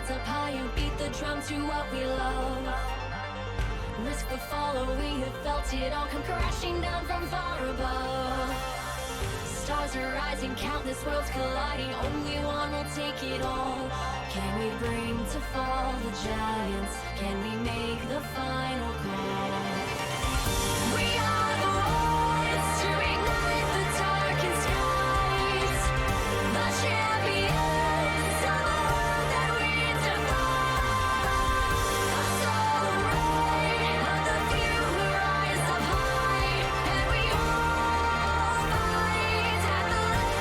heads up high and beat the drum to what we love. Risk the fall, or we have felt it all come crashing down from far above. Stars are rising, countless worlds colliding, only one will take it all. Can we bring to fall the giants? Can we make the final call? We are the ones to ignite the darkened skies. The champions of the world that we defy. A samurai of the few who rise up high, and we all fight at the last light.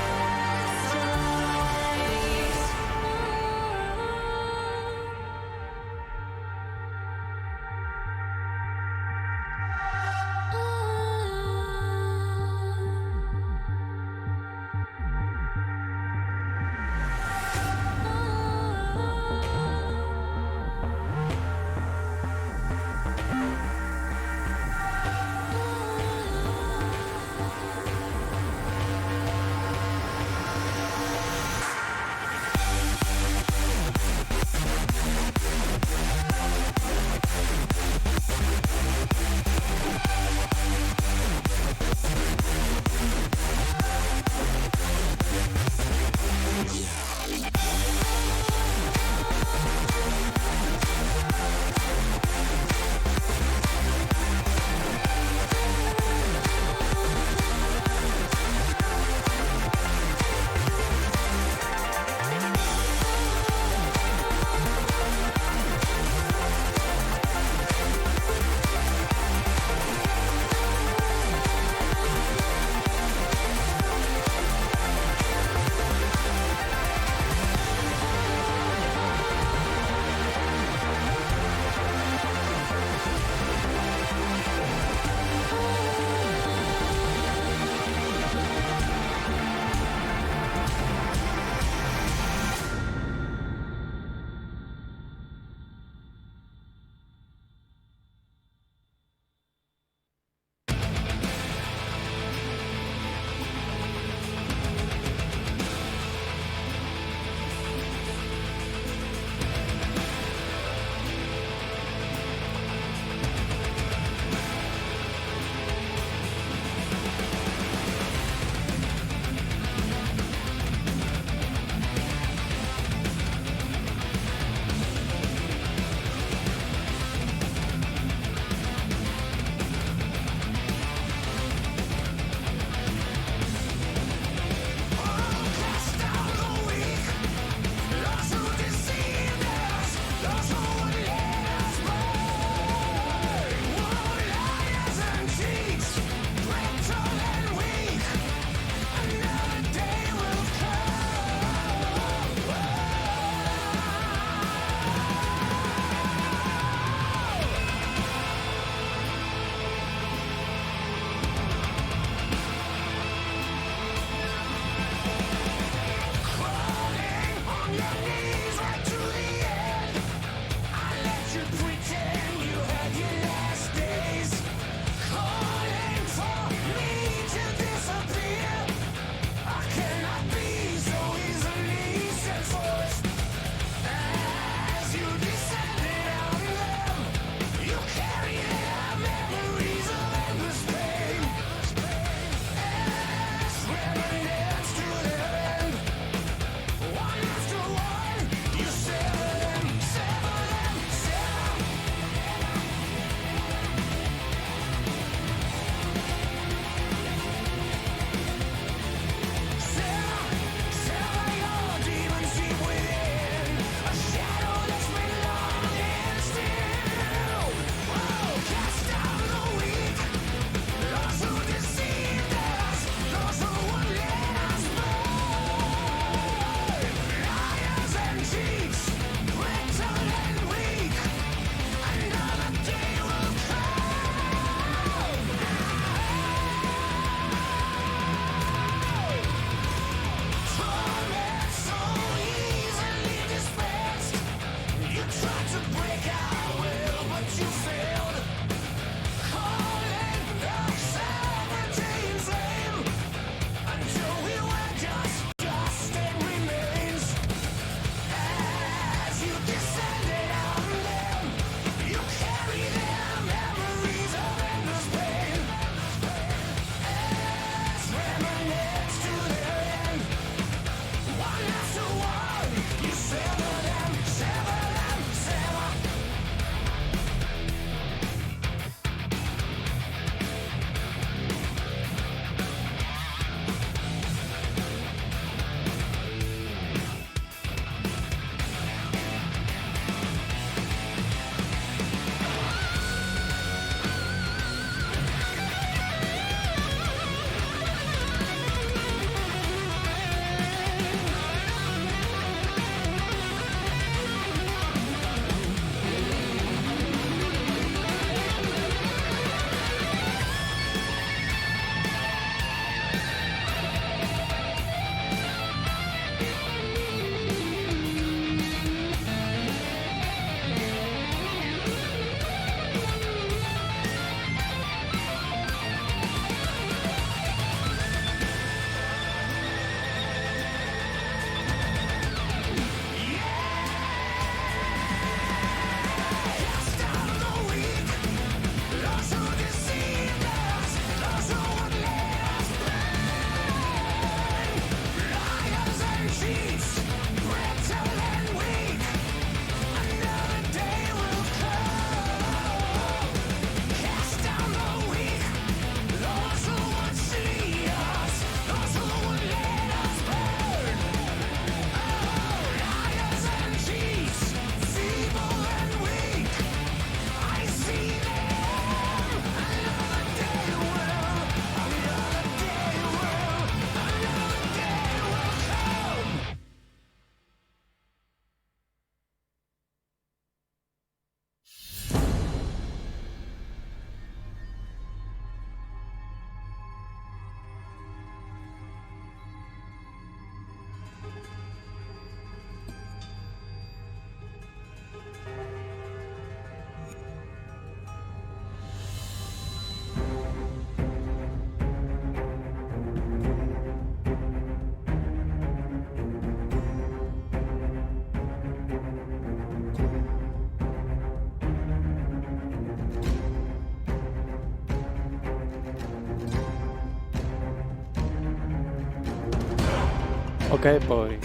Okay, boy.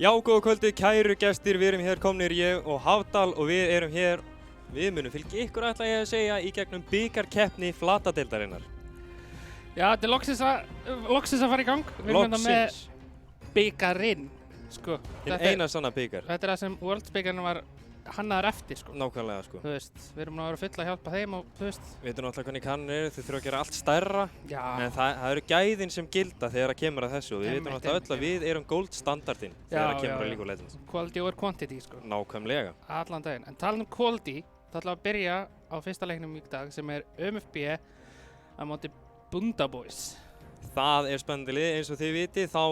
Já, góða kvöldið, kæru gestir, við erum hér komnir, ég og Hafdal og við erum hér, við munum fylgja ykkur ætla ég að segja í gegnum bikarkeppni Flatadeildarinnar. Já, þetta er loksins að fara í gang. Við erum hérna með bikarinn, sko. Hinn eina sanna bikar. Þetta er það sem Worlds-bikarinn var hannaður eftir, sko. Nákvæmlega, sko. Þú veist, við erum að vera full að hjálpa þeim og, þú veist. Við veitum náttúrulega hvernig kannir eru, þau þurfa að gera allt stærra. Já. En það eru gæðin sem gilda þegar það kemur að þessu og við veitum náttúrulega öll að við erum gold standardinn þegar það kemur að League of Legends. Quality over quantity, sko. Nákvæmlega. Allan daginn. En talað quality, þá ætlum við að byrja á fyrsta leiknum í dag sem er UMFB á móti Bunda Boys. Það er spennandi lið, eins og þið vitið, þá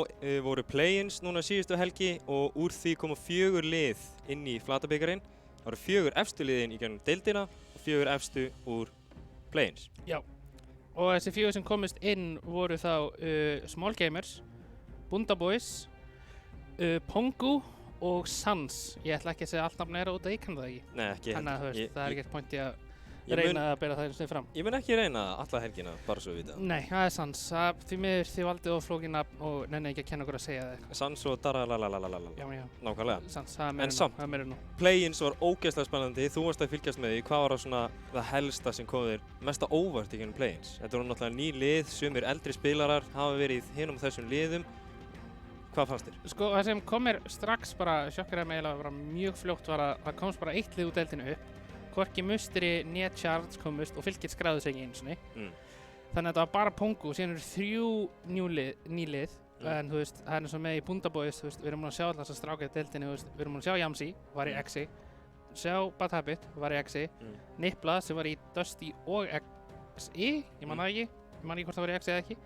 voru play-ins núna síðustu helgi og úr því komu 4 lið inn í Flatabikarinn. Það voru 4 efstu liðin í gegnum deildina og 4 efstu úr play-ins. Já, og þessi 4 sem komist inn voru þá Small Gamers, Bunda Boys, Pongu og Sans. Ég ætla ekki að segja allt nafn út að ég kann það ekki. Nei, ekki. Þannig að þú veist, það er ekkert point í að reyna að bera það einu snið fram. Ég mun ekki reyna alla helgina, bara svo við vita. Nei, það er Sans. Því miður þið valdið of flókið nafn og nenni ekki að kenna okkur að segja það. Sans og daralalalala. Já. Nákvæmlega. Sans, það er meira nú. Play-ins var ógeðslega spennandi. Þú varst að fylgjast með því. Hvað var svona það helsta sem kom þér mest á óvart í gegnum play-ins? Þetta voru náttúrulega ný lið, sumir eldri spilarar hafa verið í hinum þessum liðum. Hvað fannst þér? Sko, það sem kom mér strax bara sjokkeraði mig eiginlega bara mjög fljótt var að það komst bara 1 lið úr deildinu upp. Hvorki Musteri né Charles komust og fylgir skráðu sig ekki einu sinni. Þannig að þetta var bara Pongu og síðan eru 3 ný lið. En þú veist, það er eins og með í Bunda Boys, þú veist, við erum búin að sjá alltaf þessa stráka í deildinni, þú veist, við erum búin að sjá Yamsi, var í Exi, sjá Bad Habit, var í Exi, Nipla sem var í Dusty og Exi, ég man það ekki, ég man ekki hvort það var í Exi eða ekki.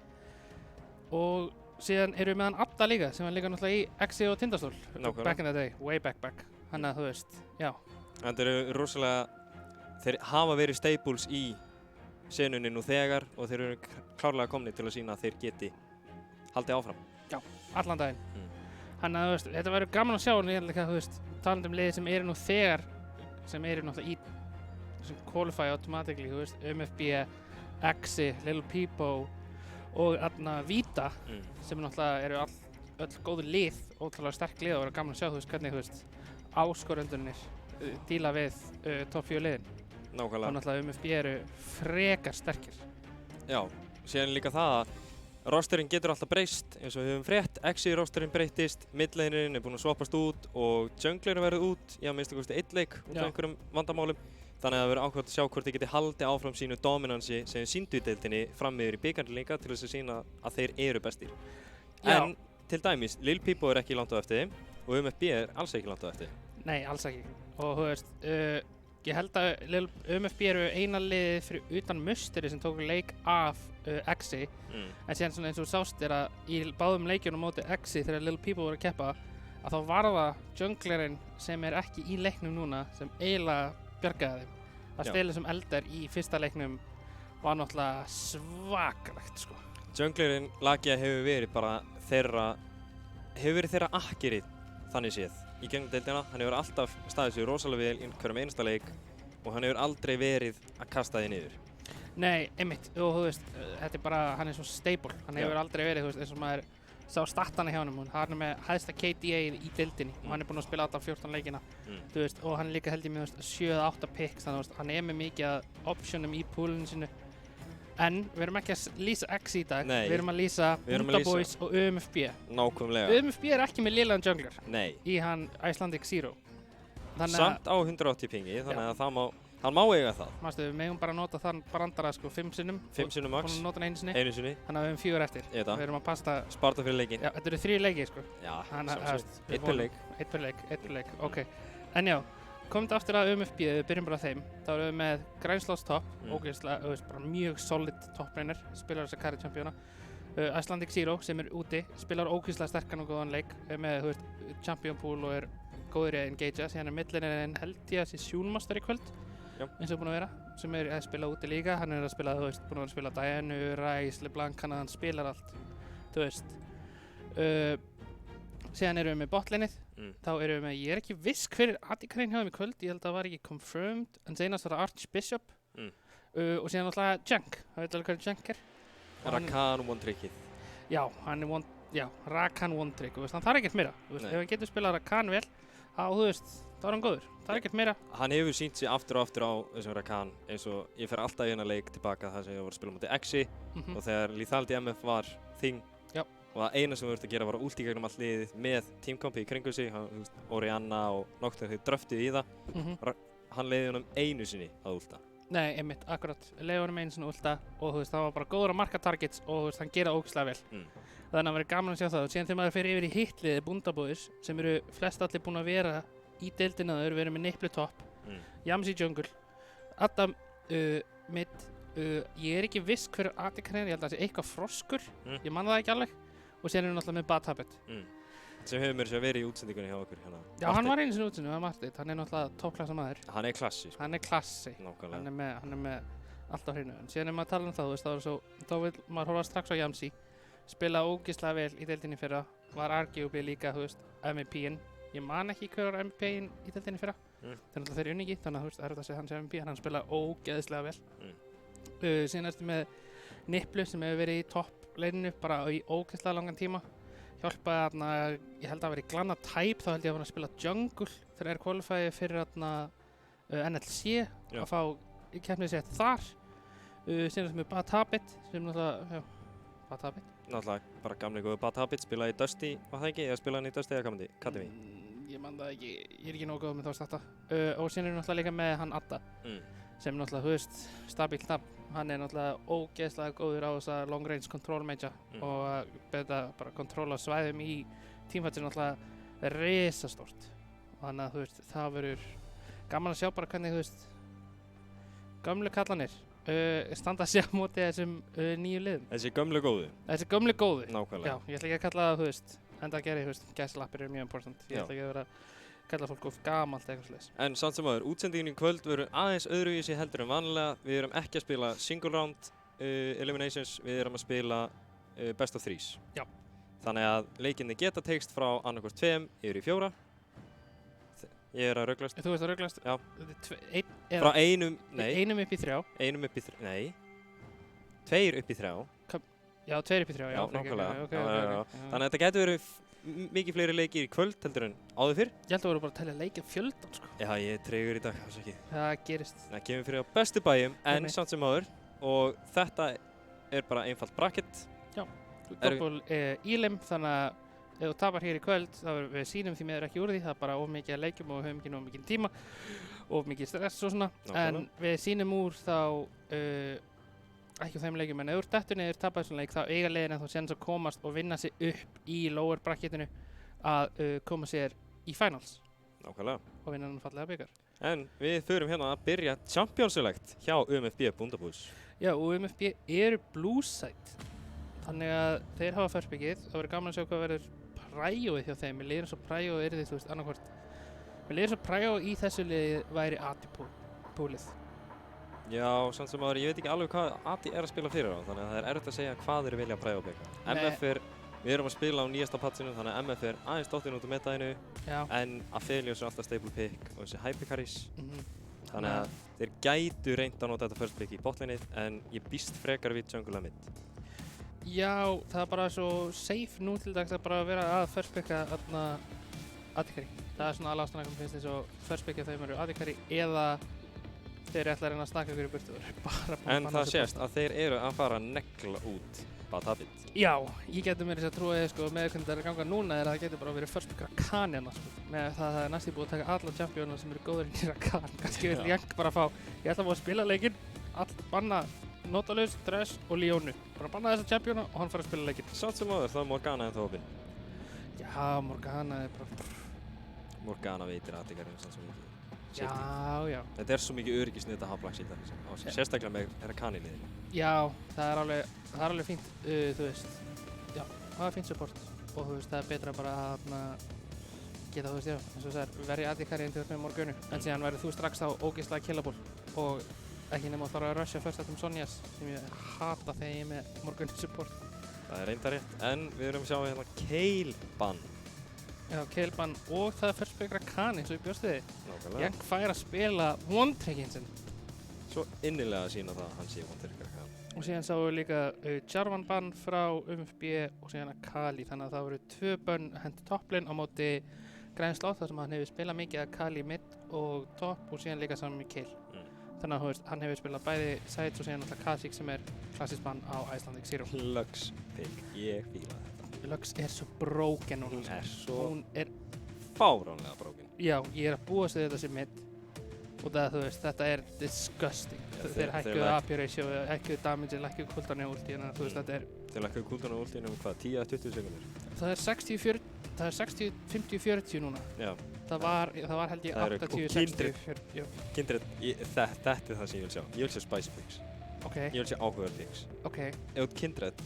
Og síðan erum við með hann Adda líka, sem var líka náttúrulega í Exi og Tindastól, back in the day, way back. Þannig að þú veist, já. Þetta eru rosalega, þeir hafa verið staples í senunni nú þegar og þeir eru klárlega komni til að sýna að þeir geti haldið áfram. Já, allan daginn. Þannig að þú veist, þetta verður gaman að sjá en ég held ekki að þú veist, talandi liði sem eru nú þegar, sem eru náttúrulega í, sem qualify automatically, þú veist, UMFB, Exi, Lil Peepo og þarna Vita, sem náttúrulega eru öll góðu lið, ótrúlega sterk lið og verður gaman að sjá, þú veist, hvernig, þú veist, áskorendurnir díla við topp 4 liðin. Nákvæmlega. Og náttúrulega UMFB eru frekar sterkir. Já, síðan líka það að rosterinn getur alltaf breyst eins og við höfum frétt. Exi rosterinn breytist, midlanerinn er búinn að swappast út og junglerinn verður út í að minnsta kosti 1 leik út af einhverjum vandamálum. Þannig að það verður ákveðt að sjá hvort þeir geti haldið áfram sínu dominansi sem sýndu í deildinni fram yfir í bikarnir líka til þess að sýna að þeir eru bestir. Já. En til dæmis, Lil Peepo er ekki langt á eftir þeim og UMFB er alls ekki langt á eftir. Nei, alls ekki. Og þú veist, ég held að UMFB eru eina liðið fyrir utan Musteri sem tók leik af Exi. En síðan svona eins og sást er að í báðum leikjunum móti Exi þegar Lil Peepo voru að keppa að þá var það junglerinn sem er ekki í leiknum núna sem eiginlega bjargaði þeim. Það stelið sem eldar í fyrsta leiknum var náttúrulega svakalegt, sko. Junglerinn Lagia hefur verið þeirra akkeri þannig séð í gegnum deildina. Hann hefur alltaf staðið sig rosalega vel í hverjum einasta leik og hann hefur aldrei verið að kasta því niður. Nei, einmitt, og þú veist, þetta er bara, hann er svo stable. Hann hefur aldrei verið, þú veist, eins og maður sá statana hjá honum. Hann er með hæsta KDA í deildinni og hann er búinn að spila alltaf 14 leikina. Þú veist, og hann er líka held ég með 7-8 picks, þannig að hann er með mikið af optionum í poolinu sinu. En við erum ekki að lýsa Exi í dag, við erum að lýsa Bunda Boys og UMFB. Nákvæmlega. UMFB er ekki með lélegan jungler í hann Icelandic Zero. Samt á 180 pingi, þannig að hann má eiga það. Mástu, við megum bara nota þann brandara sko 5 sinnum. 5 sinnum max. Og nota hann einu sinni. Þannig að við höfum 4 eftir. Við erum að pasta. Sparta fyrir leikin. Já, þetta eru 3 leikir sko. Já, sjálfsagt. 1 per leik. Ok. En já, komum þetta aftur að UMFB, við byrjum bara á þeim. Þá erum við með Grænslóts topp, ógeðslega, bara mjög solid topplaner, spilar þessa carry championa. Icelandic Zero sem úti, spilar ógeðslega sterkan og góðan leik, með, þú veist, champion pool og góður í að engagea, síðan millininn held ég að sé Sjúnmaster í kvöld, eins og búinn að vera, sem að spila úti líka, hann að spila, þú veist, búinn að spila Dianu, Rice, LeBlanc, hann spilar allt, þú veist. Síðan erum við með botlinið, þá erum við með, ég ekki viss hver AD-carryinn hjá þeim í kvöld, ég held að það var ekki confirmed, en senast var það Archbishop, og síðan alltaf Junk, það veit alveg hvað Junk Rakan one-trickið. Já, hann Rakan one-trick, hann þarf ekkert meira, ef hann getur spilað Rakan vel, þú veist, þá hann góður, það ekkert meira. Hann hefur sýnt sig aftur og aftur á þessum Rakan, eins og ég fer alltaf í hennar leik tilbaka þar sem ég var að spila mútið Exi, og þegar Lethality MF var þing, og það eina sem við þurftum að gera var að ulti gegnum allt liðið með teamkompi í kringum sig, Orianna og Nocturne þau dröftuðu í það, hann leiði honum einu sinni að ulta. Nei, einmitt, akkurat, leiði honum einu sinni að ulta og þú veist, það var bara góður að marka targets og þú veist, hann gera ógeðslega vel. Þannig að það verður gaman að sjá það og síðan þegar maður fer yfir í hittliðið Bundabúðis sem eru flest allir búin að vera í deildina þau, við erum með Niplu top, Yamsi jungle, Adam mid, ég ekki viss hver AD-carryinn, ég held að það sé eitthvað froskur, ég man það ekki alveg. Og síðan erum við náttúrulega með Bad Habit. Sem hefur mér verið í útsendingunni hjá okkur hérna. Já, hann var einu sinni í útsendingu, það var Martit. Hann náttúrulega toppklassa maður. Hann klassi, sko. Hann klassi. Nákvæmlega. Hann með allt á hreinu. En síðan maður tala það, þú veist, þá vil maður horfa strax á Yamsi. Spila ógeðslega vel í deildinni fyrra. Var arguably líka, þú veist, MVP-inn. Ég man ekki hver var MVP-inn í deildinni fyrra. Þeir þeir unni ekki, þannig að þú veist, það að segja hann sem MVP, en hann spila ógeðslega vel. Síðan ertu með Niplu sem hefur verið í topp-leininu bara í ógeðslega langan tíma. Hjálpaði þarna, ég held að vera í Glanna Type, þá held ég að vera að spila jungle þegar qualifyði fyrir NLC að fá keppnisrétt þar. Síðan ertu með Bad Habit sem náttúrulega, Bad Habit. Náttúrulega bara gamli góðu Bad Habit, spilaði í Dusty, var það ekki? Eða spilaði hann í Dusty Academy? Ég man það ekki, ég ekki nógu góð með þá starta. Og síðan erum við náttúrulega líka með hann Adda, sem náttúrulega, þú veist, stabílt nafn. Hann náttúrulega ógeðslega góður á þessa long range control major og beta bara kontróla svæðum í teamfight er náttúrulega risastórt. Þannig að, þú veist, það verður gaman að sjá bara hvernig, þú veist, gömlu kallanir standa að sjá móti þessum nýju liðum. Þessi gömlu góðu? Þessi gömlu góðu. Nákvæmlega. Já, ég ætla ekki að kalla það, þú veist, enda að gera, þú veist, gæslappir eru mjög important. Ég ætla ekki að vera kalla fólk of gamalt eitthvað slags. En samt sem aður, útsendingin í kvöld verður aðeins öðruvísi heldur en vanlega. Við erum ekki að spila single round eliminations, við erum að spila best of threes. Já. Þannig að leikinni geta teikst frá annarkvort 2 yfir í 4. Ég að rugglast. Þú veist að rugglast? Já. Frá einum upp í 3. Einum upp í 3, nei. 2 upp í 3. Já, 2 upp í 3, já. Nákvæmlega. Þannig að þetta getur verið mikið fleiri leikir í kvöld heldur en áður fyrr. Ég held að voru bara að telja leikið fjöldan, sko. Já, ég er tregur í dag, alls ekki. Það gerist. Það kemur fyrir á bestu bæjum, en samt sem áður. Og þetta er bara einfalt bracket. Já, doppul ílim, þannig að ef þú tapar hér í kvöld, þá við sýnum því miður ekki úr því. Það er bara of mikið að leikjum og við höfum ekki nóg mikið tíma. Of mikið stress og svona. En við sýnum úr þá ekki á þeim leikjum, en ef þú ert dettur niður, tapar þessum leik, þá eiga liðin þá séns að komast og vinna sig upp í lower bracketinu að koma sér í finals. Nákvæmlega. Og vinna hann fallega byggar. En við förum hérna að byrja Champions Select hjá UMFB Bundabúðs. Já, og UMFB eru blue side. Þannig að þeir hafa first pickið. Það verður gaman að sjá hvað verður præjóið hjá þeim. Mér líður eins og præjóið yrði, þú veist, annarkvort. Mér líður eins og præjóið í þessu liði væri AD-púlið. Já, samt sem áður, ég veit ekki alveg hvað AD er að spila fyrir á, þannig að það er erfitt að segja hvað þeir vilja præja og byggja. MF við erum að spila á nýjasta patsinu, þannig að MF er aðeins dottinn út úr metaðinu, en Aphelios er alltaf stable pick og þessi hypercarries. Þannig að þeir gætu reynt að nota þetta first pick í botlinið, en ég býst frekar við jungle mid. Já, það er bara svo safe nú til dags að bara vera að first picka AD-carry. Það er svona aðlástana sem finnst eins og first picka þeim eru AD-carry eða þeir ætla að reyna að snakka ykkur í burtu. En það sést að þeir eru að fara að negla út Bad Habit. Já, ég geti mér þess að trúa sko, með hvernig það er að ganga núna er að það getur bara verið first pick Rakan hérna sko. Með það er næstum búið að taka alla championana sem eru góður í Rakan. Kannski vil ég bara fá, ég ætla að fá að spila leikinn, banna Nautilus, Thresh og Leonu. Bara banna þessa championa og hann fara að spila leikinn. Samt sem áður, þá er Morgana ennþá opinn. Já, Morgana er bara... Morgana veitir AD-carryinn samt sem ekki. City. Já. Þetta svo mikið öryggisnið að hafa Black City á sig, sérstaklega með Rakani liðinu. Já, það er alveg fínt, þú veist, já, það er fínt support og þú veist, það er betra bara að geta, þú veist, já, eins og það er verið aðíkari en þú ert með Morgunu, en síðan verður þú strax þá ógeðslega killaból og ekki nema að fara að rusha fyrst eftir Sonjas sem ég hata þegar ég er með Morgunu support. Það er reyndar rétt, en við erum að sjá hérna Keilban. Já, Keilban og það er first pick Rakani eins og ég bjóst við. Nákvæmlega. Ég fær að spila one-trickinn sinn. Svo innilega að sína það að hann sé one-trick Rakani. Og síðan sáum við líka Jarvan bann frá UMFB og síðan Akali, þannig að það voru 2 bönn hendi topplane á móti Grænslótt þar sem hann hefur spilað mikið Akali mid og topp og síðan líka saman með Kill. Þannig að hann hefur spilað bæði sides og síðan alltaf Kha'Zix sem er klassískt bann á Icelandic Zero. Lux pick, ég fíla þetta. Lux er svo broken Hún er svo Hún er, fáránlega broken. já, ég er að búast við þetta sem mid og það, þú veist, þetta er disgusting. Þeir hækkuðu AP ratio, hækkuðu damage, hækkuðu cooldown ulti, en þú veist, þetta er... Þeir hækkuðu cooldown ulti um hvað, 10-20 sekundur? Það er 60-50-40 núna. Já. Það var held ég 80-60-40. Kindred, þetta er það sem ég vil sjá. Ég vil sjá spicy picks. Ok. Ég vil sjá áhugaverð picks. Ok. Ef Kindred,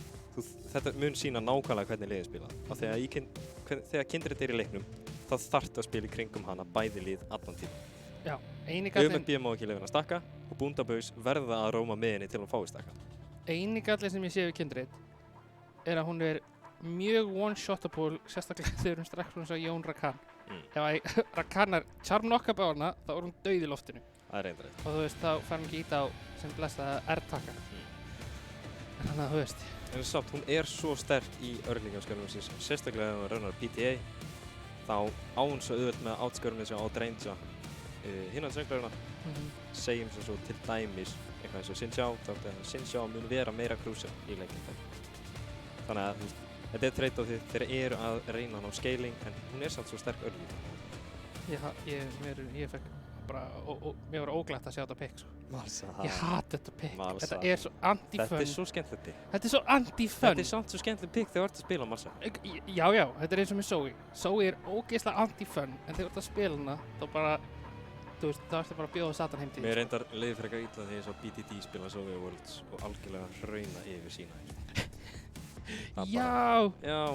þetta mun sína nákvæmlega hvernig liðið spila. Og þegar Kindred er í leiknum, þá þarftu að spila í kringum hana bæði lið allan tíma. Já, eini gallinn... UMFB má ekki leyfa henni að stakka og Bundabaus verða að róma með henni til hún fái stakka. Eini gallinn sem ég sé við Kindred er að hún er mjög one-shotable, sérstaklega þegar hún strax eins og Jón Rakan. Ef Rakan er charm knock-up á hana, þá er hún dauð í loftinu. Það er reyndar. Og þú veist, þá fær hún ekki ít á sem blessa R-taka. Þannig að þú veist. En samt, hún er svo sterk í örlíkjafskörnum síns, sérstaklega ef hún raunar PTA, þá á hún svo auðvelt með að átskörnum sem átreinja hinnan sönglarina. Segjum sem svo til dæmis eitthvað eins og Xin Xiao, þá ætti að Xin Xiao mun vera meira crucial í leikinn. Þannig að þetta er trade á því þeir eru að reyna hann á scaling en hún er samt svo sterk örlík. Ég fekk bara, mér var óglætt að sjá þetta pick svo. Malsa. Ég hata þetta pick. Malsa. Þetta er svo anti-fun. Þetta er svo skemmtilegt pick. Þetta er svo anti-fun. Þetta er samt svo skemmtilegt pick þegar þú ert að spila Malsa. Já, þetta er eins og með Zoe. Zoe er ógeðslega anti-fun en þegar þú ert að spila hana, þá bara, þú veist, þá ertu bara að bjóða Satan heim til. Mér reyndar leiði frekar illa þegar ég sá BTD spila Zoe Worlds og algjörlega hrauna yfir sína. Já,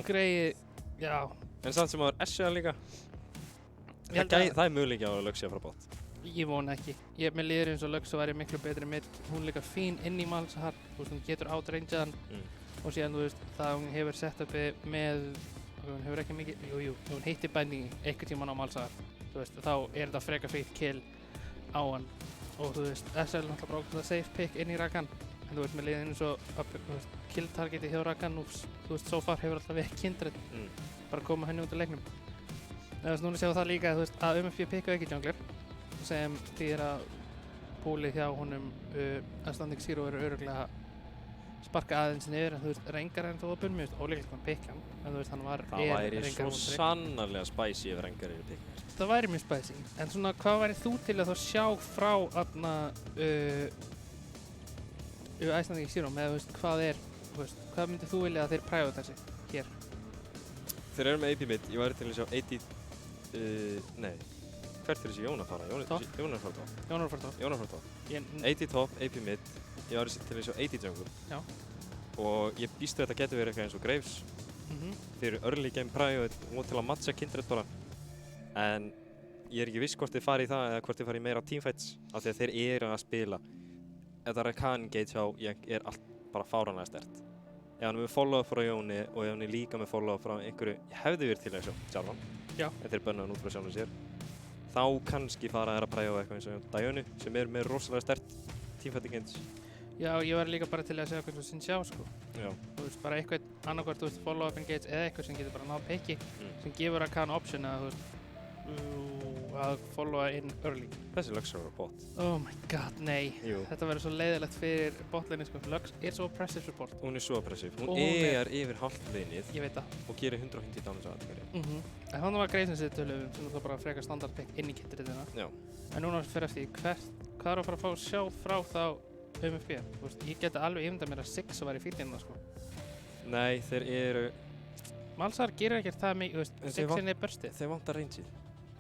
greið, já. En samt sem að það er SCA líka, það er möguleiki á að Luxia frá bot. Ég vona ekki. Mér líður eins og Luxia væri miklu betri mid. Hún er líka fín inn í Malzahar, þú veist, hún getur outrangeðan og síðan, þú veist, það hún hefur setupið með, hún hefur ekki mikið, hún heitti bendingi einhvern tímann á Malzahar, þú veist, þá er þetta frekar frítt kill á hann og þú veist, SL er náttúrulega bara það safe pick inn í Rakan en þú veist, mér líður eins og, þú veist, kill targeti hjá Rakan og þú veist, so far hefur alltaf verið Kindred, bara koma henni út af leiknum. Þú veist, núna séu það líka, þú veist, að UMFB pikkaðu ekki jungler sem þýðir að púlið hjá honum Icelandic Zero eru örugglega sparka aðeins niður en þú veist, Rengar en þó að byrja, mér veist, ólíklegt hann pikka hann en þú veist, hann var það væri svo sannarlega spicy ef Rengar eru pikka. Það væri mjög spicy, en svona, hvað væri þú til að þá sjá frá aðna Icelandic Zero með, þú veist, hvað er, þú veist, hvað myndir þú vilja að þeir præfa þessi hér? Þeir eru með AP mid, ég væri til að sjá AD, nei, hvert er þessi Jón að fara? Jón er að fara top. AD top, AP mid, ég væri til að sjá AD jungle. Já. Og ég býstu að þetta getur verið eitthvað eins og Graves. Þeir eru early game private og til að matcha Kindred bara. En ég er ekki viss hvort þið fari í það eða hvort þið fari í meira teamfights af því að þeir eru að spila. Þetta Rakan gate hjá er allt bara fáránlega sterkt. Ef hann er með follow-up frá Jóni og ef hann er líka með follow-up frá einhverju, ég hefði verið til að sjá Jarvan. Já. En þeir bönna hann út frá sjálfum sér. Þá kannski fara þær að præfa eitthvað eins og Dionu sem er með rosalega sterkt teamfighting gains. Já, ég var líka bara til að segja eitthvað sem Xin Xiao sko. Já. Þú veist, bara eitthvað annarkvært, þú veist, follow-up engage eða eitthvað sem getur bara náð picki sem gefur Rakan option að, þú veist, að followa in early. Þessi Lux er bot. Oh my god, nei. Jú. Þetta verður svo leiðilegt fyrir botlinni sko. Lux er svo oppressive support. Hún er svo oppressive. Hún er yfir halvt laneið. Ég veit það. Og gerir 150 damage á aðeins. En þannig var Graves sitt tölum sem það bara frekar standard pick inn í Kindredina. Já. En núna fyrir eftir hvað er að fara að fá sjá frá þá UMFB? Þú veist, ég geti alveg ímyndað mér að Six væri fílinn það sko. Nei, þeir eru... Malzahar gerir ekkert það mikið, þú veist, Sixin er burstið. Þeir vantar rangeið.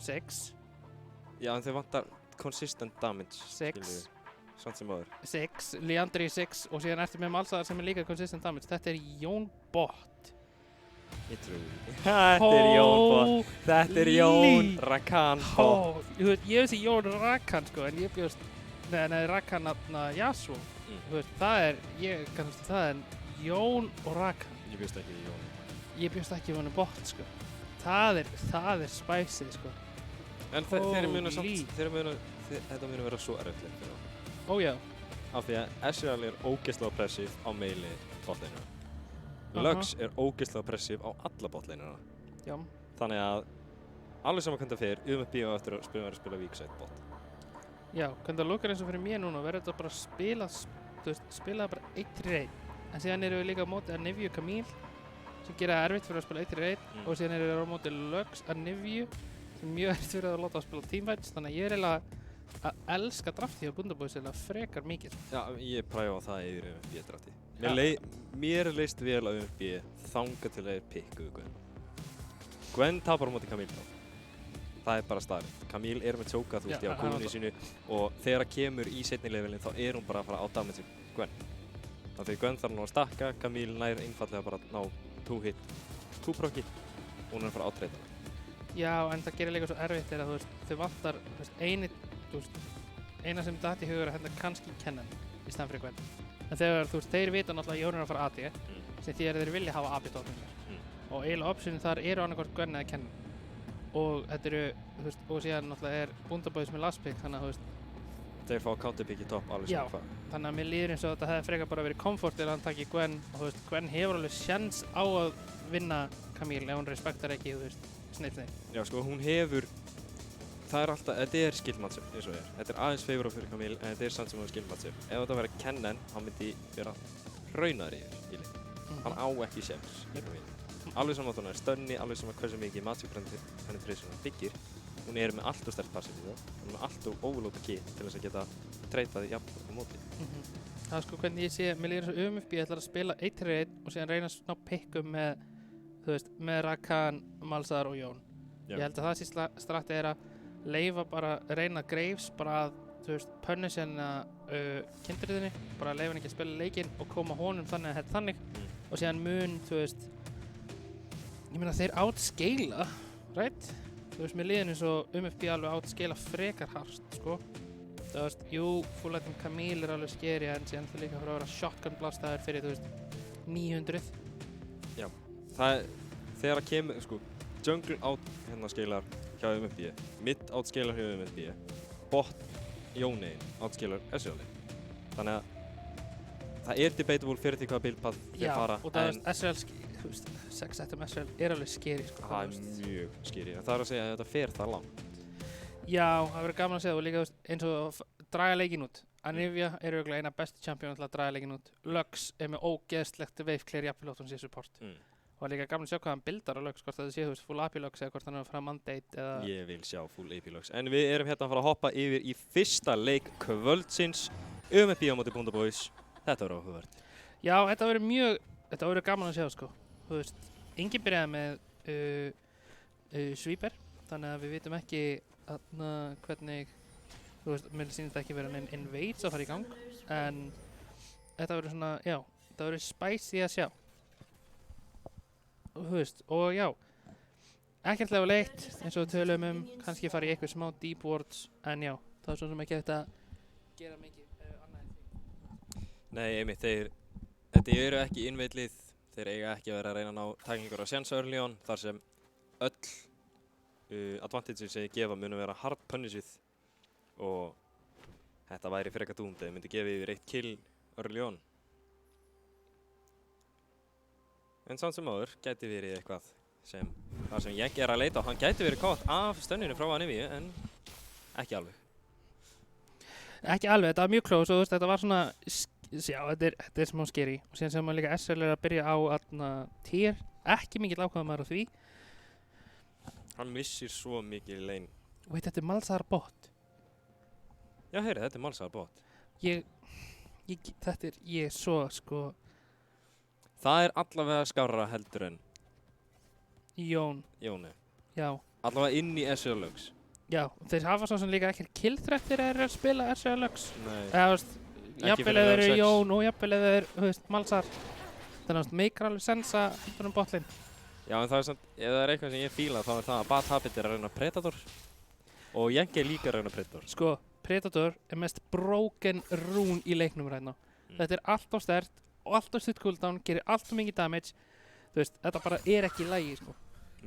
6? Já, en þeir vantar consistent damage. 6, Samt sem áður. 6, Leandri 6 og síðan ertu með Malsaðar sem er líka consistent damage. Þetta er Jón Bott. Ég trúi. Þetta er Jón Bott. Þetta er Jón Rakan Bott. Ég veist Jón Rakan sko, en ég bjóst, nei Rakan Yasuo. Þú veist, það er Jón og Rakan. Ég bjóst ekki í Jón. Ég bjóst ekki í Jón Bott sko. Það er spicy sko. En þeir munu samt, þetta munu vera svo erfitt leik fyrir þá. Ó já. Af því að Ezreal er ógeðslega pressív á meili botleinina. Lux er ógeðslega pressív á alla botleinina. Já. Þannig að alveg saman hvernig það fer, UMFB á eftir að spila weak side bot. Já, hvernig það lukkar eins og fyrir mér núna, verður þetta bara að spila bara 1-3-1. En síðan eru við líka á móti að Nivju Camille, sem gera það erfitt fyrir að spila 1-3-1 og síðan eru við á móti Lux að Nivju, sem er mjög erfitt fyrir að láta að spila teamfights, þannig að ég er eiginlega að elska drafti á Bundabóis eða frekar mikið. Já, ég præfa það yfir UMFB drafti. Mér leist vel á UMFB þanga til að þeir pikkuðu Gwen. Gwen tapar á móti Camille þá. Það er bara staðreynd. Camille er með tjóka, þú veist, á kúlunni sínu og þegar það kemur í seinni levelin þá er hún bara að fara á damage Gwen. Þannig að Gwen þarf nú að stakka, Camille nær einfallega bara að ná 2-hit, 2-proki og hún er að fara að átreita hana. Já, en það gerir líka svo erfitt er að þú veist, þau vantar eina sem datt í hugur að henda kannski Kennen í staðan fyrir Gwen. En þegar þú veist, þeir vita náttúrulega að Jón er að fara AD, sem því að þeir vilja hafa AB-tókningar. Og eiginlega optionin þar eru annarkvort Gwen eða Kennen. Og þetta eru, þú veist, og síðan náttúrulega er Bundabóis með last pick, þannig að þú veist. Þeir fá counterpick í topp alveg sem hvað. Já, þannig að mér líður eins og þetta hefði frekar bara verið komfort til að hann taki Gwen og þú veist, Gwen hefur alveg sjans á að vinna Camille ef hún respektar ekki, þú veist, snipp. Já, sko, hún hefur, það er alltaf, þetta er skill matchup eins og er. Þetta er aðeins favorable fyrir Camille, en þetta er samt sem það er skill matchup. Ef þetta verið Kennen, hann myndi vera raunaður í leik. Hann á ekki séns í Camille. Alveg saman að hún er stunni, alveg saman hversu mikið matchup penetration hann byggir. Hún er með allt og sterkt passive í það. Hún er með allt og overload kit til þess að geta treytað jafn á móti. Það er sko hvernig ég sé, mér líður eins og UMFB ætlar að spila 1-3-1 og síðan reyna að ná pickum með, þú veist, með Rakan, Malzahar og Jón. Já. Ég held að það sé stratti er að leyfa bara, reyna Graves bara að, þú veist, punish hérna kindriðinni, bara leyfa hann ekki að spila leikinn og koma honum þannig að þetta þannig og síðan mun, þú veist, ég meina þeir outscala, right? Þú veist, mér líður eins og UMFB alveg outscala frekar harst, sko. Það veist, jú, full item Camille er alveg scary en síðan það líka fyrir að vera shotgun blastaður fyrir, þú veist, 900. Já, það er, þegar það kemur, sko, jungle out hérna scalar hjá UMFB, mid out scalar hjá UMFB, bot Jónein out scalar Ezrealin. Þannig að það er debatable fyrir því hvaða build path þeir fara. Já, og það veist, Ezreal, þú veist, 6 item Ezreal er alveg scary, sko. Það er mjög scary, en það er að segja að þetta fer það langt. Já, það verður gaman að segja og líka, þú veist, eins og að draga leikinn út. Anivia er auðvitað eina bestu champion til að draga leikinn út. Lux er með ógeðslegt wave clear jafnvel þótt hún sé support. Og það er líka gaman að sjá hvað hann buildar á Lux, hvort það sé, þú veist, full AP Lux eða hvort hann er að fara mandate eða... Ég vil sjá full AP Lux. En við erum hérna að fara að hoppa yfir í fyrsta leik kvöldsins. UMFB á móti Bundabóis. Þetta verður áhugavert. Já, þetta verður gaman að sjá, sko. Þú veist, enginn byrjaði með sweeper, þannig að við vitum ekki hvernig, þú veist, mér sýnist ekki vera neinn invades að fara í gang, en þetta verður svona, já, þetta verður spicy að sjá. Þú veist, og já, ekkert leitt eins og við tölum kannski fara í eitthvað smá deep words, en já, það er svo sem ekki þetta gera mikið annað en því. Nei, einmitt, þetta eru ekki innveitlið, þeir eiga ekki að vera að reyna að ná tæklingur á séns early on, þar sem öll advantages sem ég gefa munu vera hard punishið og þetta væri frekar doomed ef ég myndi gefa yfir 1 kill early on. En samt sem áður gæti verið eitthvað sem þar sem ég er að leita á. Hann gæti verið caught af stönninu frá Anivia en ekki alveg. Ekki alveg, þetta var mjög close og þú veist, þetta var svona, já, þetta er smá scary og síðan sem maður líka SL er að byrja á tier, ekki mikill ákvæðamaður á því. Hann missir svo mikið í lane. Veit, þetta er Malzahar bot. Já, heyri, þetta er Malzahar bot. Ég er svo, sko... Það er allavega skárra heldur en Jóni. Jóni. Já. Allavega inn í SL Lux. Já, þeir hafa svo sem líka ekkert kill threat þegar þeir eru að spila SR Lux. Nei. Eða, þú veist, jafnvel fyrir ef þeir level eru 6. Jón og jafnvel ef þeir eru, þú veist, Malzar. Þannig að meikar alveg sens að hýttur botlane. Já, en það er samt, ef það er eitthvað sem ég fíla, þá er það að Bad Habit er að reyna Predator og Jenki er líka að reyna Predator. Sko, Predator er mest broken rune í leiknum hérna. Þetta er allt of sterkt og allt of stutt cooldown, gerir allt of mikið damage. Þú veist, þetta bara er ekki í lagi, sko.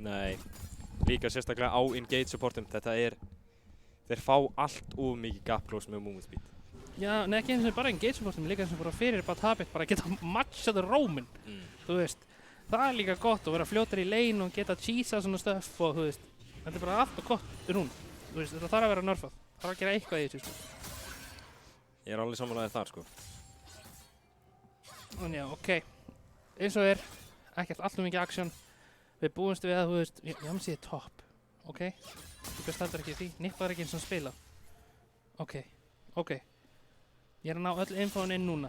Nei, líka sérstaklega á engage supportum, þeir fá allt of mikið gap close með movement speed. Já, nei, ekki eins og bara engage supportum, líka eins og bara fyrir Bad Habit, bara geta matchað róminn. Þú veist, það er líka gott að vera fljótar í lane og geta cheesa svona stöff og þú veist, þetta er bara allt og gott rún. Þú veist, þetta þarf að vera nerfað. Það þarf að gera eitthvað í þessu, sko. Ég er alveg samanlegaðið þar, sko. En já, ok. Eins og ekkert alltaf mikið action. Við búumst við að, þú veist, Jamsi er topp, ok? Þú best heldur ekki því, Nippa er ekki eins og spila. Ok. Ég er að ná öll infóin inn núna.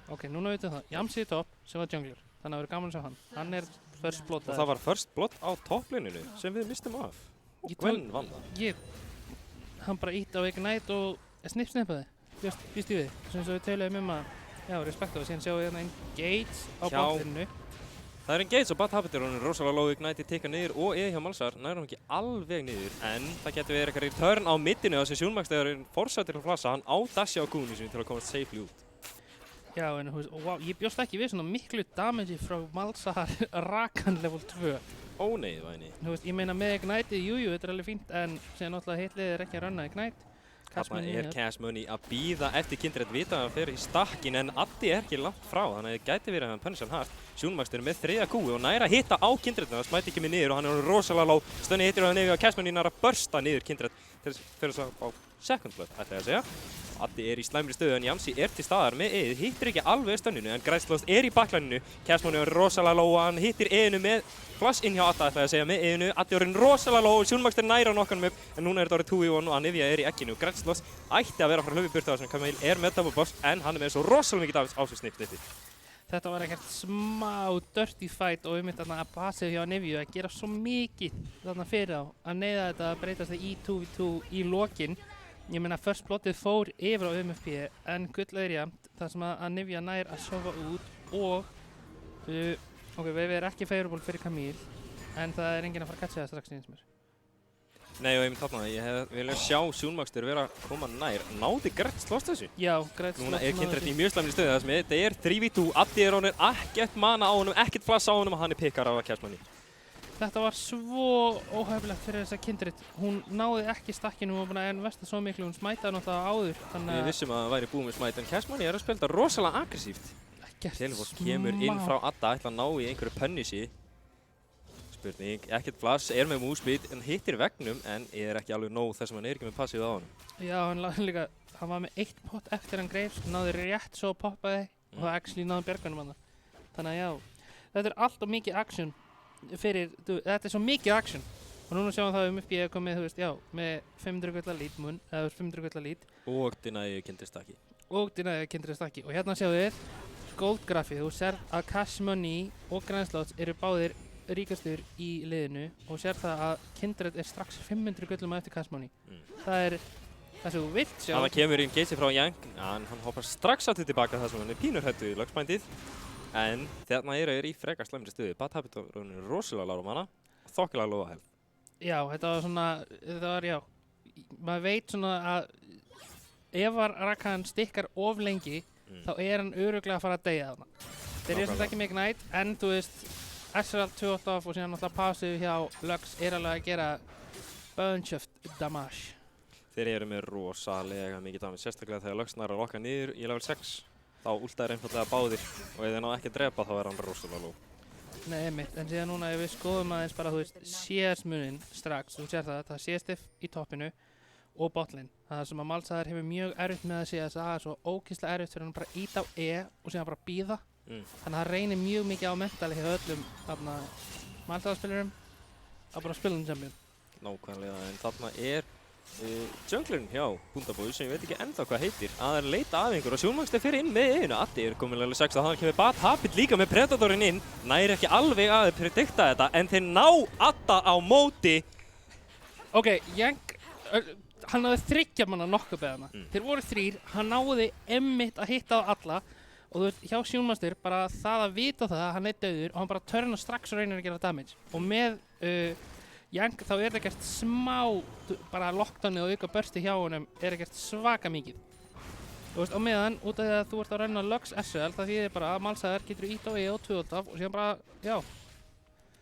Ok, núna veitum það, Jamsi er topp, sem var jungler. Þannig að það verður gaman að sjá hann. Hann er first blood. Og það var first blood á topplininu sem við mistum af. Og Gwen vann það. Hann bara ítti á Ignite og snippaði. Býst í við. Sem við töluðum að, já, respekt á það. Síðan sjáum við hérna engage á botlininu. Það er engage og Bad Habit er honum rosalega low Ignite tikka niður og hjá Malzar nær hann ekki alveg niður. En það getur verið eitthvað return á middinu þar sem Sjúnmagstegurinn forsættir að flassa. Hann á dashi á kúni sinni til að komast safely út. Já, en þú veist, wow, ég bjóst ekki við svona miklu damage frá Malzahar Rakan level 2. Óneið væni. Þú veist, ég meina með Ignite, jújú, þetta er alveg fínt, en síðan náttúrulega hitlið er ekki að runna Ignite. Þarna er Cash Money að bíða eftir Kindred vita að hann fer í stakkin en Addi er ekki langt frá, þannig að það gæti verið að hann punch hann hart. Sjúnmagstur með 3. kúi og næra hitta á Kindredna, það smæti ekki með niður og hann er rosalega lág. Stunni hittir hann niður og Cash Money nær að bursta niður Kindred fyrir þess að á second blood, ætla ég að segja. Addi er í slæmri stöðu en Jamsi er til staðar með eið, hittir ekki alveg stönninu en Græslost er í baklæninu. Cash Money er rosalega lág og hann hittir einu með flash inn hjá Adda, ætla ég að segja, með einu. Addi er rosalega lág og Sjúnmagstur næra nokkanum upp en núna er þetta orðið 2v1 og Anivia er í egginu. Græslost ætti að vera frá hlöfu burtu þar sem Camille er með double boss en hann er með svo rosalega mikið damage á sig snippi. Þetta var ekkert smá dirty fight og einmitt þarna að basið hjá Anivia að gera svo mikið þarna fyrir þá að neyða þetta að breytast það í 2v2 í lokin. Ég meina first bloodið fór yfir á MFP en gull er jafnt þar sem að Anivia nær að sofa út og ok, við erum ekki favorable fyrir Camille en það er enginn að fara að catcha það strax eins mér. Nei og einmitt þarna, ég hef viljað sjá Sjúnmagstur vera að koma nær. Náði Græslost þessu? Já, Græslost núna er Kindred í mjög slæmri stöðu þar sem þetta er 3v2, Addi er honum, ekkert mana á honum, ekkert flass á honum og hann er pikkar á Cash Money. Þetta var svo óhæfilegt fyrir þessa Kindred. Hún náði ekki stakkinu og búin að investa svo miklu, hún smætaði náttúrulega áður. Við vissum að það væri búið með smæt en Cash Money er að spila rosalega aggressíft. Televox kemur inn frá Adda, ætla að ná í einhverju punissi. Spurning, ekkert flass, er með movespeed en hittir vegnum en er ekki alveg nóg þess að hann er ekki með passífið á honum. Já, hann var með 1 pott eftir hann greifst, náði rétt svo poppaði og það actually náði björgunum hann. Þannig að já, þetta er allt og mikið action fyrir, þetta er svo mikið action. Og núna sjáum það MFP er komið, þú veist, já, með 500 gulla lead eða 500 gulla lead. Og deniði Kindred stakki. Og hérna sjáum við gold grafið, þú sér að Cash Money og Græslost eru báðir ríkastur í liðinu og sér það að Kindred er strax 500 gullum eftir Cash Money. Það er það sem þú vilt sjá. Þannig kemur inn geysi frá Yang, hann hoppar strax aftur tilbaka þar sem hann er pínur hættu í lögsbændið. En þarna eru í frekar slæmri stöðu. Bad Habit er rosalega lágur manna, þokkalega lóga held. Já, þetta var já, maður veit svona að ef Rakan stikkar of lengi, þá er hann örugglega að fara að deyja þarna. Þeir eru sem ekki með Ignite, en þú veist, SRL 2 off og síðan náttúrulega passið hjá Lux er alveg að gera bunch of damage. Þeir eru með rosalega mikið damage, sérstaklega þegar Lux nær að lokka niður í level 6. Þá últaður einfallega báðir og ef þeir ná ekki að drepa þá er hann rosalega lóg. Nei, einmitt, en síðan núna ef við skoðum aðeins bara, þú veist, CS-munin strax, þú sér það er CS-diff í toppinu og botlane. Það sem að Malzahar hefur mjög erfitt með að CS-a, það er svo ógeðslega erfitt fyrir hann bara að íta á E og síðan bara bíða. Þannig að það reynir mjög mikið á mentali hjá öllum þarna Malzahar-spilurum að bara spila champion. Nákvæmlega, en þarna er junglerinn hjá Bundabói sem ég veit ekki ennþá hvað heitir að leita að einhver og Sjúnmagstur fyrir inn með einu. Addi er komin level 6 og þannig kemur Bad Habit líka með Predatorinn inn, næri ekki alveg að predikta þetta en þeir ná Adda á móti. Ok, Jank hann náði 3 manna knock-up-eðana. Þeir voru 3, hann náði einmitt að hitta á alla og þú veist, hjá Sjúnmastur, bara það að vita það að hann er dauður og hann bara turna strax og reynir að gera damage. Og með Jank þá er það gert smá, bara lockdownið og auka bursti hjá honum er gert svaka mikið. Þú veist, á meðan, út af því að þú ert að renna Lux SL, það þýðir bara að Malzahar getur ít á og 2 út af og síðan bara, já.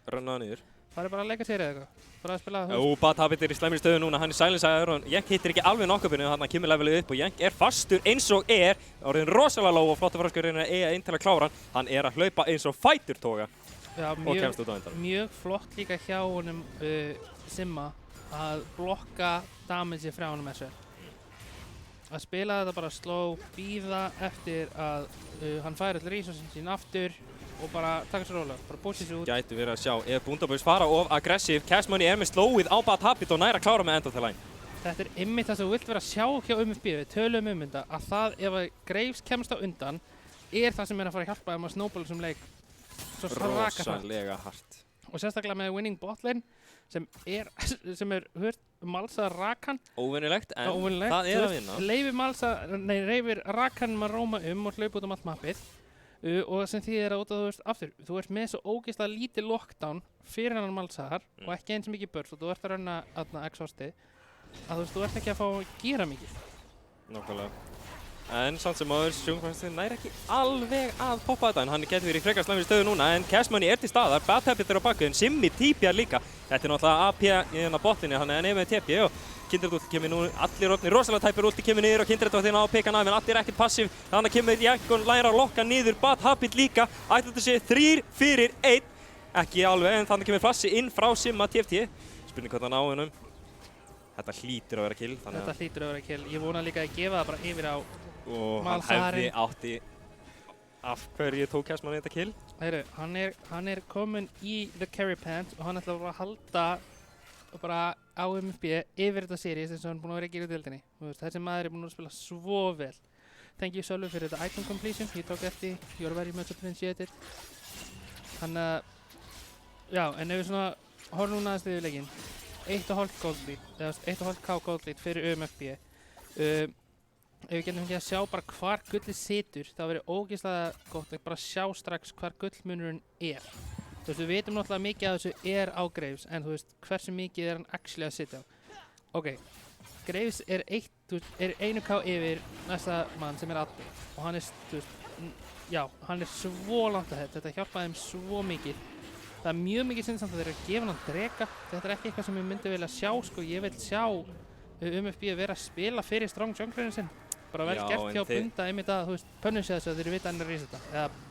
Renna það niður. Það er bara að leika sér eða eitthvað. Bara að spila, Bad Habit í slæmri stöðu núna, hann silenceaður og Jank hittir ekki alveg knock-upinu og hann kemur levelið upp og Jank fastur eins og orðinn rosalega low og flotta fröskur reynir að inn til að klára hann er að hlaupa eins og fighter toga og kemst út á endanum. Mjög flott líka hjá honum Simma að blokka damage frá honum SL. Að spila þetta bara slow, bíða eftir að hann færi allir resourcin sín aftur og bara taka sér rólega, bara búið sér út. Gætu verið að sjá, ef Bundabus fara of aggressiv, Cash Money er með slowið á Bad Habit og næra að klára með end of the line. Þetta er einmitt það sem þú vilt vera að sjá hjá MFB, við tölum þetta, að það ef að Graves kemst á undan, er það sem er að fara að hjálpa þeim að snowballa sem leik. Svo rosalega hart. Og sérstaklega með winning botlane, sem er Malzahar Rakan. Óvenjulegt, en það er að vinna. Leifir Rakan að róma og hlaupa út allt mappið. Og sem þýðir að út af þú ert með svo ógeðslega lítið lockdown fyrir hann Malzahar og ekki eins mikið burst og þú ert að runna exhausti að þú ert ekki að fá að gera mikið. Nákvæmlega. En samt sem áður, Sjúnmastur næri ekki alveg að poppa þetta en hann getur verið í frekar slæmri stöðu núna en Cash Money er til staðar, Bad Habit á bakvið en Simmi TPR líka. Þetta er náttúrulega AP í þennan botlinni, hann er nefnir með TP og Kindred kemur nú allir orðnir rosalega tæpir ulti kemur niður og Kindred var þinn á að peka hann af en allir ekkert passív. Þannig kemur Jank og læra að lokka niður Bad Habit líka. Ætla þetta sé 3 fyrir 1. Ekki alveg en þannig kemur flassi inn frá Simma TFT. Spurning hvað hann á hennum. Þetta hlýtur að vera kill. Þetta hlýtur að vera kill. Ég vona líka að gefa það bara yfir á og hann hefði átti af hverju tók Cash Money þetta kill. Heyru, hann er komin í the carry pant og hann ætlar bara að halda bara á MFB yfir þetta series eins og hann er búinn að vera að gera í deildinni. Þessi maður er búinn að spila svo vel. Thank you Sölvi fyrir þetta item completion. Ég tók eftir, you're very much appreciated. Þannig að, já, en ef við svona horfum núna aðeins yfir leikinn. 1,5 gold lead, eða 1,5k gold lead fyrir MFB. Ef við getum ekki að sjá bara hvar gullið situr, þá verður ógeðslega gott að bara sjá strax hvar gullmunurinn er. Þú veist, við veitum náttúrulega mikið að þessu er á Graves, en þú veist, hversu mikið er hann actually að sitja á. Ok, Graves er 1k yfir næsta mann sem er Addi og hann er, þú veist, já, hann er svo langt að þetta hjálpaði þeim svo mikið. Það er mjög mikið sinnsamt að þeir eru að gefa hann að drega. Þetta er ekki eitthvað sem ég myndi vilja sjá, sko, ég vil sjá MFB að vera að spila fyrir strong junglerinn sinn. Bara vel gert hjá Bunda einmitt að, þú veist, pönnusja þessu að þeir vita hann er að resetta.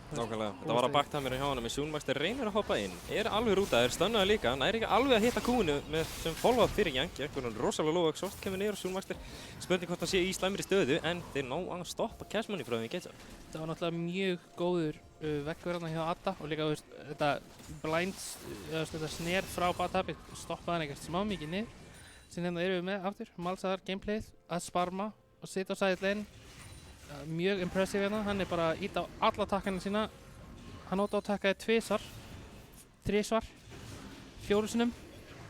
Nákvæmlega, þetta var að backtimerinn hjá hann með Sjúnmastur reynir að hoppa inn, er alveg rútaður, stunnaður líka, næri ekki alveg að hitta kúinu sem follow-up fyrir Jank, einhvern rosalega low exhaust kemur niður og Sjúnmastur spurning hvort hann sé í slæmri stöðu en þeir ná að stoppa Cash Money frá því Gates. Það var náttúrulega mjög góður veggur hérna hjá Adda og líka, þú veist, þetta blinds, þetta sner frá Bad Habit stoppaði hann ekkert smá mikið niður. Síðan hérna erum við með aftur, Malzahar gameplayð að sparma og sitja á side lane. Mjög impressive hérna, hann er bara að íta á alla takkana sína. Hann auto-attackaði 2 svar, 3 svar, 4 sinnum.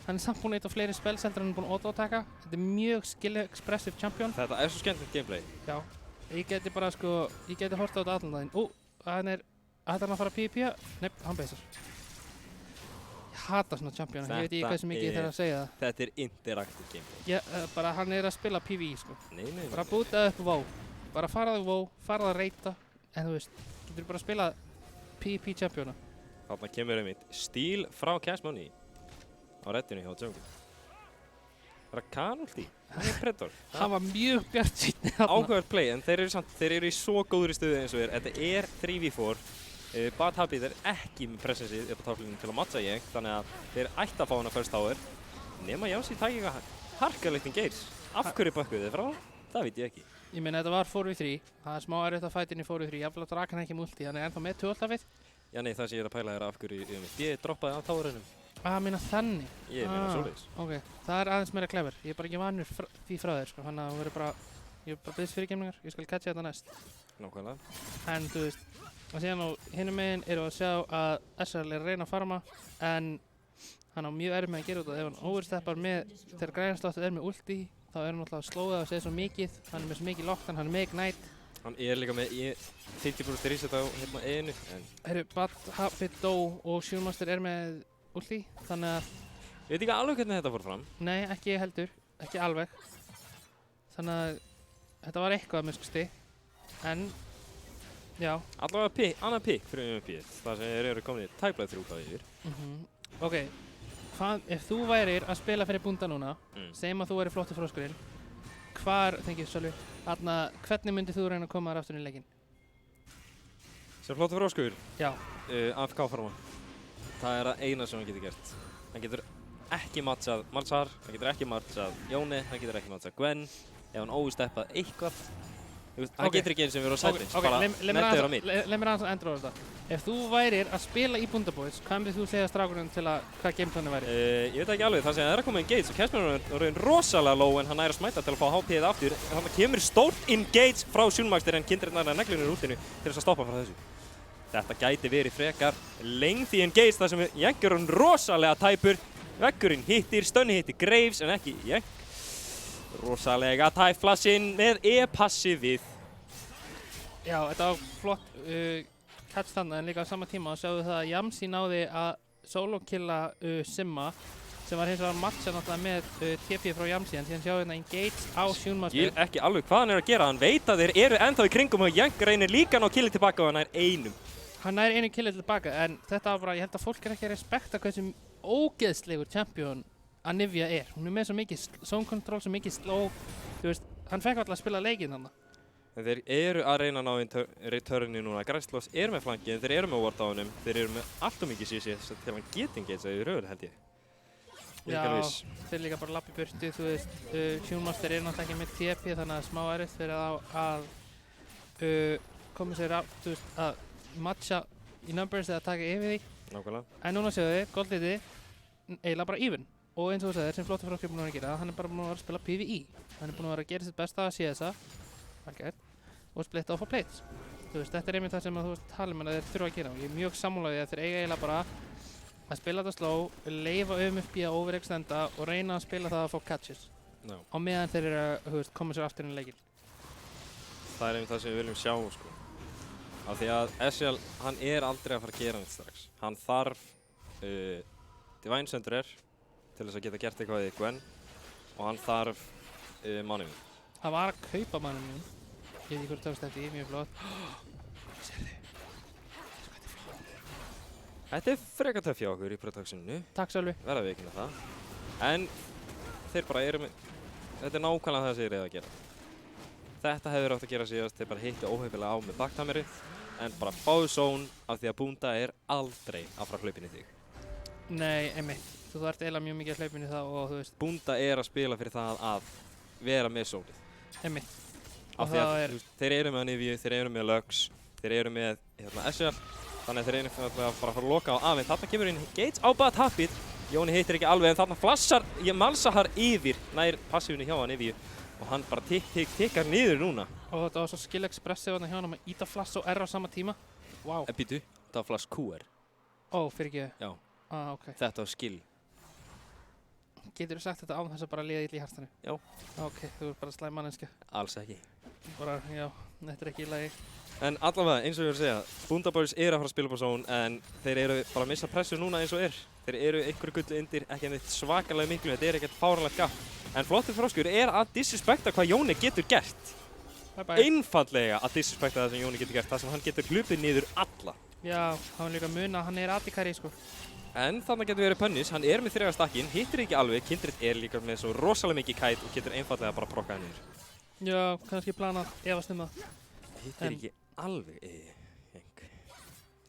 Hann er samt búinn að íta á fleiri spells heldur en hann er búinn að auto-attacka. Þetta er mjög skill-expressive champion. Þetta er svo skemmtilegt gameplay. Já, ég geti bara sko, ég geti horft á þetta allan daginn. Hann er að fara að PvP? Nei, hann beisar. Ég hata svona championa, ég veit ekki hversu mikið ég þarf að segja það. Þetta er interactive gameplay. Já, bara hann er að spila PvE sko. Nei. Bara bútað upp WoW. Bara farað á WoW, farað að reyta, en þú veist, getur bara að spila PvP championa. Þarna kemur einmitt stíl frá Cash Money á reddinu hjá Jungle. Rakan ulti, hann er Predator. Hann var mjög bjartsýnn þarna. Áhugavert play, en þeir eru í svo góðri stöðu eins og þetta er 3v4. Bad Habit er ekki með presensið upp á taflinu til að matcha Jank, þannig að þeir ætti að fá hann að first tower. Nema Jási tæki eitthvað harkalegt engage. Af hverju bakkuðu þið frá? Það veit ég ekki. Ég meina þetta var 4v3, það er smá erfitt að fæta inn í 4v3, jafnvel að draka hann ekki multi, hann er ennþá með 2 alltaf við. Já nei, það sem ég er að pæla af hverju ég droppaði á towerunum. Meina þannig? Ég meina svoleiðis. Ok, það er aðeins meira clever, ég er bara ekki vanur því frá þér sko, þannig að þú verður bara, ég er bara byggðist fyrir gemningar, ég skal catcha þetta næst. Nákvæmlega. En þú veist, og síðan á hinum meginn erum við að sjá að SL er að reyna að farma, en hann á mjög erfitt með að gera út og ef hann oversteppar með, þegar grænastáttið er með ulti, þá er hann náttúrulega slóðið að segja svo mikið, hann er með svo mikið lockdown, hann er með Ignite. Hann er líka með 50% reset á hérna einu, en... Herru, Bad Habit dó og Sjúnmaster er með ulti, þannig að... Ég veit ekki alveg hvernig þetta fór fram. Nei, ekki heldur, ekki alveg. Þannig að þetta var eitthvað að miskusti, en... Já. Allavega annað pikk fyrir MVP-ið, þar sem þeir eru komin í tæplega 3 gáði yfir. Ok, ef þú værir að spila fyrir búnda núna, segjum að þú væri flottur fróskurinn, hvernig myndir þú reyna að koma þar aftur í leikinn? Sem flottur fróskur? Já. AFK-forma. Það er það eina sem hann getur gert. Hann getur ekki matchað Malzahar, hann getur ekki matchað Jóni, hann getur ekki matchað Gwen, ef hann óvisteppað eitthvað. Hann getur ekki eins og verið á sætins, bara nettur á mitt. Leð mér aðeins að endur á þetta. Ef þú værir að spila í Bundaboys, hvað myndir þú segja strákurinn til að hvað gameplanið væri? Ég veit ekki alveg, það sem það er að koma engage og Kessmann er orðinn rosalega low en hann er að smæta til að fá HP-ið aftur. Þannig kemur stórt engage frá Sjúnmaster en Kindred næra neglunir úr útinu til þess að stoppa frá þessu. Þetta gæti verið frekar lengthy engage þar sem Jenk er rosalega tæpur. Veggurinn hittir, Stunni hittir Graves en ekki Jenk. Rosalega tæp flassinn með E-passivið. Já, þetta var flott catch þannig, en líka á sama tíma sjáum við það að Yamsi náði að solo-killa Simma sem var hins vegar matcha náttúrulega með TP frá Yamsi, en síðan sjáum við hérna engage á Sjúnmaster. Ég ekki alveg hvað hann er að gera, hann veit að þeir eru ennþá í kringum og Jenk reynir líka ná killið tilbaka og hann nær einum. Hann nær einu killið tilbaka, en þetta var bara, ég held að fólk er ekki að respekta hversu ógeðslegur champion Anivia er. Hún er með svo mikið zone control, svo mikið slow, þú veist, hann fekk alltaf að spila leikinn þarna. Þeir eru að reyna að ná returni núna. Græslos er með flankið, þeir eru með ward á honum, þeir eru með allt og mikið CC til hann geti engaged í röður held ég. Já, þeir líka bara lappa í burtu, þú veist, Sjúnmaster er náttúrulega ekki með TP þannig að smá erfitt fyrir þá að koma sér af, þú veist, að matcha í numbers eða taka yfir því. Nákvæmlega. En núna séu þið, Goldliti eiginlega bara even. Og eins og þú sagðir, sem flottur fróskur búinn að gera, hann er bara búinn að vera að spila PvE. Hann er búinn að vera að gera sitt besta að CS-a, og splitta off á plates. Þú veist, þetta er einmitt það sem að þú veist tala um að þeir þurfa að gera. Og ég er mjög sammála því að þeir eiga eiginlega bara að spila þetta slow, leyfa upp í að overextenda og reyna að spila það að fá catches. No. Á meðan þeir eru að, þú veist, koma sér aftur inn í leikinn. Það er einmitt það sem við viljum sjá, sko. Af því að Ezreal, hann er aldrei að fara að gera þetta strax. Hann þarf Divine Sentinel til þess að geta gert eitthvað í Gwen og hann þarf Manimum. Það var að kaupa Manimum. Ég veit ekki hvort það tókst eftir, mjög flott. Sérðu. Þetta er flott. Þetta er frekar töff hjá okkur í productioninu. Takk Sölvi. Verða við ekki með það. En þeir bara eru með... Þetta er nákvæmlega það sem þeir eru að gera. Þetta hefur átt að gera síðast, þeir bara hitti óheipilega á með backtamerið. En bara báðu zone af því að Bunda er aldrei að fara hlaupin í þig. Nei, einmitt. Þú þarft eiginlega mjög mikið að hlaupin í það og þú veist... Bunda er að spila fyrir það að vera með zone-ið. Einmitt. Af því að þeir eru með Anivia, þeir eru með Lux, þeir eru með Ezreal. Þannig að þeir eru bara að fara að loka á aðeins. Þarna kemur inn Gates á Bad Habit. Jóni hittir ekki alveg en þarna flassar Malzahar yfir nær passífunni hjá Anivia. Og hann bara tikkar niður núna. Og þetta var svo skill expressive þarna hjá hann að íta flass og R á sama tíma. Vá. Wow. Býtu, þetta var flass QR. Ó, fyrirgeðu. Já. Ok. Þetta var skill. Getur þú sagt þetta án þess að bara líða illa í hjartanu? Já. Ok, þú ert bara slæm manneskja. Alls ekki. Bara, já, þetta er ekki í lagi. En allavega, eins og ég voru að segja, Bundaboys eru að fara að spila på zone en þeir eru bara að missa pressu núna eins og er. Þeir eru einhverju gullu undir, ekki neitt svakalega miklu, þetta er ekkert fáránlegt gap. En flottur fróskur er að disrespekta hvað Jóni getur gert. Bye bye. Einfaldlega að disrespekta það sem Jóni getur gert, það sem hann getur hlupið niður alla. Já, hann líka muna, hann er AD-carry sko. En þannig getur verið Pönnis, hann er með 3 stakkin, hittir ekki alveg, Kindred er líka með svo rosalega mikið kite og getur einfaldlega bara prokkað niður. Já, kannski planað, efast það. Hittir ekki alveg, Jenk.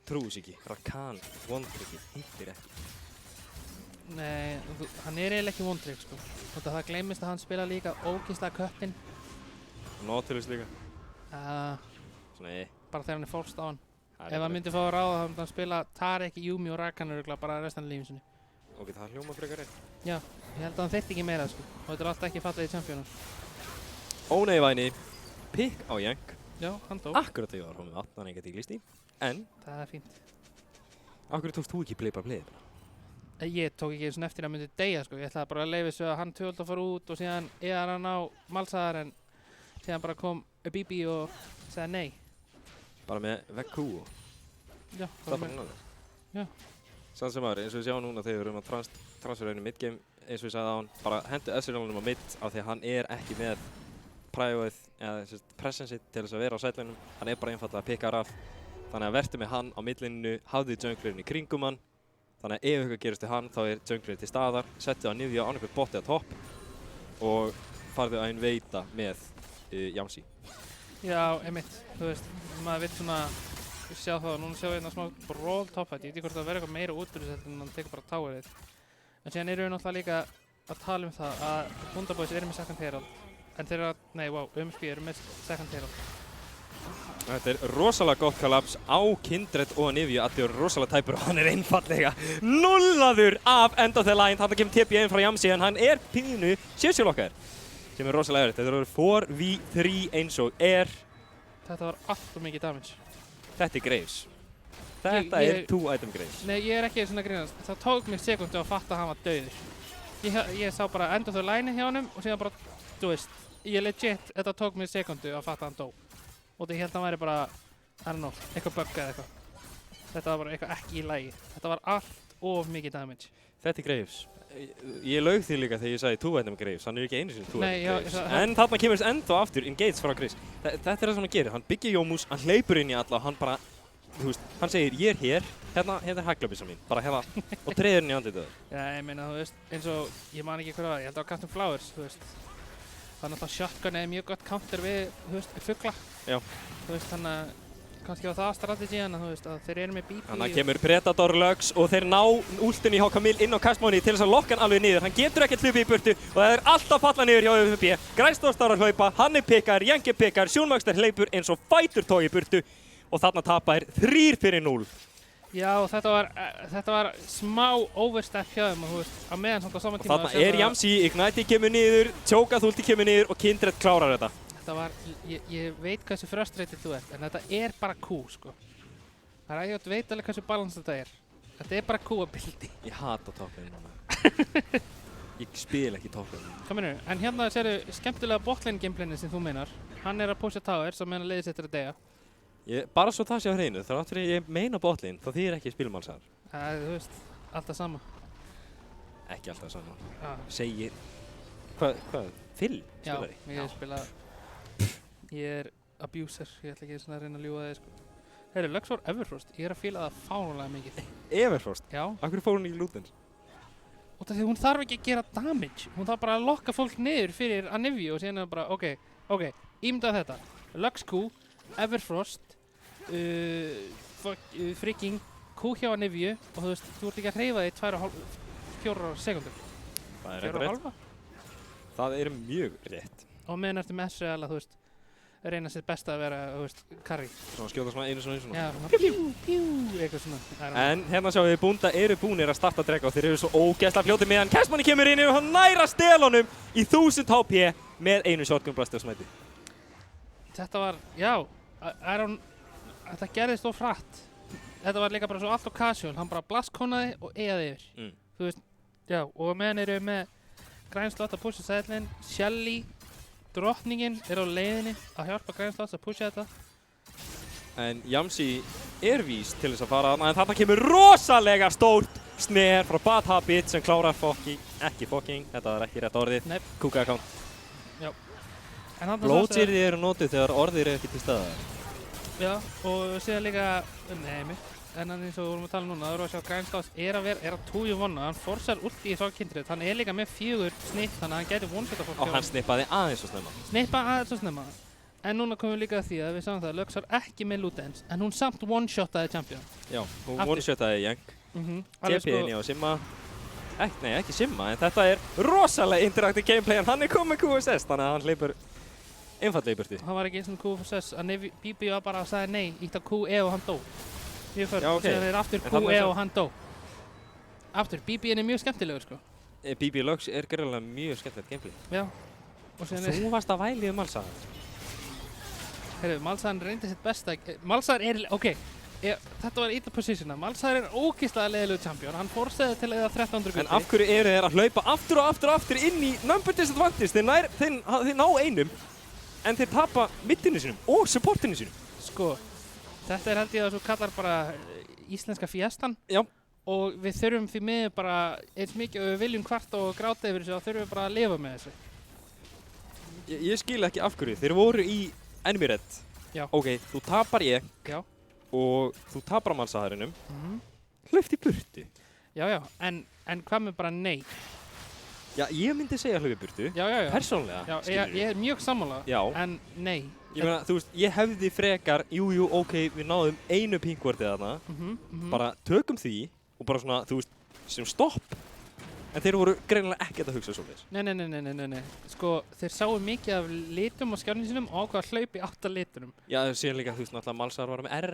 Trúis ekki, Rakan, one-trickið, hittir ekki. Nei, hann er eiginlega ekki one-trick sko. Það gleymist að hann spila líka ógeðslega köttinn. Nautilus líka. Svona, bara þegar hann er forced á hann. Ef hann myndi fá að ráða þá myndi hann spila Tarek, Yumi og Rakan bara restan af lífinu sinni. Ok, það hljóma frekar rétt. Já, ég held að hann þyrfti ekki meira sko. Og þetta er alltaf ekki fallið í championar. Ónei væni, pikk á Jenk. Já, hann tók. Akkurat þegar ég var með 18 enga tíglist í. En það er fínt. Akkur tókst þú ekki play by play? Ég tók ekki eins og eftir að myndi deyja sko, ég ætlaði bara að leyfa þessu að hann tvöld að fara út og síðan eðar hann á Malzahar en síðan bara kom Bibi og sagði nei. Bara með vekk kú og Já, stappa hann á það. Já. Samt sem aðri, eins og við sjáum núna þegar við erum að transfera inn í mid-game, eins og við sagði á hann, bara hendu Ezrealnum á mid af því að hann er ekki með præjóið eða presensið til þess að vera á sætlinum. Hann er bara einfallega að pikka af. Þannig að vertu með hann á midlininu, hafðu junglerinn í kringum hann. Þannig að ef eitthvað gerist til hann, þá er junglerinn til staðar, settu að Nivea á annarkvæmt botti á topp og farðu að inveita með Yamsi. Já, einmitt, þú veist, maður vill svona sjá það og núna sjáum við hérna smá brawl topfight, ég veit ekki hvort það verður eitthvað meira útbyrðis en hann tekur bara towerið. En síðan erum við náttúrulega líka að tala það að Bundaboys eru með second herald, en þeir eru UMSP eru með second herald. Þetta er rosalega gott kollaps á Kindred og Nivea, Addi er rosalega tæpur og hann er einfallega nullaður af End of the Line. Þarna kemur TP inn frá Yamsi en hann er pínu sjálfsjálflokkar, sem er rosalega erfitt. Þetta eru 4v3 eins og er. Þetta var allt mikið damage. Þetta er Graves. Þetta er 2 item Graves. Nei, ég er ekki svona að grínast. Það tók mig sekundu að fatta að hann var dauður. Ég sá bara End of the Line hjá honum og síðan bara, þú veist, þetta tók mig sekundu að fatta að hann dó. Og ég held að hann væri bara, I don't know, eitthvað bugg eða eitthvað. Þetta var bara eitthvað ekki í lagi. Þetta var allt of mikið damage. Þetta er Graves. Ég laug því líka þegar ég sagði 2 item Graves. Hann er ekki einu sinni 2 item Graves. En þarna kemur ennþá aftur engage frá Graves. Þetta er það sem hann gerir. Hann byggir Jómus, hann hleypur inn í alla og hann bara, þú veist, hann segir ég er hér, hérna er haglabissa mín, bara hérna og treður henni í andlitið. Já, ég meina, þú veist, eins og, ég man ekki hvað það var, ég held að Captain Flowers, þú veist. Þannig að shotgun er mjög gott counter við, þú veist, fugla. Já. Þú veist, þannig að kannski var það strategían að, þú veist, að þeir eru með BB. Þannig að kemur Predator Lux og þeir ná últunni hjá Camille inn á Cashmoney til þess að lokka hann alveg niður. Hann getur ekkert hlupið í burtu og það er alltaf falla niður hjá ÖFB. Grænstórstar að hlaupa, hann er pikkar, Jengi pikkar, Sjúnmagstar hleypur eins og fætur tói í burtu og þarna tapar 3-0. Já, þetta var smá overstep hjá þeim og þú veist, á meðan samt á saman tíma. Og þarna er Yamsi, Ignite kemur niður, Cho'Gath ulti kemur niður og Kindred klárar þetta. Þetta var, ég veit hversu frustrated þú ert, en þetta er bara Q, sko. Það er að ég veit alveg hversu balans þetta er. Þetta er bara Q-ability. Ég hata topplane núna. Ég spil ekki topplane. Hvað meinarðu? En hérna sérðu skemmtilega botlane gameplayni sem þú meinar. Hann er að pusha towers og meðan leiðis eftir að deyja. Bara svo það sé á hreinu, þrátt fyrir ég meina botlane, þá þýðir ekki spilmalsar. Þú veist, alltaf sama. Ekki alltaf sama. Segir. Hvað? Phil? Já, ég spila. Ég er abuser, ég ætla ekki svona að reyna að ljúga þig, sko. Heyrðu, Lux var Everfrost, ég er að fíla það fáránlega mikið. Everfrost? Já. Af hverju fór hún í Ludens? Út af því hún þarf ekki að gera damage. Hún þarf bara að lokka fólk niður fyrir Anivia og síðan er það bara, ok, ímyndað þetta. Lux Q, Everfrost, freaking Q hjá Anivia og þú veist, þú ert ekki að hreyfa þig 2,5-4 sekundur. Það er eitthvað rétt. Það er mjög rétt. Og meðan ertu með Ezreal að, þú veist, reyna sitt besta að vera, þú veist, carry. Svona skjóta svona einu svona. Já, svona pjú, eitthvað svona. En hérna sjáum við Bunda eru búnir að starta drega og þeir eru svo ógeðslega fljótið með hann. Cashmoney kemur inn og hann næra stelunum í 1000 HP með einu shotgun blast og smæti. Þetta var, já, þetta gerðist of hratt. Þetta var líka bara svo allt og casual. Hann bara blastkonaði og egaði yfir. Þú veist, já, og meðan eru með Grænslott að pusha sætlinn, Shelly, drottningin er á leiðinni að hjálpa Grænslott að pusha þetta. En Yamsi er vís til þess að fara þarna, en þarna kemur rosalega stórt sner frá Bad Habit sem klárar ekki fucking, þetta er ekki rétt orðið, Kuka-account. Já. Blótsýrði eru notuð þegar orðið eru ekki til staðar. Já, og síðan líka, en eins og við vorum að tala núna, það voru að sjá Grænslott er að 2v1, hann forsar ulti í frá Kindred, hann er líka með 4 snitt, þannig að hann gæti one-shota fólk. Og hann snippaði aðeins svo snemma. Snippaði aðeins svo snemma. En núna komum við líka að því að við sáum það að Lux var ekki með Ludens, en hún samt one-shotaði champion. Já, hún one-shotaði Yang. TP inn í á Simma. Nei, ekki Simma, en þetta er rosalega interactive gameplay, en hann er komið QSS, þannig að hann hleypur einfallega í burti. Hann var ekki svona QSS, að BB var bara að sagði nei, ítt á QE og hann dó. Mjög förn, og síðan er aftur QE og hann dó. Aftur, BB-in er mjög skemmtilegur, sko. BB Lux er greiðlega mjög skemmtilegt gameplay. Já. Þú varst að væli Malzahar. Heyrðu, Malzahar reyndi sitt besta. Malzahar er, þetta var illa positiona. Malzahar ógeðslega leiðilegu champion. Hann fórstaði til að eða 1300 guldi. En af hverju eru þeir að hlaupa aftur og aftur inn í number disadvantage? Þeir ná einum, en þeir tapa middinu sínum og supportinu sínum. Sko, þetta held ég að þú kallar bara íslenska fiestan. Já. Og við þurfum því miður bara eins mikið og við viljum kvarta og gráta yfir þessu, þá þurfum við bara að lifa með þessu. Ég skil ekki af hverju. Þeir voru í enemy red. Já. Ok, þú tapar ég. Já. Og þú tapar á Malzaharinum. Hlaupt í burtu. Já, en hvað með bara nei? Já, ég myndi segja hlaupt í burtu. Já. Persónlega, Já, ég er mjög sammála. Já. En nei. Ég meina, þú veist, ég hefði frekar, jú, ok, við náðum einu pinkvordið þarna. Bara tökum því og bara svona, þú veist, sem stopp. En þeir voru greinilega ekkert að hugsa svoleiðis. Nei. Sko, þeir sáu mikið af litum á skjárnum sínum og ákvað að hlaupa í 8 litunum. Já, síðan líka, þú veist, náttúrulega Malzahar var með R.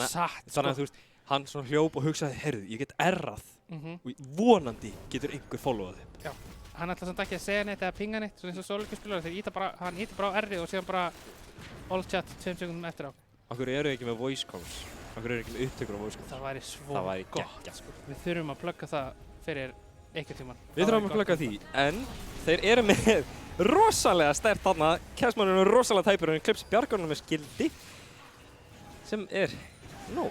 Satt, sko. Þannig að, þú veist, hann svona hljóp og hugsaði, heyrðu, ég get R-að. Og vonandi getur einhver followað þig. Já, hann ætla samt ekki að segja neitt eða pinga neitt, svona eins og sólökjuspilar. Hann íta bara á R-ið og síðan bara all chat 2 sekundum eftir á. Akkur eru ekki með voice calls? Akkur eru ekki með upptökur á voice calls? Það væri svo gott, sko. Við þurfum að plugga það fyrir einhvern tímann. Við þurfum að plugga því, en þeir eru með rosalega sterkt þarna. Kjæsmannurinn er rosalega tæpur, hann klips Bjargarnum með skildi sem er nóg.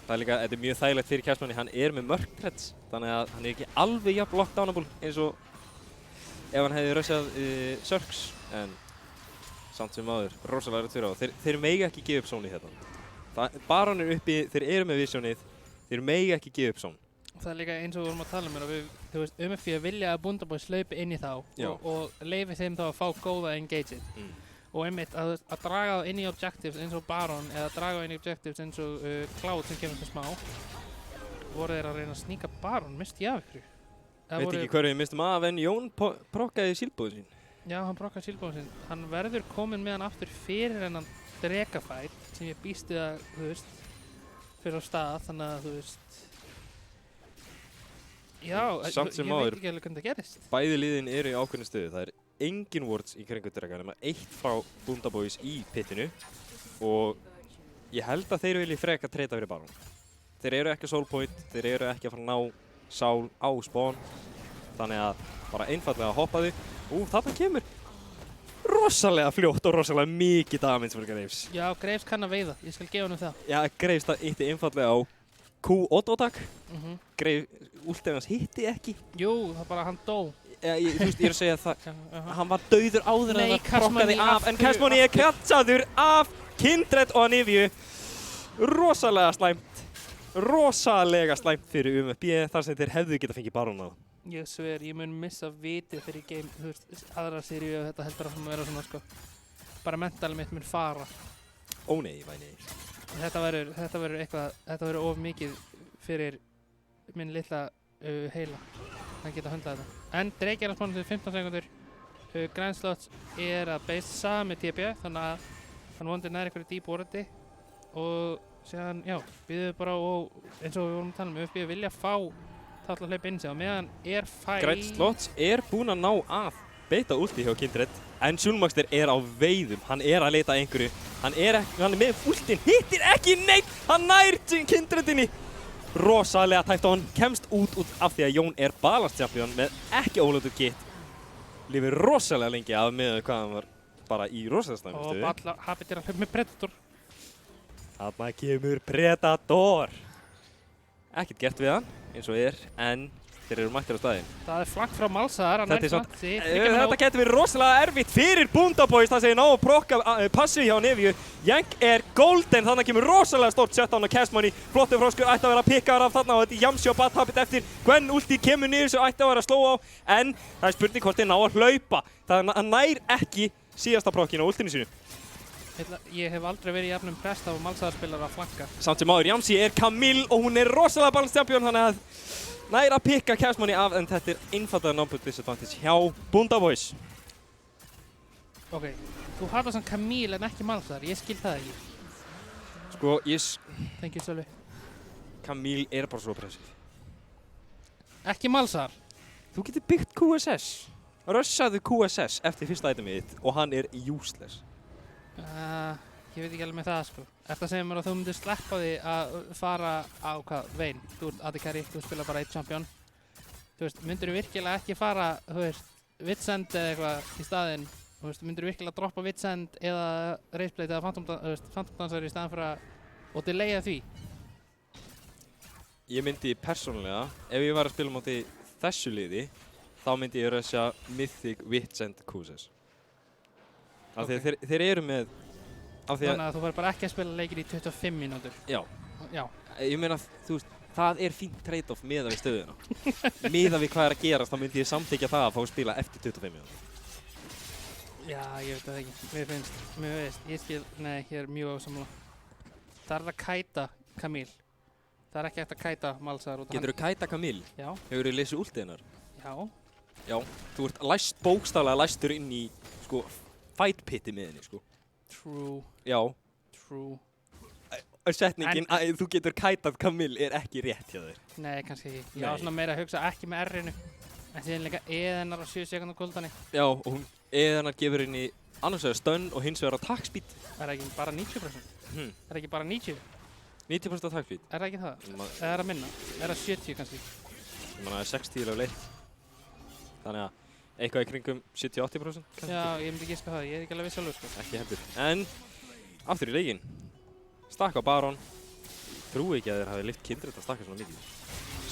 Það er líka, þetta er mjög þægilegt fyrir Kjæsmanni, hann er með mörkrets, þannig að hann er ekki alveg jafn lockdownable eins og ef hann hefði rushað Zergs, en samt sem áður, rosalega rætt fyrir á. Þeir mega ekki gefa upp zónið hérna. Baron er uppi, þeir eru með visionið, þeir mega ekki gefa upp zón. Það er líka eins og við vorum að tala um þú veist, MFI að vilja að Bundaboys hlaupi inn í þá og leyfi þeim þá að fá góða engageit. Og einmitt að draga það inn í objectives eins og Baron eða draga það inn í objectives eins og Cloud sem kemur til smá. Voru þeir að reyna að sníka Baron, misti ég af ykkur. Veit ekki hverju við mistum af en Jón prokkaði sílbúðu sín. Já, hann prokkaði sílbúðu sín. Hann verður kominn með hann aftur fyrir hennan drekafætt sem ég býsti að, þú veist, fyrir á stað, þannig að, þú veist, já, ég veit ekki alveg hvernig það gerist. Bæði liðin eru í ákveðnu stöðu. Það er engin wards í kringu drega nema 1 frá Bundaboys í pitinu og ég held að þeir vilji freka treyta fyrir Baron. Þeir eru ekki soul point, þeir eru ekki að fara að ná sál á spawn, þannig að bara einfallega hoppa þau. Þarna kemur rosalega fljótt og rosalega mikið damage fyrir Graves. Já, Graves kann að veiða, ég skal gefa honum það. Já, Graves það hitti einfallega á Q-auto-attack. Graves últið hans hitti ekki. Jú, það bara hann dó. Þú veist, ég er að segja það, hann var dauður áður en það prokkaði af, en Cashmoney er catchaður af Kindred og Anivju. Rosalega slæmt fyrir UMFB þar sem þeir hefðu getað fengið Baron á. Ég sver, ég mun missa vitið fyrir game, þú veist, aðra seríu ef þetta heldur að vera svona, sko. Bara mentalið mitt mun fara. Ó nei, væni. Þetta verður eitthvað, þetta verður of mikið fyrir minn litla heila. Hann geta höndlað þetta. En Drake er að spána til 15 sekundur. Grænslots er að beisa með TP, þannig að hann vonandi nær einhverju deep wardi. Og síðan, já, við bara og eins og við vorum að tala um, UFB vilja fá það alltaf hlaupa inn sig og meðan er Grænslots er búinn að ná að beita ulti hjá Kindred, en Schulmaxter er á veiðum. Hann er að leita að einhverju. Hann er með ultin, hittir ekki neitt, hann nær Kindredinni. Rosalega tæft og hann kemst út af því að Jón er balance champion með ekki ólötu kit. Lifir rosalega lengi af með hvað hann var bara í rosalega slæmu stöðu. Og Balla Habit er að hlaupa með Predator. Þarna kemur Predator. Ekkert gert við hann, eins og en þeir eru mættir á staðinn. Það er flagg frá Malzahar, hann nær snatti. Þetta getur verið rosalega erfitt fyrir Bundaboys þar sem þeir ná að prokka passi hjá Nefju. Jank er golden, þannig kemur rosalega stórt shutdown á Cashmoney. Flottur froskur ætti að vera pikkaður af þarna og þetta er Jamsi og Bad Habit eftir. Gwen ulti kemur niður sem ætti að vera að slóa á, en það er spurning hvort þeir ná að hlaupa. Það nær ekki síðasta prokkinu á ultinu sínu. Ég hef aldrei verið jafnum prest af Malzahar-spilar að flanka. Samt sem áður, Jamsi er Camille og hún er rosalega balance champion, þannig að nær að pikka Cashmoney af, en þetta er einfallega number disadvantage hjá Bundaboys. Ok, þú hatar samt Camille en ekki Malzahar, ég skil það ekki. Sko, Thank you, Sölvi. Camille er bara svo pressið. Ekki Malzahar. Þú getur byggt QSS. Russaðu QSS eftir fyrsta itemið þitt og hann er useless. veit ekki alveg með það sko. Eftir að segja mér að þú myndir sleppa því að fara á hvað, Vayne, þú ert AD Carry, þú spila bara 1 champion. Þú veist, myndir þú virkilega ekki fara, þú veist, Vitsend eða eitthvað í staðinn. Þú veist, myndir þú virkilega droppa Vitsend eða Rageblade eða Phantom Dancer í staðinn fyrir að og delaya því? Ég myndi persónulega, ef ég var að spila móti þessu liði, þá myndi ég rusha Mythic Vitsend Kuses. Af því að þeir eru með... Þannig að þú fær bara ekki að spila leikir í 25 mínútur. Já. Já. Ég meina, þú veist, það er fínt trade-off miðað við stöðuna. Miðað við hvað er að gerast, þá myndi ég samþykja það að fá að spila eftir 25 mínútur. Já, ég veit það ekki. Mér veist, ég skil, nei, ég er mjög ósammála. Það er að kæta Camille. Það er ekki hægt að kæta Malzahar út af hann. Geturðu kæta Camille? Já. Hefurðu lesið últið hennar? Já. Já. Þú ert bókstaflega læstur inn í, sko, fight piti með henni, sko. True. Já. True. Setningin að þú getur kætað Camille er ekki rétt hjá þér. Nei, kannski ekki. Ég var svona meira að hugsa ekki með R-inu. En síðan líka E-hennar á 7 sekundar kuldani. Já, og hún E-hennar gefur henni annars vegar stun og hins vegar attack speed. Er það ekki bara 90%? Er það ekki bara 90? 90% attack speed. Er það ekki það? Eða er það minna? Er það 70 kannski? Ég meina það er 60 af leitt. Þannig að eitthvað í kringum 70-80%. Já, ég myndi giska það. Ég er ekki alveg viss alveg sko. Ekki heldur. En aftur í leikinn. Stakk á Baron. Trúi ekki að þeir hafi lyft Kindred að stakka svona mikið.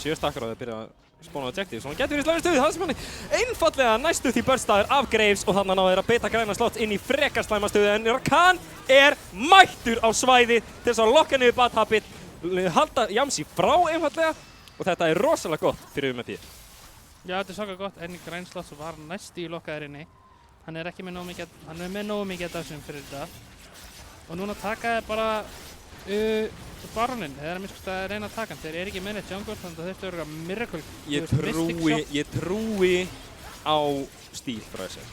7 stakkar á því að byrja að spána objective. Svona getur verið slæmi stuð. Það sem hann einfallega næstu því burstaður af Graves og þannig náðu þeir að beita græna slott inn í frekar slæma stuðu. En Rakan er mættur á svæði til þess að lokka niður Bad-Habit, halda Jamsi frá einfallega og þetta er rosalega gott fyrir UMP. Já, þetta er svaka gott, en græn slott sem var næstu í lokkaður inni. Hann er ekki með nógu mikið, hann er með nógu mikið dafsum fyrir þetta. Og núna taka þeir bara Baroninn, þeir eru að minnst að reyna að taka hann. Þeir eru ekki með neitt jungle, þannig að þetta eru miracle. Ég trúi á stíl frá þessu.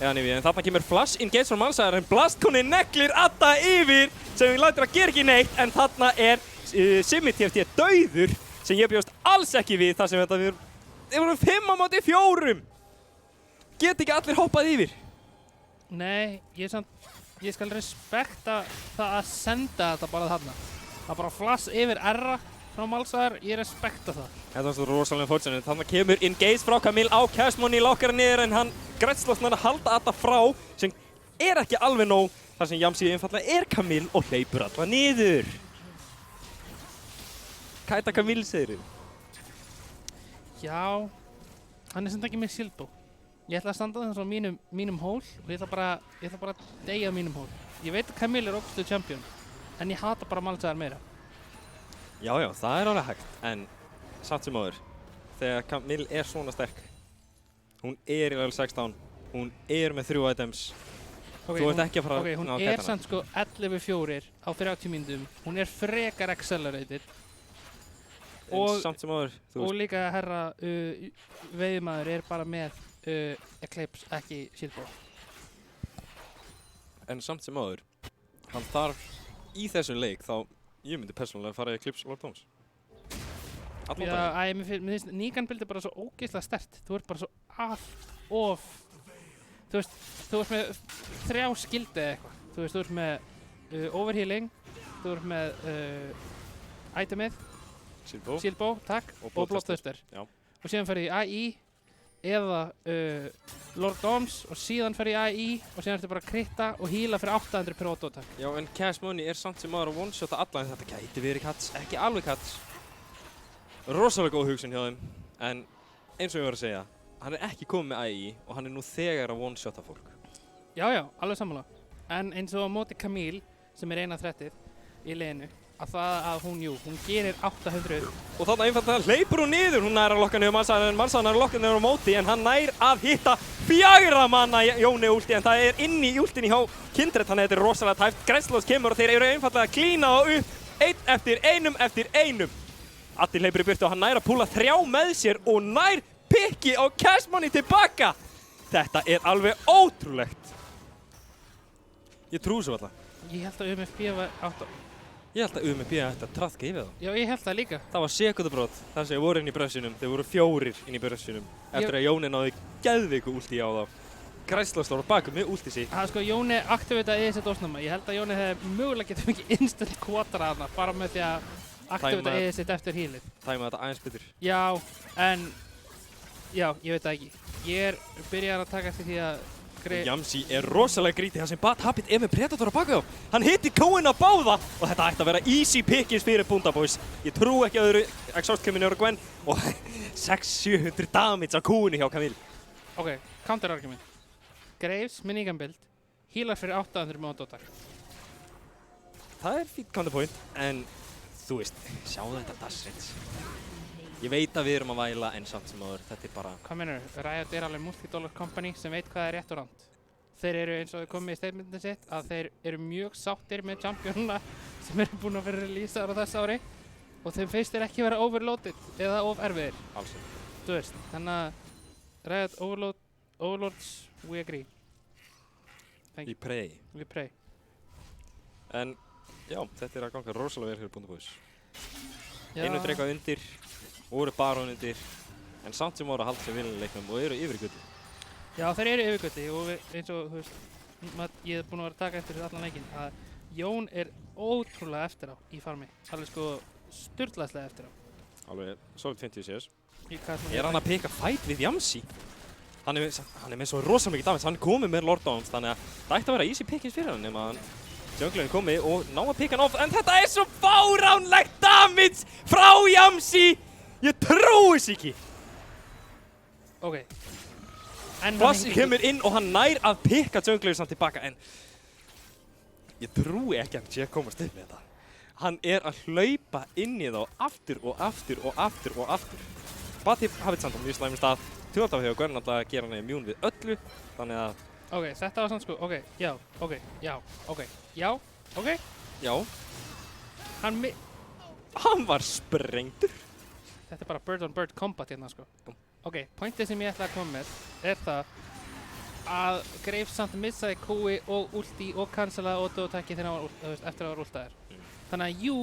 Eða nefnir, en þarna kemur flash engage frá Malzahar en Blastkunni neglir Adda yfir sem við lætur að gera ekki neitt en þarna er Simmi TFT dauður sem ég bjóst alls ekki við þar sem þetta við vorum 5 á móti 4. Get ekki allir hoppað yfir? Nei, ég skal respekta það að senda þetta bara þarna. Það bara flash yfir R frá Malzahar, ég respekta það. Þetta var svo rosalega fórtsynning. Þannig kemur engage frá Camille á Cash Money, lokkar niður en hann grætslosnar að halda Adda frá sem er ekki alveg nóg þar sem Jamsi einfallega er Camille og hleypur alla niður. Kæta Camille segir þið. Já, hann er samt ekki með Silbo. Ég ætla að standa þess á mínum hól og ég ætla bara að deyja á mínum hól. Ég veit að Camille er ógstu champion, en ég hata bara Malzahar meira. Já, það er alveg hægt, en samt sem áður, þegar Camille er svona sterk, hún er í level 16, hún er með 3 items, þú ert ekki að fara að hún er samt sko 11-4 á 30 mínútum, hún er frekar accelerated. En samt sem áður, og líka herra veiðmaður er bara með Eclipse, ekki Silbo. En samt sem áður, hann þarf í þessum leik þá ég myndi persónulega fara í Eclipse Lord Thomas. Já, mér finnst Negan-build er bara svo ógeðslega sterkt. Þú ert bara svo allt of... Þú ert með 3 skildi eða eitthvað. Þú ert með overhealing, þú ert með itemið, Silbo, takk, og Bloodthirster. Og síðan fer ég í AI eða Lord Doms og síðan fer ég í AI og síðan ertu bara að kritta og heala fyrir 800 per auto, takk. Já, en Cash Money er samt sem maður að one-shota alla en þetta gæti verið cuts, ekki alveg cuts. Rosalega góð hugsun hjá þeim, en eins og ég var að segja, hann er ekki komið með AI og hann er nú þegar að one-shota fólk. Já, alveg sammála. En eins og á móti Camille, sem er 1-30 í liðinu, að það að hún gerir 800. Og þarna einfallega hleypur hún niður, hún nær að lokka niður Malzahar en Malzahar nær að lokka niður á móti en hann nær að hitta 4 manna Jóni últi en það er inni í últinni hjá Kindred, þannig að þetta er rosalega tæft. Græslós kemur og þeir eru einfallega að klína og upp, einn eftir einum. Addi hleypur í burtu og hann nær að púla 3 með sér og nær pikki á Cash Money tilbaka. Þetta er alveg ótrúlegt. Ég trúi svo alltaf. Ég held að UMFB var átt á. Ég held að UMP ætti að traðka yfir það. Já, ég held það líka. Það var sekundabrót þar sem þeir voru inn í brössinum. Þeir voru 4 inn í brössinum eftir að Jóni náði geðveiku últi á þá. græslastór á baku með ulti sig. Sko, Jóni aktivitaði ESC dósnama. Ég held að Jóni hefði mögulega getið fengið instant kvotara þarna, bara með því að aktivita ESC eftir healið. Tæma þetta aðeins betur. Já, en já, ég veit það ekki. Ég byrjar að taka eftir því að Yamsi rosalega grítið, hann sem Bad Habit með Predator á baku þá. Hann hitti Cohen á báða og þetta ætti að vera easy pickings fyrir Bunda Boys. Ég trú ekki öðru exhaust kemur niður á Gwen og 600-700 damage á kúinu hjá Camille. Ok, counter argument. Graves, minigun build, healar fyrir 800 með Dota. Það fínt counterpoint, en þú veist, sjáðu þetta dash range. Ég veit að við erum að væla en samt sem áður, þetta bara... Hvað meinarðu? Riot alveg multi-dollar company sem veit hvað rétt og rangt. Þeir eru eins og þau komið í statementin sitt að þeir eru mjög sáttir með championuna sem eru búin að vera releasaðar á þessu ári og þeim finnst þeir ekki vera overloaded eða of erfiðir. Alls ekki. Þú veist, þannig að Riot overlords, we agree. We pray. We pray. En já, þetta er að ganga rosalega vel fyrir Bunda Boys. Já. Einu dreikað undir, voru Baron undir, en samt sem voru að halda sér viljaleiknum og eru yfir í gulli. Já, þeir eru yfir gulli og eins og, þú veist, ég hef búin að vera að taka eftir allan leikinn að Jón er ótrúlega eftir á í farmi. Alveg sko sturlaðslega eftir á. Alveg solid 20 CS. Er hann að pika fight við Yamsi? Hann er með svo rosalega mikið damage, hann er komið með Lord Downs, þannig að það ætti að vera easy pickings fyrir hann nema hann Junglerinn komið og ná að pika hann off, en þetta er svo fáránlegt damage frá Yamsi! Ég trúi þess ekki! Ok. Flassi kemur inn og hann nær að pika Junglerinn samt tilbaka, en ég trúi ekki að hann sé að komast upp með þetta. Hann er að hlaupa inn í þá aftur og aftur og aftur og aftur. Bad Habit samt á mjög slæmum stað. Tjóðan hefur Gwen alltaf að gera hann immún við öllu, þannig að... Ok, þetta var samt sko, ok, já, ok, já, ok, já, ok. Já. Hann var sprengtur. Þetta er bara bird on bird combat hérna sko. Ok, pointið sem ég ætla að koma með er það að Graves samt missaði kúi og ulti og cancelaði auto-attacki þegar hann var eftir að vera ultaðir. Þannig að jú,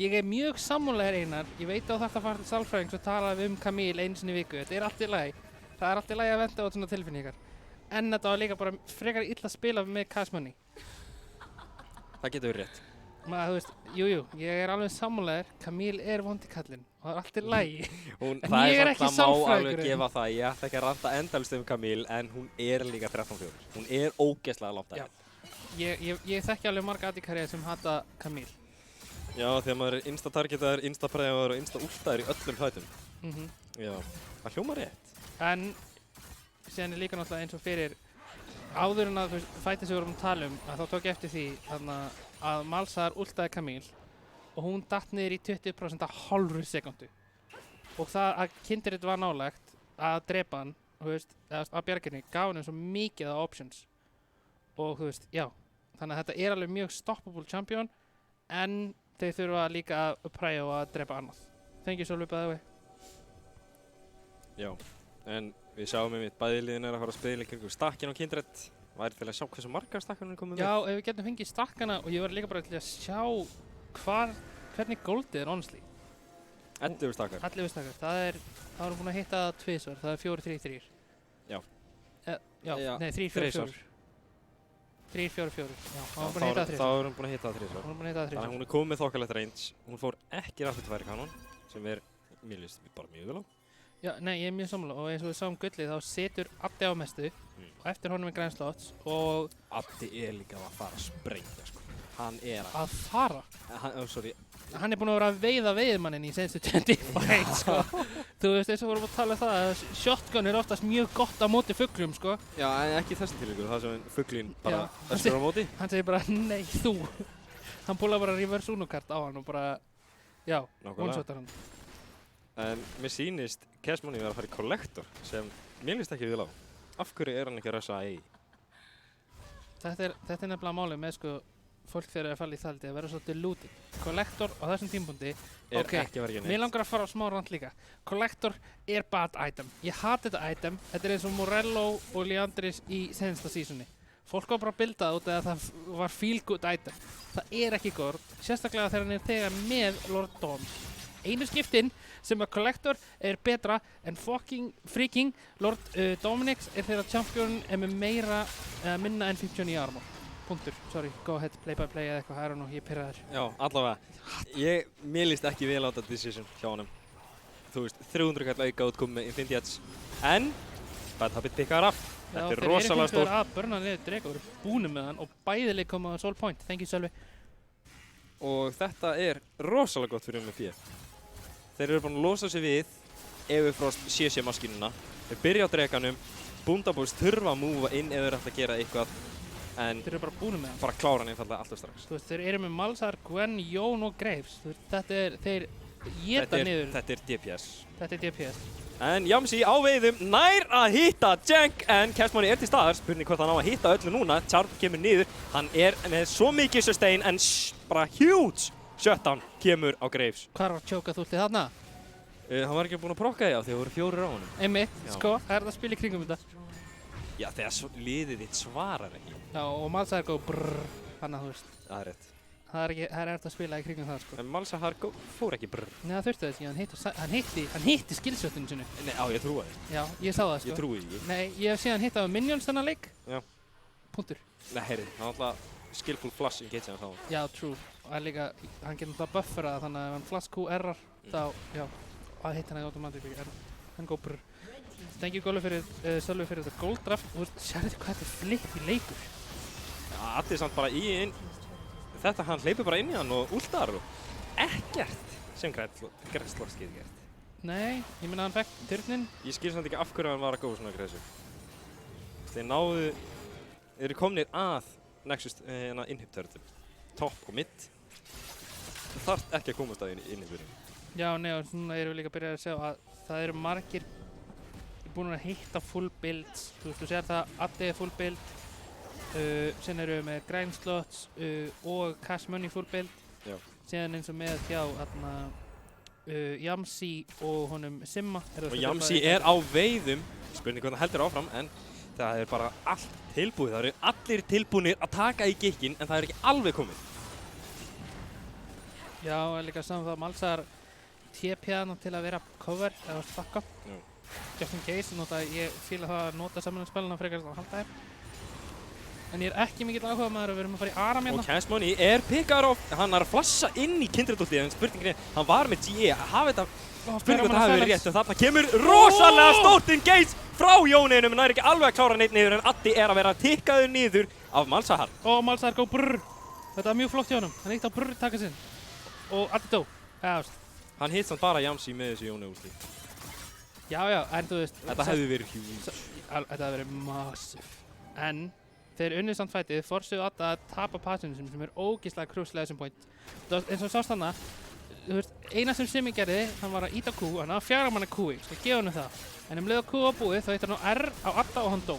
ég er mjög sammálaður Einar. Ég veit að þetta fara til sálfræðings og tala um Camille einu sinni í viku. Þetta er allt í lagi. Það er allt í lagi að venda á svona tilfinningar. En þetta var líka bara frekar illa að spila með cash money. Það getur verið rétt. Þú veist, jú, ég er alveg sammálaður. Camille er vondi kallinn og það er allt í lagi. En ég er ekki sálfræðingur. Það má alveg gefa það. Ég ætla ekki að ranta endalist um Camille, en hún er líka 13-4. Hún er ógeðslega langt aðeins. Ég þekki alveg marga AD-karrier sem hata Camille. Já, þegar maður er insta-targetaður, insta-præðjaður og insta-últaður í öllum hlutum. Já, það hljómar rétt. En síðan er líka náttúrulega eins og fyrir áður en að fætið sem við vorum að tala um að þá tók ég eftir því að Malzahar últaði Camille og hún datt niður í 20% að hálfri sekundu. Og það að Kindred var nálægt að drepa hann, að bjarginni, gaf hann svo mikið af options. Og þú veist, já, þannig að þetta er alveg mjög stoppable champion en þeir þurfa líka að præja og að drepa annað. Thank you so much, by the way. Já, en við sjáum bæði liðin er að fara að spila í kringum stakkin á Kindred. Væri til að sjá hversu margar stakkanum er komið með. Já, ef við getum fengið stakkana og ég var líka bara til að sjá hvernig goldið er honestly. 11 stakkar. 11 stakkar. Það erum búin að hitta það tvisvar. Það er 4-3-3. Já. Nei, 3-4-4. 3-4-4. Já, þá erum búin að hitta það 3. Þá erum búin að hitta það 3. Þannig að hún er komið með þokkalegt range. Hún fór ekki rætt til 2 kanon, sem mér líst bara mjög vel á. Já, nei, ég er mjög sammála og eins og við sáum gullið þá setur Addi á mestu og eftir honum er Grand Slots og... Addi er líka að fara að sprengja, sko. Hann er að... fara? Hann er búinn að vera að veiða veiðmanninn í senstu 25, sko. Þú veist, eins og vorum að tala um það að shotgun er oftast mjög gott á móti fuglum, sko. Já, en ekki í þessum tilvíku, það sem fuglinn bara öskur á móti. Hann segir bara, nei, þú. Hann púlaði bara reverse unokart á hann og bara, já, one-shotar hann. En mér sýnist Cash Money vera að fara í Collector sem mér líst ekki vel á. Af hverju er hann ekki að rössa AI? Þetta er nefnilega málið með sko fólk þegar það er að falla í þaldi að vera svo deluded. Collector á þessum tímapunkti mér langar að fara á smá rant líka. Collector er bad item. Ég hati þetta item. Þetta er eins og Morello og Liandris í senasta seasoni. Fólk var bara að bilda út að það var feel good item. Það er ekki gott, sérstaklega þegar hann er þegar með Lord Dom. einu skiptin sem að Collector er betra en freaking Lord Dominix er þeirra champion með minna en 59 armor. Punktur, sorry, go ahead, play by play eða eitthvað, I don't know, ég pirraður. Já, allavega. Mér líst ekki vel á þetta decision hjá honum. Þú veist, 300 kall auka útkomi með Infinity Edge. En, Bad Habit pikkar af. Þetta er rosalega stórt. Já, þeir eru að burna niður Drake og eru búnir með hann og bæðileg koma á Soul Point. Thank you, Sölvi. Og þetta er rosalega gott fyrir MFP. Þeir eru búin að losa sig við Everfrost CC maskínuna. Þeir byrja á dreganum. Bundaboys þurfa að múfa inn ef þeir ætla að gera eitthvað. En þeir eru bara búnir með hann. Bara klára hann einfallega alltaf strax. Þú veist, þeir eru með Malzahar, Gwen, Jón og Graves. Þú veist, þeir éta niður. Þetta er DPS. Þetta er DPS. En Yamsi á veiðum nær að hitta Jank en Cashmoney er til staðar. Spurning hvort hann á að hitta öllu núna. Charm kemur niður. Hann er með svo mikið sustain en bara huge shutdown kemur á Graves. Hvar var tjókað útlið þarna? Hann var ekki búinn að prokka því á því það voru 4 á honum. Einmitt, sko, það er það að spila í kringum þetta. Já, þegar liðið þitt svarar ekki. Já, og Malzahar góð brrrr, hann að þú veist. Það er rétt. Það er eftir að spila í kringum það, sko. En Malzahar fór ekki brrrr. Nei, það þurfti þess, hann hitti skillshotinu sinu. Nei, á, ég trúi það. Já, ég sá það, sko. Ég trúi ekki. Nei, ég hef síðan hitt af Minions þennan leik. Já. Punktur. Nei, heyri, hann er alltaf skillful flash engage hann þá. Já, true. Og líka, hann getur alltaf bufferað, þannig að ef hann flash Q errar, þá, já, að hitta hann automatically, hann góð brrrr. Thank you Sölvi fyrir þetta gold draft. Þú veist, sérðu hvað þetta er flip í leikur. Já, allir samt bara þetta hann hleypur bara inn í hann og últar og ekkert sem Græslost getur gert. Nei, ég meina hann fekk turnin. Ég skil samt ekki af hverju hann var að góða svona græsu. Þeir eru komnir að Nexus inhib-turtle. Top og mid. Þú þarft ekki að komast að inhiburinn. Já, nei, og svona erum við líka að byrja að sjá að það eru margir búin að hitta full builds. Þú veist, þú sér það, Addi er full build. Sen eru við með Grænslots og Cash Money full build. Já. Síðan eins og með hjá Yamsi og honum Simma. Og Yamsi er á veiðum. Spurning hvernig hann heldur áfram, en það er bara allt tilbúið. Það eru allir tilbúinir að taka í gikkin, en það er ekki alveg komið. Já, en líka saman það Malzahar TP-ana til að vera cover eða stakka. Just in case, ég fíla það að nota samanspilana frekar að halda þér. En ég er ekki mikill áhuga maður að við erum að fara í Aram hérna. Og Cash Money er pikkaður á, hann er að flassa inn í Kindred-útlið, en spurningin er, hann var með GE, hafa þetta, spurning hvort það hafi verið rétt, en þarna kemur rosalega stórt engage frá Jóninum, en það er ekki alveg að klára neitt niður, en Addi er að vera tikkaður niður af Malzahar. Og Malzahar góð brrr, þetta var mjög flott hjá honum, hann eitt á brrr taka sinn. Og Addi dó, Hann hitt samt bara Yamsi með þessu Jóni-útlið. Já, en þú veist. Þetta hefði verið huge. Þetta hefði verið massive. En þeir unnið samt fætið, forsuðu Adda að tapa passinu sem er ógeðslega krúslega þessum point. Eins og sást þarna, þú veist, eina sem Simi gerði, hann var að íta Q, hann var 4 manna Q-ing, sko, gefa hann það. En leið á Q á búið, þá hittar hann á R á Adda og hann dó.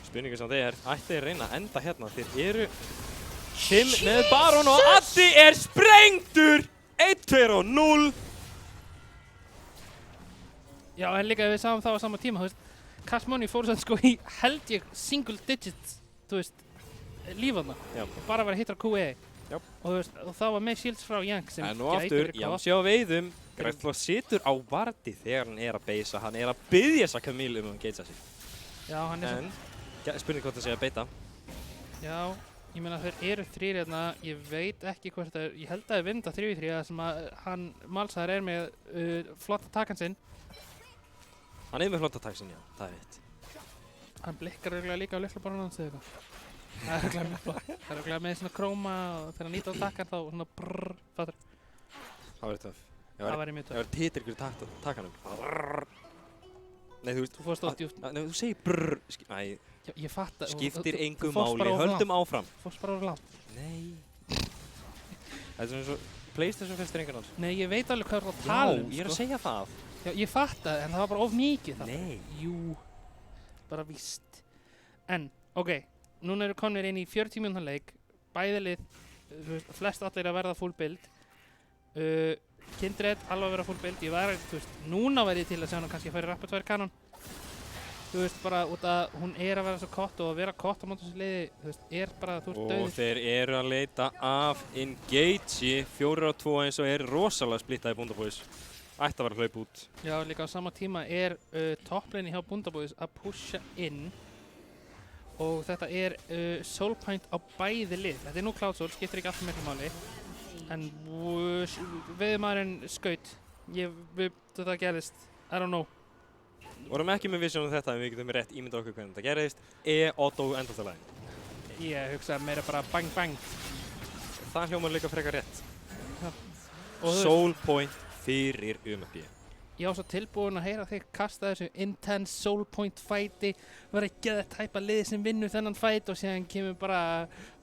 Spurningin sem þeir ætti að reyna að enda hérna, þeir eru 5 með Baron og Addi er sprengtur! 1, 2 og 0. Já, en líka við sáum það á sama tíma, þú veist, Cash Money fór sann sko í held ég single digit, þú veist, lífanna. Bara var að hitra QE. Já. Og þú veist, og það var með shields frá Jank sem en nú aftur, Yamsi á veiðum, Græslost situr á vardi þegar hann er að beisa, hann er að biðja þessa Camille að geisa sig. Já, hann er en, spurning hvort það sé að beita. Já, ég meina þeir eru 3 hérna, ég veit ekki hvort það er, ég held að það er vinda 3v3 sem að hann, Malzahar er með flotta takan sinn. Hann er með flotta taksinn, já, það er rétt. Hann blikkar örugglega líka á lyklaborðinu hans eða eitthvað. Það er örugglega mjög flott. Það er örugglega með svona króma og þegar hann nýta á takkan þá svona brrrr, fattur. Það verður töff. Það væri mjög töff. Það verður titir ykkur í takkanum. Nei, þú veist. Þú fórst of djúpt. Nei, þú segir brrrr. Æ, ég fatta. Skiptir engu máli, höldum áfram. Þú fórst bara of langt. Nei. Það er svona eins og PlayStation fyrir strengan hans. Nei, ég veit alveg hvað þú ert að tala um, Já, ég er að segja það. Já, ég fatta, en það var bara of mikið það. Nei. Jú, bara víst. En, ok, núna eru komnir inn í 40 mínútna leik, bæðilið, flest allir að verða full build. Kindred, alveg að vera full build, ég væri, þú veist, núna væri ég til að sjá hann kannski að færi rapid fire kanon. þú veist, bara út að hún að vera svo kott og að vera kott á móti þessu liði, þú veist, bara, þú veist, Og dauður. þeir eru að leita af Engage, 4-2 eins og rosalega splittað í Bunda Boys. Ætti að vera hlaup út. Já, líka á sama tíma topplane hjá Bunda Boys að pusha inn og þetta Soul Point á bæði lið. Þetta nú Cloud Soul, skiptir ekki alltaf miklu máli. En veiðmaðurinn skaut. Þetta gerðist. I don't know. Vorum ekki með vision þetta en við getum rétt ímynda okkur hvernig þetta gerðist. Otto endaltalæðin. Ég hugsa meira bara bang bang. Það hljómar líka frekar rétt. Ja. Soul Point fyrir UMFB. Ég var svo tilbúinn að heyra þig kasta þessu intense Soul Point fighti, vera að geða tæpa liði sem vinnur þennan fight og síðan kemur bara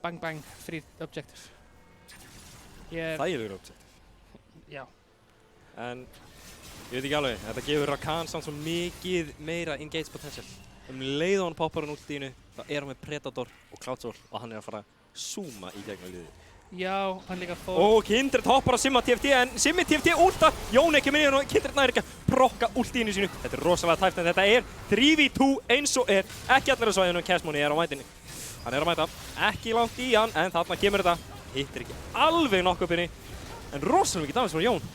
bang bang free objective. Þægilegur objective. Já. En ég veit ekki alveg, þetta gefur Rakan samt svo mikið meira engage potential. Leið og hann poppar hann út í dínu, þá hann með Predator og Cloud Soul og hann að fara að zooma í gegnum liðið. Já, hann líka fór. Og Kindred hoppar að Simma TFT en Simmi TFT últa, Jón ekki með og Kindred næri ekki að brokka últíðinu sínu. Þetta rosalega tæft en þetta 3v2 eins og ekki allir á svæðinu en Cashmoney á mætinni. Hann að mæta, ekki langt í hann en þarna kemur þetta, hittir ekki alveg knock-upinni en rosalega mikið damage frá Jón.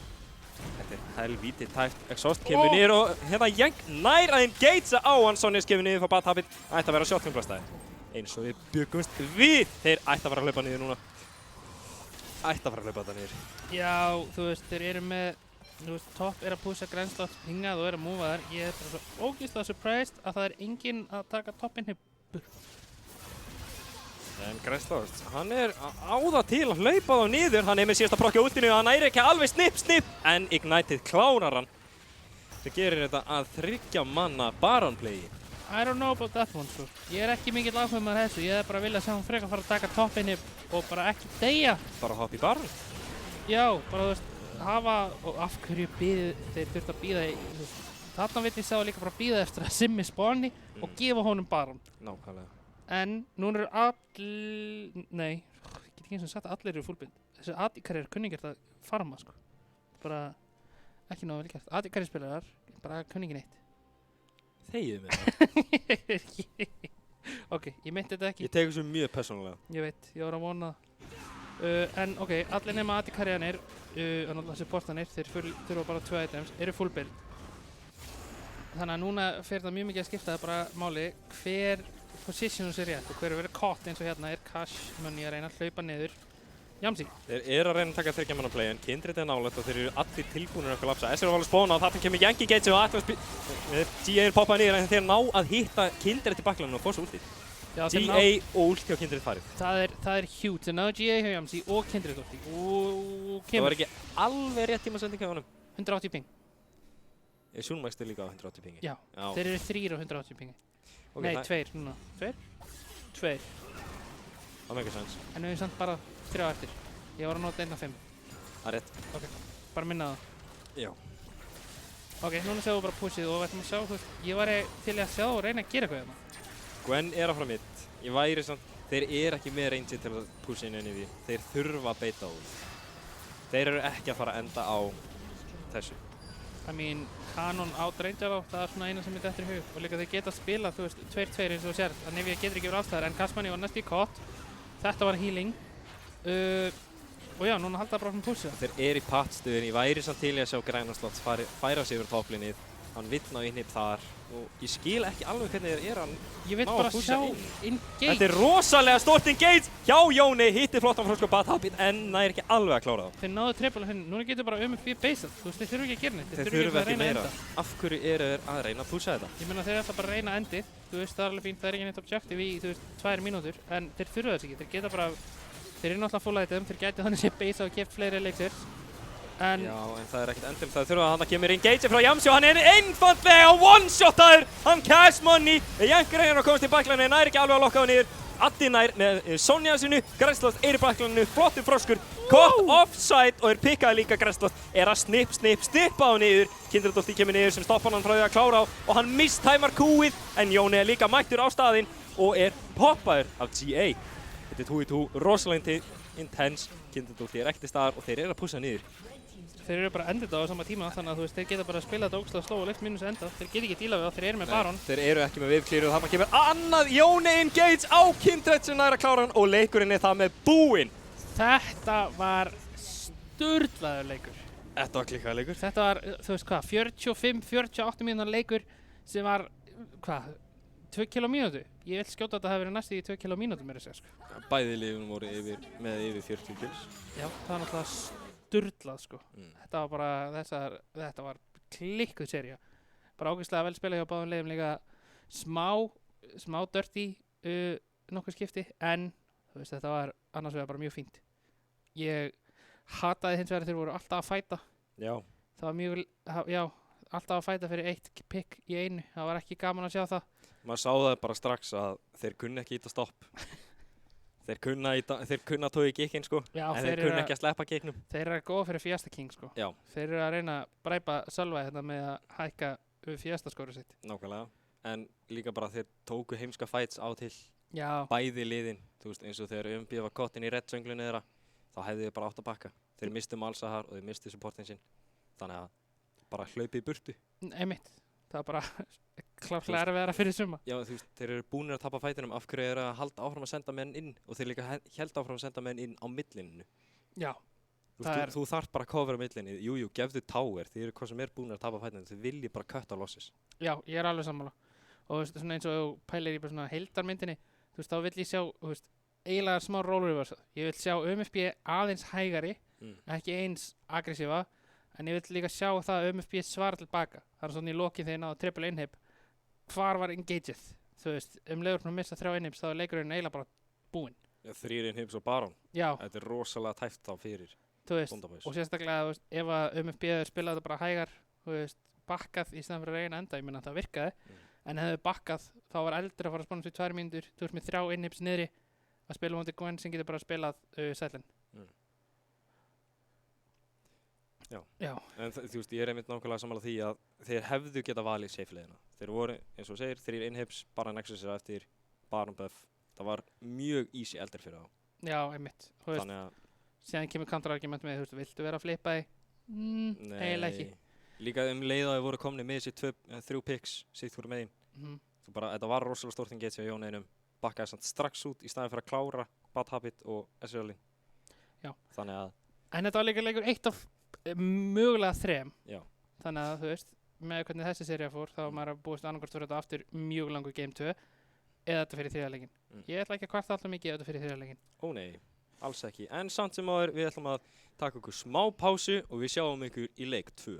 Þetta helvíti tæft, Exhaust kemur niður og hérna Jank nær að engagea á hann, Sonjas kemur niður frá badhappið, ætti að vera shotgun-blastaði. Eins og við byggumst við, þeir ætti að fara að hlaupa niður núna. Ætti að fara að hlaupa þetta niður. Já, þú veist, þeir eru með, þú veist, Top að pusha Grænslott hingað og að múfa þar. Ég bara svo ógeðslega surprised að það enginn að taka Toppinn hipp. En Grænslott, hann á það til að hlaupa þá niður. Hann með síðasta prokki á ultinu, hann næri ekki alveg snipp, en Ignited klárar hann. Það gerir þetta að 3 manna Baron playi. I don't know about that one, sko. Ég ekki mikill áhugaður þessu. Ég bara vilja sjá hann frekar fara að taka Toppinn hipp og bara ekki deyja. Bara hoppa í Baron? Já, bara þú veist, og af hverju þeir þurft að bíða í, þarna vill ég sjá líka bara bíða eftir að Simmi spawni og gefa honum Baron. Nákvæmlega. En núna eru nei, ég get ekki eins og sagt að allir eru fullbind. Þessi AD-carry kunningar það farma, sko. Bara ekki nógu vel gert. AD-carry spilarar, bara kunningin eitt. Þegið með það. Ok, ég meinti þetta ekki. Ég tegur þessu mjög persónulega. Ég veit, ég var að vona það. En ok, allir nema AD-carryanir, náttúrulega supportanir, þeir þurfa bara 2 items, eru full build. Þannig að núna fer það mjög mikið að skipta það bara máli hver positionu sér rétt og hver verið caught eins og hérna Cashmoney að reyna að hlaupa niður. Jamsi. Þeir að reyna að taka 3 manna play en Kindred nálægt og þeir eru allir tilbúinir að kollapsa. Esir var alveg spóna og þarna kemur Yankee Gates og Atlas GA poppaði niður en þeir ná að hitta Kindred í baklanum og fór svo últið. GA og ult hjá Kindred farið. Það huge. Það náðu GA hjá Jamsi og Kindred últi. Það var ekki alveg rétt tímasending hjá honum. 180 ping. Sjúnmækst líka á 180 pingi. Já, þeir eru 3 á 180 pingi. Nei, 2 núna. 2? Það með ekki sens. En við erum samt bara 3 eftir. Ég var að nota 1 af 5. Það rétt. Ok, bara minna það. Já. Ok, núna sjáum við bara pushið og við ætlum að sjá, þú veist, ég var til að sjá og reyna að gera eitthvað hérna. Gwen að fara mitt. Ég væri samt, þeir ekki með range til að pusha inn í því. Þeir þurfa að beita á því. Þeir eru ekki að fara að enda á þessu. I mean, Kanon átreynjar á, það svona eina sem er dettur í hug. Og líka þeir geta að spila, þú veist, 2-2 eins og þú sér. Að Nivea getur ekki verið allstæðar, en Cashmoney var næst í caught. Þetta var healing. Og já, núna halda bara frá pushið. Þeir í pattstuðin, ég væri samt til í að sjá Grænaslots færa sig yfir topplinnið. Hann vill ná innip þar. Og ég skil ekki alveg hvernig þeir að ég vil bara sjá engage. Þetta rosalega stórt engage hjá Jóni. Hittir flottan frá sko badhappið en næri ekki alveg að klára það. Þeir náðu triple henni. Núna getur bara UMFB basað. Þú veist, þeir þurfu ekki að gera neitt. Þeir þurfu ekki meira. Af hverju eru þeir að reyna að pusha þetta? Ég meina þeir ætla bara að reyna endið. Þú veist, það er alveg fínt, það er ekki neitt objective í, þú veist, 2 mínútur. En þeir þurfu þess ekki. Þeir geta bara, þeir eru náttúrulega full item. Þeir gæti þannig sé basað og keft fleiri elixirs. Já, en það er ekkert endilega það þurfa að hann kemur engage frá Jamsi og hann er einfaldlega one-shotaður. Hann Cashmoney, Jank reynir að komast í baklaninu, nær ekki alveg að lokka á niður. Addi nær með Sonja sinu, Grænslott í baklaninu, flottur froskur, caught offside og pikkaði líka Grænslott. Að snippa á niður, Kindred kemur niður sem stoppar hann frá því að klára á og hann misstæmar kúið en Jóni líka mættur á staðinn og poppaður af GA. Þetta 2v2, rosalega intense, Kindred ekkert í staðar og þeir að pussa niður. þeir eru bara að enda þetta á sama tíma, þannig að þú veist, þeir geta bara að spila þetta ógeðslega sló og leikt mínus enda. Þeir geta ekki díla við það, þeir eru með Baron. Þeir eru ekki með Wave-clear og þarna kemur annað Jóni Engage á Kindred sem nær að klára hann og leikurinn er það með búinn. Þetta var sturlaður leikur. Þetta var klikkaður leikur. Þetta var, þú veist hvað, 45-48 mínútur leikur sem var, hvað, 2 kilo mínútu. Ég vil skjóta að þetta hafi verið næstu í 2 kilo mínútu meira að segja, sko. Bæði liðunum voru með yfir 40 kills. Já, það var náttúrulega sturlað, sko. Þetta var bara, þetta var klikkuð sería. Bara ágæslega vel spilað hjá báðum liðum líka smá dirty nokkuð skipti, en þú veist, þetta var annars vegar bara mjög fínt. Ég hataði hins vegar þeir voru alltaf að fæta. Já. Það var mjög, já, alltaf að fæta fyrir eitt pick í einu. Það var ekki gaman að sjá það. Maður sá það bara strax að þeir kunni ekki íta stopp. Þeir kunna tói gikkinn, sko, Já, en þeir kunni ekki að sleppa gikknum. Þeir eru að góða fyrir Fiesta King, sko. Já. Þeir eru að reyna að bræpa Sölva hérna með að hækka Fiesta skóru sitt. Nákvæmlega. En líka bara þeir tóku heimska fights á til Já. bæði liðin. Þú veist, eins og þegar UMB var kottin í red junglunni þeirra, þá hefði þeir bara átt að bakka. Þeir mistu Malzahar og þeir mistu supportin sinn. Þannig að bara hlaupið í burtu. Einmitt. Það var bara klárlega erfiðara fyrir suma. Já, þú veist, þeir eru búnir að tapa fætinum, af hverju er að halda áfram að senda menn inn og þeir líka held áfram að senda menn inn á millinu. Já. Þú þarft bara að covera millinu. Jú, gefðu tower, þið eru hvað sem er búnir að tapa fætinum, þið viljið bara cutta losses. Já, ég er alveg sammála. Og þú veist, svona eins og þú pælir í bara svona heildarmyndinni, þú veist, þá vill ég sjá, þú veist, eiginlega smá roller reverse. Ég vil sjá UMFB aðeins hægari, ekki eins aggressíva, en ég vil líka sjá það að UMFB svara tilbaka. Það er svona í lokin þegar ég náðu triple inhib. Hvar var engageið? Þú veist, leiður að missa 3 inhibs, þá er leikurinn eiginlega bara búinn. Já, 3 inhibs og Baron. Já. Þetta er rosalega tæft þá fyrir Bondabæs. Og sérstaklega, þú veist, ef að UMFB spilaði þetta bara hægar, þú veist, bakkað í staðan fyrir að reyna enda, ég meina það virkaði, en hefðu bakkað, þá var eldur að fara að spána sig 2 mínútur, þú ert með 3 inhibs niðri að spila mútið Gwen sem getur bara spilað sætlinn. Já. En þú veist, ég er einmitt nákvæmlega sammála því að þeir hefðu geta valið safe-leiðina. Þeir voru, eins og segir, 3 inhibs, bara Nexus er eftir, Baron buff. Það var mjög easy eldur fyrir þá. Já, einmitt. Þú veist, síðan kemur counter-argument með, þú veist, viltu vera að flippa þig? Eiginlega ekki. Líka leið að þeir voru komni með þessi 3 picks, sitt voru megin. Þetta var rosalega stórt engage hjá Jón einum. Bakkaði samt strax út í staðinn fyrir að klára Bad Habit og Ezrealin. Já. Þannig að... En þetta var líka leikur 1 af mögulega 3. Já. Þannig að þú veist, með hvernig þessi sería fór, þá var maður að búist annarkvort fyrir þetta aftur mjög langur game 2 eða þetta fyrir 3. leikinn. Ég ætla ekki að kvarta alltaf mikið þetta fyrir 3. leikinn. Ó nei, alls ekki. En samt sem áður, við ætlum að taka okkur smá pásu og við sjáum ykkur í leik 2.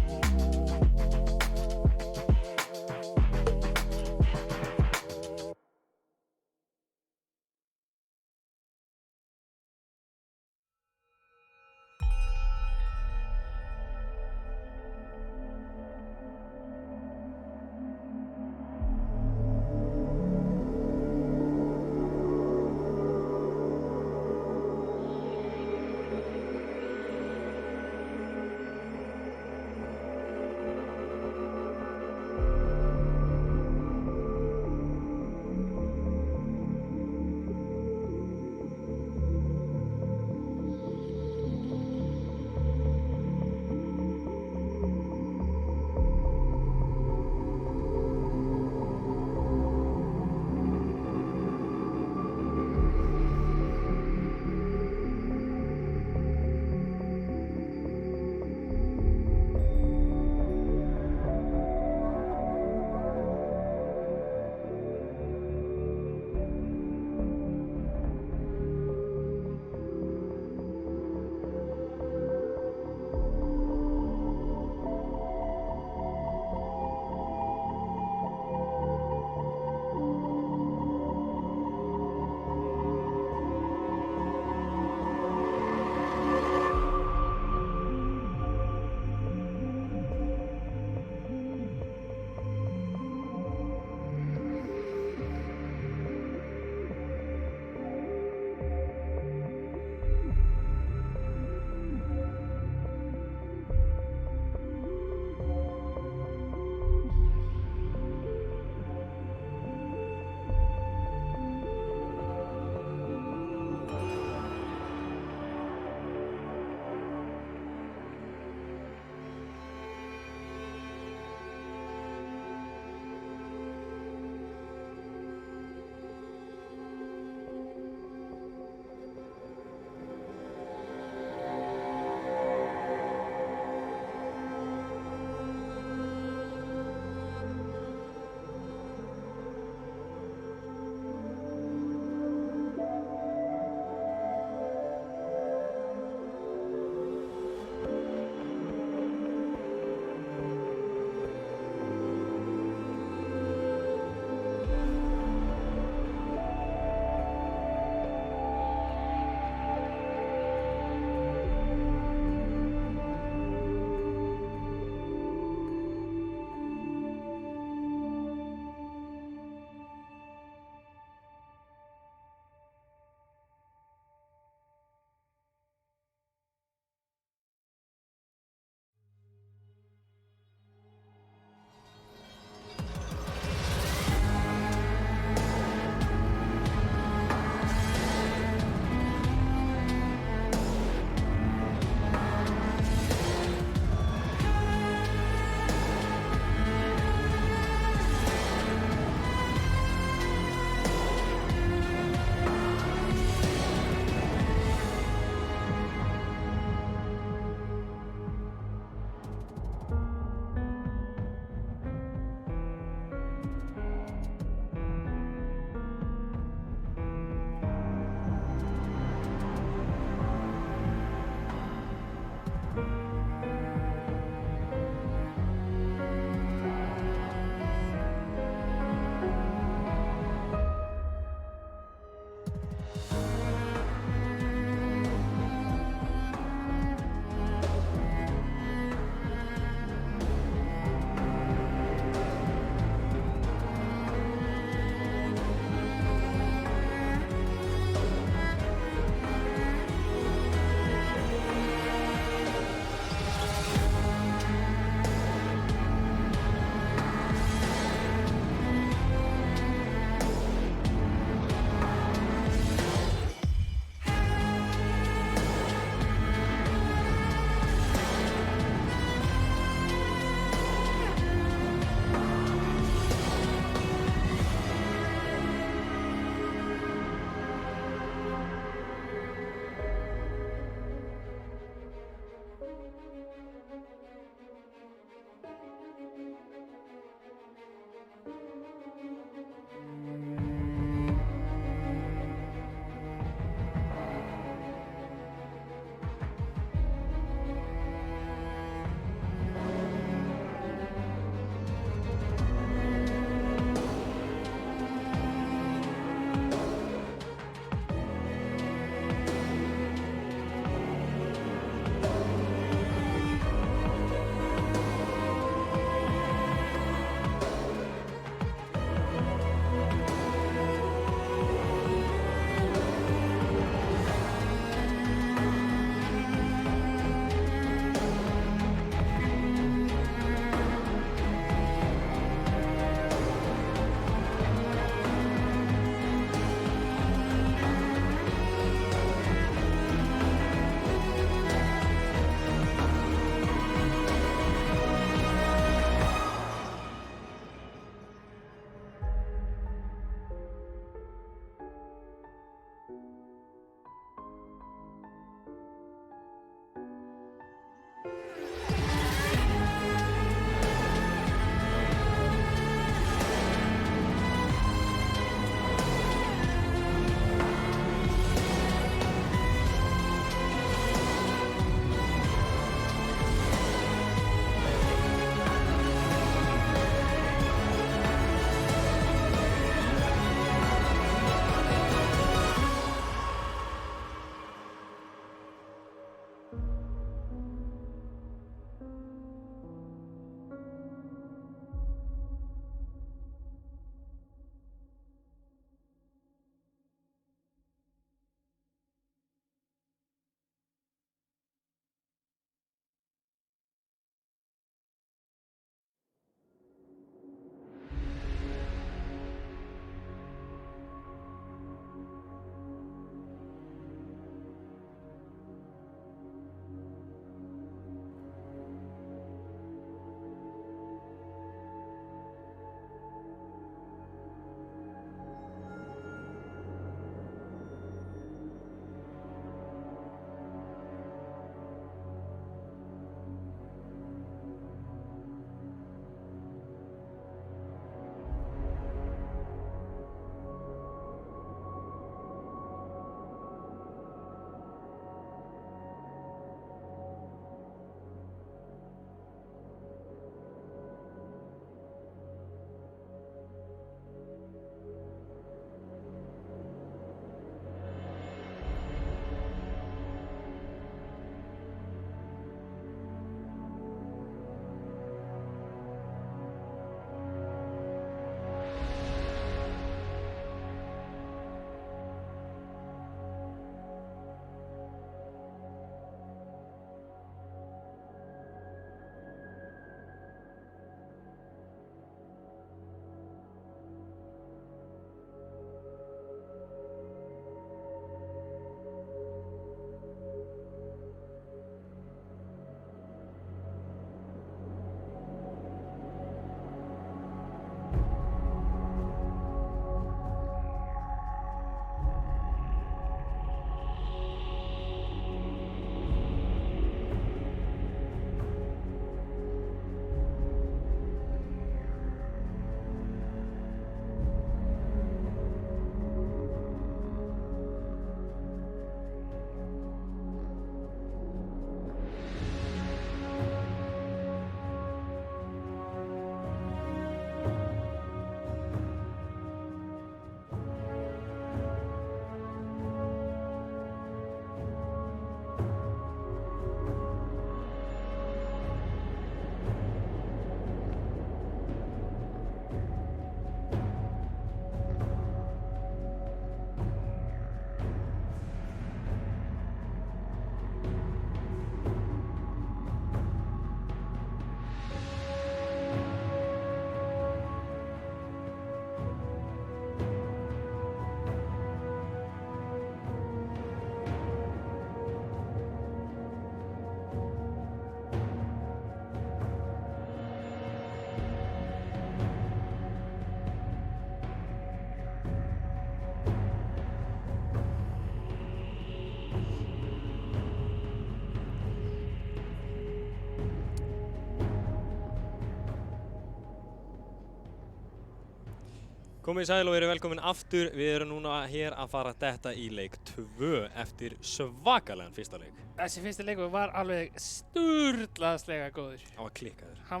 Komið sæl og verið velkomin aftur. Við erum núna hér að fara að detta í leik 2 eftir svakalegan fyrsta leik. Þessi fyrsti leikur var alveg sturlaðslega góður. Það var klikkaður. Það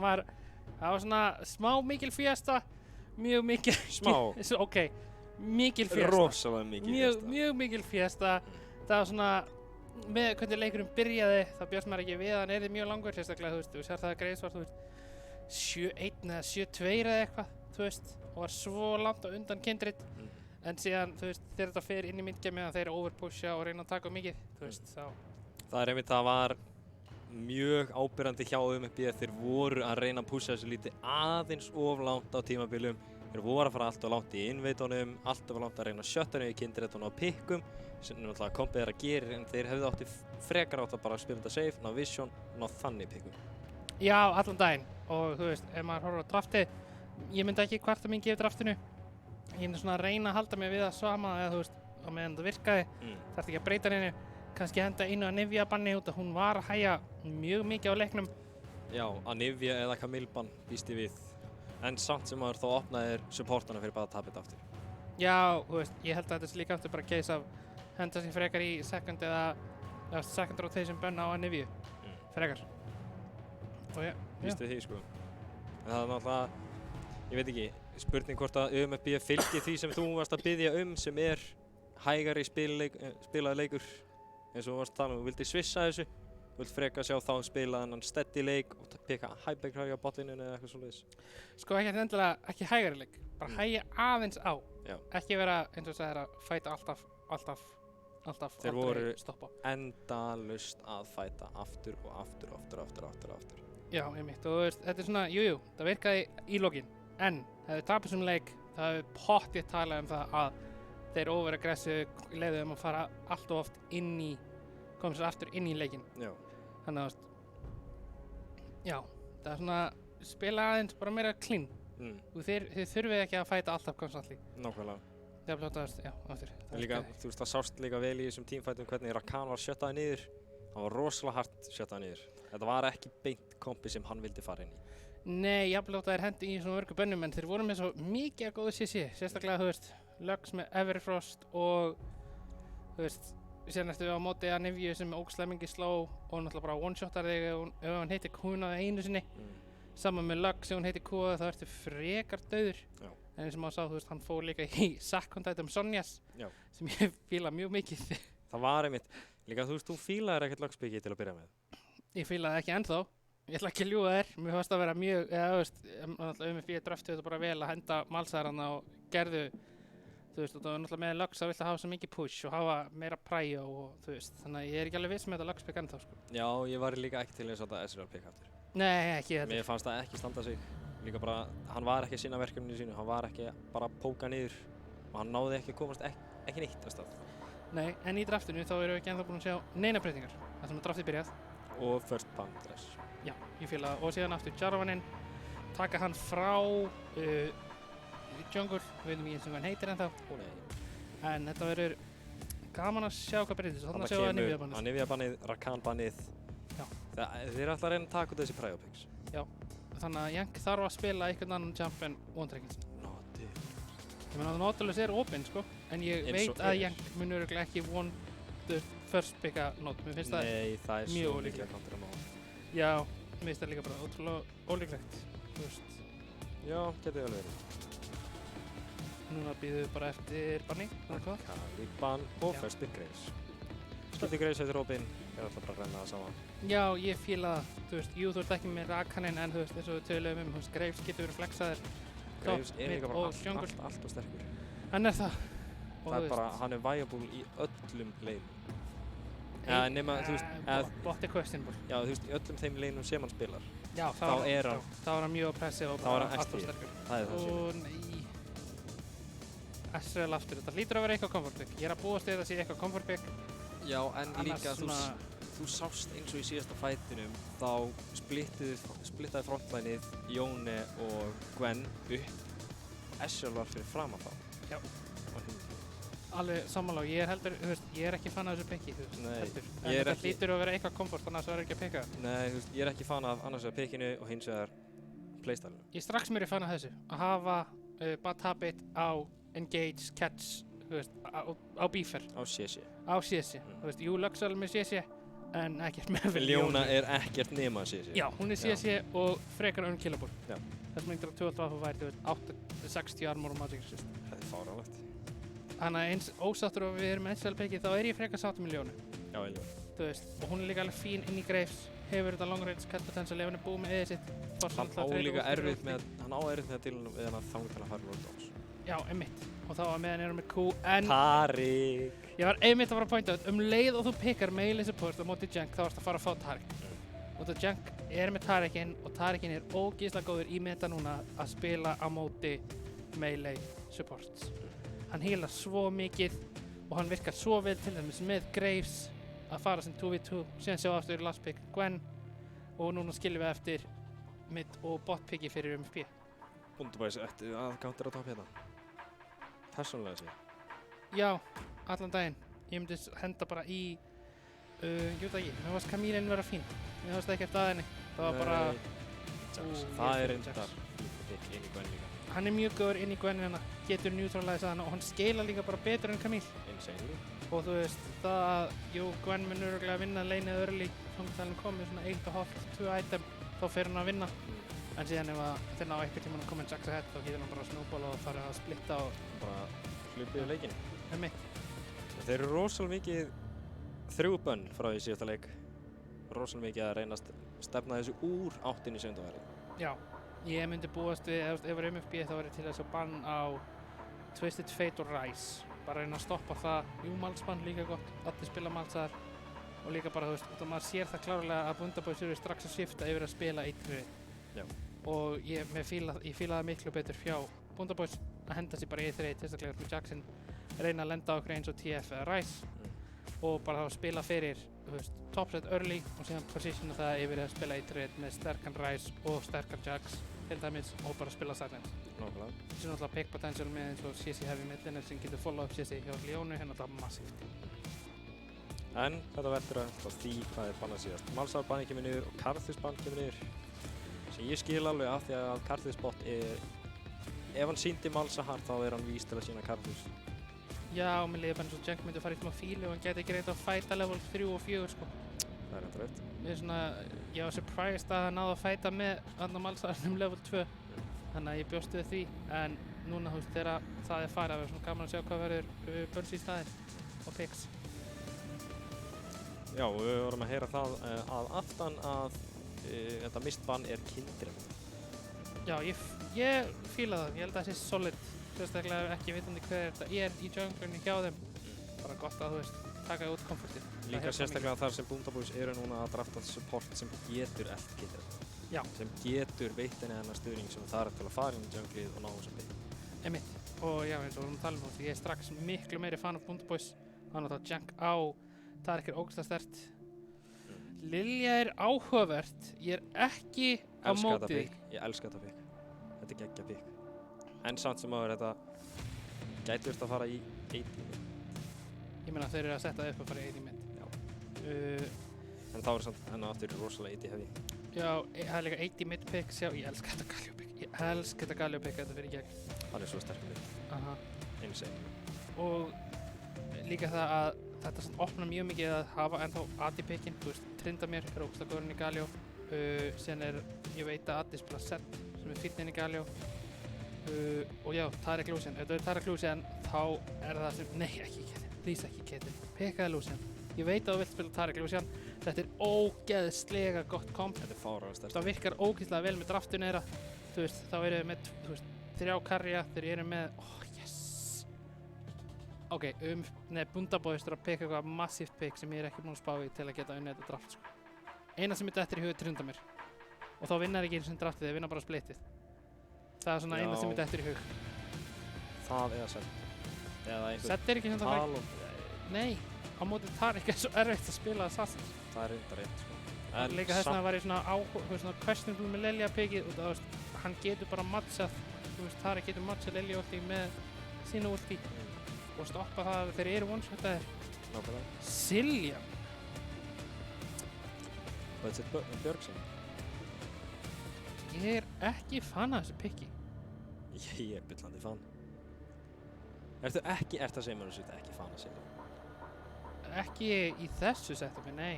var svona smá mikil fjesta, mjög mikil... Smá? Ok, mikil fjesta. Rosalega mikil fjesta. Mjög mikil fjesta. Það var svona, með hvernig leikurinn byrjaði, þá bjóst maður ekki við að hann yrði mjög langur, sérstaklega, þú sér það að Greifs var, 7-1 eða 7-2 eða eitthvað, og var svo langt á undan Kindred. En síðan, þegar þetta fer inn í myndgemi að þeir overpusha og reyna að taka mikið, þá... Það einmitt, það var mjög ábyrrandi hjá UMFB að þeir voru að reyna að pusha þessu lítið aðeins of langt á tímabilum. Þeir voru að fara allt of langt í innveitunum, allt of langt að reyna að sjötta niður Kindred og ná pikkum, sem náttúrulega kompið þeirra gerir, en þeir hefðu átti frekar átt að bara spila þetta safe, ná vision, ná þannig pikkum. Já, allan daginn. Og ef maður horfir á draftið, ég myndi ekki kvarta mikið yfir draftinu. Ég myndi svona að reyna að halda mig við að sama eða á meðan það virkaði. Þarf ekki að breyta neinu. Kannski henda einu að Nivea banni út að hún var að hægja mjög mikið á leiknum. Já, að Nivea eða Camille bann býst ég við. En samt sem maður þó opnaðir supportana fyrir bara að tapa þetta aftur. Já, ég held að þetta sé líka aftur bara case af henda sér frekar í second eða second rotation bönn á að Nivea. Frekar. Býst við því sko. En það er náttúrulega, ég veit ekki, spurning hvort að UMFB fylgir því sem þú varst að biðja sem hægari spilaði leikur. Eins og þú varst að tala þú vildi svissa þessu. Þú vilt freka sjá þá spila þennan steady leik og peka highback-hræði á botlininu eða eitthvað svoleiðis. Sko ekki hægari leik, bara hægja aðeins á. Já. Ekki vera, eins og sagðir, að fæta alltaf Þeir voru stoppa. Endalaust að fæta aftur og aftur. Já, einmitt, og þetta svona, það virkaði í lokin, en hefði tapast leik, það hefði pottþétt talað það að þeir over-aggressive leiðu að fara allt of oft koma sér aftur inn í leikinn. Já. Þannig að, það er svona, spila aðeins bara meira clean. Þið þurfið ekki að fæta alltaf konstantly. Nákvæmlega. Það er blótaðast, aftur. Líka, það sást líka vel í þessum tímfætum hvernig Rakan var sjöttaði niður. Það var rosalega hart sjöttaði niður. Þetta var ekki beint kompi sem hann vildi fara inn í. Nei, jafnvel það hendi í svona mörgu bönnum, en þeir voru með svo mikið góðu CC. Sérstaklega, Lux með Everfrost og, síðan ertu á móti að Nivea sem er ógeðslega mikið sló og náttúrulega bara one-shotar þig ef hann heitir Q-naði einu sinni. Saman með Lux, ef hann heitir Q-naði þá ertu frekar dauður. Já. En eins og maður sá, hann fór líka í Sack-contact Sonjas, sem ég fíla mjög mikið. Það var einmitt. Líka þú fílaðir ekkert Lux-byggi til að byrja með. Ég fílaði ekki ennþá. Ég ætla ekki að ljúga þér. Mér fannst að vera mjög, UMFB draftu þetta bara vel að henda malsæðarna og gerðu, og það var náttúrulega með Lux að vilja hafa svo mikið push og hafa meira præja og þannig að ég er ekki alveg viss með þetta Lux-pick ennþá sko. Já, ég var líka ekki til að þetta SRL-pick aftur. Nei, ekki þetta. Mér fannst það ekki standa sig. Líka bara, hann var ekki að sinna verkefninu sínu, hann var ekki bara að póka niður og hann náði ekki að komast ekki neitt að stað. Nei, en í draftinu þá erum við ekki ennþá búin að sjá neina breytingar, þar sem að draftið byrjað. Og first palm dress. Já, ég fíla það. Og síðan aftur Jarvaninn, taka hann frá Jungle, við veitum ekki eins og hann heitir ennþá. En þetta verður gaman að sjá hvað breytist. Þannig að sjá að Nivea bannið. Nivea bannið, Rakan bannið. Já. Þeir er alltaf að reyna að taka út þessi prio picks. Já, þannig að Jank þarf að spila einhvern annan jump en One-Trackins. Ég meina að Nautilus er opinn sko, en ég veit að Jank mun örugglega ekki first picka Naut. Mér finnst það mjög ólíklegt. Nei, það er svo mikið kantur að ná. Já, mér finnst það líka bara ótrúlega ólíklegt, Já, getur alveg verið. Núna býðum við bara eftir banni, eða hvað? Caliban og first pick Graves. Skipti Graves eftir opinn, alltaf bara að renna það saman. Já, ég fíla það, þú ert ekki með Rakaninn en eins og við töluðum Graves getur verið flexaður. Graves er líka bara allt og sterkur. Hann er það. Það er bara, hann er viable í öllum leiknum. Nema, Bot er questionable. Já, í öllum þeim leiknum sem hann spilar. Já, þá er hann mjög oppressive og bara allt og sterkur. Það er það sem. Og nei. SRL aftur, þetta hlýtur að vera eitthvað comfort pick. Ég er að búast við að það sé eitthvað comfort pick. Já, en líka þú sást eins og í síðasta fætinum, þá splittaði frontlineið Jóne og Gwen upp. SRL var fyrir fram að þá. Já. Alveg sammála og ég er heldur, ég er ekki fan af þessu picki, heldur. En þetta hlýtur að vera eitthvað comfort, annars verður ekki að picka. Nei, ég er ekki fan af annars vegar pickinu og hins vegar playstylinu. Ég strax mér er fan af þessu, að hafa Bad Habit á Engage, Catch, þú veist, á Beaver, Á CC. á CC. Þú veist, jú, Luxal með CC, en ekkert með Ljóna ekkert nema CC. Já, hún CC og frekar unkillable. Já. Þess myndir að 12 væri, þú veist, 60 armor og magic resist. Það fáránlegt. Þannig að eins ósáttur og við erum með SL-pekki, þá ég frekar sáttur með Ljónu. Já, Ljón. Þú veist, og hún líka alveg fín inn í Graves, hefur þetta long range cut potential ef hann búið með eðið sitt. Hann á líka erfitt með að díla við hann að þanga til að fara roadblocks. Já, einmitt. Og þá að meðan erum við Q, en Tariq. ég var einmitt að fara að pointa út, leið og þú pikkar melee support á móti Jank, þá ertu að fara að fá Tariq. Og það Jank með Tariqinn og Tariqinn ógeðslega góður í meta núna að spila á móti melee supports. Hann healar svo mikið og hann virkar svo vel til dæmis með Graves að fara sem 2v2, síðan sjá aftur last pick Gwen og núna skiljum við eftir mid og bot picki fyrir MFP. Bundabæs, ættu að counter á topp hérna? Persónulega sér. Já, allan daginn. Ég myndi henda bara í, jú það ekki, mér fannst Camille vera fín. Mér fannst ekkert að henni. Það var bara... Það reyndar pick inn í Gwen líka. Hann mjög góður inn í Gwen hérna, getur neutralize hana og hann skeila líka bara betur en Camille. Insane. Og þú veist, það að, jú, Gwen mun örugglega vinna laneið early, þannig að hann komið svona 1,5-2 item, þá fer hann að vinna. En síðan ef þeir ná eitthvað tíma að koma en Jax ahead, þá getur hann bara að snowballa og fara að splitta og... Bara hlupið í leikinn. Þeir eru rosalega mikið 3 bönn frá því síðasta leik. Rosalega mikið að reyna að stefna þessu úr áttinni í sjöndaveri. Já, ég myndi búast við, ef það er MFB þá er til þess að bann á Twisted Fate og Rise. Bara reyna að stoppa það. Jú, Malsbann líka gott, allir spila Malsar. Og líka bara, þú veist, maður sér það klárlega að Bundabóis eru strax að shifta yfir að spila 1-3. Já. Og ég fíla það miklu betur fjá Bundabóis að henda sér bara í 1-3, sérstaklega með Jackson, reyna að lenda á okkur eins og TF eða Rise og bara þá spila fyrir, þú veist, topset early og síðan positiona það yfir að spila 1-3 með sterkan Rise og sterkan Jax til dæmis og bara spila silence. Nákvæmlega. Þessi náttúrulega pick potential með eins og CC heavy milliner sem getur follow up CC hjá Ljónu, hérna náttúrulega massíft. En þetta veldur að því hvað bannað síðast. Malsar bann kemur niður og Karthus bann kemur niður. Sem ég skil alveg af því að Karthus bot ef hann sýndi Malsa hard þá hann vís til að sína Karthus. Já, mér leiði bara eins og Jank myndi fara í smá fílu og hann geti ekki reynt að fæta level 3 og 4 sko. Það reyndar rétt. Ég var surprised að hann náði að fæta með annar Malsarnum level 2. Þannig að ég bjóst við því, en núna þú veist þegar það farið að vera svona gaman að sjá hvað verður börns í staðinn og picks. Já, við vorum að heyra það að aftan að þetta mistbann Kindred. Já, ég fíla það. Ég held að það sé solid. Sérstaklega ekki vitandi hver þetta í junglunni hjá þeim. Bara gott að, þú veist, taka út komfortið. Líka sérstaklega þar sem Bundabóis eru núna að drafta support sem getur elt Kindred. Já. Sem getur veitt henni þennan stuðning sem það er til að fara inn í junglið og ná þessum bygg. Einmitt. Og já, eins og við vorum að tala um það, ég er strax miklu meiri fan af Bundabóis. Þannig að Jank á Tariq ógeðslega sterkt. Lilja áhugavert. Ég er ekki á móti. Ég elska þetta pick. Þetta er geggja pick. En samt sem áður þetta gæti verið að fara í 80 mid. Ég meina þeir eru að setja upp að fara í 80 mid. Já. En þá er samt enn aftur rosalega 80 heavy. Já, það er líka 80 mid picks. Já, ég elska þetta Galio pick. Ég elska þetta Galio pick að þetta fyrir í gegn. Hann er svo sterkur pick. Aha. Insane. Og líka það að þetta samt opnar mjög mikið að hafa ennþá AD pickinn. Þú veist, Tryndamere er ógeðslega góður inn í Galio. Síðan ég veit að AD spila Zed sem er fínn inn í Galio. Og já, Tariq Lucian. Ef það er Tariq Lucian, þá er það sem... Nei, ekki Ketil. Please ekki Ketil. Pekkaði Lucian. Ég veit að þú vilt spila Tariq Lucian. Þetta er ógeðslega gott komp. Þetta er fáránlega sterkt. Það virkar ógeðslega vel með draftun þeirra. Þú veist, þá eru við með, þú veist, 3 karja. Þeir eru með... yes! Ok, Bundabóis er að pekka eitthvað massíft pick sem ég er ekki búinn að spá í til að geta unnið þetta draft, sko. Eina sem er dettur í hug Tryndamere. Og þá vinnar ekki eins og draftið, þeir vinna bara splittið. Það er svona eina sem er dettur í hug. Það eða Zed. Eða einhver Zed er ekki sem það fæk. Nei, á móti Tariq er svo erfitt að spila Assassins. Það er reyndar rétt, sko. En líka þess að það var í svona questionable með Lilja pickið og það veist, hann getur bara matchað, þú veist, Tariq getur matchað Lilja ulti með sínu ulti og stoppa það að þeir eru one-shotaðir. Nákvæmlega. Silja. Hvað er þetta Björgsen? Ég er ekki fan af þessu picki. Ég er byllandi fan. Ertu að segja mér að ekki fan að Silja? Ekki í þessu setupi, nei.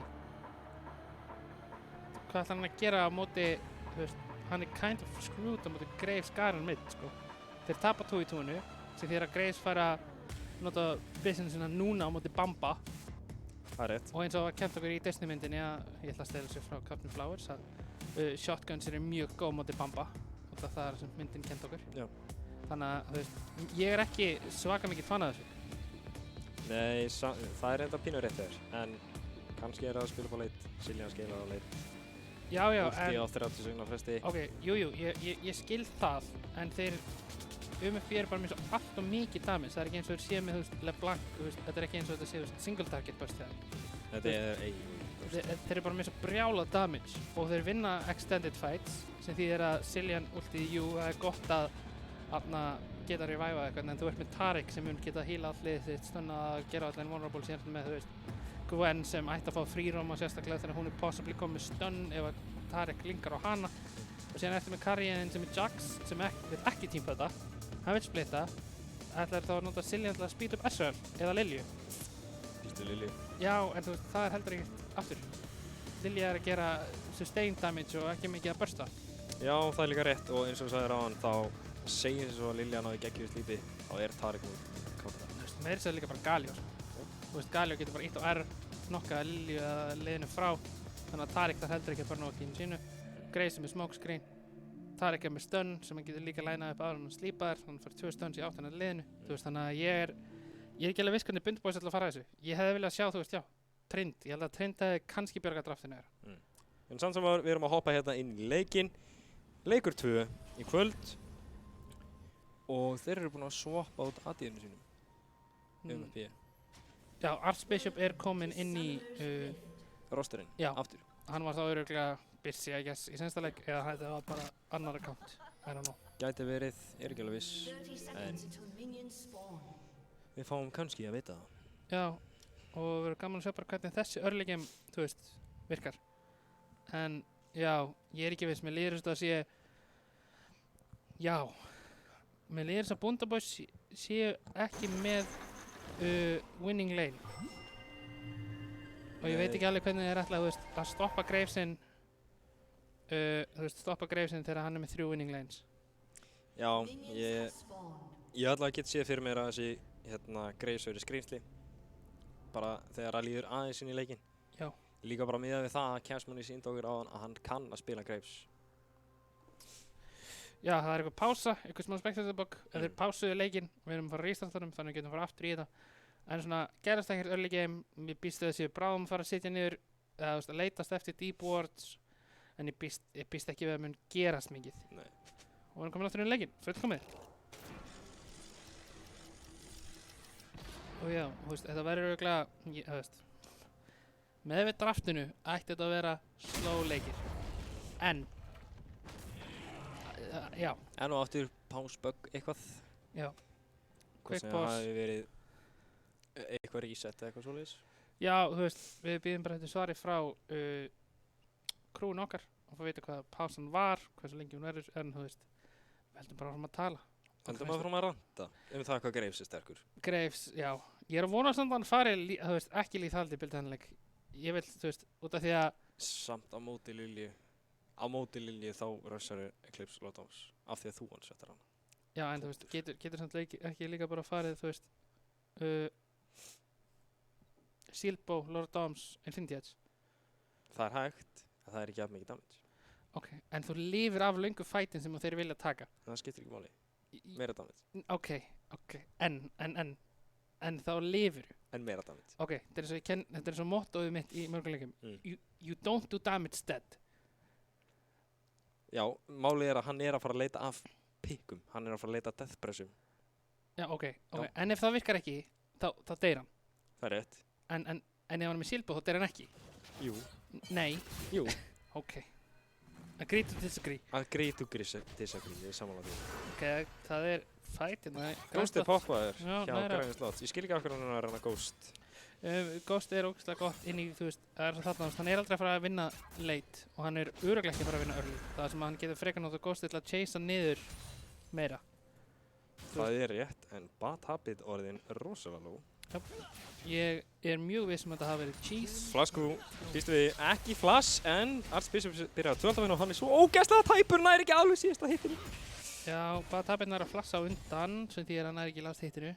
Hvað ætlar hann að gera á móti, þú veist, hann er kind of screwed á móti Graves Garen mid, sko. Þeir tapa 2-2-inu, sem þýðir að Graves fær að nota businessina núna á móti Bamba. Það er rétt. Og eins og var kent okkur í Disney-myndinni að, ég ætla að stela sér frá Captain Flowers, að shotguns eru mjög góð á móti Bamba. Og það er sem myndin kent okkur. Já. Þannig að, þú veist, ég er ekki svaka mikið fan af þessu. Nei, það er enda pínu rétt þér, en kannski er það að spila upp á leit, Silja að skila á leit. Já, Últi á 30 sekúndna fresti. Ok, ég skil það, en þeir UMFB er bara með svo allt og mikið damage. Það er ekki eins og þeir séu með, þú veist, LeBlanc, þú veist, þetta er ekki eins og þetta séu, þú veist, single target burst þegar. Þetta er Þeir eru bara með svo brjálað damage og þeir vinna extended fights sem þýðir að Siljan ultið, jú, það er gott að geta reviva eitthvað, en þú ert með Taric sem mun geta heala allir þitt, stunna að gera allir vulnerable síðan með, þú veist, Gwen sem ætti að fá free-roam og sérstaklega þegar hún er possibly komið með stun ef að Taric linkar á hana. Og síðan eftir með Karrien sem er Jax sem vil ekki teamfighta, hann vil splitta, ætlar þá að nota Siljan til að speed up Ezreal eða Lilju. Býstu Lilju? Já, en þú veist, það er heldur ekkert aftur. Lilja er að gera sustain damage og ekki mikið að bursta. Já, það er líka rétt og eins og þú sagðir áðan, þá segir þess að Lilja náði geggjuðu slípi, þá er Taric nú káta. Þú veist, meira sér líka bara Galio. Þú veist, Galio getur bara ítt á R, knokka Lilju eða liðinu frá, þannig að Taric þar heldur ekki að bara nokka í sínu. Graves er með smokescreen, Taric er með stun sem hann getur líka lænað upp áður en hann slípaðir, hann fær 2 stuns í áttina liðinu. Þú veist, þannig að ég er ekki alveg viss hvernig Bundboys ætla að fara að þessu. Ég hefði viljað sjá, þú veist, já, Trind. Ég held að Trind hefði kannski bjargað draftinu þeirra. En samt sem við erum að hoppa hérna inn í leikinn. Leikur 2 í kvöld og þeir eru búin að swappa út AD-inu sínum. UMFB. Já, Archbishop er kominn inn í Rosterinn, já, aftur. hann var þá örugglega busy, I guess, í seinsta leik eða þetta var bara annar account. I don't know. Gæti verið, er ekki alveg viss, en við fáum kannski að vita það. Já, og verður gaman að sjá bara hvernig þessi early game, þú veist, virkar. En já, ég er ekki viss, mér líður þess að sé, já, mér líður þess að Bundaboys séu ekki með winning lane. Og ég veit ekki alveg hvernig þeir ætla, þú veist, að stoppa Gravesinn, þegar hann er með 3 winning lanes. Já, ég ætla að geta séð fyrir mér að þessi Graves verið skrýmsli. Bara þegar það líður aðeins inn í leikinn. Já. Líka bara miðað við það að Cashmoney sýndi okkur á hann að hann kann að spila Graves. Já, það er eitthvað pása, eitthvað smá spectator bug. Ef þeir pásuðu leikinn, við erum að fara að restartanum, þannig að við getum að fara aftur í þetta. En svona, gerast ekkert early game, ég býst þau að séu bráðum að fara að sitja niður, eða þú veist, að leitast eftir deep wards, en ég býst ekki við að mun gerast mikið. Nei. Og við erum komin aftur inn í leikinn, fullkomið. Og já, þú veist, þetta verður örugglega, þú veist, með við draftinu ætti þetta að vera slow leikir. En, já. En og aftur pásbögg eitthvað. Já. Quick pause. Það hafi verið eitthvað reset eða eitthvað svoleiðis. Já, þú veist, við býðum bara þetta svari frá krúin okkar og fá að vita hvað pásan var, hversu lengi hún verður, en þú veist, við heldum bara áfram að tala. Heldum bara áfram að ranta það hvað Graves er sterkur. Graves, já. Ég er að vona samt að hann fari, þú veist, ekki líðhaldi bildhannleik. Ég vil, þú veist, út af því að samt á móti Lilju þá rössar Eclipse Lottoms af því að þú hann setjar hann. Já, en þú veist, getur samt ekki líka bara farið, þú veist, Silbo, Lord Doms, Infinity Edge. Það er hægt, en það er ekki af mikið damage. Ok, en þú lifir af löngu fætin sem þeir vilja taka. Það skiptir ekki máli. Meira damage. Ok, en þá lifir þú. En meira damage. Ok, þetta er svo mottóið mitt í mörguleikum. You don't do damage dead. Já, málið er að hann er að fara að leita af pikkum. Hann er að fara að leita af death pressum. Já, ok. En ef það virkar ekki, þá deyr hann. Það er rétt. En ef hann er með Silbo, þá deyr hann ekki. Jú. Nei. Jú. Ok. Agree to disagree. Agree to disagree, ég er samanlega því. Ok, það er fight hérna. Ghost er poppaður hjá Græni Slott. Ég skil ekki af hvernig hann er að reyna Ghost. Ghost er ógeðslega gott inn í, þú veist, hann er aldrei að fara að vinna late og hann er örugglega ekki að fara að vinna early. Það sem hann getur frekar notað Ghost til að chasea niður meira. Það er rétt, en Bad Habit orðin rosalega ló. Ég er mjög viss að þetta hafi verið cheese. Flasku býstu við ekki flash, en Archbishop byrjar að tvölda og hann er svo ógeðslega tæpur, nær ekki alveg síðasta hittinu. Já, Bad Habit nær að flassa á undan, sem því hann nær ekki last hittinu.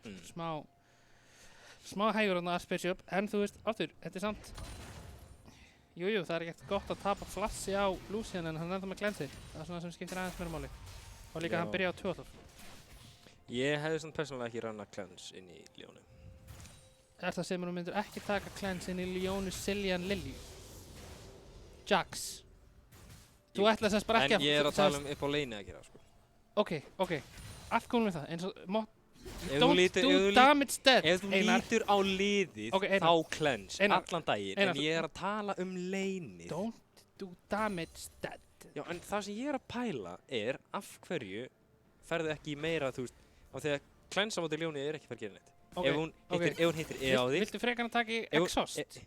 Smá hægur hann að Archbishop, en þú veist, aftur, þetta er samt. Jújú, það er ekkert gott að tapa flassi á Lucian en hann er ennþá með Cleanse. Það er svona sem skiptir aðeins meira máli. Og líka hann byrjaði á 2. Ég hefði svona persónulega ekki ranna Cleanse inn í Leonu. Er það sem þú myndir ekki taka Cleanse inn í Leonu, Cillian, Lilju? Jax. Þú ætlaði þess bara ekki En ég er að tala um upp á leini að gera, sko. Ok. Allt komum við það. Eins og Don't do damage dead, ef þú lítur á liðið, þá Cleanse allan daginn, en ég er að tala um leinið. Don't do damage dead. Já, en það sem ég er að pæla er af hverju ferðu ekki meira, þú veist, af því að Cleanse á móti Leonu er ekki fyrir að gera neitt. Ef hún hittir á þig. Viltu frekar að taka Exhaust?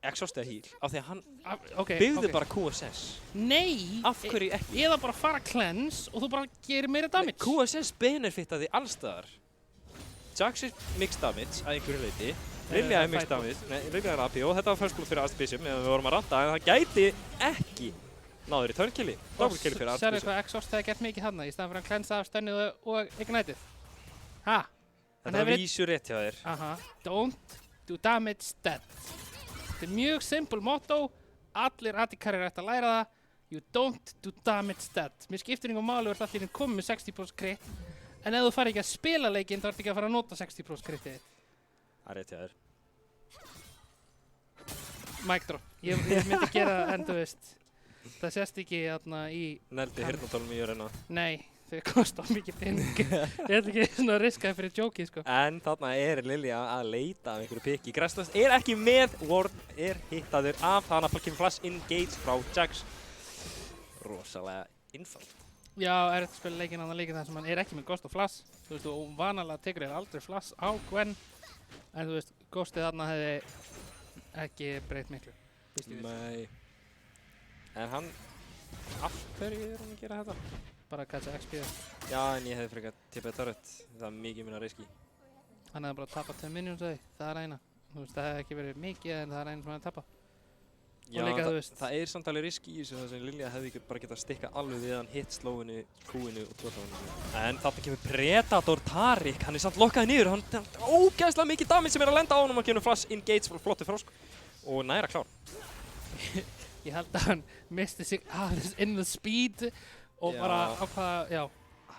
Exhaust eða heal, af því að hann byggði bara QSS. Nei! Af hverju ekki? Eða bara fara Cleanse og þú bara gerir meira damage. QSS benefitaði allstaðar. Jax er mixed damage að einhverju leiti. Lilja er mixed damage. Nei, Lilja er AP og þetta var first blood fyrir Archbishop meðan við vorum að ranta en það gæti ekki náður í turnkilli. Double kill fyrir Archbishop. Sérðu hvað Exhaust hefði gert mikið þarna í staðan fyrir að Cleanse af stönnið og Ignite'ið. Ha? Þetta var vísu rétt hjá þér. Don't do damage dead. Þetta er mjög simple motto, allir AD-karrir ætti að læra það. You don't do damage dead. Mér skiptir einhver máli verður allir komið með 60% crit, en ef þú fari ekki að spila leikinn þá ertu ekki að fara að nota 60% critið. Það er rétt hjá þér. Mic drop. Ég myndi gera það, en þú veist, það sést ekki þarna í... Neldi hirtnatólum í jörðina. Nei, þau kosta mikið pening. Ég ætla ekki svona að riska fyrir jókið, sko. En þarna er Lilja að leita af einhverju pikki. Gressnast er ekki með Ward, er hittaður af hana kemur flash engage frá Jax. Rosalega einfalt. Já, er þetta spila leikinn annað leikinn þar sem hann er ekki með Ghost og Flash. Þú veist, og vanalega tekur þér aldrei Flash á Gwen. En þú veist, Ghostið þarna hefði ekki breytt miklu. Nei. En hann, af hverju er hann að gera þetta? Bara að catcha XP. Já, en ég hefði frekar tippað turret. Það er mikið minna riski. Hann hefði bara tapað 10 minions að því. Það er eina. Þú veist, það hefði ekki verið mikið en það er eina sem hann hefði tapað. Já, það er samt alveg riski í þessu þar sem Lilja hefði ekki bara getað stikka alveg við hann hitt slóinu, Q-inu og 2-inu. En þarna kemur Predator Tariq, hann er samt lokkaði niður, hann er ógeðslega mikið damage sem er að lenda á honum og kemur flash engage frá flottu frosk og næra klár. Ég held að hann misti sig aðeins in the speed og bara ákvaða, já.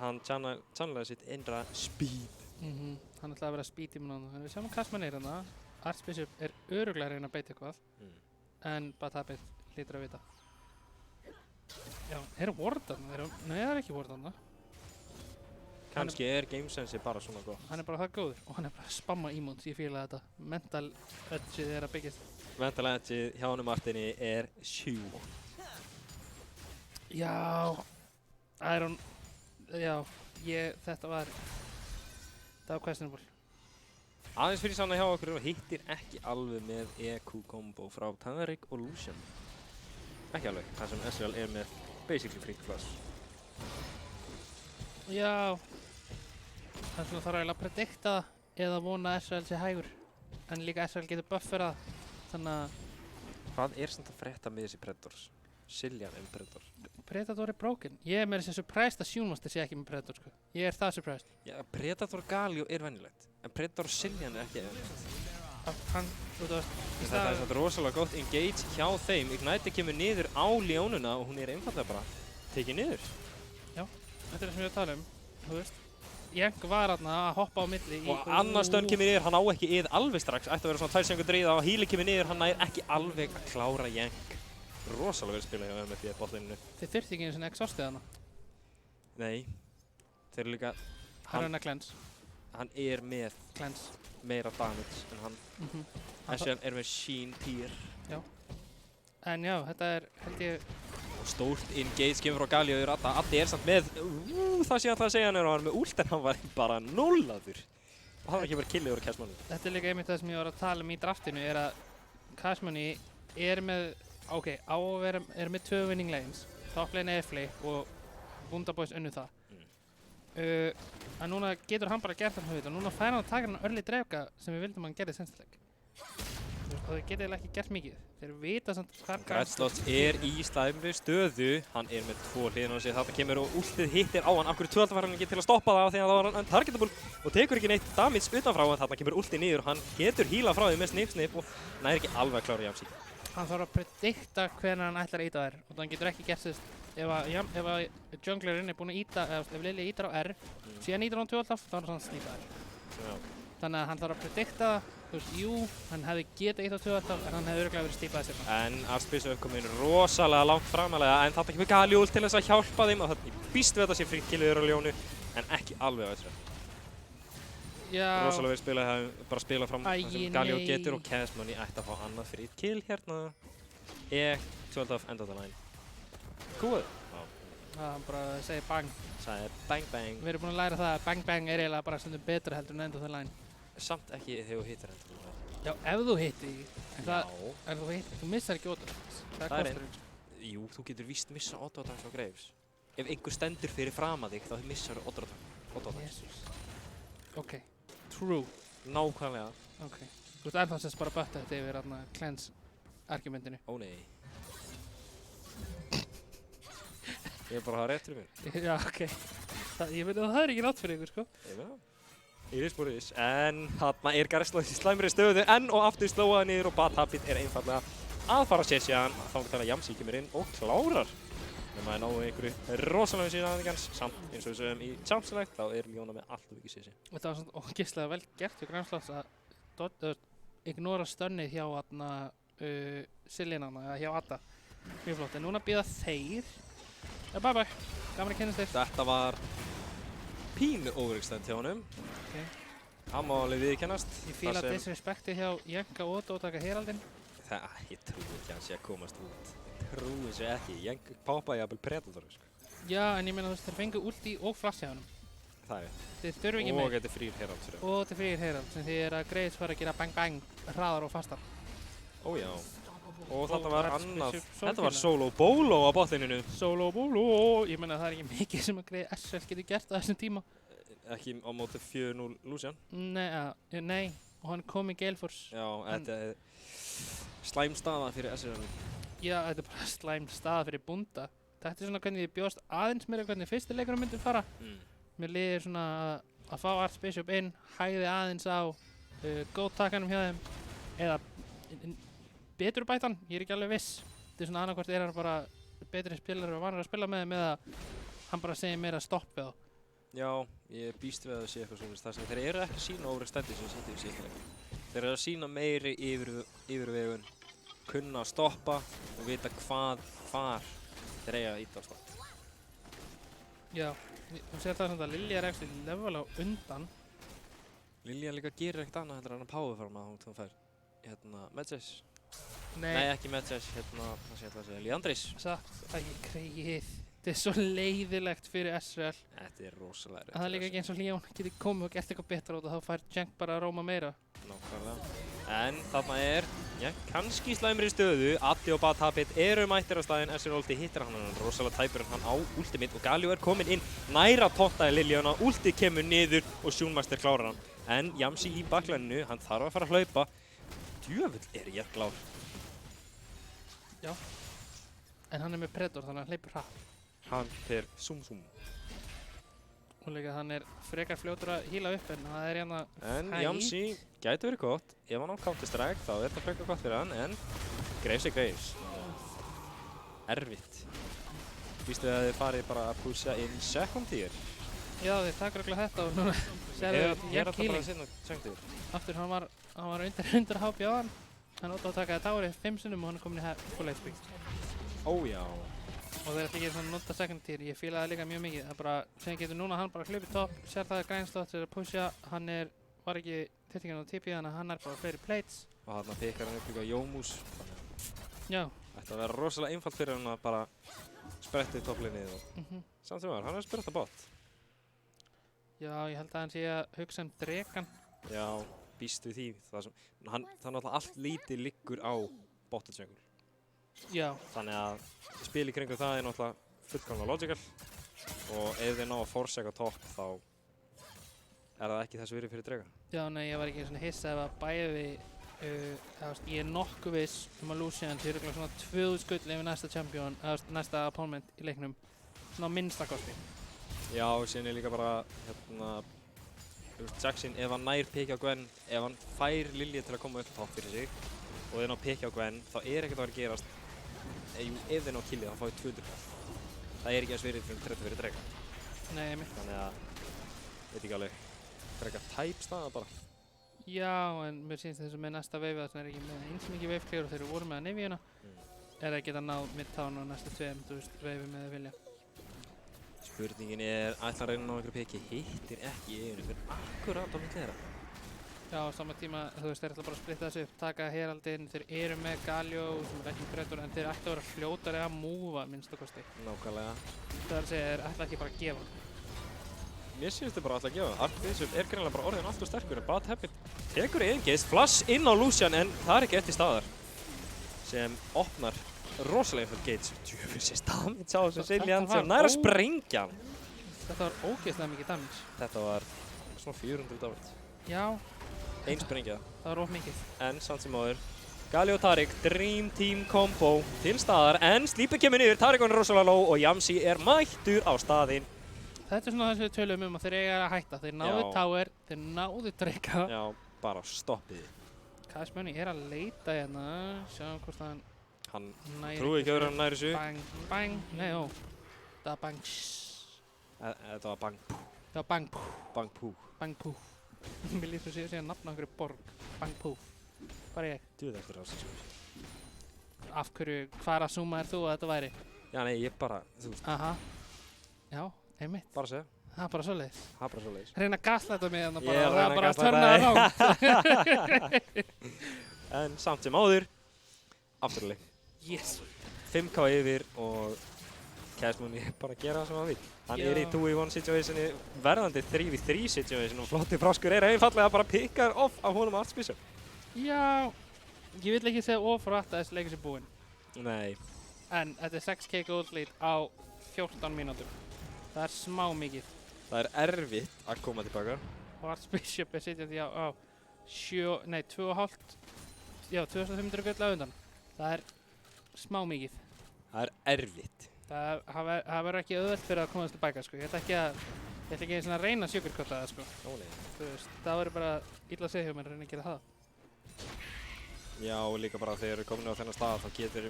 Hann channelaði sitt innra speed. Hann ætlaði að vera speed í munum en við sjáum hvað Cashman er hérna. Archbishop er örugglega að reyna að beita eitthvað. En Bad Habit hlýtur að vita. Já, er Ward þarna? Nei, það er ekki Ward þarna. Kannski er gamesensi bara svona góð. Hann er bara það góður og hann er bara að spamma emotes, ég fíla þetta. Mental edgeið er að byggjast. Mental edgeið hjá honum Martini er 7. Já, þetta var questionable. Aðeins fyrir sanna hjá okkur og hittir ekki alveg með EQ combo frá Tariq og Lucian. Ekki alveg, þar sem SRL er með basically free flash. Já, það er svona þarf eiginlega að predikta það eða vona að SRL sé hægur. En líka SRL getur bufferað, þannig að... Hvað er samt að frétta með þessi Predators? Cillian er með Predator. Predator er broken. Ég er með þessi surprised að Sjúnmaster sé ekki með Predator, sko. Ég er það surprised. Já, Predator Galio er venjulegt, en Predator Cillian er ekki venjulegt. Hann, þú veist... Þetta er svona rosalega gott engage hjá þeim. Ignite kemur niður á Leonuna og hún er einfallega bara tekið niður. Já, þetta er það sem ég var að tala um, þú veist. Jenk var þarna að hoppa á milli í... Og annar stönn kemur niður, hann á ekki ið alveg strax. Ætti að vera svona 2 sekúndur dríða og Healy kemur niður, hann nær ekki alveg að klára Jenk. Rosalega vel spilað hjá MFD botlininu. Þið þurfti ekki einu sinni exhaustið hana. Nei. Þeir eru líka... Hann reyna Cleanse. Hann er með Cleanse. Meira damage en hann. SRL er með Sheen tier. Já. En já, þetta er, held ég... Og stórt engage kemur frá Galio yfir Adda. Addi er samt með... það sé alltaf að segja hann er að hann með ult en hann var bara nullaður. Og hann var ekki bara killið úr Cashmanu. Þetta er líka einmitt það sem ég var að tala um í draftinu er að Cashmanu er með... Ok, er með 2 winning lanes. Top lane er Flip og Wunderboys unnu það. En núna getur hann bara gert hann höfut og núna fær hann að taka hann early drefka sem við vildum að hann gerði senstileg. Og þeir geta eiginlega ekki gert mikið. Þeir vita samt hvar Gretzlots í slæmri stöðu. Hann með 2 hliðina á sig. Þarna kemur og últið hittir á hann. Akkur tvöldar fær hann ekki til að stoppa það því að það var hann targetable og tekur ekki neitt damage utanfrá en þarna kemur últið niður. Hann getur hílað frá því með snip og næri ekki alveg að klára Yamsi. Hann þarf að predikta hvernig hann ætlar að íta þær og hann getur ekki gert þess ef að junglerinn búinn að íta, ef Lilja ítar á R, síðan ítar hann tvöldaf, þá hann snýta þær. Þannig að hann þarf að predikta það. Þú veist, jú, hann hefði getað ítt á 2 en hann hefði örugglega verið stípaði sérna. En Arspis uppkominn rosalega langt framalega en þarna kemur Galiold til þess að hjálpa þeim og ég býst við að það sé frikilliður á Ljónu en ekki alveg á þessu. Já. Rosalega verið spilað, bara spila fram það sem Galiold getur og Casmoney ætti að fá annað fyrir kill hérna. 12 of end of the line. Cool. Hann bara segir bang. Sagði bang bang. Við erum búin að læra það að bang bang er eiginlega bara stundum betra heldur en end of the line. Samt ekki þegar þú hittir hendur. Já, ef þú hittir þú missar ekki autoattacks. Það er kosturinn. Jú, þú getur víst missa autoattacks á Graves. Ef einhver stendur fyrir fram að þig, þá missar þú autoattacks. Jesus. Ok, true. Nákvæmlega. Ok. Þú ert ennþá sérst bara að bötta þetta yfir þarna cleanse argumentinu. Ó nei. Ég bara hafa rétt fyrir mér. Já, ok. Ég veit að það er ekki rátt fyrir ykkur, sko. Ég veit það. Íris búriðis, en þarna Gretzlots í slæmri stöðu enn og aftur slóaði niður og Bad Habit einfallega að fara að sér síðan þá þannig að Yamsi kemur inn og klárar. Þegar maður náðu einhverju rosalega síðan aðeins, samt eins og við sögum í Champs Select, þá Ljóna með allt og ekki sér. Þetta var svona ógeðslega vel gert hjá Gretzlots að ignora stönnið hjá Sillinana, eða hjá Adda. Mjög flott, en núna bíða þeir. Ja, bye bye, gaman að kynnast þér. Þetta var pínu overextend hjá honum. Okay. Hann má alveg viðurkennast. Ég fíla disrespektið hjá Jenka og taka Heraldinn. Ég trúi ekki að hann sé að komast út. Ég trúi þessu ekki. Jenka poppaði jafnvel Predator, sko. Já, en ég meina þú veist, þeir fengu ulti og flash hjá honum. Það er. Þeir þurfi ekki meir. Og þetta er frýr Herald, sér. Og þetta er frýr Herald, sem því að Graves var að gera bang bang hraðar og fastar. Ó já. Og þetta var annað. Þetta var Solo Bolo á botlininu. Solo Bolo. Ég meina það er ekki mikið sem að Graves SL getur gert á þessum tíma. Ekki á móti 4-0 Lucian. Nei, og hann kom í Gale Force. Já, þetta er slæm staða fyrir SL. Já, þetta er bara slæm staða fyrir Bunda. Þetta er svona hvernig ég bjóst aðeins meira hvernig fyrsti leikurinn myndi fara. Mér liðir svona að fá Archbishop inn, hægði aðeins á góðtakanum hjá þeim eða betur bætan, ég er ekki alveg viss. Þetta er svona annarkvort hann bara betri spilar og vanur að spila með þeim eða hann bara segir meira stopp við þá. Já, ég býst við að það sé eitthvað svona þar sem þeir eru ekki að sína overextendi sem sýndu í síðan. Þeir eru að sína meiri yfirvegun, kunna að stoppa og vita hvar þeir eiga að íta á stopp. Já, þú sér það að Lilja er ekki level á undan. Lilja líka gerir ekkert annað heldur en að powerfarma þá hún fær Medjay. Nei, ekki Medjay, það sé alltaf að segja Liandris. Satt, ekki kreið. Þetta er svo leiðilegt fyrir SRL. Þetta er rosalega það er líka ekki eins og Leon geti komið og gert eitthvað betra út og þá fær Jenk bara að róma meira. Nákvæmlega. En þarna kannski slæmri stöðu. Addi og Bad Habit eru mættir á staðinn. SRL hittir hann rosalega tæpur en hann á ultimate og Galio kominn inn. Næra tóntaði Liljana, ulti kemur niður og Sjúnmæster klárar hann. En Yamsi í baklæðinu, hann þarf að fara að hlaupa. Djöfull ég klár. Já. En hann með Predator þannig að hann hleypur hratt. Hann fer zoom. Og líka hann frekar fljótur að híla upp en það er hérna En Yamsi gæti verið gott. Ef hann á Counter-Strike þá þetta frekar gott fyrir hann en Graves er Graves. Erfitt. Vístu að þið farið bara að pusha inn second tier? Já, þið taka reglulega þetta og núna sérðu Jenk healing. Aftur hann var undir HP á hann. Hann átti að taka þetta árið 5 sinnum og hann komin í full HP. Ó já. Og þeir ætla ekki svona nota second tier, ég fíla það líka mjög mikið. Það bara, sem getur núna hann bara hlupið topp, sér það Grænslott er að pusha, hann var ekki tiltekinn á TP, þannig að hann bara fleiri plates. Og þarna pikkar hann upp líka Jómus. Já. Þetta að vera rosalega einfalt fyrir hann að bara spretta í topplinnið og samt sem hann að spretta bot. Já, ég held að hann sé að hugsa drekan. Já, býst við því. Það náttúrulega allt lítið liggur á botted jungle. Já. Þannig að spil í kringum það náttúrulega fullkomlega logical og ef þeir ná að forseka topp þá Er það ekki þess virði fyrir drega? Já, nei, ég var ekki svona hissa ef að bæði, ég er nokkuð viss að Lucian sé örugglega svona 2000 gull yfir næsta champion, næsta opponent í leiknum, svona á minnsta kosti. Já, síðan líka bara, Jackson, ef hann nær pikið á Gwen, ef hann fær Lilju til að koma upp topp fyrir sig og þeir ná pikið á Gwen, þá ekkert að vera að gerast. Ef þeir ná killið, þá fáið 200 kall. Það ekki þess virði fyrir drega. Nei, einmitt. Þannig að, veit ekki alveg, frekar tæp staða bara. Já, en mér sýnst þess að með næsta veifið þess er ekki með eins mikið veifklíður og þeir eru voru með að Nivíuna. Er að geta náð middtán á næstu 2 veifið með vilja. Spurningin er, ætla að reyna að ná einhverju piki, hittir ekki í eiginu fyrir akkurát á milli þeirra. Já, á sama tíma, þeir ætla bara að splitta þessu upp, taka Heraldinn, þeir eru með Galio sem er ekki Predator, en þeir ætla að vera fljótari að múva minnsta kosti. Nákvæmlega. Það er að segja, þeir ætla ekki bara að gefa. Mér sýnist þið bara alltaf að gefa. Archbishop er greinilega bara orðinn alltof sterkur en Bad Habit tekur eingeist, flash inn á Lucian en það er ekki eftir staðar sem opnar rosalega einhvern gates. Djöfisins damage á þessu Siljan sem nær að sprengja hann. Þetta var ógeðslega mikið damage. Þetta var svona 400 damage. Já. Ein sprengja. Það var of mikið. En samt sem áður. Galio og Tariq, Dream Team combo til staðar en Sleeper kemur niður, Tariq er rosalega low og Yamsi er mættur á staðinn. Þetta er svona það sem við tölum að þeir eiga að hætta. Þeir náðu Tower, þeir náðu Dreka. Já, bara stoppið. Cash Money er að leita hérna, sjáum hvort hann trúi ekki að vera hann næri þessu. Bang, bang, nei, ó. Það var bang, Þetta var bang, pú. Það var bang, pú. Bang, pú. Bang, pú. Mér líst að segja nafn á einhverju borg. Bang, pú. Bara ég. Djúð eftir þessu. Af hverju, hvar að zooma er þú að þetta væri? Já, nei, ég bara, þú veist. Aha. Já, einmitt. Bara að segja. Það er bara svoleiðis. Það er bara svoleiðis. Reyna að gaslæta mig hérna bara. Ég er að reyna að gaslæta þig. En samt sem áður, afturleik. Yes. 5k yfir og Cash Money er bara að gera það sem hann vil. Hann er í 2v1 situationi, verðandi 3v3 situationi og flotti fráskur er einfallega bara pikkar off af honum Archbishop. Já, ég vil ekki segja ofrætt að þessi leikur sé búinn. Nei. En þetta er 6k gold lead á 14 mínútum. Það er smá mikið. Það er erfitt að koma tilbaka. Og Archbishop er sitjandi á 2,5, já 2500 gull á undan. Það er smá mikið. Það er erfitt. Það verður ekki auðvelt fyrir að komast tilbaka, sko. Ég ætla ekki að reyna að sugarcoata það, sko. Ó, nei. Þú veist, það verður bara illa að segja hjá mér að reyna að gera það. Já, og líka bara þegar við komin á þennan stað þá getur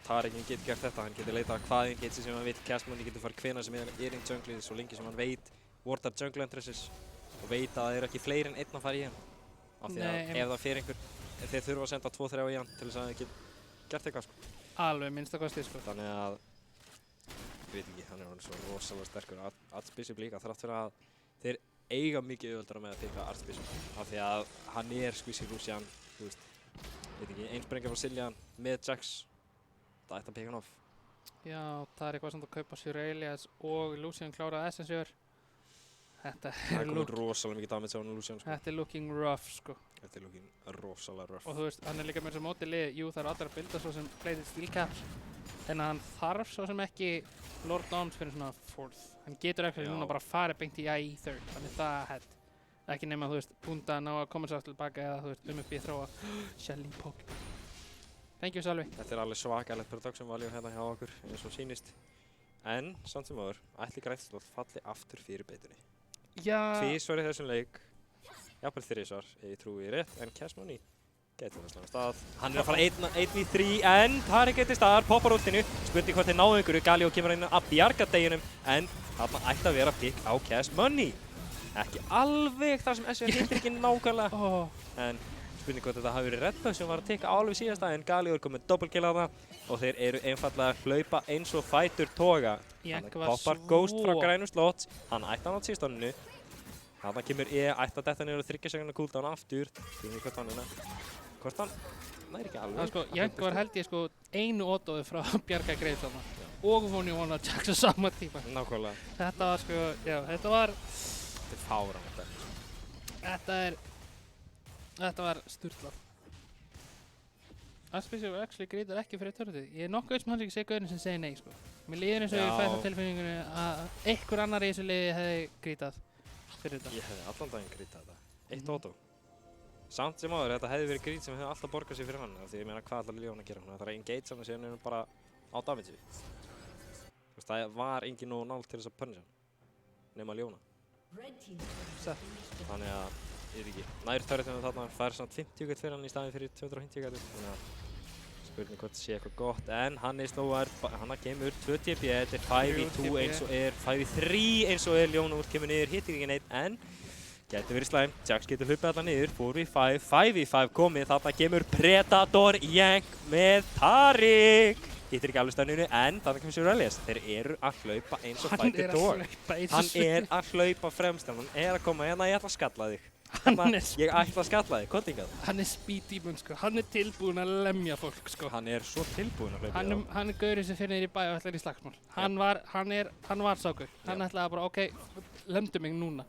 Tariqin gert þetta. Hann getur leitað hvað engage sem hann veit. Cash Money getur farið hvenær sem er inn junglið svo lengi sem hann veit wardar jungle entrances og veit að það eru ekki fleiri en einn að fara í hann. Af því að ef það fer einhver, þeir þurfa að senda 2-3 í hann til þess að það geti gert eitthvað, sko. Alveg minnsta kosti, sko. Þannig að, ég veit ekki, hann er orðinn svo rosalega sterkur. Archbishop líka, þrátt fyrir að þeir eiga mikið auðveldara með að pikka Archbishop. Af því að hann er Squeezy Lucian, þú veist, veit ekki, ein sprengja frá Siljan með Jax, það ætti að pikka hann off. Já, það er eitthvað samt að kaupa Surelias og Lucian kláraði Essensjör. Þetta er rosalega mikið damage á hann Lucian, sko. Þetta er looking rough, sko. Þetta er looking rosalega rough. Og þú veist, hann er líka með þessu móti liði, jú það eru allir að builda svo sem plated steel caps. En hann þarf svo sem ekki Lord Dawns fyrir svona 4th. Hann getur ekki núna bara farið beint í IE 3rd, þannig það held. Ekki nema, þú veist, búnda ná að koma sér aftur tilbaka eða, þú veist, upp í þróa. Shelly Poke. Thank you, Salvi. Þetta er alveg svakalegt production value hérna hjá okkur, eins og sýnist. En, samt sem áður, ætli Grænsloth falli aftur fyrir beitunni. Já. Tvísvar í þessum leik, jafnvel þrisvar, ég trúi rétt, en Cash Money getur það slagast að. Hann er að fara 1v3 en Tariq getur staðar, poppar últinu, spurning hvort þeir náðu einhverju, Galio kemur inn að bjarga deginum, en þarna ætti að vera pick á Cash Money. Ekki alveg þar sem SVN hittir ekki nákvæmlega, en spurning hvort þetta hafi verið Redbuff sem var að tikka alveg síðasta, en Galio er komið doppelkill á það og þeir eru einfallega að hlaupa eins og fætur toga. Hann poppar Ghost frá grænum slots, hann ætti hann á síðstóninu. Þarna kemur ætti að detta niður og 30 sekundar cooldown aftur. Spurning hvort hann hvort hann næri ekki alveg. Sko, Jank var held ég sko einu autóðu frá Bjarga Greif þarna og Voney One að Jax á sama tíma. Nákvæmlega. Þetta var sko, já, þetta var fáránlegt. Þetta var sturlað. Archbishop actually greitar ekki fyrir törðið. Ég er nokkuð sem hans ekki segja gauðin sem segir nei, sko. Mér líður eins og ég fæ það tilfinningunni að einhver annar í þessu liði hefði greitað fyrir þetta. Ég hefði allan daginn grítað þetta. Eitt auto. Samt sem áður, þetta hefði verið grít sem hefði alltaf borgað sig fyrir hann. Því ég meina, hvað ætlar Leon að gera? Hún ætlar að engage hann og síðan er hún bara á damage. Þú veist, það var engin nógu nált til þess að punish hann. Nema Leona. Þannig að, ég veit ekki, nær turretinu þarna fær svona 50 gett fyrir hann í staðinn fyrir 250 gett. Þannig að spurning hvort það sé eitthvað gott. En hann er slóar, hann kemur 2 TP, þetta er 5v2 eins og er, 5v3 eins og er, Leona úr kemur niður, hittir ekki neitt, en gæti verið slæmt. Jax getur hlaupið þarna niður, 4v5, 5v5 komið, þarna kemur Predator Yank með Tariq. Hittir ekki alveg stanninu, en þarna kemur Suraelius. Þeir eru að hlaupa eins og Fight the Door. Hann er að hlaupa fremst, hann er að koma hérna, ég ætla að skalla þig. Ég ætla að skalla þig, komdu hingað. Hann er speed demon sko, hann er tilbúinn að lemja fólk sko. Hann er svo tilbúinn að hlaupa í þá. Hann er gaurinn sem fyrir niður í bæ og ætlar í slagsmál. Hann var sá gaur. Hann ætlaði bara, ok, lemdu mig núna.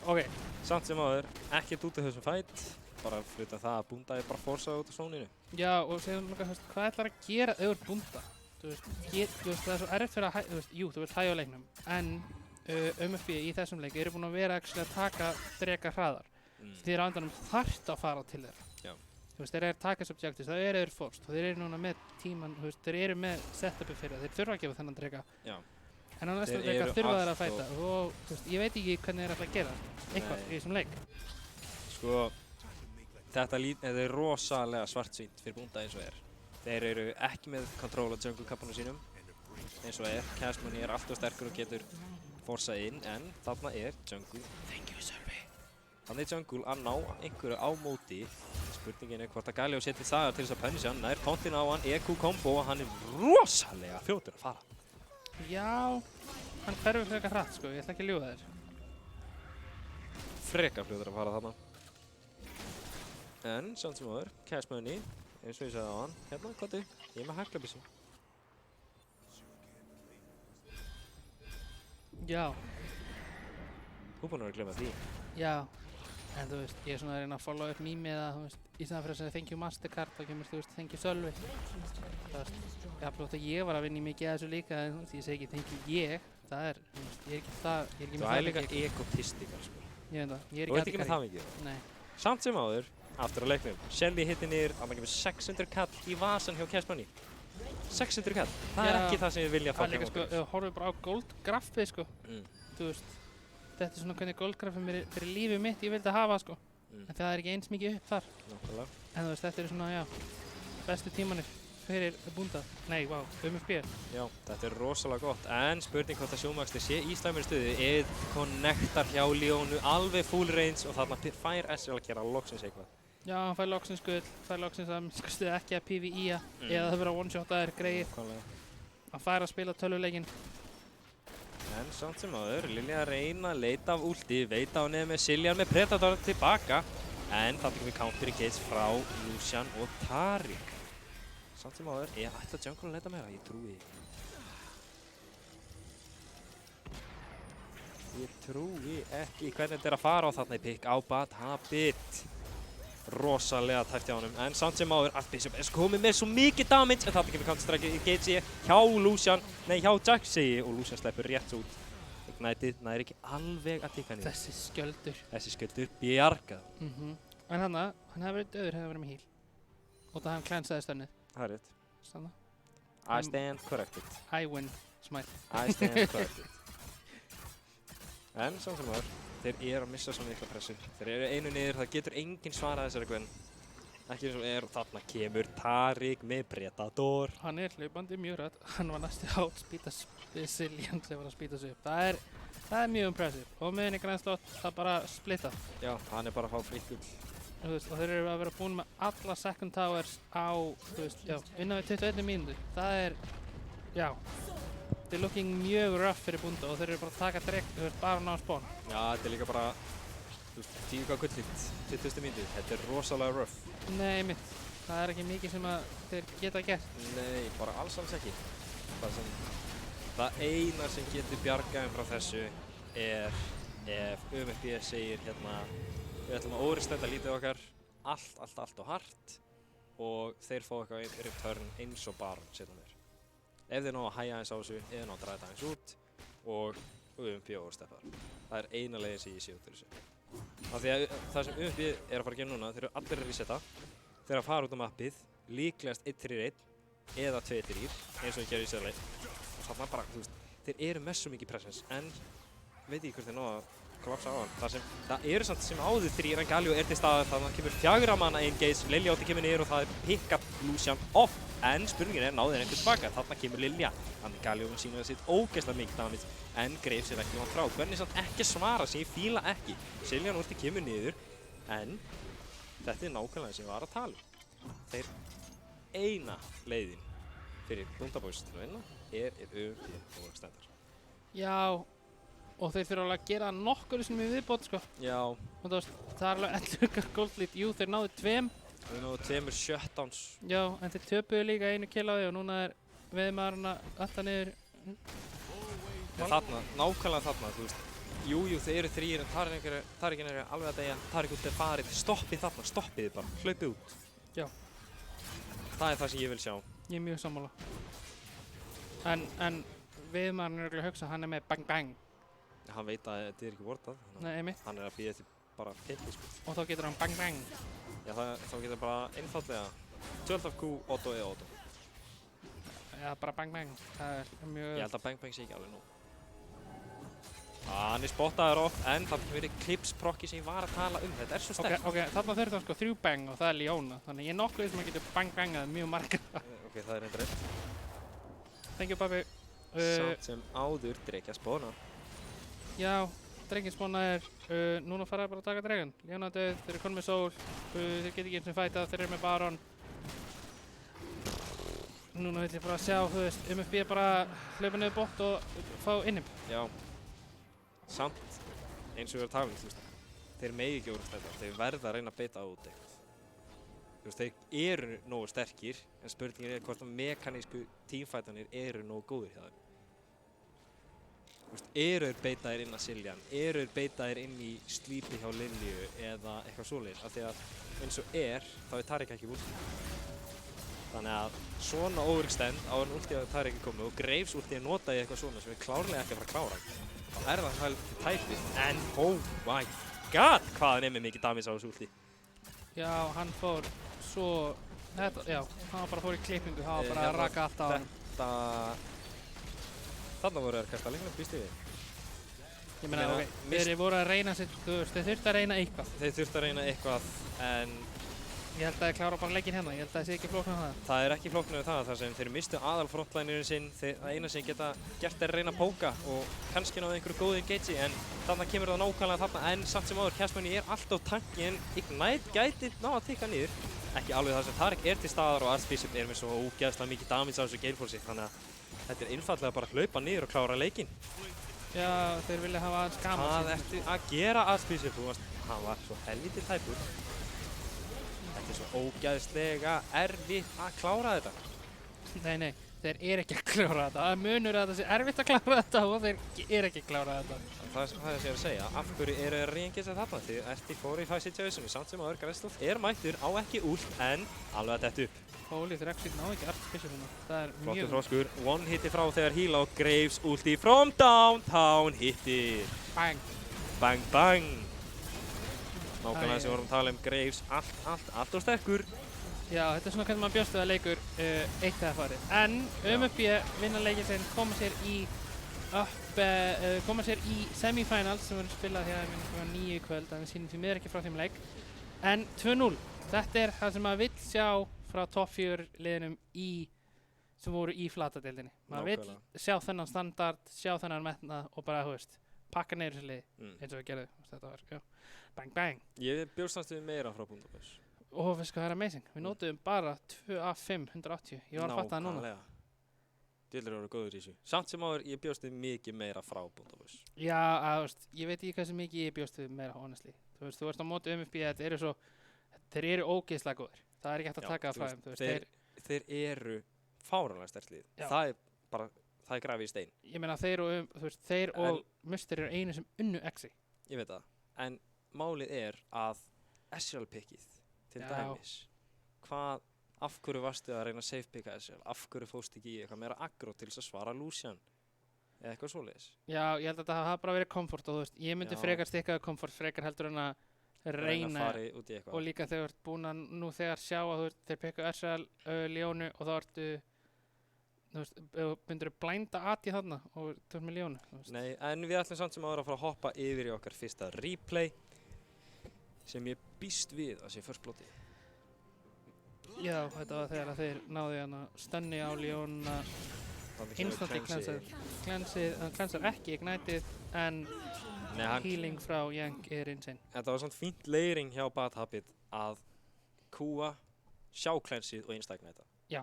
Ok. Samt sem áður, ekkert út af þessum fight. Bara fyrir það að Bunda er bara forsað út af sóninu. Já, og segðum líka, hvað ætlar að gera ef þú ert Bunda? Þú veist, það er svo erfitt fyrir að, þú vilt hægja á leiknum, en MFB í þessum leik eru búin að vera að taka drega hraðar. Því á endanum þarft að fara til þeirra. Já. Þú veist, þeir eru taka subjectives, það eru þeir forced, og þeir eru núna með tíman, þú veist, þeir eru með setupi fyrir það, þeir þurfa að gefa þennan drega. Já. En á næsta leika þurfa þeir að fæta, og þú veist, ég veit ekki hvernig þeir ætla að gera eitthvað í þessum leik. Sko, þetta er rosalega svartsýnt fyrir Bunda eins og er. Þeir eru ekki með control á jungle kappanum sínum eins og er. Cashman er alltaf sterkur og getur forsað inn, en þarna er jungle. Thank you, Survey. Þannig er jungle að ná einhverju á móti. Spurningin er hvort að Galio setja sagar til þess að punisha hann. Nær tóntin á hann, EQ combo og hann er rosalega fljótur að fara. Já, hann hverfur frekar hratt sko, ég ætla ekki að ljúga þér. Frekar fljótur að fara þarna. En samt sem áður, Cashmoney, eins og ég sagði á hann, hérna, kottu, ég er með haglabissu. Já. Þú búinn að vera að glemma því. Já, en þú veist, ég er svona að reyna að follow upp mýmið að, þú veist, í staðan fyrir að segja thank you Mastercard, þá kemur, þú veist, thank you Sölvi. Það veist, jafnvel að ég var að vinna í mikið að þessu líka, en þú veist, ég segi ekki thank you ég, það er, þú veist, ég er ekki það, ég er ekki með það líka egotistikar, sko. Ég veit það, ég er Þú ert ekki með það mikið? Nei. Samt sem áður, aftur á leiknum, Shelly hittir niður, að maður kemur 600 kall í vasan hjá Cashmoney. 600 kall, það er ekki það sem ég vilja fá hjá okkur. Sko, ef þú horfir bara á goldgraffið, sko, þú veist, þetta er svona hvernig goldgraffið fyrir lífið mitt ég vildi hafa, sko, en það er ekki eins mikið upp þar. Nákvæmlega. En þú veist, þetta eru svona, já, bestu tímanir fyrir Bunda. Nei, vá, MFB. Já, þetta er rosalega gott, en spurning hvort að Sjómaxter sé í slæmri stuði, connectar hjá Leonu alveg full range og þarna fær SL að gera loksins eitthvað. Já, hann fær loksins gull, fær loksins að stuði ekki að PvE-a eða það verður að one-shotaðir greið. Hann fær að spila töluleikinn. En samt sem áður, Lilja að reyna að leita af ulti, veit á henni með Siljan með Predator tilbaka, en það kemur counter engage frá Lucian og Tariq. Samt sem áður, ég ætla að jungle að leita meira, ég trúi. Ég trúi ekki hvernig þetta er að fara á þarna í pick á Bad Habit. Rosalega tæft hjá honum, en samt sem áður Archbishop er komið með svo mikið damage en þarna kemur counter-strike engage hjá Lucian, nei hjá Jaxi og Lucian sleppur rétt út. Ignitið næri ekki alveg að tikka niður. Þessi sköldur bjargað. En hann hefði verið döður, hefði verið með heal. Og það hann klænsaði stönnið. Það er rétt. Stanna. I stand corrected. I win, smile. I stand corrected. En samt sem áður, þeir eru að missa svo mikla pressu. Þeir eru einu niður, það getur enginn svarað þessari Gwen. Ekki eins og er og þarna kemur Tariq með Predator. Hann er hlaupandi mjög rætt. Hann var næstu að outspýta Siljan sem var að spýta sig upp. Það er mjög impressive. Og með henni grænslott, það bara splitta. Já, hann er bara að fá fritt gull. Og þeir eru að vera búin með alla second towers á, þú veist, já, innan við 21 mínútur. Það er, já. Þetta er looking mjög rough fyrir Bunda og þeir eru bara að taka direkt, þú veist, bara að ná spawn. Já, þetta er líka bara, þú veist, 10 gullíkt, 20. mínútu. Þetta er rosalega rough. Nei, mitt. Það er ekki mikið sem að þeir geta gert. Nei, bara alls ekki. Það eina sem getur bjargað frá þessu er ef MFB segir hérna, við ætlum að overextenda lítið okkar allt og hart og þeir fá eitthvað return eins og Baron setna mér. Ef þeir ná að hæja eins á þessu, eða ná að draga þetta eins út og og UMP oversteppaðar. Það er eina leiðin sem ég sé út úr þessu. Af því að það sem UMP er að fara að gera núna, þeir eru allir að resetta, þeir eru að fara út á mappið, líklegast 1-3-1 eða 2-3, eins og ég gerði í síðan leik. Og þarna bara, þú veist, þeir eru með svo mikið presence, en veit ég hvort þeir ná að kollapsa á hann. Það eru samt sem áður 3, en Galio er til staðar, þannig að kemur 4 manna engage, Lilja kemur niður og það er pick-up Lucian off. En spurningin er, náðu þeir einhvern tilbaka, þarna kemur Lilja. Þannig Galio mun sína sitt ógeðslega mikið damage, en Graves er ekki langt frá. Hvernig samt ekki að svara sem ég fíla ekki. Siljan úrti kemur niður, en þetta er nákvæmlega sem ég var að tala um. Þeir eina leiðin fyrir Bundaboys til að vinna er UMP overextendar. Já, og þeir þurfa alveg að gera nokkur sem við viðbót, sko. Já. Og þú veist, það er alveg 11 gold lead. Jú, þeir náðu 2. Þeir náðu 2 shutdowns. Já, en þeir töpuðu líka 1 kill á því og núna er veiðmaðurinn að alltaf niður. En þarna, nákvæmlega þarna, þú veist. Jú, þeir eru 3 en Tarikin er alveg að deyja. Tarik út er farið. Stoppið þarna, stoppið bara. Hlaupið út. Já. Það er það sem ég vil sjá. Ég er mjög sammála. En veiðmaðurinn er örugglega að hugsa, hann er með bang bang. Hann veit að þetta er ekki vortað. Nei, einmitt. Hann er að bíða eftir bara pilli, sko. Og þá getur hann bang bang. Já, þá getur bara einfaldlega 12 Q, auto eða auto. Já, bara bang bang. Það er mjög... Ég held að bang bang sé ekki alveg nú. Hann er spottaður off, en það verið klipsprokki sem ég var að tala um. Þetta er svo sterkt. Ok, þarna þurfti hann sko 3 bang og það er Leona. Þannig ég er nokkuð sem að getur bang bangað mjög marga. Ok, það er reyndar rétt. Thank you, pabbi. Samt sem áður drekja spóna. Já, drenginspóna er, núna fara bara að taka dregan. Leona döð, þeir eru konum með sól, þeir geta ekki eins og fætað, þeir eru með Baron. Núna vil ég bara sjá, þú veist, MFB bara hlaupa niður bot og fá innip. Já. Samt, eins og við erum að tala um, þú veist, þeir megi ekki úr þetta, þeir verða að reyna að beita út eitthvað. Þú veist, þeir eru nógu sterkir, en spurningin er hvort að mekanísku teamfightanir eru nógu góðir hjá þeim. Þú veist, eru þeir beitaðir inn að Siljan, eru þeir beitaðir inn í slípi hjá Lilju eða eitthvað svoleiðis, af því að eins og þá er Tarik ekki úti. Þannig að svona overextend á en últi að Tarik er komið og Graves últi að nota í eitthvað svona sem við klárlega ekki að fara að klára. Þá er það heldur tæpið, en oh my god, hvað hann er með mikið damage á þessu últi. Já, hann fór svo, já, hann bara fór í klippingu, hann var bara að raka allt á hann. Þarna voru þeir að kasta lengra, býst við. Ég meina, ok, þeir voru að reyna sitt, þú veist, þeir þurftu að reyna eitthvað. Þeir þurftu að reyna eitthvað, en ég held að þeir klára bara leikinn hérna, ég held að það sé ekki flóknar það. Það er ekki flóknar það, þar sem þeir mistu aðal frontlinerinn sinn, það eina sem geta gert er að reyna að póka og kannski náðu einhverju góðu engagei, en þarna kemur það nákvæmlega þarna, en samt sem áður, Cashmoney er alltaf tanki, en Ignite gæti ná að tikka niður. Ekki alveg þar sem Tarik er til staðar og Archbishop er með svo ógeðslega mikið damage á þessu Galeforce, þannig að þetta er einfallega bara að hlaupa niður og klára leikinn. Já, þeir vilja hafa aðeins gaman. Hvað ertu að gera Archbishop? Hann var svo helvítið tæpur. Þetta er svo ógeðslega erfitt að klára þetta. Nei, þeir eru ekki að klára þetta. Það munur að þetta sé erfitt að klára þetta og þeir eru ekki að klára þetta. Það er sem ég er að segja. Af hverju eru þeir að reengja sig þarna? Þið ert í 4v5 situation, samt sem áður Græstóð er mættur á ekki ult, en alveg að detta upp. Holy, þeir ekki ná ekki Archbishop hérna. Það er mjög... Flottur froskur, one hitti frá þegar heal á Graves ulti from downtown hittir. Bang. Bang, bang. Nákvæmlega sem við vorum að tala um Graves, allt og sterkur. Já, þetta er svona hvernig maður bjóst við að leikur eitt eða farið. En UMFB vinna leikinn sinn, koma sér í semifinals sem verður spilað hér kl. 9 í kvöld, en við sýnum því miður ekki frá þeim leik. En 2-0, þetta er það sem maður vill sjá frá topp 4 liðinum sem voru í flatadeildinni. Maður vill sjá þennan standard, sjá þennan metnað og bara, þú veist, pakka neyru þessu liði eins og við gerðum. Þetta var, já, bang bang. Ég bjóst næstu meira frá Bundaboys. Og veist hvað, það er amazing. Við nótuðum bara 2 af 5, 180. Ég var að fatta það núna. Nákvæmlega. Djöðlir voru góður í þessu. Samt sem áður, ég bjóst mikið meira frá Bundaboys. Já, þú veist, ég veit ekki hversu mikið ég bjóst meira, honestly. Þú veist, þú ert á móti MFB, þeir eru ógeðslega góðir. Það er ekki hægt að taka það frá þeim, þú veist. Þeir eru fáránlega sterkt lið. Það er grafið í stein. Ég meina, þeir og Muster eru einu sem unnu Exi. Ég veit það. En málið er að Ezreal pickið, til dæmis, af hverju varstu að reyna að safe picka Ezreal? Af hverju fóstu ekki í eitthvað meira aggro til þess að svara Lucian? eða eitthvað svoleiðis. Já, ég held að það hafa bara verið komfort og þú veist, ég myndi Já. frekar stikkaðu komfort frekar heldur en að reyna fara út í eitthvað. og líka þegar þú ert búin að nú þegar sjá að þú veist, þeir pekku Arsenal Ljónu og þá ertu þú veist, myndir þú blænda aðið þarna og þú ert með Ljónu, þú veist. Nei, en við ætlum samt sem áður að fara að hoppa yfir í okkar fyrsta replay sem ég býst við að sé first bloodið. Já, þetta var þegar að þeir náðu hana stunni á Ljónuna instantly cleansar ekki ignitið en Nei, healing frá Yang er insane. Þetta var svona fínt layering hjá Bad Habit að kúa, sjá cleansið og einstakna þetta. Já,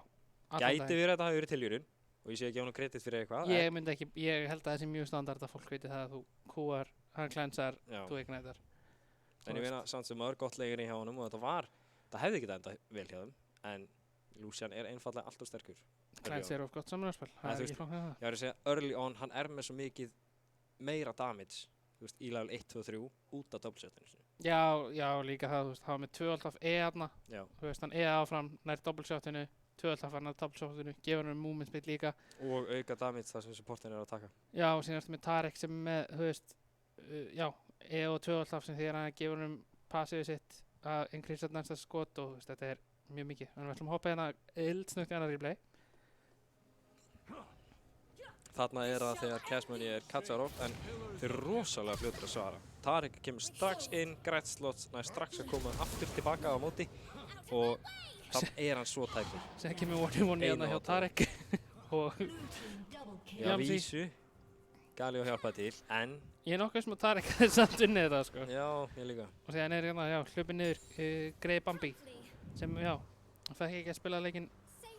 Gæti verið að þetta hafi verið tilvíðun og ég sé ekki á nú kredit fyrir eitthvað. Ég myndi ekki, ég held að það sé mjög standard að fólk viti það að þú kúar, hann cleansar, Já. þú ignitar. En ég meina samt sem maður gott layering hjá honum og það hefði ekki enda vel hjá þeim en Lucian er einfallega alltaf sterkur. Cleanse er of gott samræðarspil, það er ekki flóknir það. Ég var að segja early on, hann er með svo mikið meira damage, þú veist, í level 1, 2, 3 út af double-shotinu sinu. Já, líka það, þú veist, það var með 2 af E þarna, Já. þú veist, hann áfram nær double-shotinu, 2 af hann nær double-shotinu, gefur hann movement speed líka. Og auka damage þar sem supportin er að taka. Já, og síðan ertu með Tarek sem með, þú veist, E og 2 af sem þýðir hann gefur hann passivið sitt að increase þetta næsta skot og þú veist, þetta er mjög mikið. En við ætlum að hoppa hérna ildsnögt í annar replay. Þarna er það þegar Cashmoney er Katsarov en þeir eru rosalega fljótur að svara. Tarek kemur strax inn, grætt slots, næst strax að koma aftur tilbaka á móti og þá er hann svo tækur. Sem kemur 1-1 hérna hjá Tarek og Já, vísu, Gali og hjálpaði til, en ég er nokkuð sem að Tarek hefði samt unnið þetta sko. já, ég líka. Og síðan er hérna, hlupið niður Grey Bambi sem, hann fekk ekki að spila leikinn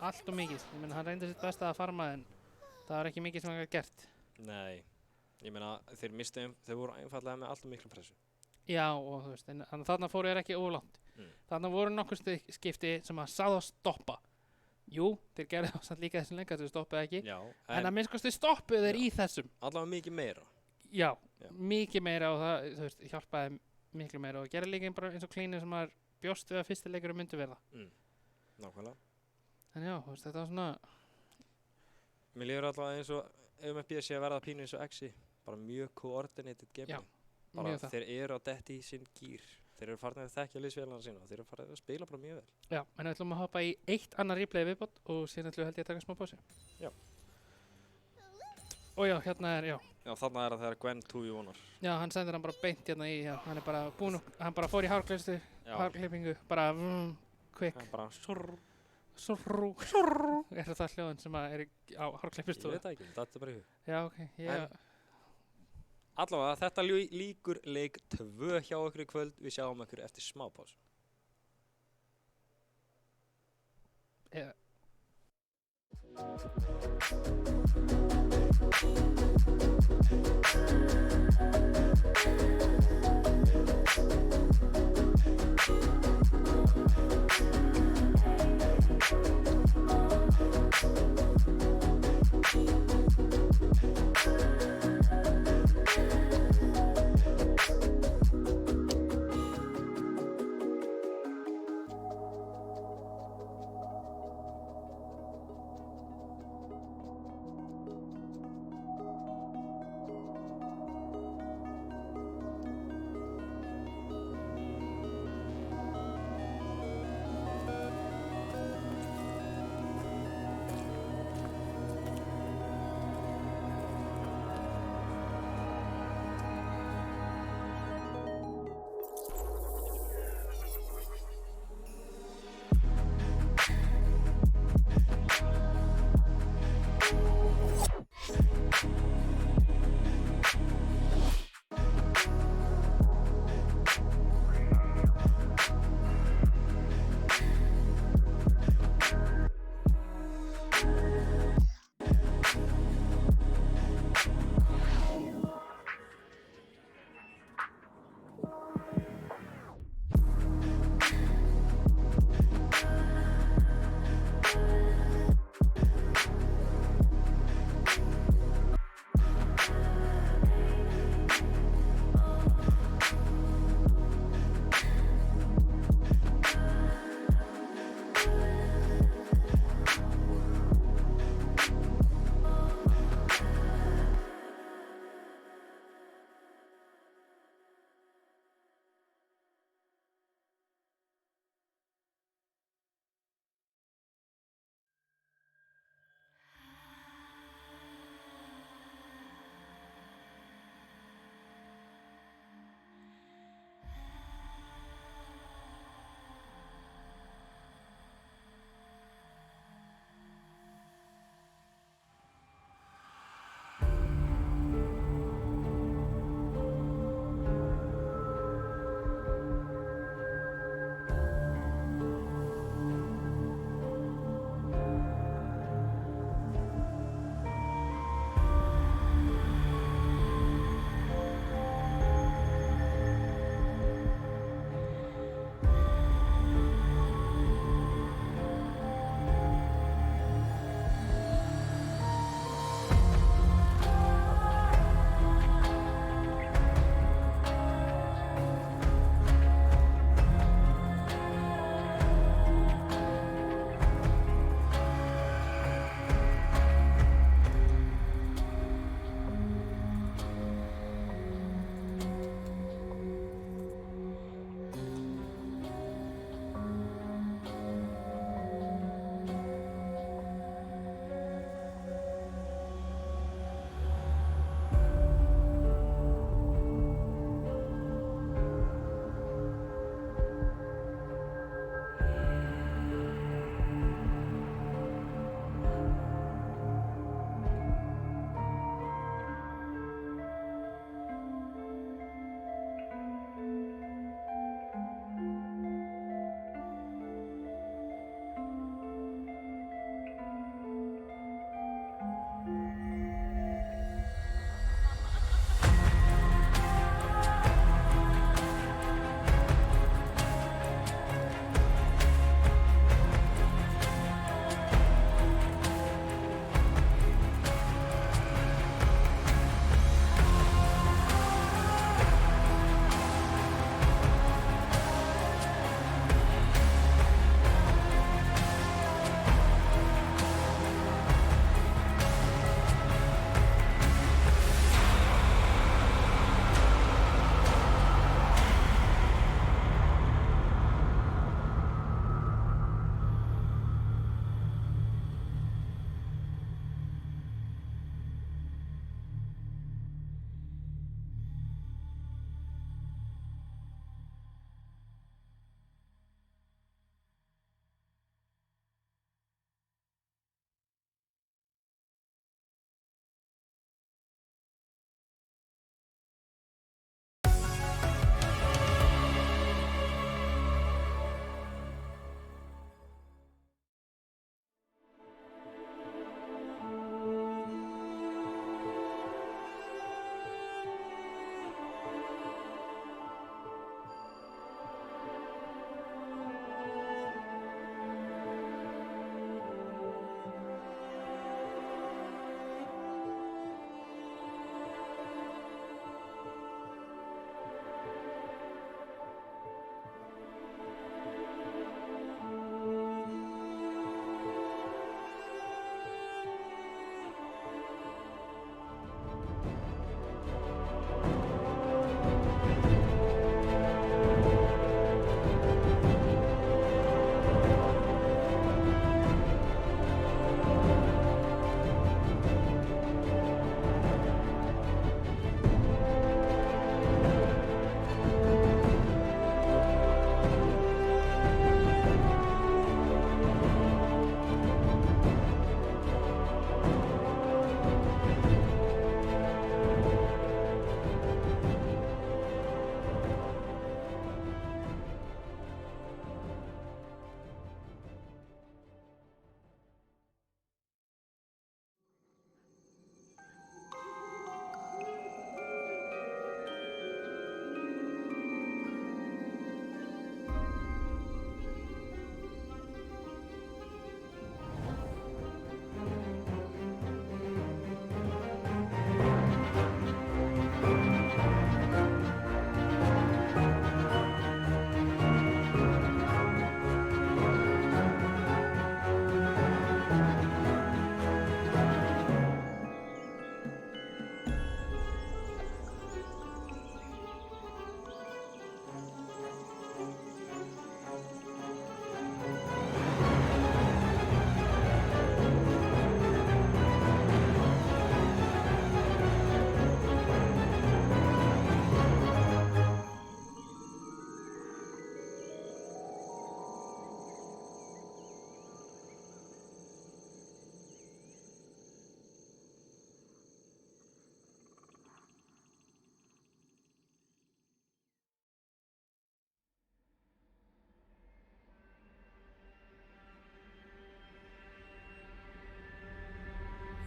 allt og mikið. Ég meina, hann reyndi sitt besta að farma en það var ekki mikið sem hann gæti gert. Nei, ég meina þeir voru einfallega með alltaf miklu pressu. Já, og þú veist, en þarna fóru þeir ekki ólangt. Þarna voru nokkur skipti sem að sáðu að stoppa. Jú, þeir gerðu það samt líka þessum lengar sem stoppuðu ekki. Já, En að minnst kosti stoppuðu þeir í þessum. allavega mikið meira. Já, mikið meira og það, þú veist, hjálpaði miklu meira og gerði líka bara eins og klínir sem maður bjóst við að fyrsti leikurum myndi verða. Nákvæmlega. En já, þú veist, þetta var svona, Mér líður allavega eins og MFB sé að verða pínu eins og Exi, bara mjög coordinated gameplay. Bara mjög það. þeir eru að detti í sinn gýr. Þeir eru farin að þekkja liðsfélagana sína og þeir eru farin að spila bara mjög vel. Já, en við ætlum að hoppa í eitt annar replay viðbót og síðan ætlum við held ég að taka smá pási. Já. Og já, hérna er, Já, þarna er það þegar Gwen 2v1-ar. Já, hann sendir hann bara beint hérna í, hann er bara búinn, hann bara fór í hárklippingu, bara quick. Það er bara sorr. Sorrú, er það hljóðin sem að er á hárklippistofu? Ég veit það ekki, þetta er bara í hug. Já, ok, Allavega, þetta líkur leik 2 hjá okkur í kvöld. Við sjáum okkur eftir smá pásu.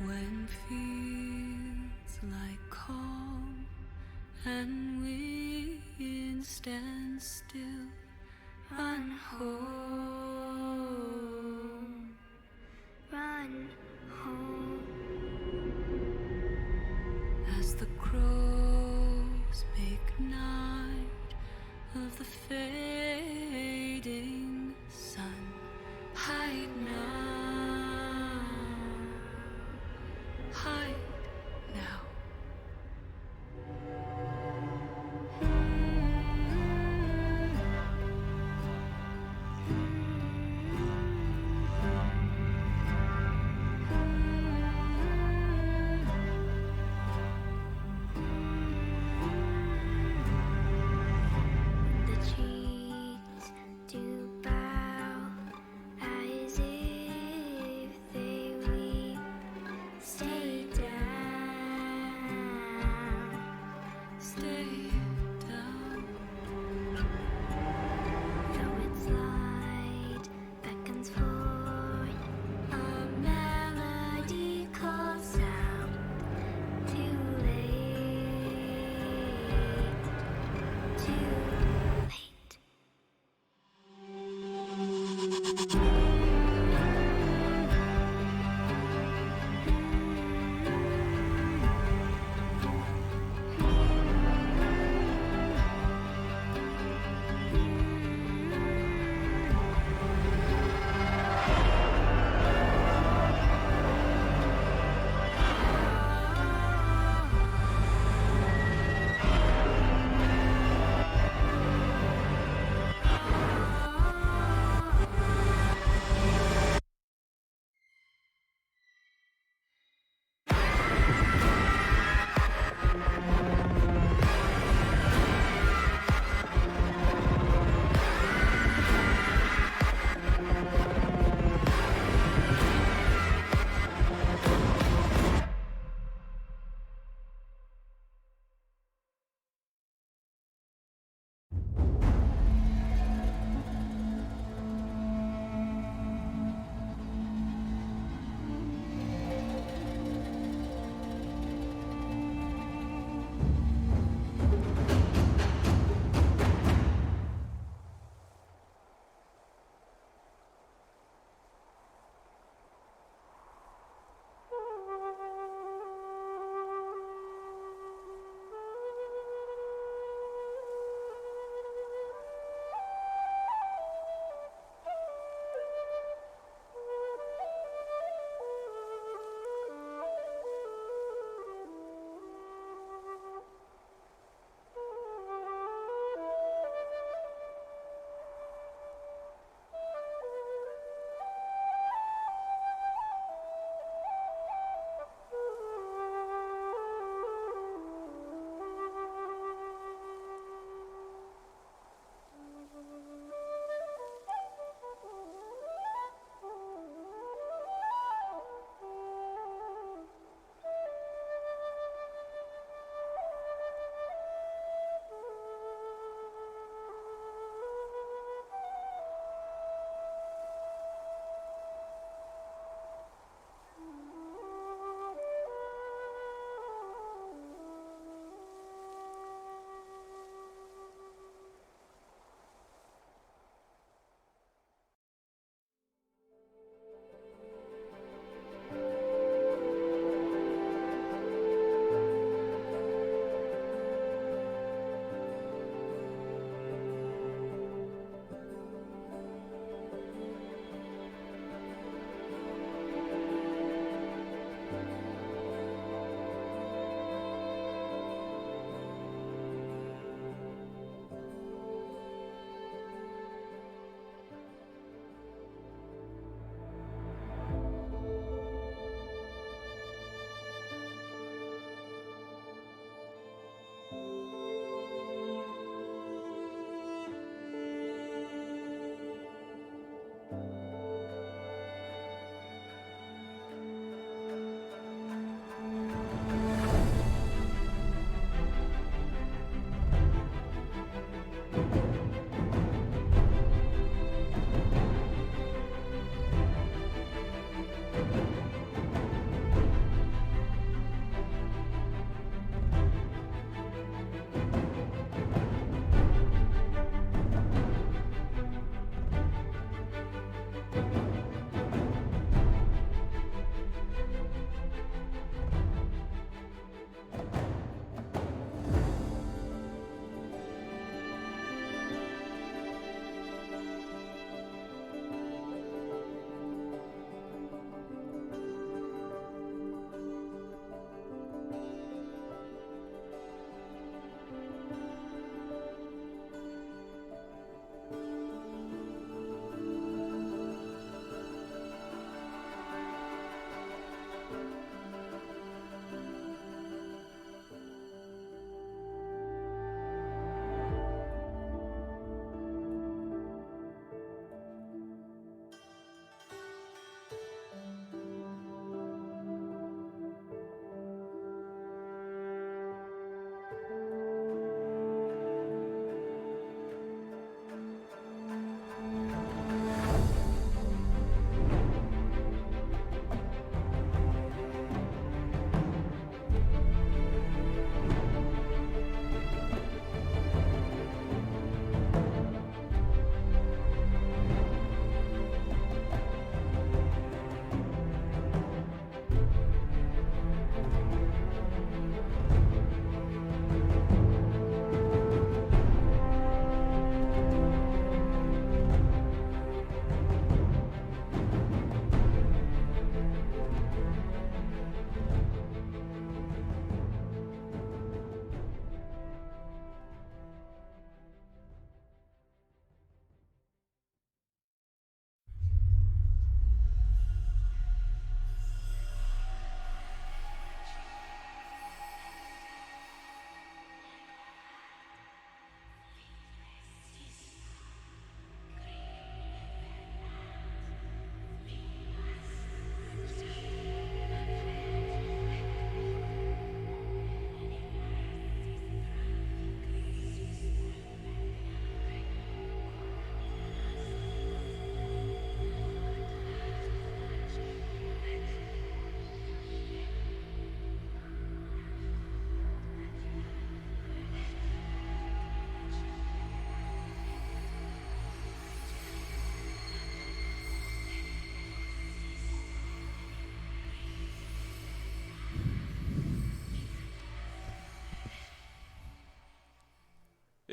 When fields lie calm and wind stands still, run home, run home. As the crows make night of the fading sun, hide now, hide now.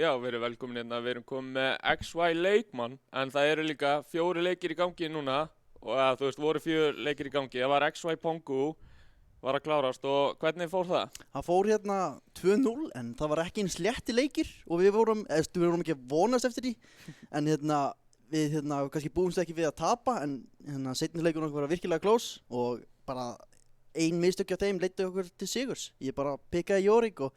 Já, við erum velkomin hérna, við erum komið með XY leikmann, en það eru líka 4 leikir í gangi núna og þú veist, voru 4 leikir í gangi. Það var XY Pongu, var að klárast og hvernig fór það? Það fór hérna 2-0 en það var ekki eins létti leikir og við vorum ekki að vonast eftir því en við kannski búumst ekki við að tapa en seinni leikurinn okkur var virkilega close og bara ein mistök af þeim leiddi okkur til sigurs. Ég bara pikkaði Jórik og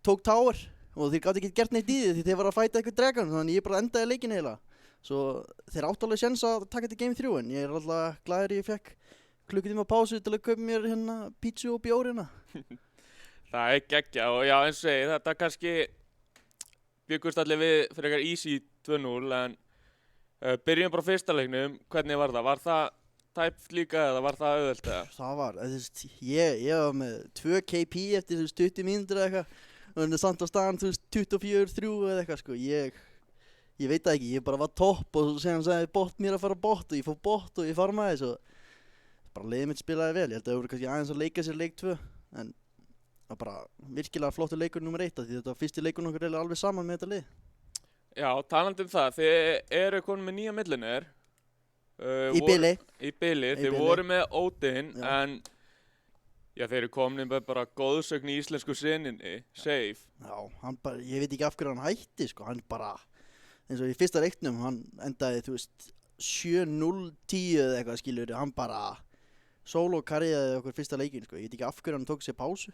tók Tower og þeir gátu ekki gert neitt í því þeir var að fæta eitthvað dragan þannig ég bara endaði leikinn heila. Svo þeir áttu alveg séns að taka til game 3 en ég alltaf glaður ég fekk klukkutíma pásu til að kaupa mér pítsu og bjórina. Það geggjað og já eins og segi þetta kannski byggust allir við fyrir eitthvað easy 2-0 en byrjum bara fyrsta leiknum, hvernig var það? Var það tæpt líka eða var það auðvelt eða? Það var, ég var með 2 KP eftir 20 mínútur eða eitthvað og samt á staðan 24-3 eða eitthvað sko, ég veit það ekki, ég bara var topp og síðan sagði bot mér að fara bot og ég fór bot og ég farmaði svo bara liðið mitt spilaði vel, ég held að það voru kannski aðeins að leika sér leik 2 en það var bara virkilega flottur leikur nummer 1 því þetta var fyrsti leikur okkur eiginlega alveg saman með þetta lið. Já, talandi það, þið eru konum með nýja millinir Í bili, þið voru með Odin en já, þeir eru komin með bara góðsögn í íslensku sinninni, safe. Já, hann bara, ég veit ekki af hverju hann hætti sko, hann bara, eins og í fyrsta leiknum, hann endaði, 7-0-10 eða eitthvað skilur, hann bara solo-karriðaði okkur fyrsta leikin sko, ég veit ekki af hverju hann tók sér pásu.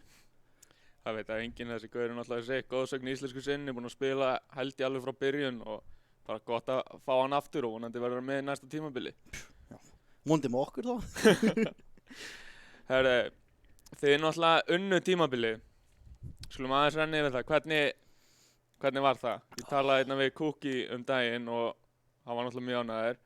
Það veit að enginn þessi gauður náttúrulega segja, góðsögn í íslensku sinninni, búinn að spila held ég alveg frá byrjun og bara gott að fá hann aftur og vonandi verður með næsta tímabili. Já, vonandi með okkur þá. Herri, þið náttúrulega unnu tímabili, skulum aðeins renna yfir það, hvernig var það? Ég talaði einna við Kúki daginn og hann var náttúrulega mjög ánægður.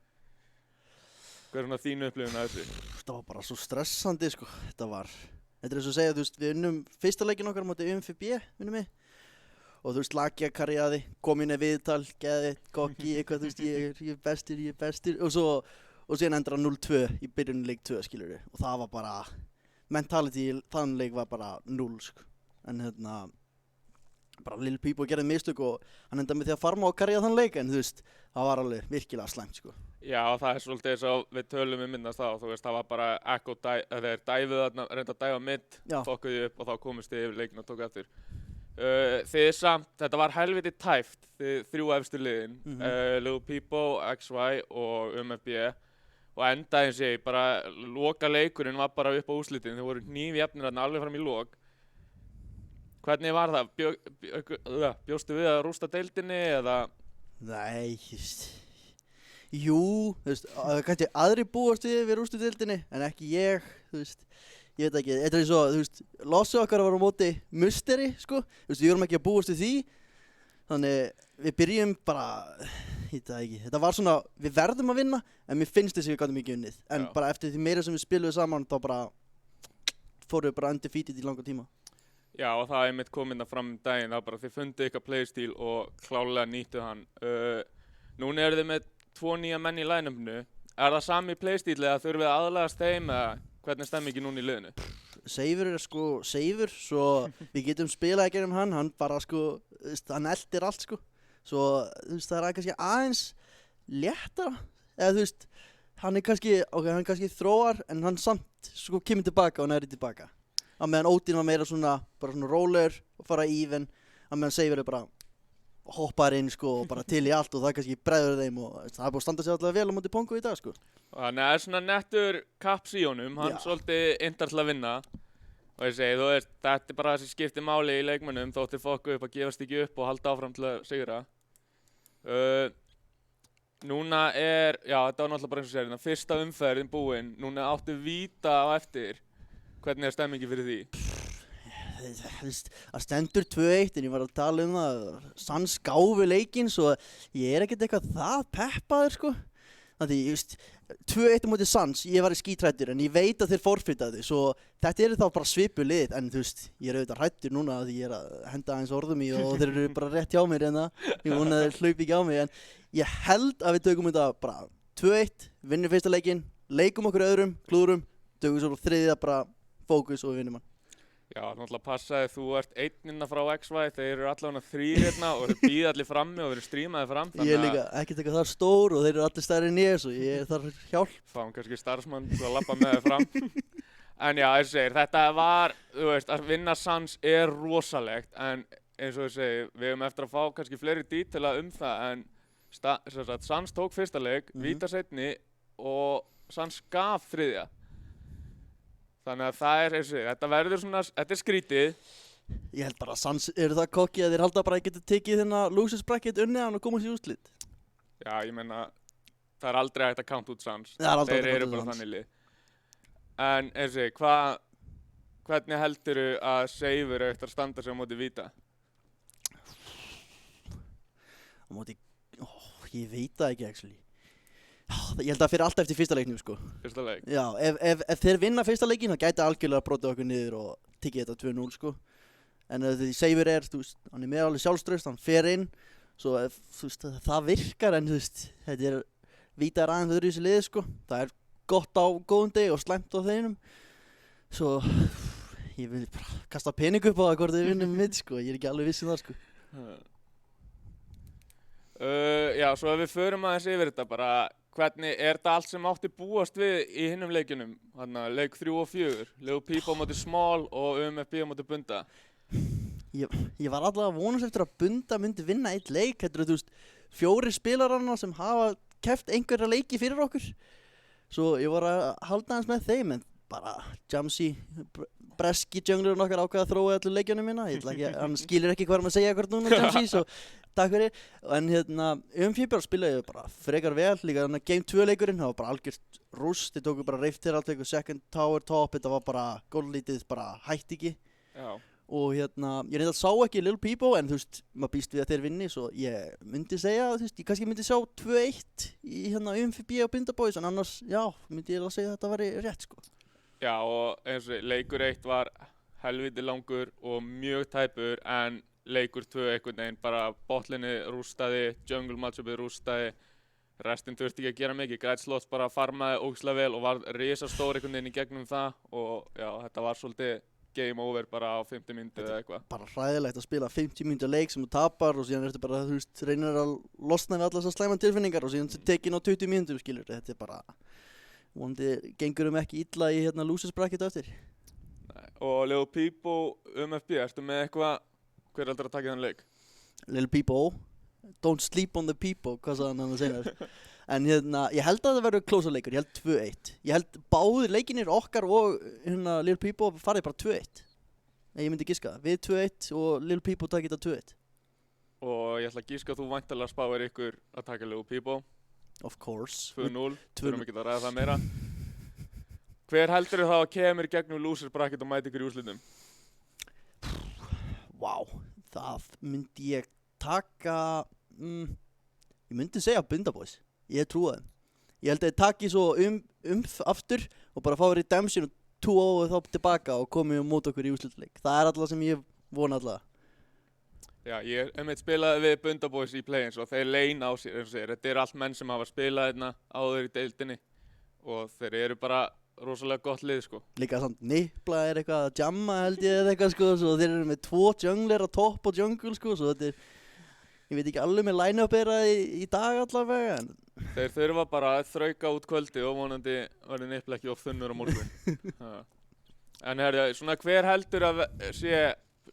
Hver er þín upplifun af þessu? Þetta var bara svo stressandi sko, þetta er eins og segja, við unnum fyrsta leikin okkar á móti UMFB, minnum mig. Og Laki að karjaði, kom inn í viðtal, geði, kokki, eitthvað, ég er bestur. Og síðan endra 0-2 í byrjunni leik 2, skilur við. Og það var bara, mentality í þann leik var bara 0, sko. En bara Lil Peepo gerði mistök og hann endaði með því að farma og karja þann leik. En það var alveg virkilega slæmt, sko. Já, það er svolítið eins og við tölum minnast þá, það var bara ekko, þeir dæfuðu þarna, reynda að dæfa mitt, fokkuðu upp og þá komist þið yfir leikin og tók eftir. Þið samt, þetta var helviti tæft, þið 3 efstu liðin, Lil Peepo, XY og UMFB og endaði eins og ég, bara loka leikurinn var bara upp á úrslitin, þið voru hnífjafnir þarna alveg fram í lok. Hvernig var það? Bjóstu við að rústa deildinni eða? Nei, jú, kannski aðri búast við rústu deildinni en ekki ég, ég veit ekki, þetta er svo, lossu okkar var á móti musteri, sko, við vorum ekki að búast við því, þannig við byrjum bara, ég veit það ekki, þetta var svona, við verðum að vinna, en mér finnst þess að við gátum ekki unnið, en bara eftir því meira sem við spiluðum saman, þá bara fórum við bara undefeated í langa tíma. Já, og það er mitt kominn fram daginn, það bara þið fundið ykkar playstíl og klálega nýttu hann. Núna eru þið með 2 nýja menn í line-upinu, er það sami playstíl eða þurfið að aðlagast þeim eða? Hvernig stemmingin núna í liðinu? Seifur er sko Seifur, svo við getum spilað ekki um hann bara sko, hann eldir allt sko. Svo það er kannski aðeins léttara, eða hann er kannski þróar en hann samt sko kemur tilbaka og næri tilbaka. Á meðan Odin var meira svona, bara svona roller og fara even, á meðan Seifur er bara hoppar inn sko og bara til í allt og það kannski bregður þeim og það er búið að standa sig allavega vel á móti Pongu í dag sko. Þannig að það er svona nettur kaps í honum, hann svolítið intar til að vinna og ég segi, þetta er bara það sem skiptir máli í leikmönnum þóttir fokku upp að gefast ekki upp og halda áfram til að sigra. Núna þetta var náttúrulega bara eins og segir, fyrsta umferðin búin, núna áttu víta á eftir, hvernig er stemmingi fyrir því? Það stendur 2-1 en ég var að tala um það Sans gáfi leikinn svo ég er ekkert eitthvað það peppaður sko þannig 2-1 á móti Sans, ég var í skítrættur en ég veit að þeir forfitaði svo þetta eru þá bara svipu lið en ég er auðvitað hrættur núna því ég er að henda aðeins orðum í og þeir eru bara rétt hjá mér en ég vona að þeir hlaupi ekki á mig en ég held að við tökum þetta bara 2-1, vinnum fyrsta leikinn leikum okkur öðrum, klúðurum tökum svo þriðja bara fókus og við vinnum hann. Já, náttúrulega passaði, þú ert einnina frá XY, þeir eru allavega 3 hérna og þeir býða allir frammi og þeir eru strímaði fram. Ég er líka ekkert eitthvað þar stór og þeir eru allir stærri en ég, svo ég þarf hjálp. Fáum kannski starfsmann til að labba með þeir fram. En já, eins og segir, þetta var, þú veist, að vinna Suns er rosalegt, en eins og ég segi, við höfum eftir að fá kannski fleiri dítela það, en Suns tók fyrsta leik, víta seinni og Suns gaf þriðja. Þannig að það er, eins og segir, þetta verður svona, þetta skrítið. Ég held bara að Suns eru það kokki að þeir halda bara að geta tekið þennan losers bracket unnið hann og komast í úrslit. Já, ég meina, það er aldrei hægt að count út Suns. Þeir eru bara þannig lið. En eins og segir, hvernig heldurðu að Seifur eftir að standa sig á móti víta? Á móti, ég veit það ekki actually. Ég held að það fyrir alltaf eftir fyrsta leiknum sko. Fyrsta leik? Já, ef þeir vinna fyrsta leikin þá gæti algjörlega brotið okkur niður og tikið þetta 2-0 sko. En því Seifur þú veist, hann er með alveg sjálfstraust, hann fer inn, svo þú veist, það virkar en þú veist, þetta víta aðeins öðru í þessu liði sko. Það er gott á góðum degi og slæmt á þeinum. Svo, ég vil bara kasta pening upp á það hvort þið vinnum mitt sko, ég er ekki alveg viss um það sko. Já, svo ef við förum aðeins yfir þetta bara, hvernig er þetta allt sem átti búast við í hinnum leikjunum? Leik 3 og 4, Lil Peep á móti Small og UMFB á móti Bunda. Ég var allavega að vonast eftir að Bunda myndi vinna eitt leik. Þetta eru, þú veist, 4 spilararna sem hafa keppt einhverja leiki fyrir okkur. Svo ég var að halda hans með þeim, en bara Jamsi, breski junglerinn okkar ákveða að þróa allir leikjunum mína. Hann skilur ekki hvað hann að segja hvort núna, Jamsi, svo takk fyrir. En UMFB spilaði bara frekar vel, líka Game 2 leikurinn, það var bara algjört rúst. Þeir tóku bara reiftir allt eitthvað, second tower top, þetta var bara gólítið, bara hætti ekki. Já. Og ég reyndar sá ekki Lil Peep, en þú veist, maður býst við að þeir vinni, svo ég myndi segja, þú veist, ég kannski myndi sjá 2-1 í UMFB og Bunda Boys, en annars, já, myndi ég að segja að þetta væri rétt, sko. Já, og eins og leikur 1 var helviti langur og mjög tæpur, en leikur 2 einhvern veginn bara botlinni rústaði, jungle matchupið rústaði, restin þurfti ekki að gera mikið, Græt Slots bara farmaði ógeðslega vel og var risastór einhvern veginn í gegnum það og já, þetta var svolítið game over bara á 50 mínútu eða eitthvað. Bara hræðilegt að spila 50 mínútu leik sem þú tapar og síðan ertu bara, þú veist, reynir að losna við allar þessar slæma tilfinningar og síðan tekin á 20 mínútum, skilur. Þetta er bara, vonandi gengur ekki illa í losers bracket eftir. Nei, og Lil Peep og UMFB, ertu með eitthvað, hver heldur að taka þann leik? Lil Peep, don't sleep on the people, hvað sagði hann að segja. En ég held að það verður closer leikur, ég held 2-1. Ég held báðir leikinir okkar og Lil Peep farið bara 2-1. Ég myndi giska, við 2-1 og Lil Peep takið þetta 2-1. Og ég ætla að giska að þú væntanlega spáir ykkur að taka Lil Peep. Of course. 2-0, þurfum ekki að ræða það meira. Hver heldur þá að kemur í gegnum losers bracket og mæti ykkur í úrslitum? Vá, það myndi ég taka, ég myndi segja Bunda Boys. Ég trúi þeim. Ég held að þeir taki svo aftur og bara fá redemption og 2-0 og þá tilbaka og komi og móta okkur í úrslitaleik. Það er alltaf sem ég vona alltaf. Já, ég spilaði við Bunda Boys í play-ins og þeir leina á sér, eins og segir. Þetta eru allt menn sem hafa spilað hérna áður í deildinni og þeir eru bara rosalega gott lið, sko. Líka samt Nipla er eitthvað að jamma held ég eða eitthvað, sko, svo þeir eru með 2 jungler á topp og jungle, sko, svo þetta er, ég veit ekki alveg með line-up í dag allavega, en þeir þurfa bara að þrauka út kvöldi og vonandi verði Nipla ekki of þunnur á morgun. En herja, svona hver heldur að sé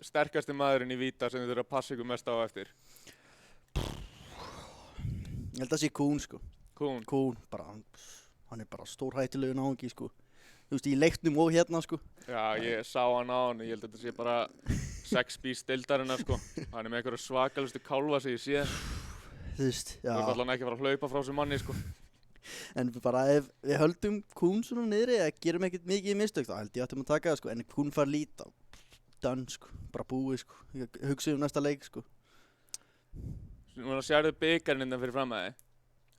sterkasti maðurinn í víta sem þið þurfa að passa ykkur mest á eftir? Ég held að sé Kuhn, sko. Kuhn, bara, hann er bara stórhættilegur náungi, sko. Þú veist, í leiknum og hérna, sko. Já, ég sá hann á hann, ég held að þetta sé bara 6 bís deildarinnar, sko. Hann er með einhverju svakalustu kálfa sem ég sé. Þú veist, já. Þú ætla hann ekki að fara að hlaupa frá þessum manni, sko. En bara ef við höldum Kuhn svona niðri eða gerum ekkert mikið mistök, þá held ég ættum að taka það, sko. En Kuhn fær lít á done, sko. Bara búið, sko. Hugsa næsta leik, sko. Núna sérðu bikarinn innan fyrir fram að þið.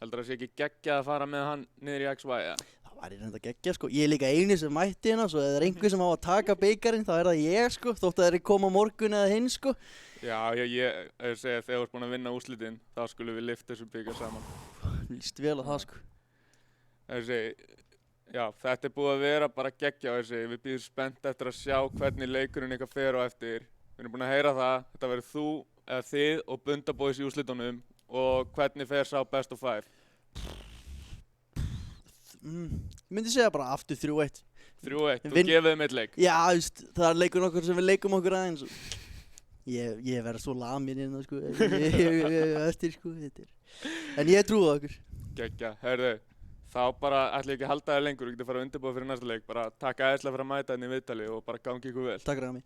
Heldur það sé ekki geggjað að fara með hann niður í XY, ja? Það væri reynda geggjað, sko. Ég er líka eini sem mætti hérna, svo ef það er einhver sem á að taka bikarinn, þá er það ég, sko. Þótt að þeir koma morgun eða hinn, sko. Já, ég segi þegar þú ert búin að vinna úrslitin, þá skulum við lyfta þessum bikar saman. Líst vel á það, sko. Ég segi, Já, þetta búið að vera bara geggja á þessi. Við býðum spennt eftir að sjá hvernig leikurinn ykkar fer á eftir. Við erum búin að heyra það. Þetta verður þú eða þið og Bunda Boys í úrslitunum. Og hvernig fer sá best of 5? Ég myndi segja bara aftur 3-1. 3-1, þú gefið þeim eitt leik. Já, það er leikur okkur sem við leikum okkur aðeins. Ég verð svo lamin hérna, sko. Eftir, sko, þetta er. En ég trúi okkur. Geggja, heyrðu. Þá bara ætla ég ekki að halda þér lengur, þú getur fara að undirbúa fyrir næsta leik. Bara takk æðislega fyrir að mæta hérna í viðtali og bara gangi ykkur vel. Takk Rami.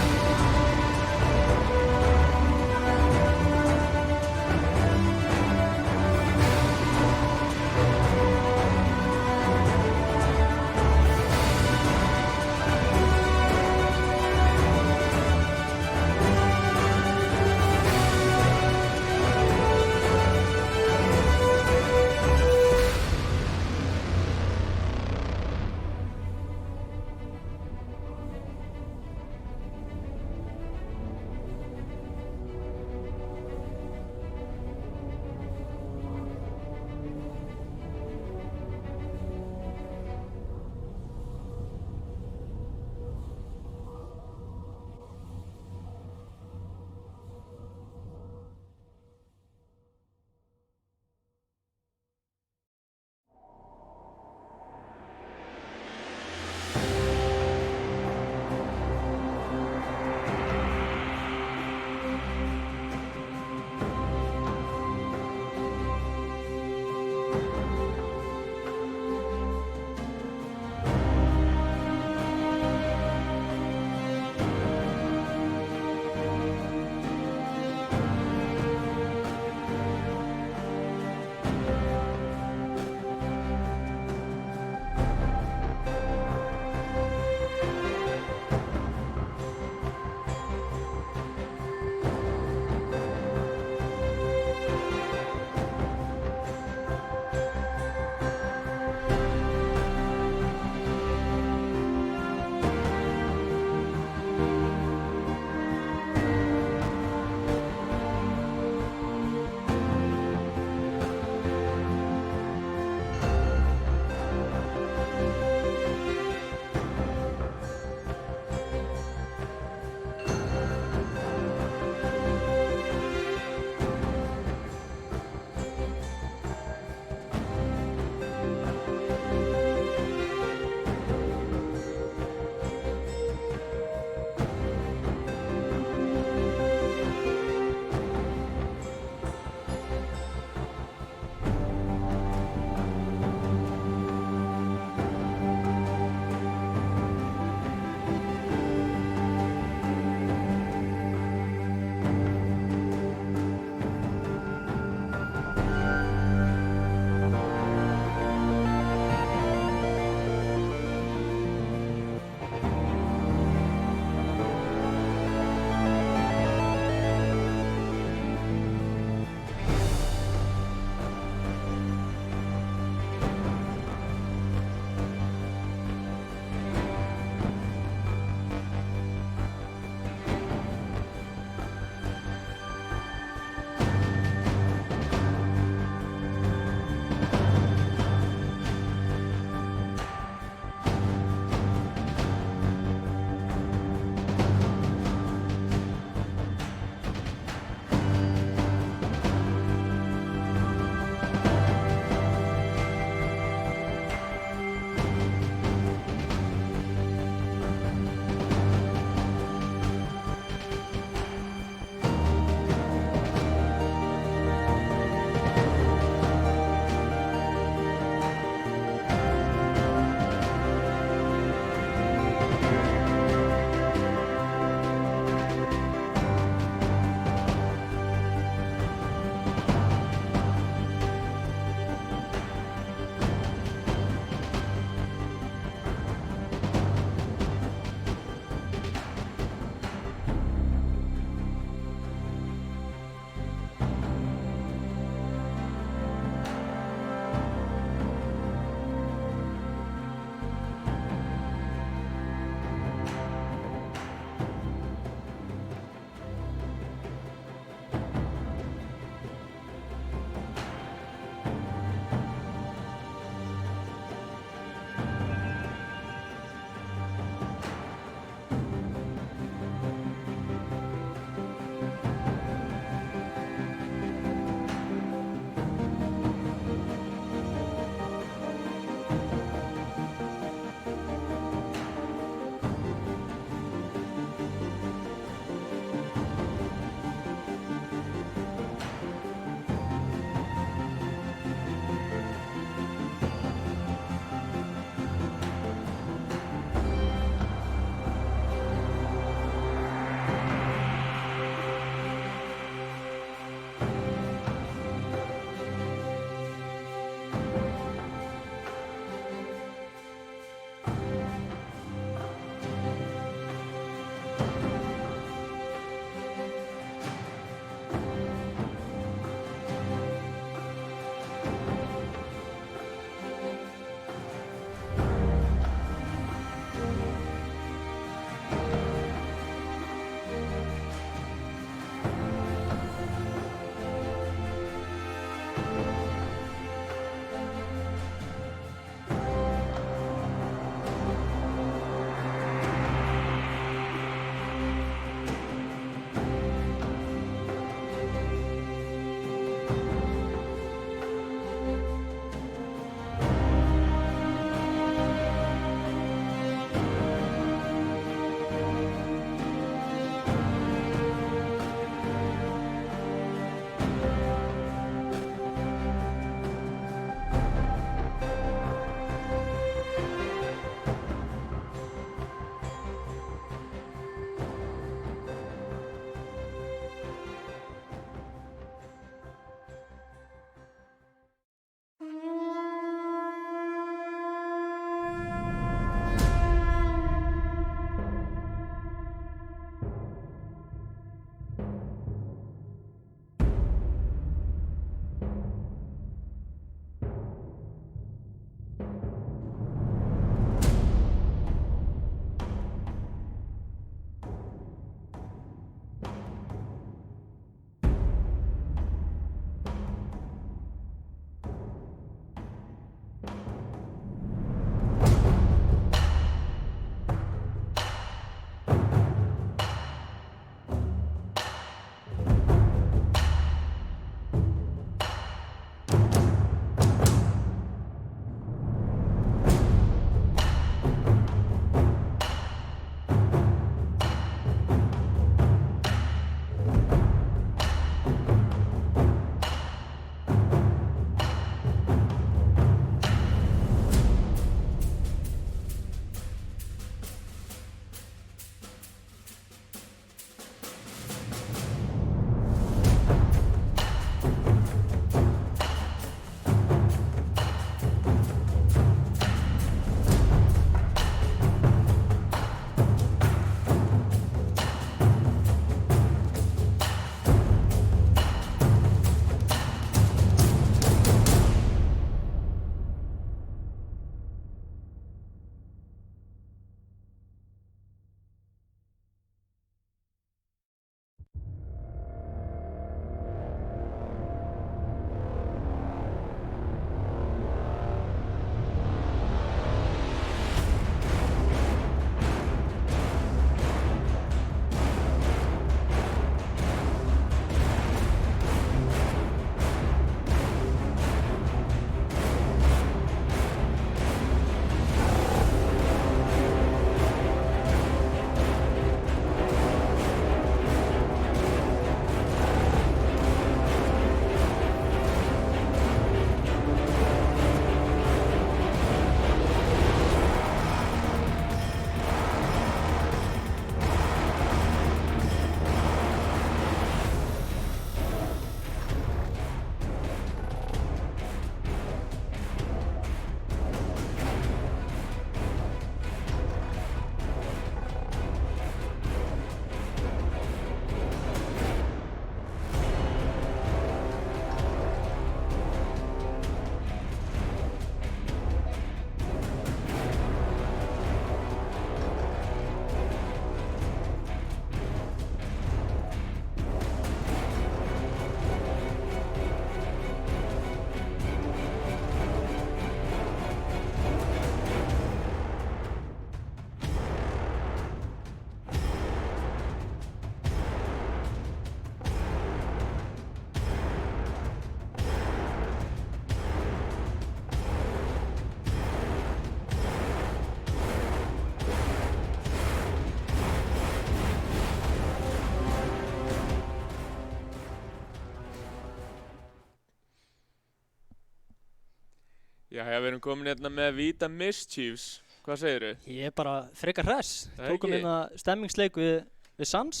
Já, við erum komin hérna með Vita Mischiefs. Hvað segirðu? Ég er bara frekar hress. Tókum hérna stemmingsleik við Sans,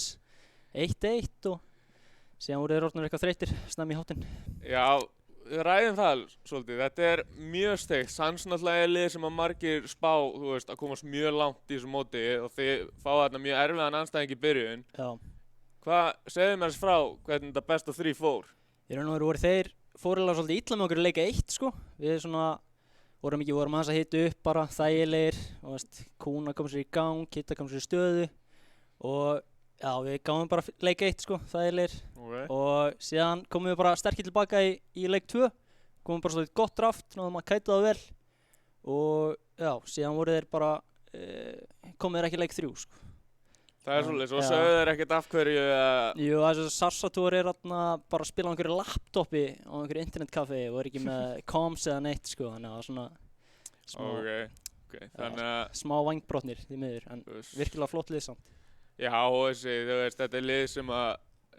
1-1 og síðan voru þeir orðnir eitthvað þreytir snemmi í háttinn. Já, við ræðum það svolítið. Þetta er mjög steikt. Sans náttúrulega er lið sem að margir spá, þú veist, að komast mjög langt í þessu móti og þið fá þarna mjög erfiðan andstæðing í byrjun. Já. Hvað segðu mér þess frá hvernig þetta best of 3 fór? Í raun og veru voru þeir fórulega svolítið illa með okkur í leika 1 sko. Við svona vorum aðeins að hita upp bara þægilegir og veist, Kúna kom sér í gang, Kitta kom sér í stöðu og já, við gáum bara leika 1 sko, þægilegir. Okay. Og síðan komum við bara sterkir tilbaka í leik 2, komum bara svolítið gott draft, náðum að kæta það vel og já, síðan voru þeir bara, komum þeir ekki í leik 3 sko. Það er svolítið, svo sögðu þeir ekkert af hverju Jú, þessu Sarsator er bara að spila á einhverju laptopi á einhverju internetkaffi og er ekki með comms eða neitt sko, þannig að það var svona Okay. Þannig að smá vængbrotnir því miður, en virkilega flott lið samt. Já, og þú veist, þetta er lið sem að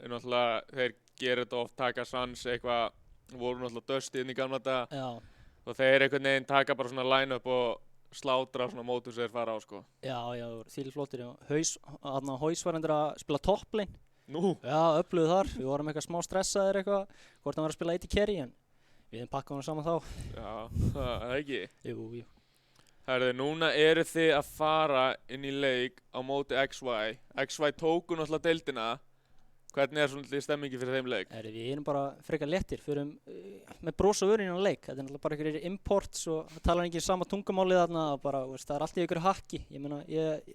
náttúrulega þeir gera þetta oft, taka Sans eitthvað, voru náttúrulega dösti inn í gamla daga. Já. Og þeir einhvern veginn taka bara svona line-up og slátra svona mótum sem þeir fara á sko. Já, þvílíkt flottir. Haus var endur að spila topplane. Nú? Já, öfluðu þar. Við vorum eitthvað smá stressaðir eitthvað, hvort hann var að spila AD carry, en við pakkaðum hann saman þá. Já, það er ekki. Jú. Herðu, núna eru þið að fara inn í leik á móti XY. XY tóku náttúrulega deildina. Hvernig er svona stemmingi fyrir þeim leik? Við erum bara frekar léttir, förum með bros og vörun innan leik. Þetta er náttúrulega bara einhverjir imports og það talar enginn sama tungumálið þarna og bara, veist, það er allt í einhverju hakki. Ég meina, ég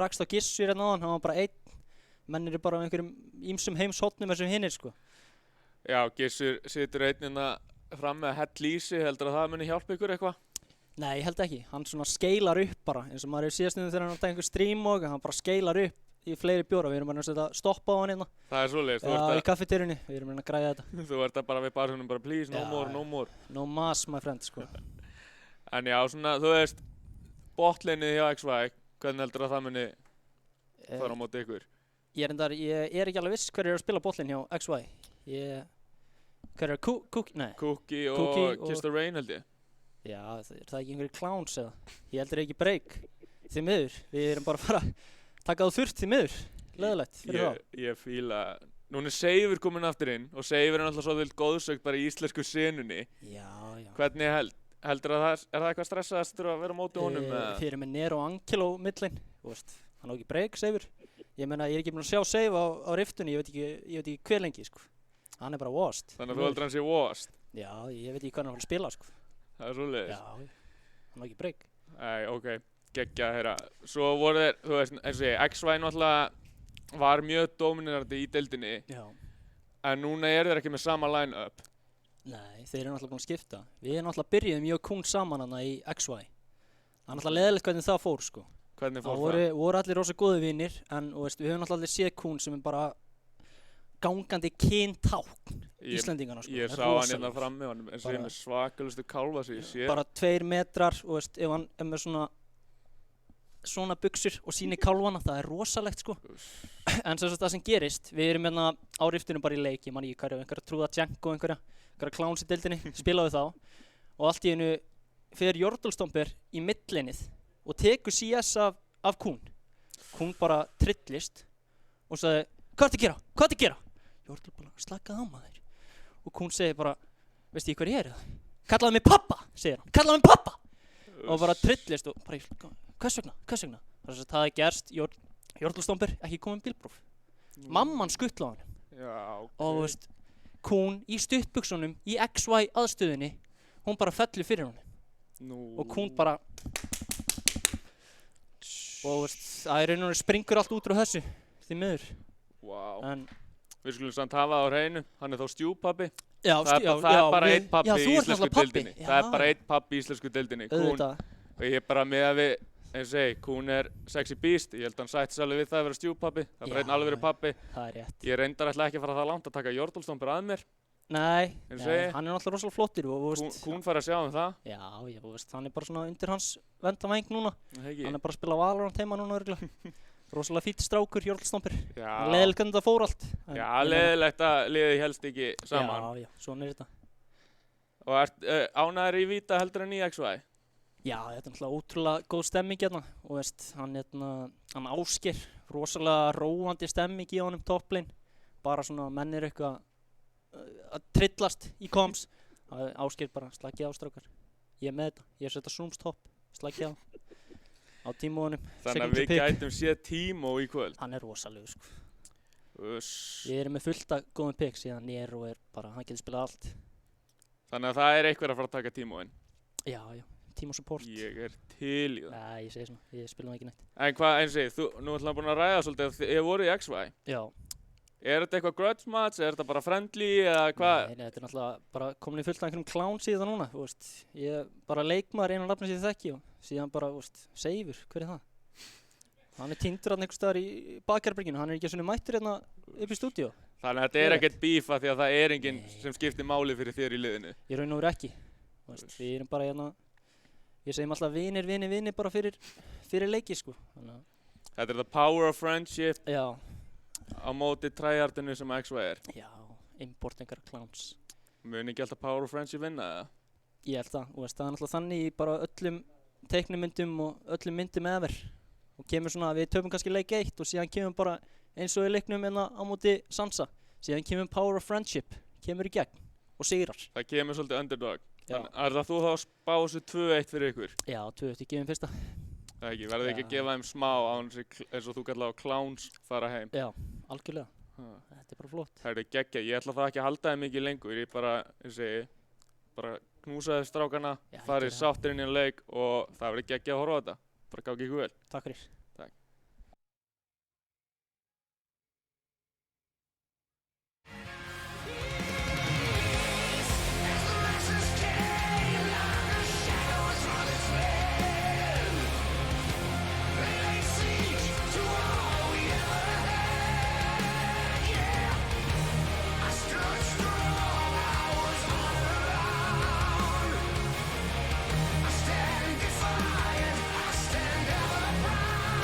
rakst á Gissur hérna áðan, hann var bara einn. Menn eru bara á einhverjum ýmsum heimshotnum eins og hinnir, sko. Já, Gissur situr einn hérna fram með hett lýsi, heldur að það muni hjálpa ykkur eitthvað? Nei, ég held ekki. Hann svona skeilar upp bara, eins og maður er síðastundum þegar hann er að taka einhver stream og hann bara skeilar upp í fleiri bjóra. Við erum bara að stoppa á hann hérna. Það er svoleiðis. Já, í kaffetýrunni. Við erum að græða þetta. Þú ert bara við barsunum bara please, no more. No mas, my friend, sko. En já, svona, þú veist, botlinnið hjá XY, hvernig heldur að það muni fara á móti ykkur? Ég er ekki alveg viss hver er að spila botlinn hjá XY. Hver er Cookie og Kiss the Rain held ég. Já, er það ekki einhverjir clowns eða? Ég heldur ekki break. Því miður. Við erum bara að fara að taka það þurrt því miður. Leðilegt fyrir þá. Ég fíla. Núna er Seifur komin aftur inn og Seifur er náttúrulega svo vilt góðsögt bara í íslensku senunni. Já. Hvernig heldur að er það eitthvað stressaðastur að vera á móti honum? Við erum með Nero og Angelo millin. Hann á ekki break, Seifur. Ég meina, ég er ekki búinn að sjá Seif á riftunni. Ég veit ekki hver lengi, sko. Hann er bara washed. Þannig að þú heldur hann sé washed? Já, ég veit ekki hvað hann var að spila, sko. Það er svoleiðis? Já, hann á ekki break. Nei, ok, geggjað að heyra. Svo voru þeir, þú veist, eins og ég, XY náttúrulega var mjög dominerandi í deildinni. Já. En núna eru þeir ekki með sama line-up. Nei, þeir eru náttúrulega búin að skipta. Við erum náttúrulega byrjuðum mjög kún saman hana í XY. Það er náttúrulega leðilegt hvernig það fór, sko. Hvernig fór það? Voru allir rosa góði vinir, en veist, við höfum náttúrulega allir séð kún sem er bara gangandi kyntákn Íslendingana, sko. Ég sá hann hérna frammi, hann eins og ég með svakalustu kálfa sem ég sé. Bara 2 metrar og veist, ef hann er með svona buxur og sýnir kálfana, það er rosalegt, sko. En það sem gerist, við erum hérna á riftinu bara í leik, ég man ekki hverju, einhverja trúða Django, einhverja clowns í deildinni, spilaðu þá og allt í einu fer Jordalstomper í millinið og tekur CS af Kún. Kún bara trillist og sagði, hvað ertu að gera? Jordal bara slakaði á maður. Og Kún segir bara, veistu ég hver ég er það? Kallaði mig pappa, segir hann. Kallaði mig pappa! Og bara trillist og bara, hvers vegna? Þess að það er gerst, Jordalstomper, ekki komið bílpróf. Mamman skuttlaði hann. Já, ok. Og veist, Kún í stuttbuxunum, í XY aðstöðunni, hún bara fellur fyrir honum. Og Kún bara, og veist, það er einhvern veginn springur allt út frá þessu, því miður. Wow. En við skulum samt hafa það á hreinu, hann er þá stjúpabbi. Já, það er bara einn pappi í íslensku deildinni. Já. Það er bara einn pappi í íslensku deildinni. Auðvitað. Og ég er bara með að við, eins og segi, Kún er sexy beast. Ég held að hann sætti alveg við það að vera stjúpabbi. Það er bara einn alvöru pappi. Það er rétt. Ég reyndar ætla ekki að fara það langt að taka Jordalstomper að mér. Nei, hann er náttúrulega rosalega flottir. Kún fær að sjá það. Já, hann er bara svona undir hans vendavæng núna. Hann er bara að spila Valorant heima núna örugglega. Rosalega fýtt strákur, Jordalstomper. Leðilegt hvernig það fór allt. Já, leðilegt að liðið helst ekki saman. Já, svona er þetta. Og ert ánægður í Vita heldur en í XY? Já, þetta er náttúrulega ótrúlega góð stemming hérna og hann Ásgeir, rosalega róandi stemming í honum topplane. Bara svona menn eru eitthvað að trillast í komms. Ásgeir bara slakið á strákar. Ég er með þetta, ég er setja Zooms topp, slakið á Tímónum. Þannig að við gætum séð Tímó í kvöld. Hann er rosalegur sko. Við erum með fullt af góðum picks síðan Nero bara, hann getur spilað allt. Þannig að það er einhver að fara að taka Tímóinn? Já, Tímó support. Ég er til í það. Nei, ég segi svona, ég spila það ekki neitt. En hvað, eins og þú, nú ætlum búin að ræða svolítið að þið voru í XY. Já. Er þetta eitthvað grudge match, er þetta bara friendly eða hvað? Nei, þetta er náttúrulega bara komin í fullt af einhverjum clowns í þetta núna, þú veist. Ég er bara leikmaður einu nafni sem ég þekki og síðan bara, þú veist, Seifur, hver er það? Hann er týndur hérna einhvers staðar í bakherberginu, hann er ekki svona mættur hérna upp í stúdíó. Þannig að þetta er ekkert bífa því að það er enginn sem skiptir máli fyrir þér í liðinu? Í raun og veru ekki. Veist, við erum bara hérna, ég segjum alltaf vinir bara fyrir leiki sko. Þetta er the power of friendship. Já. Á móti tryhardinu sem XY er. Já, importingar clowns. Mun ekki alltaf power of friendship vinna eða? Ég held það, og það er náttúrulega þannig í bara öllum teiknumyndum og öllum myndum ever. Og kemur svona, við töpum kannski leik 1 og síðan kemur bara eins og í leiknum hérna á móti Sansa. Síðan kemur power of friendship, kemur í gegn og sigrar. Það kemur svolítið underdog. Þannig er það þú þá að spá þessu 2-1 fyrir ykkur? Já, 2-1 gefum fyrsta. Það ekki, verður ekki að gefa þeim smá án eins og þú kallar á clowns fara heim? Já, algjörlega. Þetta er bara flott. Það er geggjað, ég ætla það ekki að halda þeim mikið lengur. Ég bara, ég segi, bara knúsaði strákana, farið sáttir inn í leik og það verður geggjað að horfa á þetta. Bara gangi ykkur vel. Takk fyrir. Takk. I stand defiant, I stand ever proud.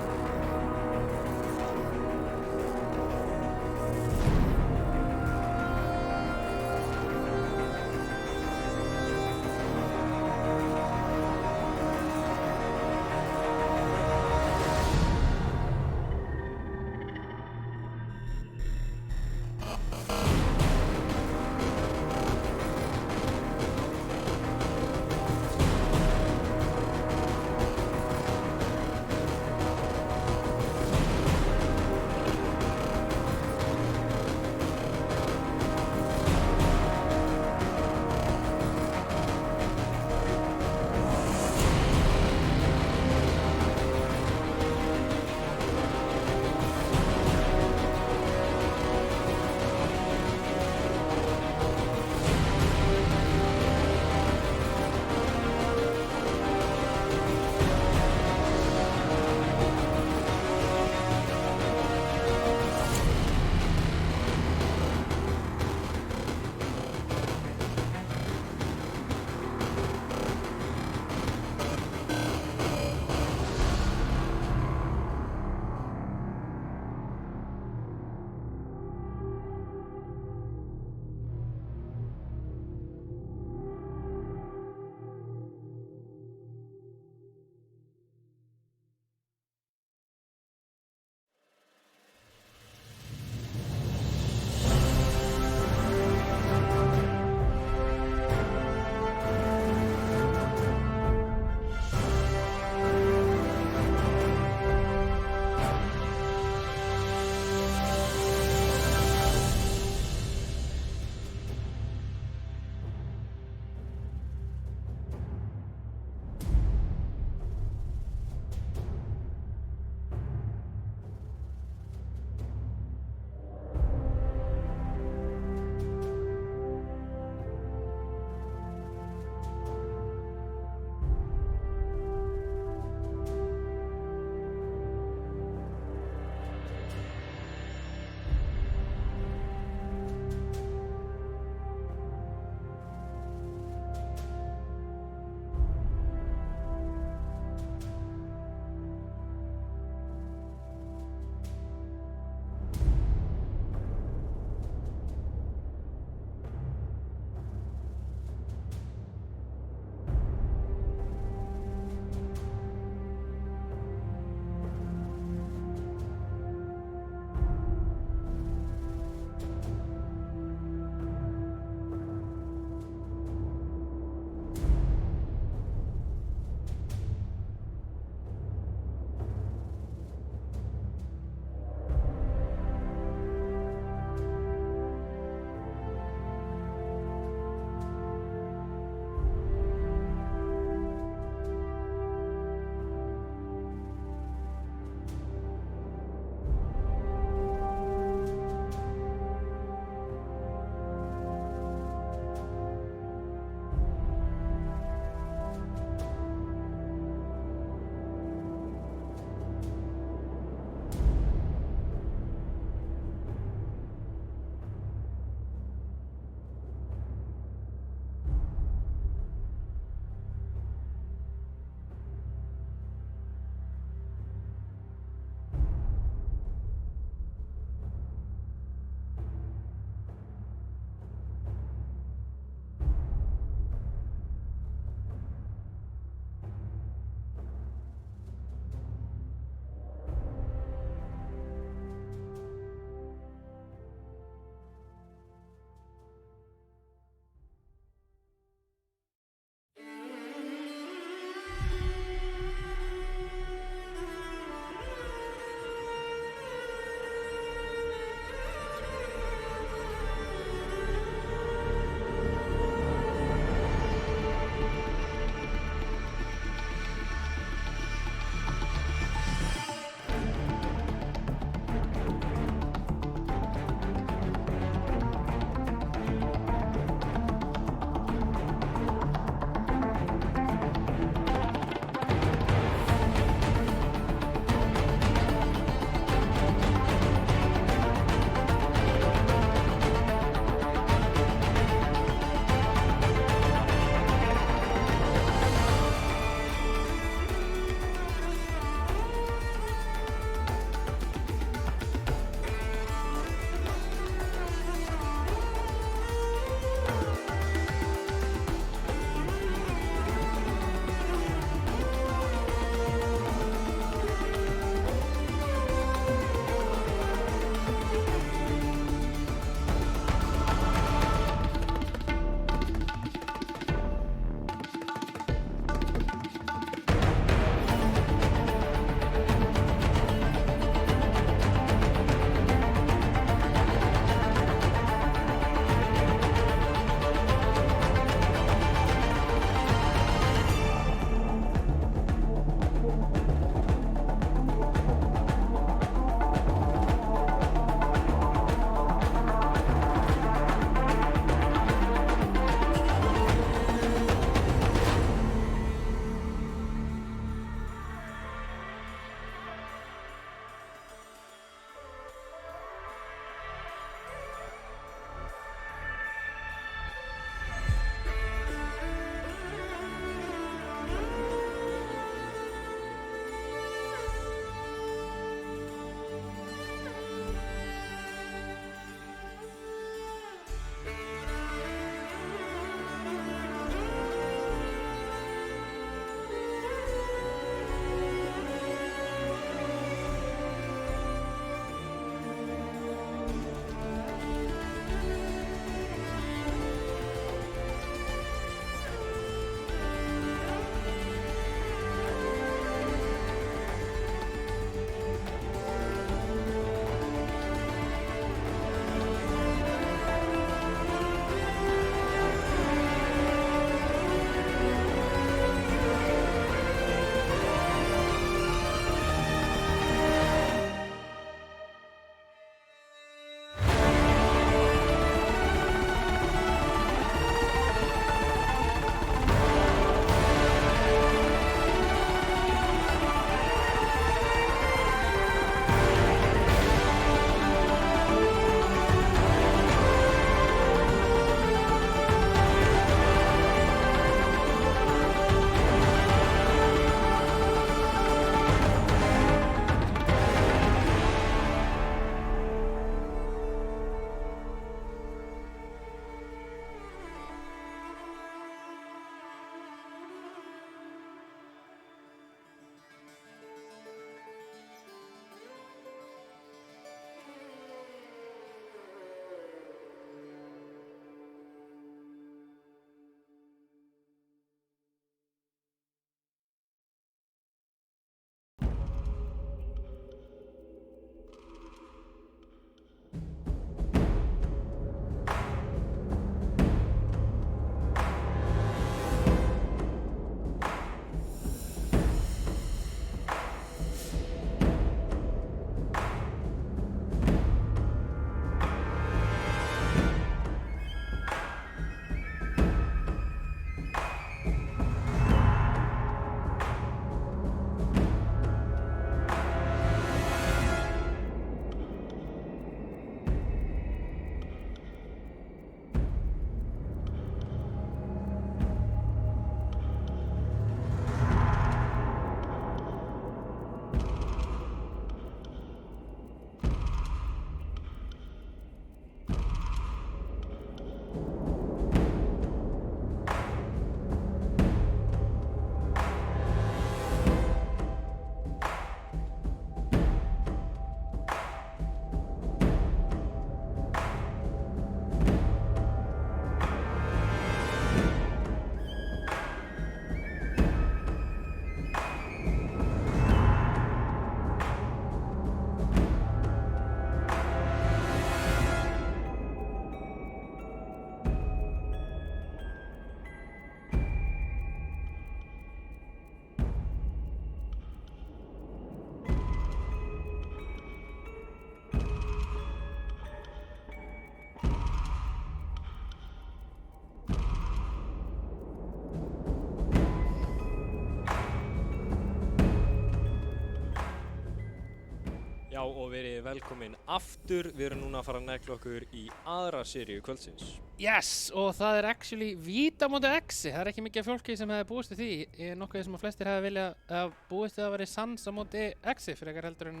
Já, og verið velkomin aftur. Við erum núna að fara að negla okkur í aðra seríu kvöldsins. Yes, og það actually Vita móti Exi. Það ekki mikið af fólki sem hefði búist við því. Ég er nokkuð sem að flestir hefði viljað að búist við að vera Sansa móti Exi fyrir ekkert heldur en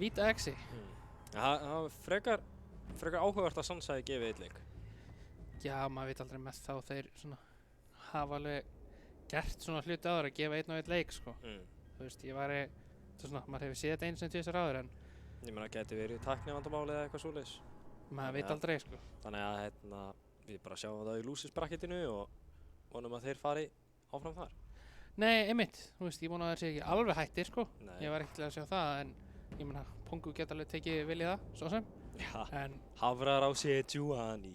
Vita Exi. Það var frekar áhugavert að Sansa hefði gefið eitt leik. Já, maður veit aldrei með þá þeir svona hafa alveg gert svona hluti áður að gefa einn og einn leik, sko. Þú veist, ég væri, svona, maður hefur séð þetta einu sem tvisvar áður en Ég meina, geti verið tæknivandamáli eða eitthvað svoleiðis. maður veit aldrei, sko. Þannig að við bara sjáum það í lúsisbrakketinu og vonum að þeir fari áfram þar. Nei, einmitt, þú veist, ég vona að þeir sé ekki alveg hættir, sko. Nei. Ég var ekki til að sjá það, en ég meina, Pongu geta alveg tekið viljið það, svo sem. Já, En hafrar á Sejuani.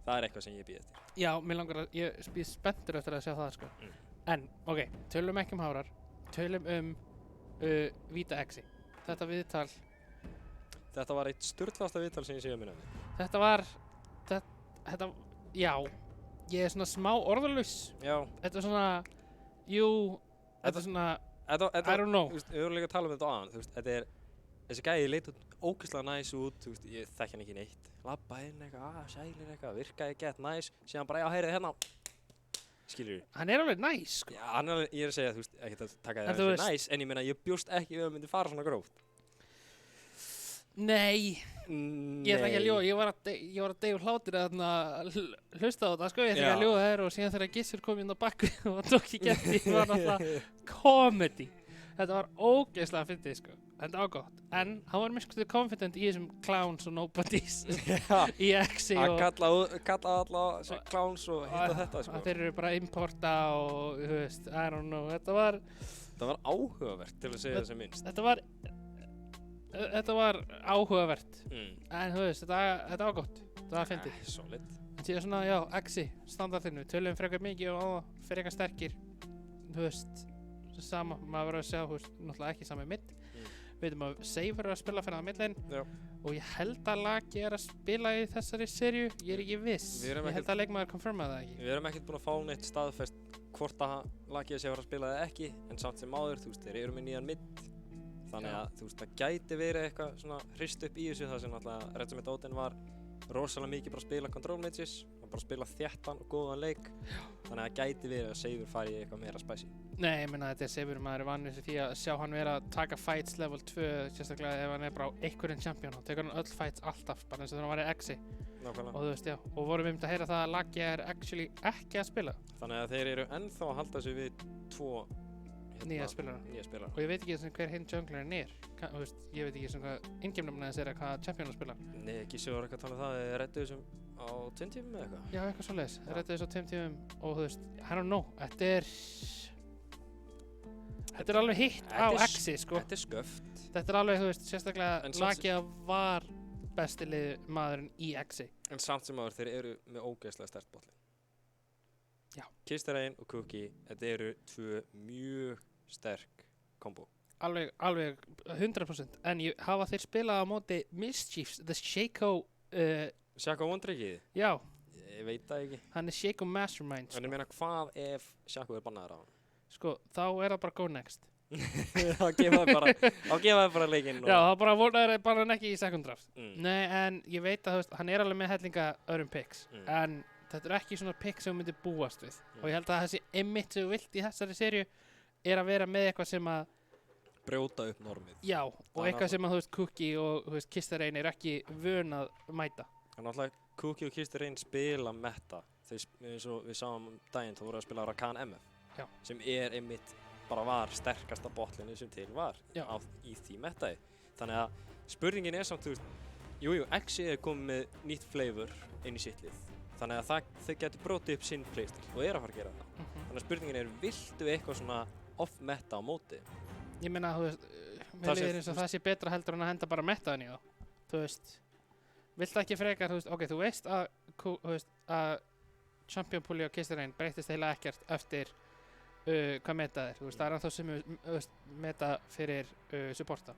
Það er eitthvað sem ég býð eftir. já, mér langar að, ég býð spenntur eftir að sjá það, sko. En, ok, tölum ekki hafrar, tölum Vita Exi. Þetta viðtal, Þetta var eitt sturglasta viðtal sem ég séð minna við. þetta var, já, ég er svona smá orðalaus. Já, Þetta er svona, jú, þetta er svona, I don't know. Þú veist, við vorum líka að tala um þetta aðan, þú veist, þessi gæði leit ógeðslega næs út, þú veist, ég þekki hann ekki neitt. Labba inn eitthvað, sælir eitthvað, virkaði gett næs, síðan bara, já, heyrðu hérna, skilur. Hann er alveg næs, sko. Já, ég er að segja, þú veist, ekkert að taka En það þú þessu veist- næs, en ég meina, ég bjóst ekki við að myndi fara svona gróft. Nei, ég ætla ekki að ljóða, ég var að deyja úr hlátur að hlusta á þetta, sko, ég ætla ekki að ljóða þér og síðan þegar Gissur kom inn á bakku og hann tók í gætti, það var náttúrulega comedy. Þetta var ógeðslega fyndið, sko, þetta var gott. En hann var mjög confident í þessum clowns og nobodies í Exi Að og kalla alla sem clowns og hitta þetta, sko. að þeir eru bara að importa og, þú veist, I don't know, þetta Það var áhugavert til að segja það sem minnst. Þetta var áhugavert, Mm. en þú veist, þetta var gott, þetta var fyndið. Solid. En síðan svona, já, Exi, standardinu, tölum frekar mikið og frekar sterkir, þú veist, sama, maður verður að segja, þú veist, náttúrulega ekki sami mitt. Við veitum að Seifur er að spila fyrir það millin Já. og ég held að Laki er að spila í þessari serju, ég er ekki viss. Við erum Ég held ekkert- að leikmaður konfirmaði það ekki. Við erum ekkert búin að fá neitt staðfest hvort að lagið sé að fara að spila eða ekki, en samt sem áður, þú veist, þeir eru með nýjan midd. Þannig að, þú veist, það gæti verið eitthvað svona hrist upp í þessu, þar sem náttúrulega Reggie Oden var rosalega mikið bara að spila control matches, og bara að spila þéttan og góðan leik. Þannig að það gæti verið að Seifur fari í eitthvað meira spicy. Nei, ég meina þetta er Seifur, maður er vanur því að sjá hann vera að taka fights level 2, sérstaklega ef hann er bara á einhverjum champion og tekur hann öll fights alltaf, bara eins og þegar hann var í Exi. Nákvæmlega. Og þú veist, já, og vorum við að heyra það að Laki er actually ekki að spila, Þannig að þeir eru ennþá að halda sig við tvo nýja spilara. nýja spilara. Og ég veit ekki sem hver hinn junglerinn er, þú veist, ég veit ekki sem hvað ingemnumna þess er hvað champion að spila. Nei, ekki séu eitthvað að tala um það, þeir reddu þessum á 20 tímum eða eitthvað. Já, eitthvað svoleiðis, Já. þetta er svo 2 tímum og þú veist, I don't know, þetta er alveg hitt á Exi, sko. Þetta er sköft. Þetta er alveg, þú veist, sérstaklega En samt- Laki var besti maðurinn í Exi. En samt sem áður, þeir eru með ógeðslega sterkt botlin. Já. Kisterein og Cookie, þetta eru tvö mjög sterk kombo. Alveg 100%, en hafa þeir spilað á móti Mischiefs, The Shaco, Shaq og Wondrikið? já, Ég veit það ekki. hann er Shaco Mastermind, En ég sko. meina, hvað ef Shaq er bannaður á hann? Sko, þá er það bara go next. Þá gefa þið bara leikinn Já, það bara vonaður bara hann ekki í second draft. Mm. Nei, en ég veit að, þú veist, hann er alveg með hellinga öðrum picks, Mm. en þetta er ekki svona pick sem þú myndir búast við. Og ég held að þessi einmitt sem þú vilt í þessari serju er að vera með eitthvað sem að, Brjóta upp normið. já, og Það er eitthvað sem að, þú veist, Cookie og, þú veist, Kisterein er ekki vön að mæta. En náttúrulega Cookie og Kisterein spila meta. Eins og við sáum um daginn, þú voru að spila Rakan MF. Já. Sem er einmitt bara var sterkasta botlinu sem til var Já. í því metaði. Þannig að spurningin er samt, þú veist, jújú, Exi er komið með nýtt flavor inn í sitt lið. Þannig að þau getur brotið upp sinn playstil og er að fara að gera það. Þannig að spurningin er, viltu eitthvað svona off-meta á móti? Ég meina, þú veist, Það mér sé- líður eins og það sé betra heldur en að henda bara metaðan í það. Þú veist, viltu ekki frekar, þú veist, ok, þú veist að Champion Pulli og Kisterein breytist heila ekkert eftir hvað metað er. Þú veist, það er ennþá sem meta fyrir supporta.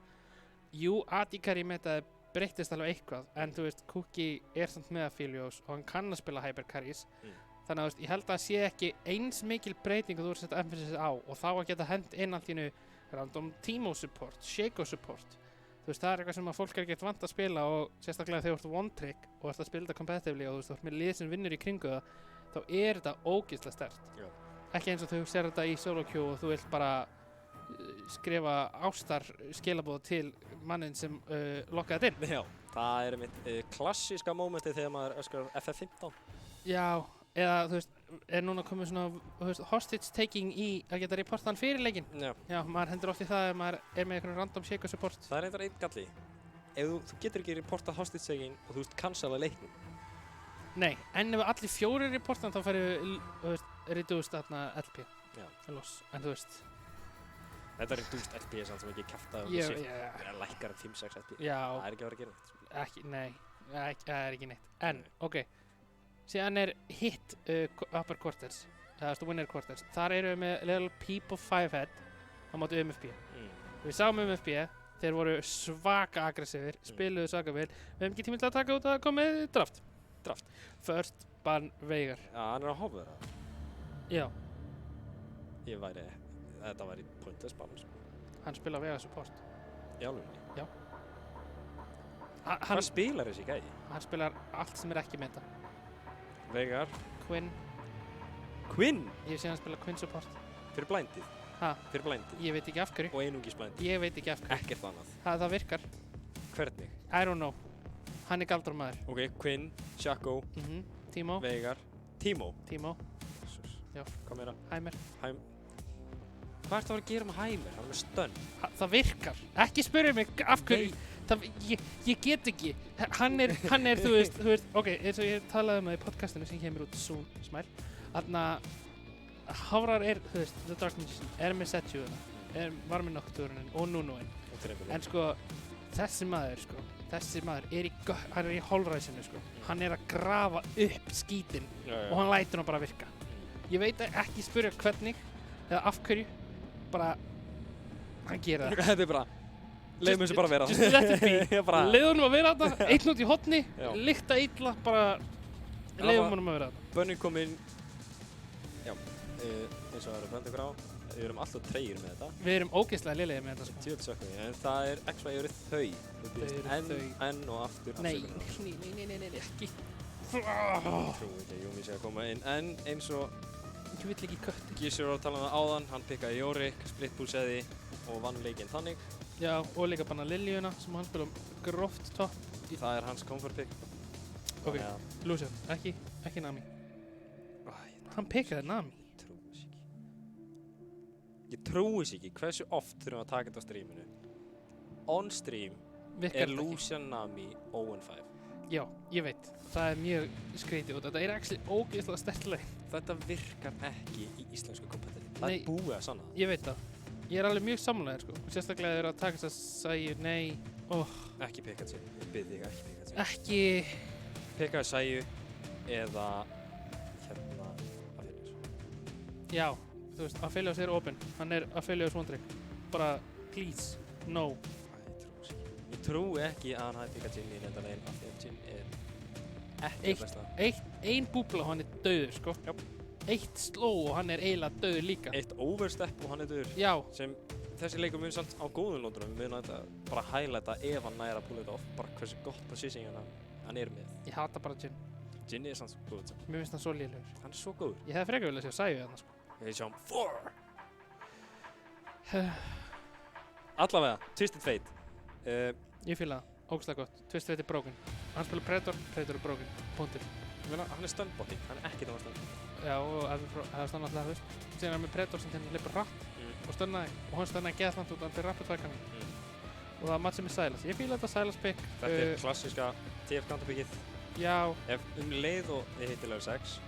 Jú, Adhikari metaði breyttist alveg eitthvað, en þú veist, Cookie er samt með affilios og hann kann að spila hypercarries. Þannig að þú veist, ég held að það sé ekki eins mikil breyting og þú ert að setja emphasis á og þá að geta hent inn allt í einu random Teemo support, Shaco support. Þú veist, það eitthvað sem að fólk ekkert vant að spila og sérstaklega þegar þú ert one trick og ert að spila þetta competitively og þú ert með lið sem vinnur í kringu það, þá þetta ógeðslega sterkt. Já. Ekki eins og þú sér þetta í solo queue og þú vilt bara skrifa ástar skilaboð til mannin sem lokkaði þetta inn. Já, það mitt klassíska mómentið þegar maður öskrar FF15. Já, eða þú veist, núna komið svona hostage taking í að geta reporta hann fyrir leikinn. Já, maður hendur oft í það ef maður með einhvern random shaker support. Það eitthvað einn galli. Ef þú getur ekki reportað hostage taking og þú veist cancela leiknum. Nei, en ef allir 4 reportan þá færi reduced LP. Já. Loss, en þú veist. Þetta reduced LP samt sem ekki kjafta lækkar 5-6 LP. Já. Það ekki að vera að gera neitt. Ekki, nei, það ekki neitt. En, ok. Síðan hit upper quarters, winner quarters. Þar við með little peep of 5 head á móti MFB. Við sáum MFB, þeir voru svaka aggressífir, spiluðu svaka vel. Við hefum ekki tíma til að taka út að koma með draft. First ban Veigar. Já, hann að hofa það. Já. Þetta væri pointless ban, sko. Hann spila Veigar support. Í alveg? Já. Hvað spilar þessi gæi? Hann spilar allt sem ekki meta. Veigar. Quinn. Ég sé hann spila Quinn support. Fyrir blindið? Fyrir blindið? Ég veit ekki af hverju. Og einungis blindið? Ég veit ekki af hverju. Ekkert annað? Það virkar. Hvernig? I don't know. Hann galdurmaður. Ok, Quinn, Shaco, Timo. Veigar. Timo? Jesus. Já. Hvað meira? Heimer. Hvað ertu að vera að gera með Heimer? Hann stönn. Það virkar. Ekki spyrja mig af hverju. Ég get ekki. Hann þú veist, ok, eins og ég talaði í podcastinu sem kemur út soon, smæl. Þarna, Hárar þú veist, The Dark Magician, með Setjuðuna, var með Nocturnin og Nunuin. En sko, þessi maður hann í holræsinu, sko. Hann að grafa upp skítinn og hann lætur hann bara virka. Ég veit ekki spyrja hvernig, eða af hverju, bara, hann gera það. Þetta bara, leiðum þessu bara að vera. Just let it be. Leiðum honum að vera þarna, einn út í hotni, lykta illa, bara leiðum honum að vera þarna. Bönni kom inn, já, eins og það bönd ykkur á. Við erum alltaf tregir með þetta. Við erum ógeðslega lélegir með þetta, sko. Tjóðt sökkum við, en það XY eru þau. Enn og aftur. Nei, ekki. Trúi ekki, Júmi sé að koma inn, en eins og ég vill ekki kötti. Gísur var að tala um það áðan, hann pikkaði Jórik, splitpúlseði og vann leikinn þannig. Já, og líka banna Liljuna sem hann spila gróft topp. Það hans comfort pick. Ok, Lucian, ekki Nami. Hann pikkaði Nami. Ég trúi sér ekki hversu oft þurfum við að taka þetta á streaminu. On stream Lucian Nami 0-5. Já, ég veit. Það mjög skrítið og þetta actually ógeðslega sterkt leik. Þetta virkar ekki í íslensku competitive. Það búið að sanna það. Ég veit það. Ég alveg mjög sammálaður, sko. Sérstaklega þegar að taka þess að Sæju, nei. Ekki Pikachu. Ég bið þig ekki Pikachu. Ekki. Pikachu Sæju eða Aphelios. Já, þú veist, Aphelios opinn. Hann Aphelios one trick. Bara, please, no. Ég trúi ekki að hann hafi Pikachu í reyndarlegin af því að Jin ekki besta. Ein búbla og hann dauður, sko. Já. Eitt sló og hann eiginlega dauður líka. Eitt overstep og hann dauður. Já. Sem þessi leikur mun samt á góðum nótunum. Við munum bara highlighta ef hann næra að púla þetta off. Bara hversu gott positioning hann með. Ég hata bara Jin. Jin samt svo góð. Mér finnst hann svo lélegur. Hann svo góður. Ég hefði frekar viljað sjá Sæju þarna, sko. Ég sjá hann 4. Allavega, Twisted Fate. Ég fíla það. Ógeðslega gott. Twisted Fate broken. Hann spila Predator broken. Punktur. Hann stun-botting, hann ekkert að stun. Já, og það er stun alltaf, þú veist. Síðan með Predator sem þeim leipur rætt og stunnaði. Og hann stunnaði geðslant út af fyrir rapid fire coming. Og það matchið með Sylas. Ég fíla þetta Sylas pick. Þetta klassíska TF counterpickið. Já. Ef leið og þið hittir level 6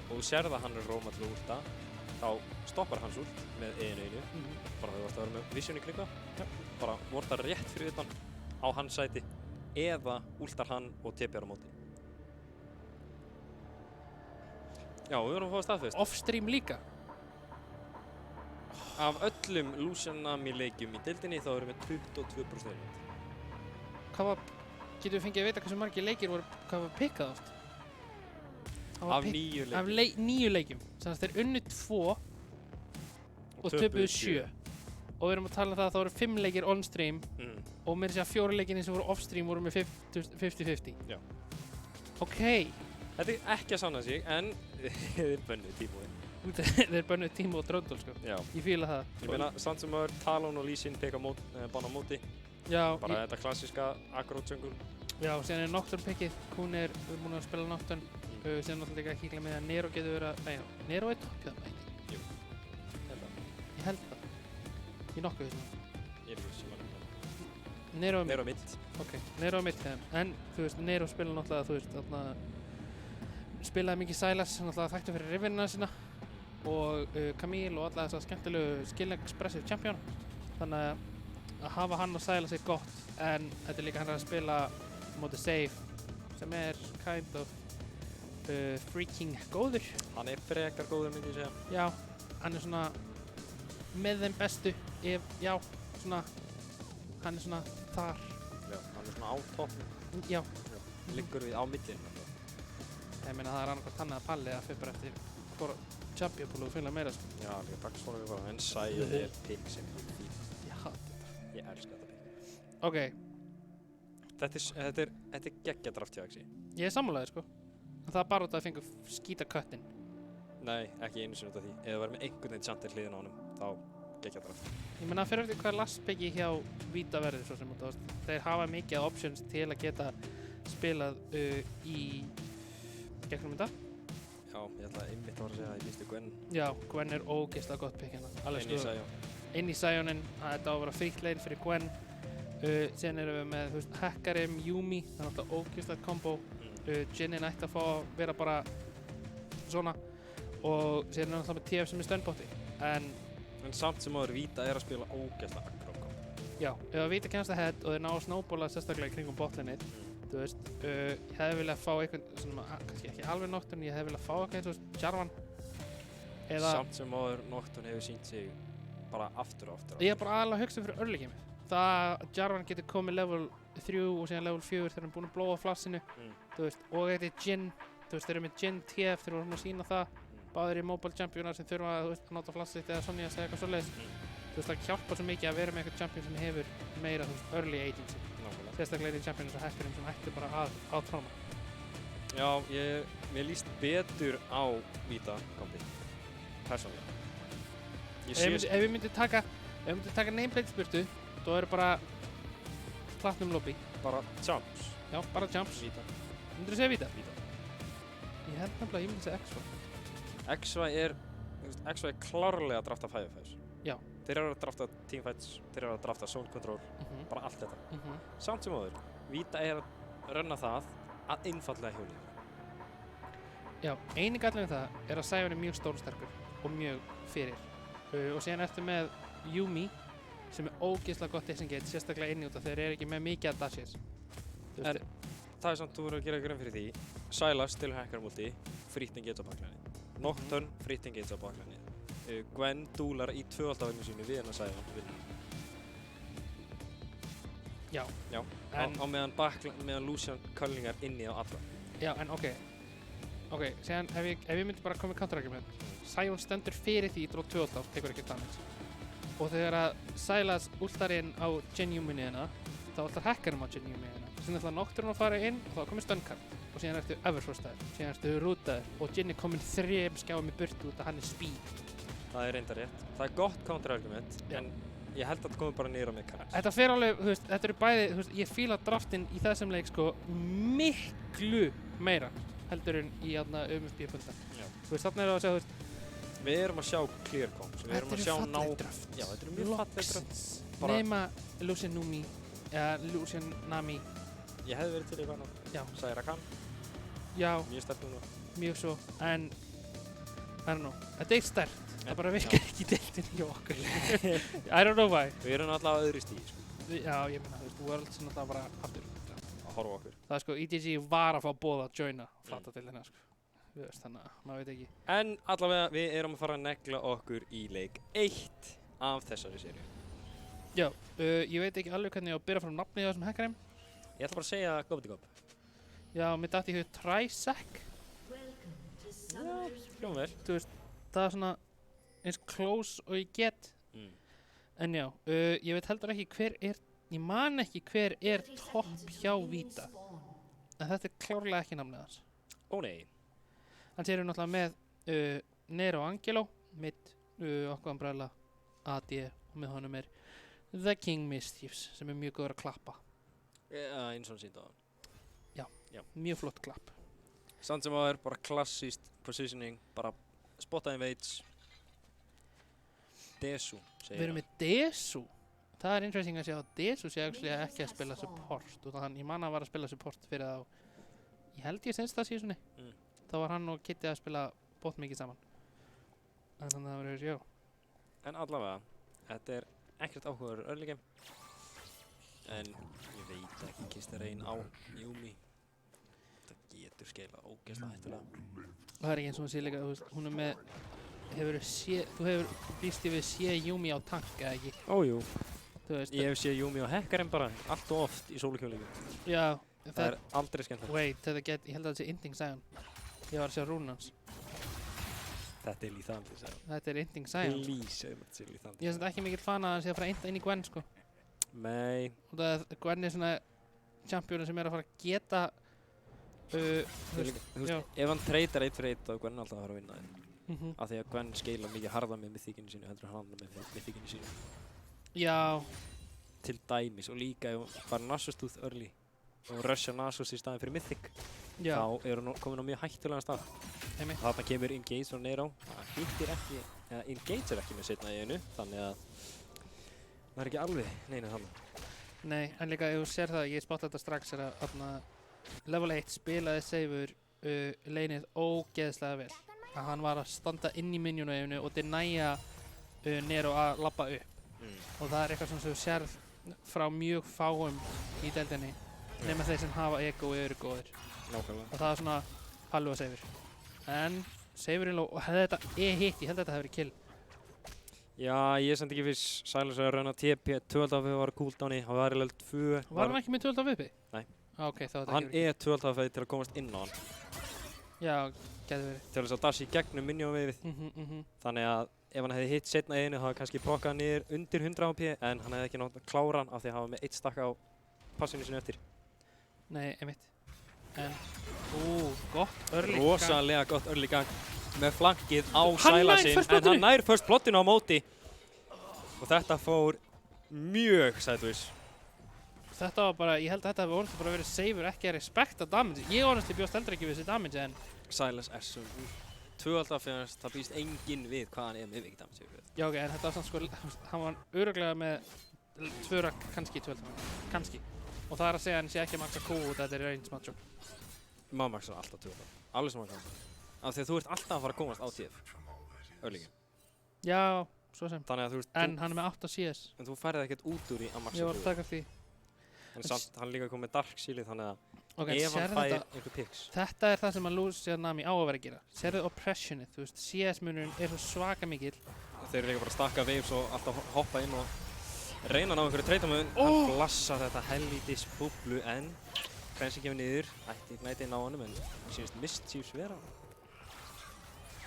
og þú sérð að hann róma til að últa, þá stoppar hans ult með einu. Bara þú varst að vera með vision í kringa. Bara vortar rétt fyrir utan á hans sæti eða últar hann og TPR á móti. Já, við verðum að fá staðfest. Off-stream líka. Af öllum Lucian Nami leikjum í deildinni þá erum við 22%. Getum við fengið að vita hversu margir leikir hvað var pikkað oft? Af 9 leikjum. Af 9 leikjum. Þannig að þeir unnu 2 og töpuðu 7. og við erum að tala um það að það voru 5 leikir on-stream og meira að segja 4 leikirnir sem voru off-stream voru með 50-50. Já. Ok. Þetta er ekki að sanna sig, en þeir bönnuðu Tímóin. Þeir bönnuðu Tímó og Dröndul, sko. Já. Ég fíla það. Ég meina, samt sem maður Talon og Lee Sin peka bána á móti. Já. Bara þetta klassíska aggro-jungle. Já, síðan Nocturne pickið. Hún við erum búin að spila Nocturne. Síðan náttúrulega líka ekki með að Nero getur verið að... Nei, Nero toppið það, ekki? Jú. Ég held það. Ég nokkuð því. Ég viss, ég var Nero mitt. Ok, Nero mitt þeim. En, þú veist, Nero spila náttúrulega, þú veist, þarna... Spilaði mikið Sylas, náttúrulega þekktu fyrir rifinina sína. Og Camille og alla þessa skemmtilegu skill expressive champion. Þannig að hafa hann og Sylas er gott. En þetta er líka hann að spila mótið Save, sem kind of freaking góður. Hann frekar góður, myndi ég segja. Já, hann svona með þeim bestu, svona, hann svona þar. Já, hann svona á toppnum. Já. Liggur við á millin. Ég meina það annarkvæmt hann að palli að fyrir bara eftir hvora champion pool og finna meira, sko. Já, líka dagsfónu við bara, en Sæð pick sem ég fíl. Ég hata þetta. Ég elska þetta pick. Ok. Þetta er geggja draft hjá Exi. Ég er sammálaður, sko. En það bara út að fengu skýta köttin. Nei, ekki einu sinni út af því. Ef það verður með einhvern veginn samt til hliðin á honum, þá geggja draft. Ég meina fyrir eftir hvað last picki hjá Vita verður, svo sem þú veist. Þeir hafa mikið options til að geta spilað í gegnum þetta. Já, ég ætla að einmitt að segja að ég misti Gwen. Já, Gwen er ógeðslega gott pick hérna. Inn í Sion. Inn í Sionin, þetta á að vera frítt lane fyrir Gwen. Síðan erum við með, þú veist, Hecarim, Yuumi, það er náttúrulega ógeðslegt kombo. Jinnin ætti að fá að vera bara svona. Og síðan er náttúrulega með TF sem er stönnbótti. En samt sem áður Vita er að spila ógeðslega aggro. Já, ef að Vita kemst að head og þeir ná að snowballa sérstaklega í kringum botlinnið. Þú veist, ég hefði viljað fá einhvern, svona, kannski ekki alveg Nocturne, ég hefði viljað fá eitthvað eins og Jarvan. Eða... Samt sem áður Nocturne hefur sýnt sig bara aftur og aftur. Ég er bara aðalega að hugsa fyrir early game. Það að Jarvan getur komið level 3 og síðan level 4 þegar hann er búinn að blóa flassinu. Þú veist, og þetta er Jhin. Þú veist, þeir eru með Jhin TF, þeir voru að sína það. Báðir í mobile championar sem þurfa að nota flassið eða Sonja að segja eitthvað svoleiðis. Þú veist, það hjálpar svo mikið að vera með eitthvað champion sem hefur meira, þú veist, early agency. Sérstaklega í championum sem Hecarim sem ætti bara að tróma. Já, mér líst betur á Vita kombi. Persónulega. Ef við myndum taka nameplate spurtu, þá eru bara Platinum lobby. Bara jumps. Já, bara jumps. Vita. Myndirðu segja Vita? Vita. Ég held nefnilega að ég myndi segja XY. XY er klárlega að drafta 5-5s. Já. Þeir eru að drafta teamfights, þeir eru að drafta zone control, bara allt þetta. Samt sem áður, Vita er að rönna það að einfallega hjólið. Já, eini gallinn við það er að Sion er mjög stórsterkur og mjög fyrir. Og síðan ertu með Yuumi sem er ógeðslega gott disengage, sérstaklega inni út af þeir eru ekki með mikið að dashes. En það er samt þú verður að gera grein fyrir því. Sylas til Hecarim ulti, frýtt engage á baklæni. Nocturne, frýtt engage á baklæni. Gwen dúlar í tvöaldafinu sínu við hennar Sion vinnur. Já. Já, á meðan Lucian cullingar inni á alla. Já, en ok, síðan ef ég myndi bara koma í counter-argument, Sion stendur fyrir því í dróð 2 tekur ekki damage. Og þegar að Sylas ultar inn á Jhin Yuumi hérna, þá ultar Hecarim á Jhin Yuumi hérna. Síðan ætlar Nocturne að fara inn og þá komið stun card. Og síðan ertu Everfrostaður, síðan ertu rútaður og Jhin er komin 3 skjáum í burtu út að hann er speed. Það er reyndar rétt. Það er gott counter-argument, en ég held að það komið bara niður á mechanics. Þetta fer alveg, þú veist, þetta eru bæði, þú veist, ég fíla draftinn í þessum leik sko miklu meira heldur en í UMFB-punta. Þú veist, þarna að segja, þú veist, við erum að sjá clear comps, við erum að sjá draft. Já, þetta eru mjög falleg draft. Nema Lucian Numi, eða Lucian Nami. Ég hefði verið til í hvernig. Já. Zaira Khan. Já. Mjög sterk núna. Mjög svo, en I don't know, þetta er sterkt. Það bara virkar ekki í deildinni hjá okkur. I don't know why. Við erum alltaf á öðru stíði, sko. Já, ég meina, þú veist, Worlds er náttúrulega bara aftur. Að horfa okkur. Það er sko, EDG var að fá boð að joina flatadeildina, sko. Við veist, þannig að maður veit ekki. En allavega, við erum að fara að negla okkur í leik 1 af þessari seríu. Já, ég veit ekki alveg hvernig ég á að byrja frá nafnið á þessum Hecarim. Ég ætla bara að segja gobbity-gobb. Já, mér datt í hug Trisac. Já, hljóma vel. Þú veist, það er svona eins close og ég get. En já, ég veit heldur ekki ég man ekki hver topp hjá Vita. En þetta klárlega ekki namnið hans. Ó nei. Þannig erum við náttúrulega með Nero Angelo, mitt okkur umbrella AD og með honum The King Mischiefs sem mjög góður að klappa. Já, eins og hann sýndi á hann. Já, mjög flott klapp. Samt sem að bara klassískt positioning, bara spotta invades. Desu, segir Við erum með Desu. Það interesting að segja að Desu sé actually ekki að spila support. Ég man að hann var að spila support fyrir ég held ég senst það síðan. Þá var hann og Kitty að spila bótt mikið saman. En þannig að það verður sjó. En allavega, þetta ekkert áhugaður early game. En ég veit ekki Kister Reign á Yumi. Þetta getur skeila ógeðslega hættulega. Það ekki eins og hún sé líka, hún með, þú hefur býst við sé Yumi á tank, eða ekki? Ójú. Ég hef séð Yumi á hekkarinn bara allt og oft í sólukjónleikum. Já. Það aldrei skemmtilegt. Wait, ég held að þetta sé Inding Sion. Ég var að sjá rúnans. Þetta Lithandi, sagði. Þetta Inding Sion. Please, segðu þetta sé Lithandi. Ég er ekki mikill fan að það sé að fara inn í Gwen, sko. Nei. Og það Gwen svona championin sem að fara að geta ef hann treytar 1 fyrir 1 þá Gwen alltaf að fara að vinna þér. Af því að Gwen skeila mikið harða með mythikinu sínu heldur hann með mythikinu sínu. Já. Til dæmis og líka ef hún fara Nasus-tooth early og rusha Nasus í staðin fyrir mythic. Já. Þá hún komin á mjög hættulegan stað. Þarna kemur engage frá Nero. Það hittir ekki, engage ekki með seinna í einu, þannig að það ekki alveg neina þannig. Nei, en líka ef þú sér það, ég spotta þetta strax að level 1 spilaði Seifur leinið ógeðslega vel. Að hann var að standa inn í minjónu og denæja Nero að labba upp. Og það eitthvað sem þú sérð frá mjög fáum í deildinni nema þeir sem hafa ego og eru góðir. Nákvæmlega. Og það var svona Pallu og Seifur. En Seifurinn og hefði þetta hitt, ég held að þetta hefði verið kill. Já, ég er samt ekki viss. Silas að rauna TP 12 var cooldowni, hann var í level 2. Var hann ekki með 12 uppi? Nei. Ok, þá þetta hann 12 til að komast inn á hann. Já, getur verið. Til þess að dashi í gegnum minjónveifið. Þannig að ef hann hefði hitt setna í einu þá hefði kannski prokkað niður undir 100 HP en hann hefði ekki nátt að klára hann af því að hann var með 1 stakk á passinu sinu eftir. Nei, einmitt. En, gott early gang. Rosalega gott early gang með flankið á Silasinn en hann nær first bloodinu á móti. Og þetta fór mjög sideways. Þetta var bara, ég held að þetta hefði honestly bara verið Seifur ekki að respekta damage. Ég honestly bjóst heldur ekki við þessi damage en Silas svo tvöaldaf fyrir það býst enginn við hvað hann með vikið damage. Já, ok, en þetta var samt sko, hann var örugglega með 2 rakk, kannski 12, kannski. Og það að segja að hann sé ekki að maxa Q út að þetta range matchup. Maður maxar alltaf 2. Alveg sem maður kannski. Af því að þú ert alltaf að fara að komast á TF. Örlíki. Já, svo sem. Þannig að þú veist... En hann með 8 CS. En þú færið ekkert út úr í að maxa 2. Ég var að taka því. En samt, hann líka kom með Dark Sealið, þannig að okay, ef hann fær einhver picks. Þetta það sem að Lucia Nami á að vera að gera. Sérðu oppressionið, þú veist, CS-munurinn svo svaka mikill. Þeir líka bara að stakka waves og alltaf hoppa inn og reyna að ná einhverju treytamöðun. Hann blassar þetta helvítis búblu en Clancy kemur niður, ætti Ignite inn á honum en sínist Mischiefs vera.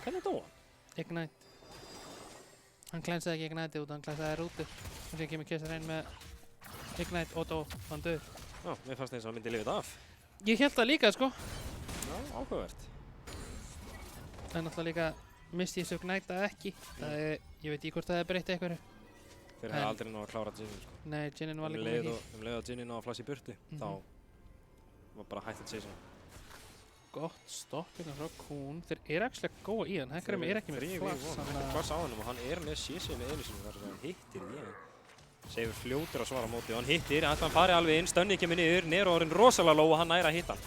Hvernig dó hann? Ignite. Hann klænsaði ekki Ignite út, hann klænsaði rútu. Og síðan kemur Kister Reign með Ignite og dó, hann döður. Já, mér fannst eins og hann myndi lifið af. Ég held það líka, sko. Já, áhugavert. En náttúrulega líka Mischiefs Igniteaði ekki. Ég veit ekki hvort það hefði breytt eitthvað. Þeir hefði aldrei náðu að klára Jinin, sko. Nei, Jinin var líka með hér. Leið að Jinin náðu að flassa í burtu, þá var bara hægt að segja svona. Gott stopp hérna frá Kuhn. Þeir actually góða í hann. Hekkarinn ekki með flass. Hann er flass á hennum og hann með CC með einu sinni þar sem hann hittir í hann. Seifur fljótur að svara á móti og hann hittir. Hann farið alveg inn, stönnið kemur niður. Nero orðinn rosalega low og hann nær að hitta hann.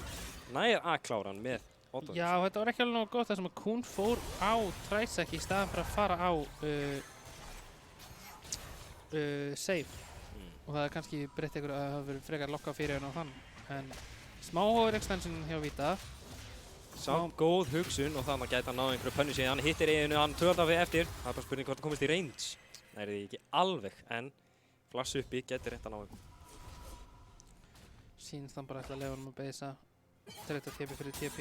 Nær að klára hann með auto. Já, þetta var ekki alveg nógu gott þar sem að Kuhn fór á Trisec í staðan fyrir að fara á save. Og það kannski breytt ykkur að það hafi verið frekar lokkað fyrir hann á þann. En smá overextension hjá Vita. Samt góð hugsun og þannig gæti hann náðu einhverju pönnu síðan. Hann hittir eiginu, hann tvöldaf eftir. Það bara spurning hvort það komist í range. Það er því ekki alveg, en flass uppi getur rétt að ná einhverju. Sýnst hann bara ætla að leiða honum að beisa. Treyta TP fyrir TP.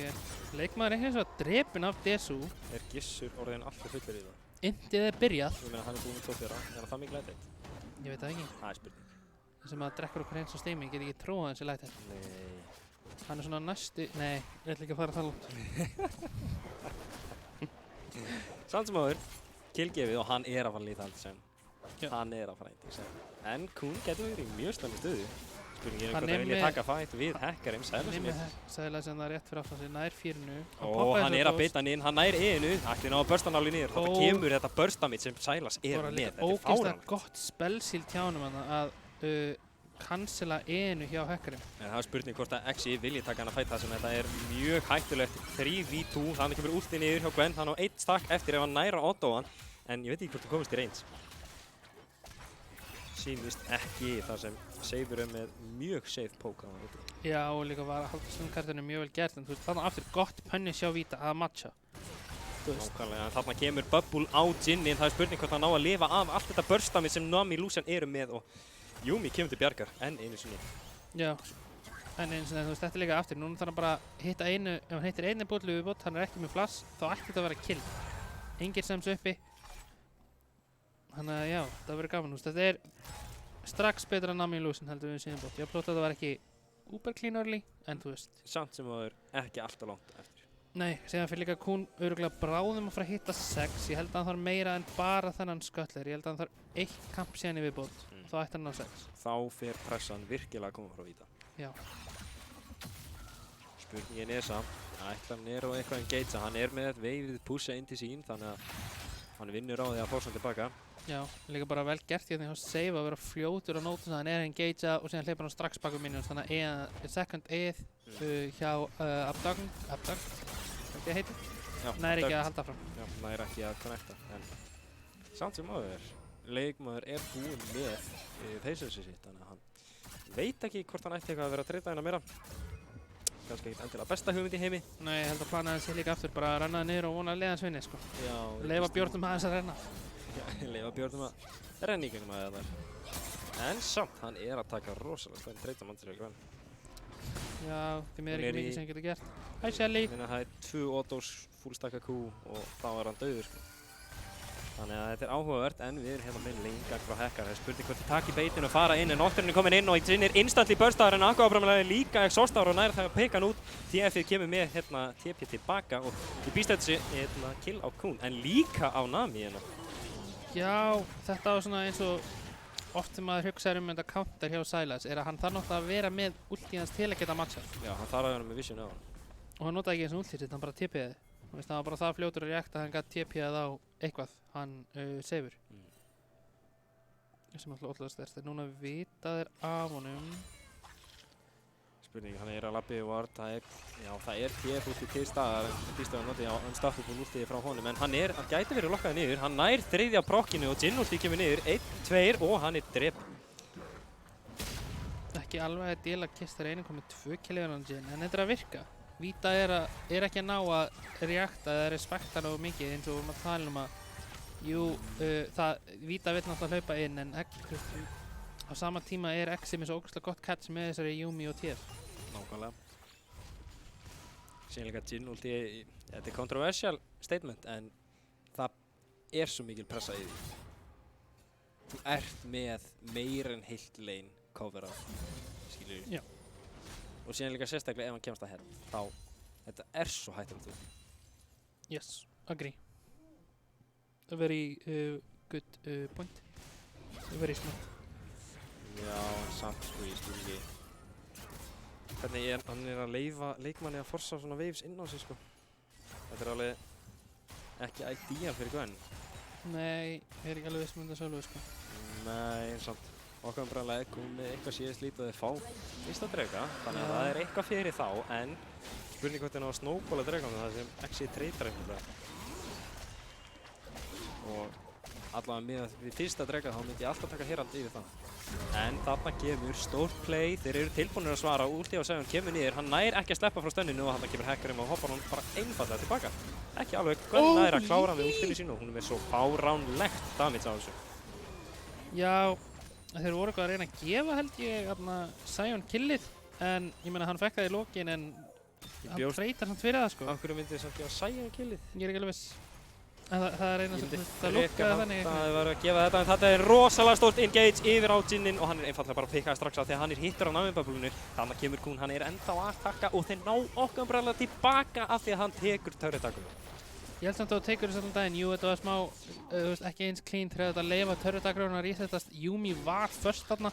Leikmaður ekki eins og drepinn af Desu. Er Gissur orðinn alltaf fullur í það? Indið byrjað. Ég meina hann búinn með 2-4, er það mikið lætið? Ég veit það ekki. Það er spurning. Sem að drekkur okkur eins á steimi, ég get ekki trúið hans í lægt þetta. Nei. Hann er svona næstu, nei, ég ætla ekki að fara það langt. Samt sem áður, killgefið og hann er að fara lethal sem. Já. Hann er að fara sem. En Kuhn getur verið í mjög slæmi stöðu. Spurningin Hann hvort er það vilja með- taka fight við Hekkarim, Hann er Sælasmith. með Sæla sem það er rétt fyrir aftan sig, nær fírinu. Og hann er að bita hann inn, hann nær einu, ætli ná að bursta hann alveg niður. Þetta Og- kemur þetta bursta-mitt sem Sælas er Bara með. líka Þetta er ógeðslega fáránlegt. gott spellsíld hjá honum þarna að cancela einu hjá Hekkarim. En það er spurning hvort að Exi vilji taka hann að fæta sem þetta er mjög hættulegt 3v2, þannig kemur últi niður hjá Gwen, hann á 1 stakk eftir ef hann næra Ottoan, en ég veit ekki hvort það komist í reyns. Sýnist ekki þar sem Seifur er með mjög safe poke á hann úti. Já, og líka var að halda stundkartinu mjög vel gert, en þú veist, þarna aftur gott punish hjá Vita að matcha. Þú veist, Nákvæmlega, en þarna kemur Bubble á Jinnin, það er spurning hvort hann ná að lifa af allt þetta burstami sem Nami Lucian eru með og Yumi kemur til bjargar enn einu sinni. já, en eins og þú veist, þetta er líka aftur, núna þarf hann bara að hitta einu, ef hann hittir einu búllu viðbót, hann er ekki með flash, þá ætti þetta að vera kill. Engir sems uppi. Þannig að já, það verður gaman, þú veist, þetta er strax betra en Nami Lucian heldur við síðan bótt. Ég plóta að þetta var ekki uber clean early, en þú veist. Samt sem það er ekki alltaf langt eftir. Nei, síðan fyrir líka Kuhn örugglega bráðum að fara að hitta 6. Ég held að hann þarf meira en bara þennan sköttleir. Ég held að hann þarf 1 kamp síðan í viðbót. Þá ætti hann á 6. Þá fer pressan virkilega að koma frá Vita. Já. Spurningin er samt, ætlar Nero eitthvað engagea, hann er með veifið pussa inn til sín, þannig að hann vinnur á því að fá svona tilbaka. Já, líka bara vel gert því að hann save að vera fljótur á nótum þannig að hann er engagea og síðan hleypar hann strax bak við minions. Þannig að second eð hjá Abduct, hvað heitir? Já, Næri ekki Abduct. að halda fram. Já, næri ekki að connecta, en samt sem áður, leikmaður er búinn með peysunsi sitt, þannig að hann veit ekki hvort hann ætti eitthvað að vera að treyta hérna meira. Kannski ekkert endilega besta hugmynd í heimi. Nei, ég held að plana hans líka aftur, bara að renna það niður og vona að leiðans vinni, sko. Já, Leifa Björnum aðeins að renna. Já, leifa Björnum að renna í gegnum að það. En samt, hann er að taka rosalega slæm treyta mann til að grann. Já, því mér Hún er er ekki í- mikið sem ég getur gert. Hæ, Shelly! Minna það er 2 autos, fullstakka Q og þá er hann dauður, sko. Þannig að þetta er áhugavert, en við erum hérna með lengar frá Hekkar. Það er spurning hvort þið taki beitinu og fara inn, en Nocturne er komin inn og Jin er instantly burstaður, en Aqua líka exhaustaður og nær það að peka hann út. TF-ið kemur með hérna TP tilbaka og ég býst þessi hérna kill á Kuhn, en líka á Nami hérna. Já, þetta var svona eins og oft sem maður hugsaður þetta counter hjá Sylas er að hann þarf náttúrulega að vera með ultið hans til að geta matcha. Já, hann þarf að vera með vision á hann. Og hann notaði ekki eins og ultið sitt, hann bara TP-ði. Þú veist, hann var bara það fljótur að reakta að hann gæti TP-að á eitthvað, hann Seifur. Sem alltaf ótrúlega sterkt. Núna vita þeir af honum. Spurning, hann er að labbi í ward, það er TF úti til staðar, en býst að hann noti á unstoppable ultið frá honum, en hann gæti verið lokkaði niður, hann nær 3. prokkinu og Jin ultið kemur niður, 1, 2 og hann er drepinn. Ekki alveg að deila kiss þegar einu komið 2 kill yfir hann Jin, en þetta er að virka. Vita er ekki að ná að reakta eða respekta nógu mikið eins og við erum að tala um að Vita vill náttúrulega hlaupa inn en á sama tíma er Exi með svo ógeðslega gott catch með þessari Yumi og TF. Nákvæmlega. Síðan líka Jin ultið, þetta er controversial statement, en það er svo mikil pressa í því. Þú ert með meir en heilt lane coverað, skilur við. Já. Og síðan líka sérstaklega ef hann kemst að head, þá þetta er svo hættulegt út. Yes, agree. A very good point. Very smart. Já, en samt sko, ég skil ekki. Hvernig hann er að leyfa leikmanni að forsa svona waves inn á sig sko. Þetta er alveg ekki idea fyrir Gwen. Nei, ég er ekki alveg viss með þetta sjálfur sko. Nei, en samt. Okkar umbrænlega er komið með eitthvað síðast lítið og þeir fá fyrsta drega, þannig að það er eitthvað fyrir þá, en spurning hvort þeir ná að snowballa dreganum það sem Exi treytar einhverlega. Og allavega með við fyrsta drega þá myndi ég alltaf taka Herald yfir það. En þarna kemur stórt play, þeir eru tilbúinir að svara, últi á Sæjón kemur niður, hann nær ekki að sleppa frá stenninu og þarna kemur Hekkarim og hoppar hann bara einfallega tilbaka. Ekki alveg, Gwen nær að klára með últinu sínu og hún er með svo fáránlegt damage á þessu. Já, þeir voru eitthvað að reyna að gefa held ég Sæjón killið, en ég meina hann fekk það í lokin en hann breytar samt fyrir það sko. Af hverju myndi þess að gefa Sæjón killið? Ég er ekki alveg viss. Það er eina sem það lúkkaði þannig. Það var að gefa þetta, en þetta er rosalega stórt engage yfir á Jinninn og hann er einfallega bara að pikkaði strax af því að hann er hittur á Nami-bubblunni. Þannig kemur Kún, hann er ennþá að takka og þeir ná okkur umbrella tilbaka af því að hann tekur turret-takkunum. Ég held samt að þú tekur þessu allan daginn, jú, þetta var smá, ekki eins clean þegar þetta leifa turret-takkurinn að resettast. Yumi var först þarna.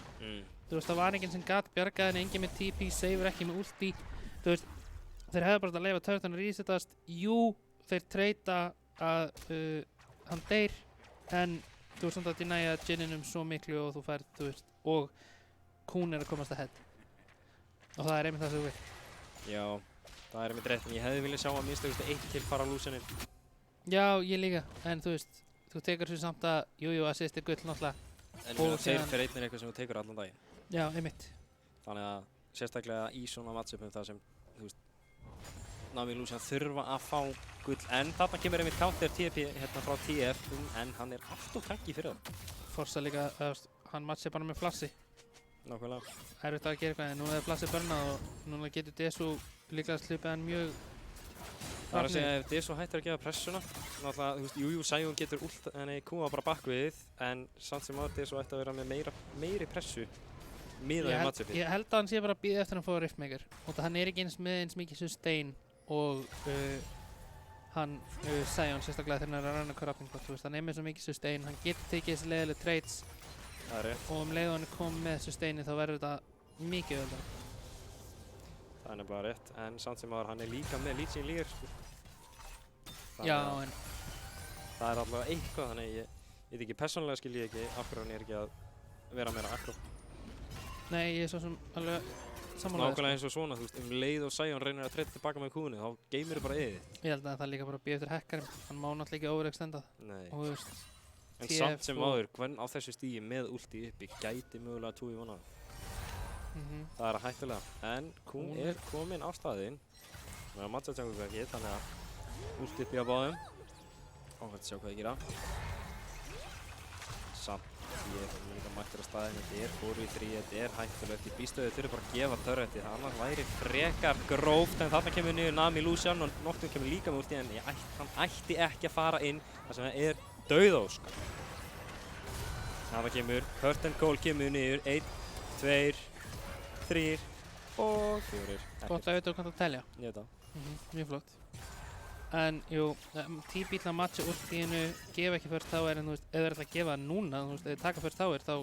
Það var enginn sem gat bjargað henni, enginn með TP, Seifur ekki með ulti. Þeir hefðu bara að leifa turretin að resettast. Jú, þeir treyta að hann deyr, en þú ert samt að deniða Jinninum svo miklu og þú færð, og Kún er að komast að head. Og það er einmitt það sem þú vilt. Já, það er einmitt rétt, en ég hefði viljað sjá að minnst eitt kill fara á lúsininn. Já, ég líka, en þú tekur svo samt að, jú, assist er gull náttúrulega. En þeir fyrir einn er eitthvað sem þú tekur allan daginn. Já, einmitt. Þannig að sérstaklega í svona matchupum það sem, Nami Lucian þurfa að fá gull, en þarna kemur einmitt counter TP hérna frá TF, en hann er allt og tanki fyrir það. Forza líka, hann matchi bara með flassi. Nákvæmlega. Erfitt að gera eitthvað, en núna er flassi börnað og núna getur Desu líklega slupið hann mjög. Það er að segja ef Desu hættir að gefa pressuna, náttúrulega, jú, Sion getur Kúa bara bakvið, en samt sem áður Desu ætti að vera með meiri pressu miðað í matchupið. Ég held að hann sé bara að bíða eftir að fá Riftmaker, og það hann er ekki með eins mikið sustain og hann Sion sérstaklega þegar hann er að ranna corrupting bot, hann er með svo mikið sustain, hann getur tekið þessi leiðileg trades og leið og hann er komið með sustaini þá verður þetta mikið öðvöldara. Það er nefnilega rétt, en samt sem áður hann er líka með Legion Leader. Já, en það er allavega eitthvað, þannig ég veit ekki, persónulega skil ég ekki af hverju hann er ekki að vera meira aggro. Nei, ég er svo sem alveg sammála. Nákvæmlega eins og svona, leið og Sion reynir að treyta tilbaka með kúinu, þá geymir þið bara yfir. Ég held að það líka bara að bíða eftir hackarinn, hann má náttúrulega ekki overextendað. Nei. Og en samt sem áður, hvern á þessu stígi með ulti uppi gæti mögulega 2v1 á. Það er hættulega, en Kún er kominn á staðinn. Það er að matcha tjangu ekki, þannig að ulti uppi á báðum. Áhverð að sjá hvað ég gera. Samt, ég er líka mættur á staðinn, þetta er 4v3, þetta er hættulegt. Ég býst að þau þurfi bara að gefa turretið, annars væri frekar gróft, en þarna kemur niður Nami Lucian og Nocturne kemur líka með ulti, en hann ætti ekki að fara inn þar sem það er dauðósk. Þarna kemur Curtain Call kemur niður, 1, 2, 3 og 4. Gott að auðvitað kannski að telja. Ég veit það. Mjög flott. En jú, típíll að matcha ultíinu, gefa ekki first tower, en ef þeir ætla að gefa það núna, ef þeir taka first tower, þá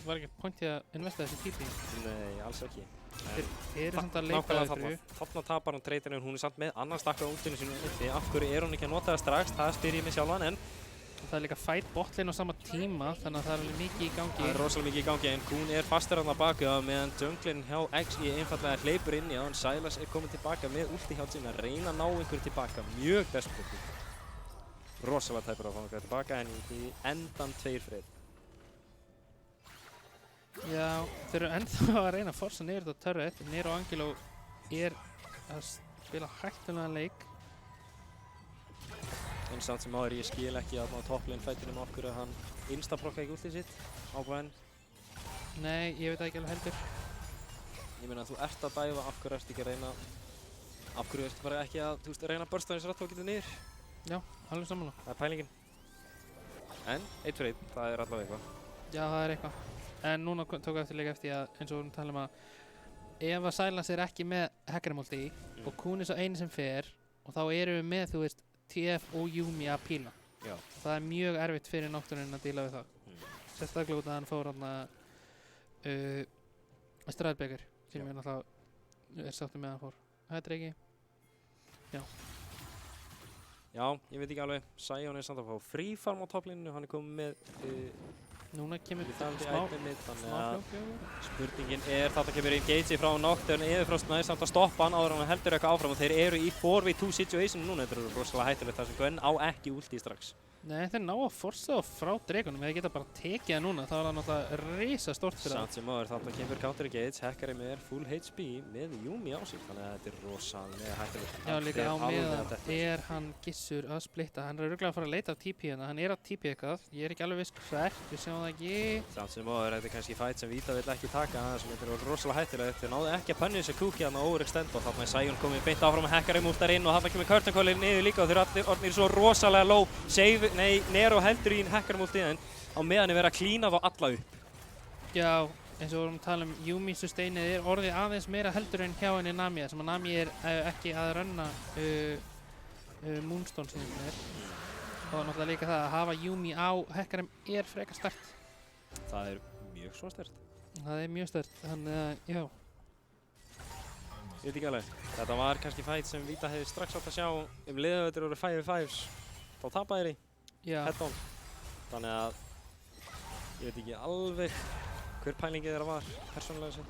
var ekki point í að investa þessi típí. Nei, alls ekki. Þeir eru samt að leita ykkur. Þarna tapar hann treytinu, hún er samt með annan stakka á ultinu sínu uppi. Af hverju er hún ekki að nota það strax? Það spyr ég mig sjálfan, en það er líka fight botlane á sama tíma, þannig að það er alveg mikið í gangi. Það er rosalega mikið í gangi, en Kún er fastur hann að baka meðan junglinn hjá XI einfallega hleypur inn í hann. Sylas er komin tilbaka með ulti hjá sín að reyna að ná einhverju tilbaka. Mjög desperate. Rosalega tæpur að fá einhverju tilbaka, en í endan 2 frið. Já, þeir eru ennþá að reyna að forsa niður þetta turret. Nero Angelo er að spila hættulegan leik. En samt sem áður, ég skil ekki á topplane fætinum af hverju hann instaprokka ekki ultið sitt á Gwen. Nei, ég veit það ekki alveg heldur. Ég meina, þú ert að dæfa, af hverju ertu ekki að reyna, af hverju ertu bara ekki að, reyna að bursta eins rætt og geta niður? Já, alveg sammála. Það er pælingin. En, 1 fyrir 1, það er allavega eitthvað. Já, það er eitthvað. En núna tók ég líka eftir að, eins og við talum að, ef að Sylas er ekki með hackeramulti í og Kún er svo eini sem fer, og þá erum við með, TF og Yumi að píla. Já. Það er mjög erfitt fyrir Nocturne að díla við það. Sérstaklega út að hann fór hann Stræðberger, sem ég náttúrulega sáttur með að hann fór. Þetta er ekki? Já. Já, ég veit ekki alveg. Sion er samt að fá free farm á topplíninu, hann er komið með núna kemur smá fljótt. Spurningin er, þarna kemur engage frá Nocturne yfir frá Snæ samt að stoppa hann áður en hann heldur eitthvað áfram og þeir eru í 4v2 situation núna. Þetta er rosalega hættulegt þar sem Gwen á ekki ulti strax. Nei, þeir ná að forsa þá frá dregunum. Þeir geta bara tekið það núna. Það var það náttúrulega risa stórt fyrir það. Samt sem áður þarna kemur Counter Gates, Hekkari með full HP með Yumi á sig, þannig að þetta er rosalega hættulegt. Já, líka á meðan hann Gissur að splitta. Hann er örugglega að fara að leita af TP hérna. Hann er að TP eitthvað. Ég er ekki alveg viss hvert, við sjáum það ekki. Samt sem áður, þetta er kannski fight sem Vita vill ekki taka, sem þetta er rosalega hættulegt. Þeir náðu ekki að pönnu þessu kúki þarna overextend og þarna er Sion komið beint áfram með Hekkari múltar inn og þarna kemur Curtain Call niður líka og þeir eru orðnir svo rosalega low. Nero heldur í Hekkari múltið en á meðan er verið að klína þá alla upp. Já, eins og við vorum að tala um Yumi sustainið er orðið aðeins meira heldur en hjá henni Nami, sem að Nami er ekki að rönna Moonstone sem hún er. Og náttúrulega líka það að hafa Yumi á Hekkarim er frekar sterkt. Það er mjög svo sterkt. Það er mjög sterkt, þannig að já. Ég veit ekki alveg. Þetta var kannski fight sem Vita hefði strax átt að sjá liðið þetta eru 5v5s. Þá tapaði þeir í head-on. Þannig að ég veit ekki alveg hver pælingið þeirra var persónulega sér.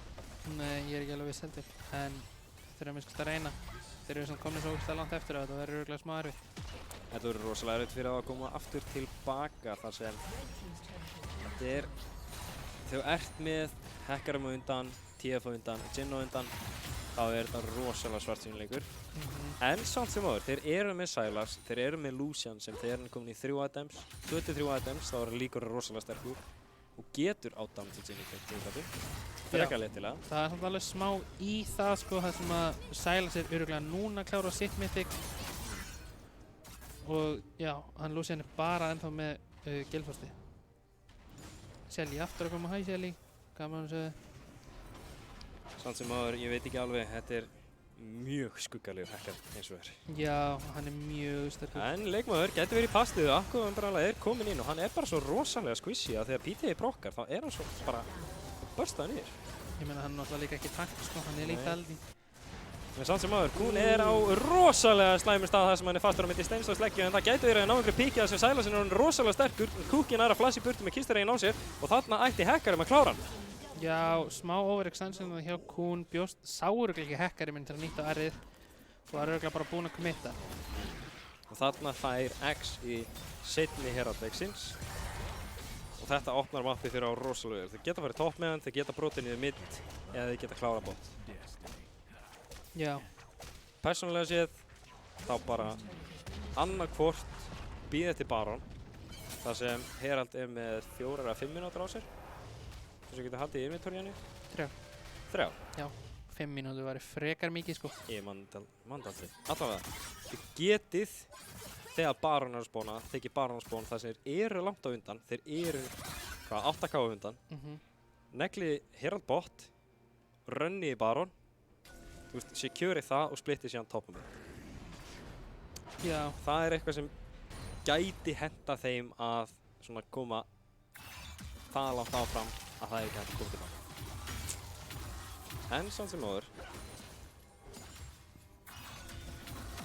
Nei, ég er ekki alveg viss heldur. En þeir eru að minnst að reyna. Þeir eru komnir svo ógeðslega langt eftir að þetta verður örugglega smá erfitt. Þetta verður rosalega erfitt fyrir að koma aftur tilbaka þar sem þetta er þegar þú ert með Hekkarum á undan, TF á undan, Jin á undan þá er þetta rosalega svartsýnileikur. En samt sem áður, þeir eru með Sylas, þeir eru með Lucian sem þeir eru komin í 3 items, 23 items, þá er líkur rosalega sterkur og getur ádamn til Jin í þetta. Frekar léttilega. Það er samt alveg smá í það sko, það sem að Sylas er örugglega núna að klára sitt mythic. Og já, hann Lucian er bara ennþá með Gilfosti. Shelly aftur að koma, hæ Shelly, gaman að segja. Samt sem áður, ég veit ekki alveg, þetta er mjög skuggalegur Hekkar eins og er. Já, hann er mjög sterkur. En leikmaður getur verið í pastuðu, Akkuðandrala er komin inn og hann er bara svo rosalega squishy að þegar PTI brokkar þá er hann svo bara börstaði niður. Ég meina hann er náttúrulega líka ekki tank sko, hann er líka eldi. En samt sem áður, Kuhn er á rosalega slæmur stað þar sem hann er fastur á milli steins og sleggju en það gæti verið að ná einhverju píkja sem Sylasinn er hann rosalega sterkur. Kúkin er að flassi burtu með kistaregin á sér og þarna ætti Hekkarum að klára hann. Já, smá overextension hjá Kuhn bjóst sáuruglega ekki Hekkariminn til að nýta R-ið og var örugglega bara búinn að committa. Og þarna fær X í seinni heraldleiksins og þetta opnar mappið fyrir á rosalega. Þeir geta farið topp með hann, þeir geta brotið niður mid eða þeir geta klára bot. Já. Persónulega séð, þá bara annarkvort býða eftir Baron þar sem Herald er með 4 eða 5 mínútur á sér. Þess að geta haldið í inventory henni? 3. Já, 5 mínútur væri frekar mikið sko. Ég mandaldi. Allavega, þið getið þegar Baron er að spóna, tekið Baron að spóna þar sem þeir eru langt á undan, þeir eru 8k á undan. Negli Herald bot, rönni í Baron, þú veist, securið það og splittið síðan toppum með. Já. Það er eitthvað sem gæti henta þeim að svona koma það langt áfram að það er ekki hægt að koma tilbaka. En samt sem áður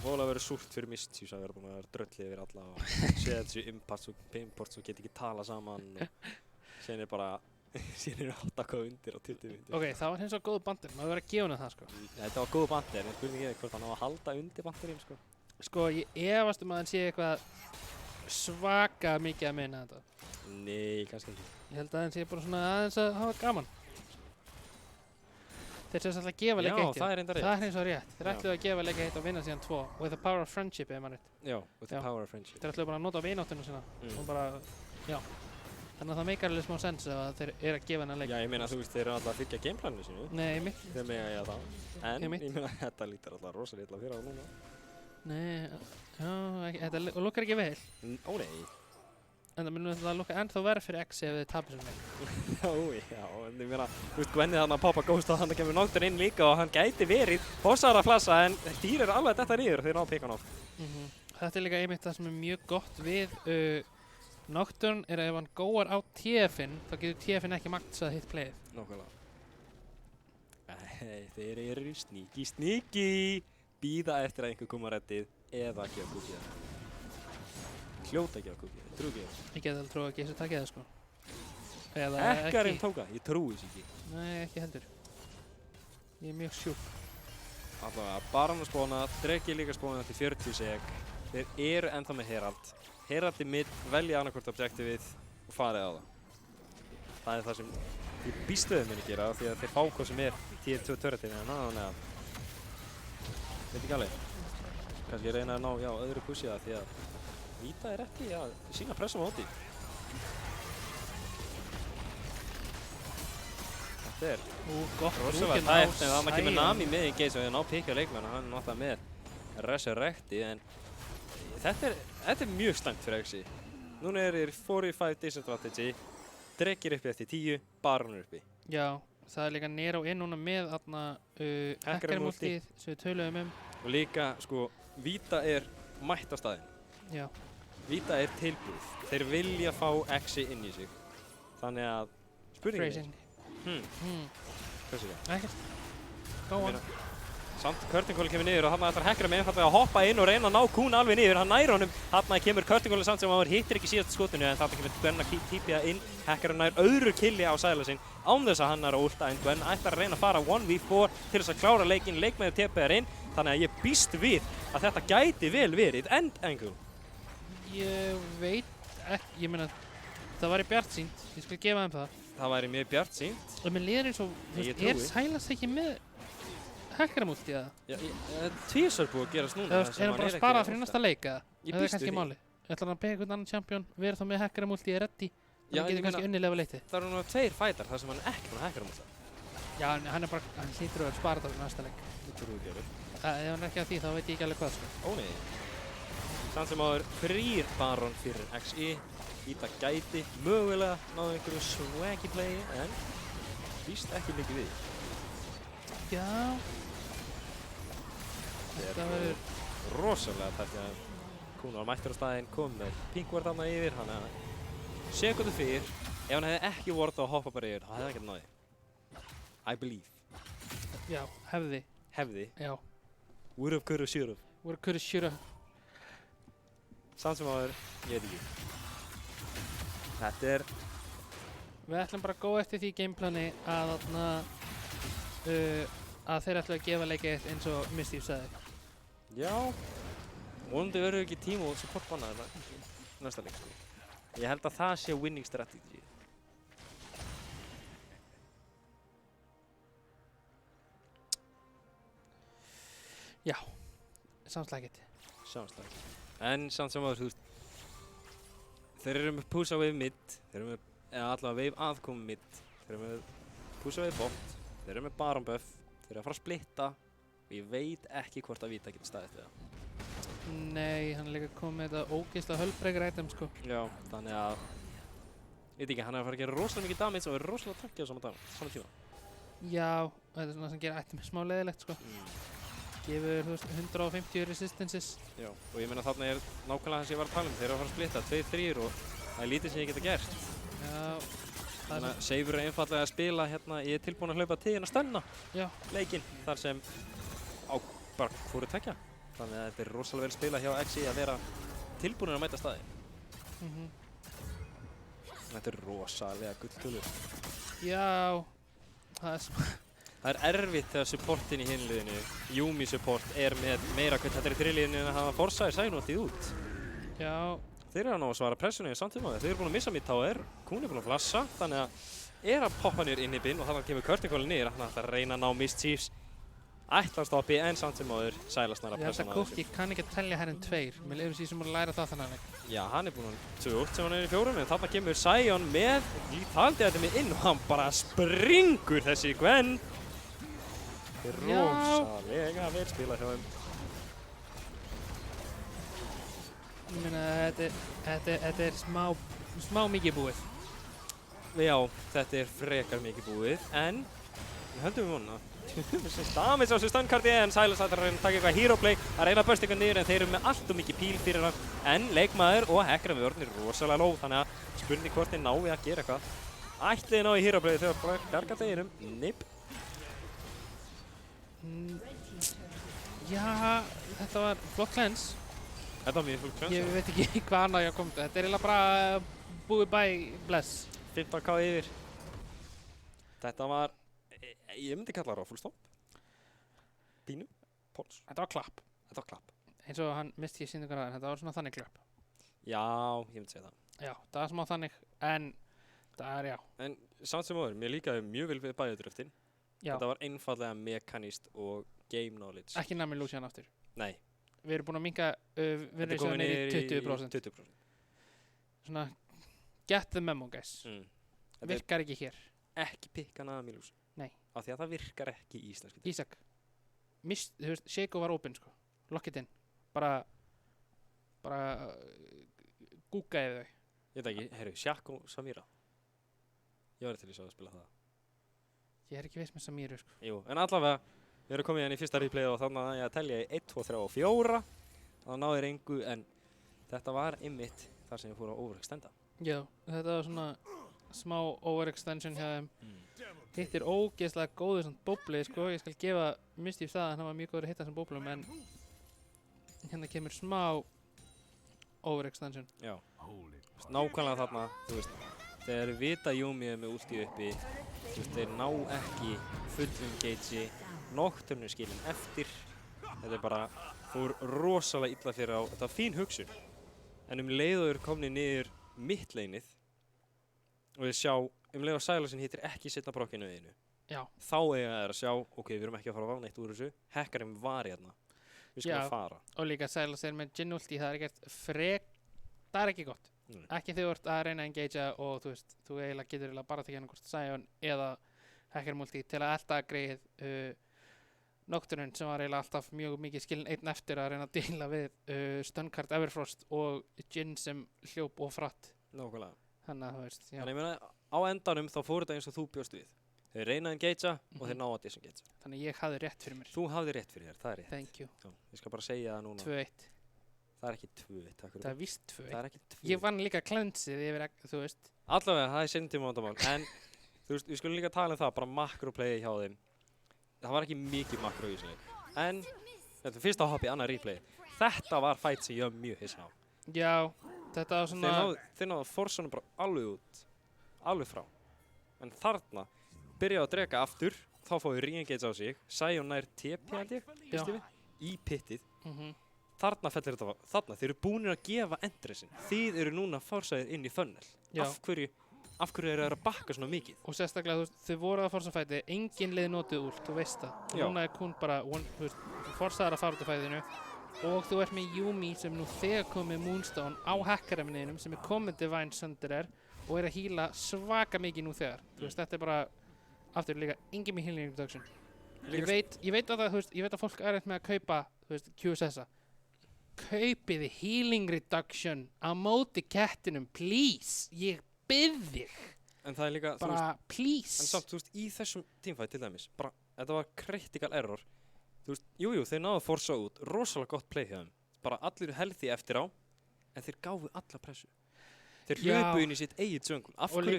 voðalega verið súrt fyrir Mischiefs að vera búin að vera dröllið yfir alla og séð þessu imports og geta ekki tala saman og síðan er bara síðan eru 8k undir á 20 mínútur. Ok, það var hins vegar góð bandir, maður verið að gefa henni það sko. Þetta var góð bandir, en spurningið er hvort hann á að halda undir bandirinn sko. Sko, ég efast að hann sé eitthvað svaka mikið að meina þetta. Nei, kannski ekki. Ég held að hann sé bara svona aðeins að hafa gaman. Þeir sem alltaf gefa leika 1. Já, það er enda rétt. Það er hins vegar rétt. Þeir ætluðu að gefa leika 1 og vinna síðan 2. With the power of friendship, ef maður rétt. Já, with the power of friendship. Þeir ætluðu bara að nota vináttunum sína. Og bara, já. Þannig að það meikar alveg smá sens ef þeir eru að gefa hennar leik. Já, ég meina þú veist, þeir eru alltaf að fylgja gameplaninu sínu. Nei, mitt. Þeir mega ég að það. En ég meina þetta lítur alltaf rosalega illa fyrir á núna. Nei, já, þetta lukkar ekki vel. Ó nei. En það mun þetta lukka ennþá verið fyrir X ef þið tapir sem leik. Já, en ég meina, þú veist, Gwenni þarna að poppa Ghost og hann kemur Nocturne inn líka og hann gæti verið Fossar að flassa en Týr er alveg þetta niður þegar hann á pikan á. Þetta er líka einmitt það sem er mjög gott við Nocturne er að ef hann góar á TF-inn þá getur TF-inn ekki maxað hitt playið. Nákvæmlega. Þeir eru sneaky. Bíða eftir að einhver koma reddið eða að gefa kúkið. Hljóta að gefa kúkið, ég trúi ekki það. Ég get alveg trúið að Gissur takki það sko. Eða Hekkarinn tók það, ég trúi þess ekki. Nei, ekki heldur. Ég er mjög sjúk. Allavega, Baron að spóna, Dreki líka spóna til 40 seg. Þeir eru ennþá með Herald. Heraldi mid velja annarkvort objektivið og farið á það. Það er það sem ég býst við muni gera því að þeir fá hvað sem er tier 2 turretinn en þannig að veit ekki alveg. Kannski reyna að ná öðru pussi það því að Vita er ekki að sína pressa á móti. Þetta er gott rosalega tæft en þannig kemur Nami með í geis og þeir ná pikka leikmenn og hann er náttúrulega með Resurrecti en þetta er mjög slæmt fyrir XI. Núna er þeir 4-5 disadvantage, Drekir uppi eftir 10, Baron uppi. Já, það er líka Nero núna með þarna hackeramúltið sem við töluðum Og líka, sko, Vita er mætt á staðinn. Já. Vita er tilbúið. Þeir vilja fá XI inn í sig. Þannig að, spurningin er. Hvað sé það? Ekkert. Go on. Samt Curtingoli kemur niður og hann ætlar Hekkra með einfallega að hoppa inn og reyna að ná Kún alveg niður. Hann nær honum. Þarna kemur Curtingoli samt sem hann hittir ekki síðast skotinu en þarna kemur Gwen að típja inn. Hekkra nær öðru killi á Silasinn án þess að hann er að ulta en Gwen ætlar að reyna að fara 1v4 til þess að klára leikinn. Leikmaður TP er inn. Þannig að ég býst við að þetta gæti vel verið end angle. Ég veit ekki, ég meina það væri bjartsýnt, ég skal gefa þeim það. Það væri mjög bjartsýnt. Og mér líður eins og, þú veist, er Silas ekki með hackeramúltið eða? Já, tvísar búið að gerast núna. Er hann bara að spara fyrir næsta leik eða? Ég býst við því. Máli. Ætlar hann að beða einhvern annan champion, vera þá með hackeramúltið í reddi, þannig Já, að getur kannski unnið level 1. Það eru núna 2 fætar þar sem hann er ekki búinn að hackeramúlta. Já, hann er bara, hann hlýtur að spara það fyrir næsta leik. Þetta trúi gerur. Ef hann er ekki að því, þá veit ég ekki alveg hvað, sko. Ó nei. Samt sem áður frýr Baron fyrir XI. Vita gæti mögulega náðu einhverju swaggy play en býst ekki mikið við. Já. Þetta verður rosalega tæft að Kún var mættur á staðinn, kom með Pinkvard þarna yfir, hann að sekundu fyrr, ef hann hefði ekki vorið að hoppa bara yfir, þá hefði hann ekki náði. I believe. Já, hefði. Hefði. Já. Would have, could have, should have. Would have, could have, should have. Samt sem áður, ég veit ekki. Þetta er... Við ætlum bara að góða eftir því gameplani að þarna að þeir ætla að gefa leikið eins og Misty sagði. Já. Vonandi verður ekki tím og support bannaði næsta leik. Ég held að það sé winning strategy. Já. Sounds like it. Sounds like it. En samt sem áður, þú veist, þeir eru með push á wave mid, þeir eru með, eða allavega wave aðkomu mid, þeir eru með push á wave bot, þeir eru með Baron buff, þeir eru að fara að splitta og ég veit ekki hvort að Vita getur staðist við það. Nei, hann er líka komið með þetta ógeðslega hullbreaker item, sko. Já, þannig að, veit ekki, hann er að fara að gera rosalega mikið damage og er rosalega tankið á sama tíma. Já, þetta er svona sem gerir item smá leiðilegt, sko. Gefur, þú veist, 150 resistances. Já, og ég meina þarna er nákvæmlega það sem ég var að tala um. Þeir eru að fara að splitta, 2-3 og það er lítið sem ég geta gert. Já. Þannig að Seifur er einfallega að spila hérna, ég er tilbúinn að hlaupa tíðin að stöðna leikinn þar sem á bara hvoru tekja. Þannig að þetta er rosalega vel spilað hjá XI að vera tilbúinir að mæta staði. Þetta er rosalega gulltölur. Já, það er erfitt þegar supportin í hinliðinu, Yumi support, er með meira hvernig þetta er í þriðliðinu en að hafa Forsyth Sænualtið út. Já. Þeir eru að ná að svara pressunni í samtíma. Þeir eru búin að missa mitt tower, Kún er búin að flassa, þannig að er að poppa niður inn í bin og þannig kemur Curtingoli niður. Hann ætlar að reyna að ná Mischiefs. Ætlar að stoppi en samt sem áður Silas nær að pressa hann að þessu. Ég kann ekki að tellja herr en 2. Mér lefur sér sem að læra það þannig. Já, hann er búin að 28 sem hann er í 4 en þarna kemur Sion með lítaldið inn og hann bara springur þessi Gwen. Rosalega vel spilað hjá þeim. Ég meina, þetta er smá mikið búið. Já, þetta er frekar mikið búið, en við höldum við vonuna. Damage á þessu stunkarti en Silas ætlar að reyna að taka eitthvað hero play, að reyna að bursta eitthvað niður en þeir eru með allt og mikið píl fyrir hann. En leikmaður og Hekkra við vörnir rosalega lóð, þannig að spurning hvort þeir nái að gera eitthvað. Ætliði ná í hero play þegar bara bjarga deginum. Nipp. Já, þetta var flott cleanse. Þetta var mjög flott cleanse. Ég veit ekki hvað annað ég kom til. Þetta er eiginlega bara búið bæ bless. 15k yfir. Þetta var, ég myndi kalla það ráfulstopp. Pínu, póls. Þetta var klapp. Þetta var klapp. Eins og hann misti í sýningar aðeins, þetta var svona þannig klapp. Já, ég myndi segja það. Já, það er smá þannig, en það er já. En samt sem áður, mér líkaði mjög vel við bæðudröftin. Já. Þetta var einfallega mekaníst og game knowledge. Ekki nami Lucian aftur. Nei. Við erum búin að minka vinnurisjóðan í 20%. 20%. Svona, get the memo, guys. Virkar ekki hér. Ekki pikka Nami Lucian. Nei. Af því að það virkar ekki í íslensku. Ísak, þú veist, Shaco var open, sko. Lock it in. Bara gúggaði þau. Ég veit ekki, heyrðu, Shaq og Samira. Ég var til í að spila það. Ég er ekki veist með Samiru, sko. Jú, en allavega, við erum komið hérna í fyrsta replayið og þannig að ég að telja í 1, 2, 3 og 4. Það náði engu, en þetta var einmitt þar sem ég fór að overextenda. Já, þetta var svona smá overextension hjá þeim. Hitt er ógeðslega góður svona bóblið, sko. Ég skal gefa Mistíf það að hann var mjög góður að hitta þessum bóblum, en hérna kemur smá overextension. Já, nákvæmlega þarna, þú veist, þegar vita Yumi með ulti uppi, þú veist, þeir ná ekki fullum engagei, Nocturne skilin eftir. Þetta er bara, fór rosalega illa fyrir á, þetta var fín hugsun. En leiður komni niður mitt leinið og við sjá, leið og Silasinn hittir ekki seinna brokkinu við einu. Já. Þá eiga þeir að sjá, ok, við erum ekki að fara að vá neitt úr þessu, hekkarinn var hérna. Við skulum fara. Og líka Silasinn með Jhin ulti, það er ekkert það er ekki gott. Ekki þegar þú ert að reyna að engagea og þú veist, þú eiginlega getur eiginlega bara að tekja annað hvort Sion eða hekkarinn multi til að elta greið Nocturne sem var eiginlega alltaf mjög mikið skilin einn eftir að reyna að deila við Stunkard Everfrost og Jhin sem hljóp og fratt. Nákvæmlega. Þannig að þú veist, já. Þannig ég meina, á endanum þá fór þetta eins og þú bjóst við. Þeir reyna að engagea og þeir ná að disengagea. Þannig ég hafði rétt fyrir mér. Þú hafði rétt fyrir þér, það er rétt. Thank you. Já, ég skal bara segja það núna. 2-1. Það er ekki 2-1, takk fyrir. Það er víst 2-1. Það er ekki 2-1. Ég vann líka cleansið yfir, þú veist. Allavega, það er sendimáttamál, en þú veist, við skulum líka tala um það, bara makroplayi hjá þeim. Það var ekki mikið makro í þessu leik. En, þetta er fyrsta hopp í annað replay. Þetta var fight sem ég var mjög hissa á. Já, þetta var svona... Þeir náðu forsonum bara alveg út, alveg frá. En þarna, byrjaði að drega aftur, þá fáið re-engage á sig, Sion nær TP held ég, í pittið. Þarna fellir þetta, þarna, þeir eru búinir að gefa endressin. Þið eru núna fórsæðir inn í funnel. Af hverju eru þeir að bakka svona mikið? Og sérstaklega, þú veist, þau voru að forsafæti, engin leið notið ult, þú veist það. Og núna er hún bara, þú forsaðar að fara út af fæðinu og þú ert með Yumi sem nú þegar komið Moonstone á hackarefniðinum sem er komið Divine Sunderer og er að heala svaka mikið nú þegar. Þú veist, þetta er bara, aftur líka, engin með healing reduction. Ég veit að það, þú veist, ég veit að fólk er eitthvað með að kaupa, þú veist, QSS-a. Kaupiði healing reduction á móti kettinum, please. Ég bið þig. En það er líka, bara, þú veist, please. En samt, þú veist, í þessum teamfight til dæmis, bara, þetta var critical error. Þú veist, jújú, þeir náðu að forsa út, rosalega gott play hjá þeim. Bara allir healthy eftir á, en þeir gáfu alla pressu. Þeir hljöpu inn í sitt eigið jungle. Af hverju,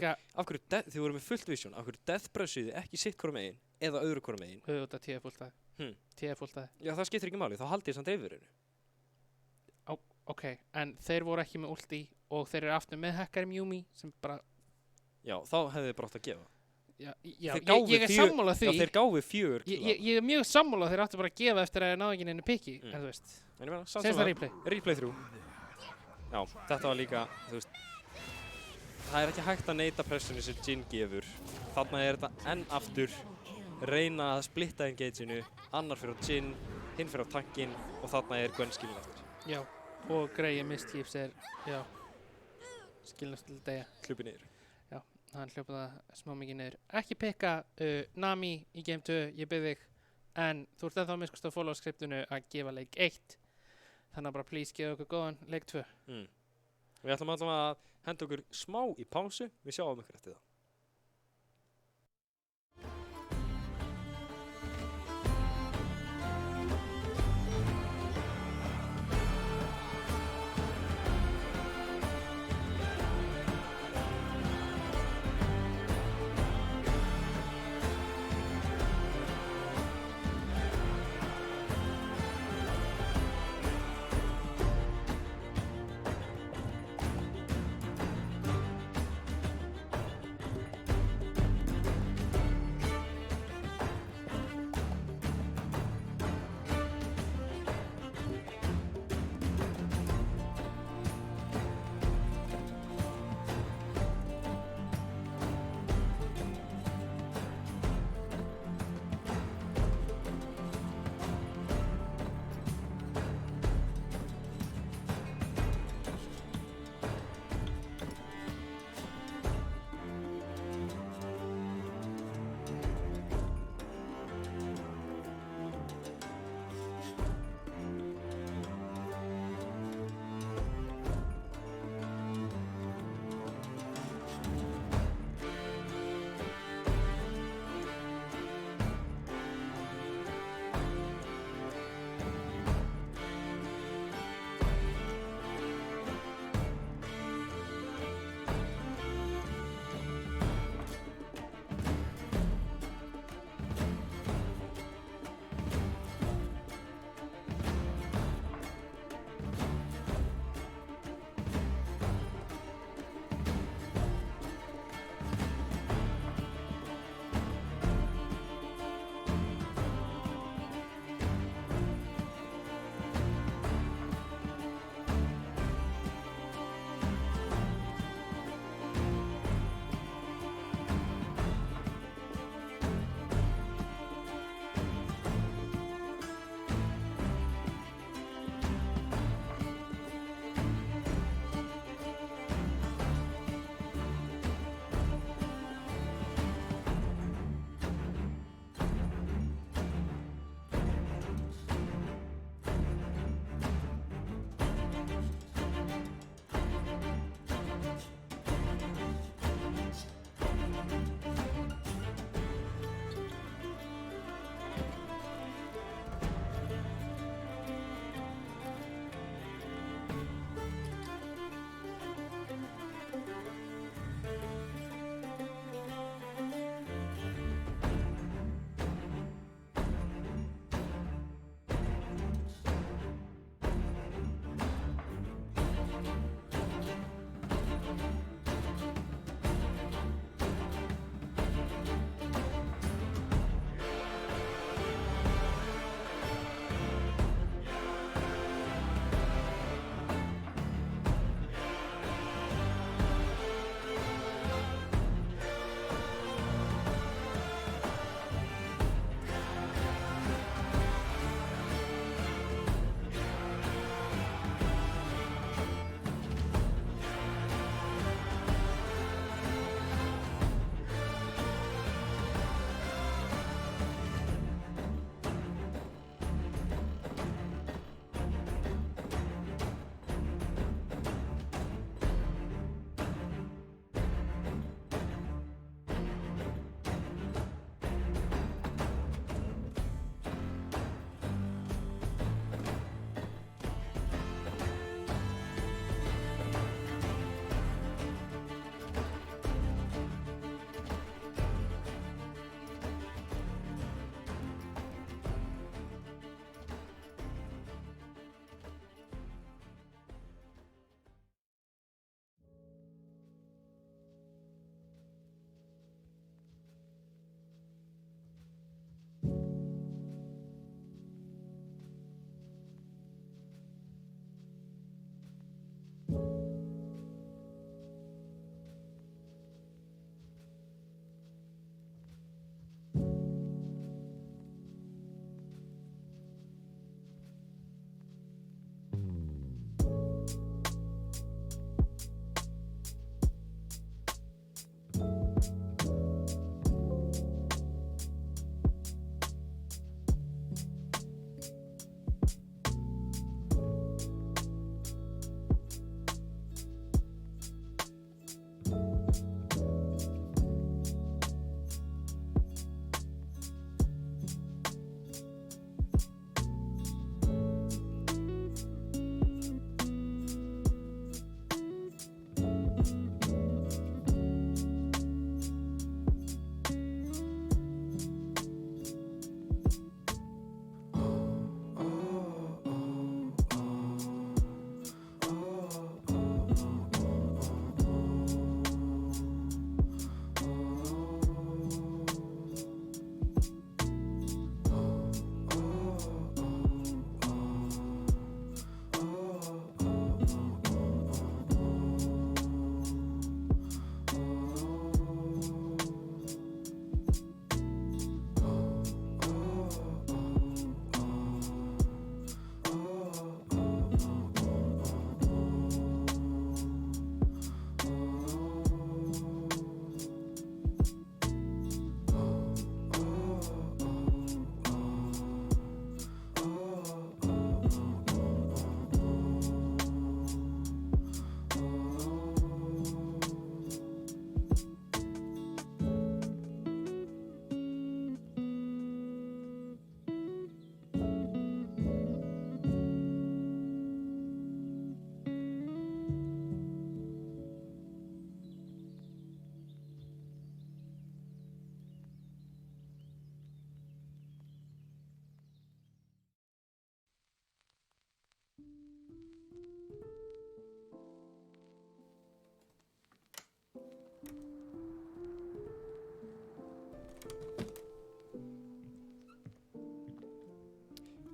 þið voru með fullt vision, af hverju death pressuði ekki sitt hvora megin, eða öðru hvora megin. Auðvitað TF-ultaði. TF-ultaði. Já, það skiptir ekki máli, þá haldi ég samt yfirinu. Ok, en þeir voru ekki með ulti og þeir eru aftur með hackarum Yumi sem bara... Já, þá hefði þið brátt að gefa. Já, ég er sammála því. Já, þeir gáfu 4. Ég er mjög sammála þeir áttu bara að gefa eftir að ná ekki neinu piki, en þú veist. En ég meina, senst það replay. Replay 3. Já, þetta var líka, þú veist, það er ekki hægt að neita pressunni sem Jhin gefur. Þarna er þetta enn aftur, reyna að splitta engageinu, annar fyrir á Jhin, hinn fyrir á tankinn og þarna er Gwen skilin eftir. Já. Og Grey Mischiefs er, já, skilnast til degja. Hljópi niður. Já, hann hljópa það smá mikið niður. Ekki pikka Nami í Game 2, ég bið þig, en þú ert ennþá að miskast á follow-skriptinu að gefa leik 1. Þannig að bara please gefa okkur góðan leik 2. Við ætlum allavega að henda okkur smá í pásu, við sjáum ykkur eftir það.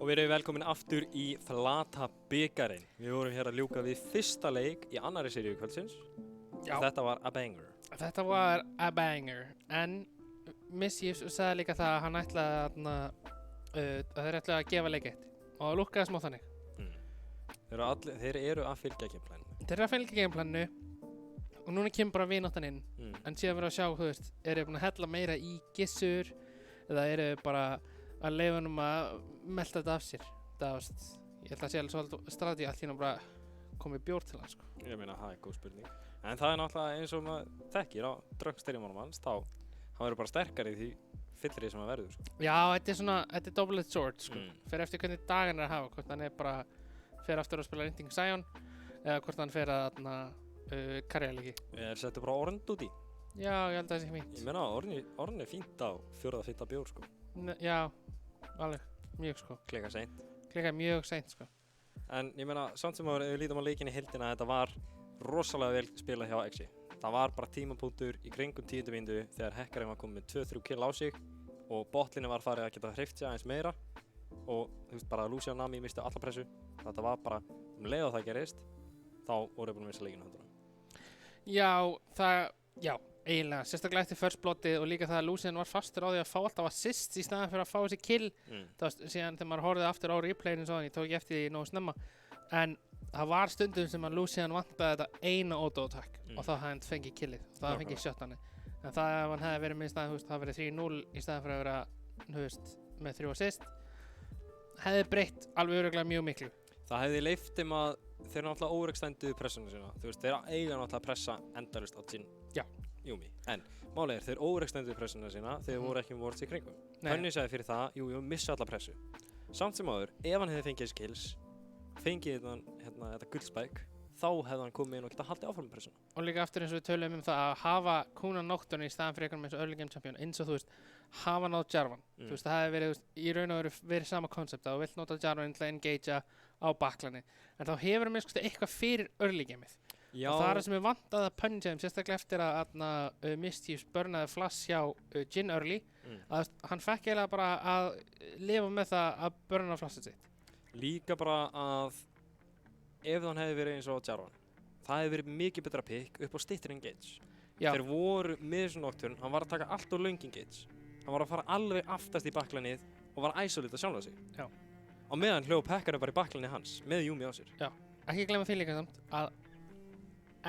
Og við erum velkomin aftur í Flata bikarinn. Við vorum hér að ljúka við fyrsta leik í annari seríu kvöldsins. Já. Þetta var a banger. Þetta var a banger, en Mischief sagði líka það að hann ætlaði að þeir ætlaði að gefa leik 1 og það lúkkaði smá þannig. Þeir eru að fylgja gameplaninu. Þeir eru að fylgja gameplaninu og núna kemur bara vináttan inn, en síðan verður að sjá, þú veist, eru þið búin að hella meira í gissur eða eru þið bara að leyfa honum að melta þetta af sér. Það, veist, ég held að sé alveg svolítið strategi allt hérna bara komið bjór til hann, sko. Ég meina, það er góð spurning. En það er náttúrulega eins og maður þekkir á dröggstyrjumánum hans, þá hann verður bara sterkari í því fyllri sem hann verður, sko. Já, þetta er double-edged sword, sko. Fer eftir hvernig dagan er að hafa, hvort hann er bara fer aftur að spila Rinding Sion eða hvort hann fer að karriærleiki. Settu bara Orn út í? Já, ég held að það sé fínt. Ég meina, Orn er fínt á 4.5. bjór, sko. Já, alveg, mjög, sko. Klika seint. Klika mjög seint, sko. En ég meina, samt sem að við lítum á leikinni í heildina, þetta var rosalega vel spilað hjá Exi. Það var bara tímapunktur í kringum 10. mínútu þegar hekkarinn var komið með 2-3 kill á sig og botlinni var farið að geta hreyft sig aðeins meira og þú veist bara Lucian Nami misti alla pressu. Þetta var bara leið og það gerist, þá voru við búin að missa leikinn á höndunum. Já, eiginlega, sérstaklega eftir first bloodið og líka það að Lucian var fastur á því að fá alltaf assists í staðan fyrir að fá þessi kill. Það var síðan þegar maður horfði aftur á replayinu svo, ég tók ekki eftir því nógu snemma, en það var stundum sem að Lucian vantaði þetta eina auto-attack og þá hafði hann fengið killið og þá hafði hann fengið shotgunni. En það ef hann hefði verið með í staðan, það verið 3-0 í staðan fyrir að vera, með 3 assist, hefði breytt alveg örugglega mjög miklu. Það hefði leyft þeim að þeir náttúrulega órekstenduðu pressuna sína. Þú veist, þeir eiga náttúrulega að pressa endalaust á Jhin Yuumi. En málið þeir órekstenduðu pressuna sína þegar voru ekki wards í kringum. Pönni sagði fyrir það, jú, missa alla pressu. Samt sem áður, ef hann hefði fengið skills, fengið þetta guldspike, þá hefði hann komið inn og geta haldið áfram pressuna. Og líka aftur eins og við tölum það að hafa Kuna Nocturne í staðan fyrir einhvern eins og early game champion, eins og þú veist, hafa nátt Jarvan. Þú veist, það hefði verið, í raun og verið sama koncept að þú vilt nota Jarvan til að engagea á backlinni. En þá hefur hann eitthvað fyrir early gameið. Já. Og það er það sem er vantað að punja þeim, sérstaklega eftir að Mischief burnaði flash hjá Jhin early, að hann fekk eiginlega bara að lifa með það að burna flashið sitt. Líka bara að ef hann hefði verið eins og Jarvan, það hefði verið mikið betra pick upp á styttir engage. Þeir voru með þessu Nocturne, hann var að taka allt á löng engage. Hann var að fara alveg aftast í backlineið og var að isolata sjálfa sig. Já. Og meðan hljóp hekkarinn bara í backlineið hans, með Yuumi á sér. Já, ekki glemma því líka samt að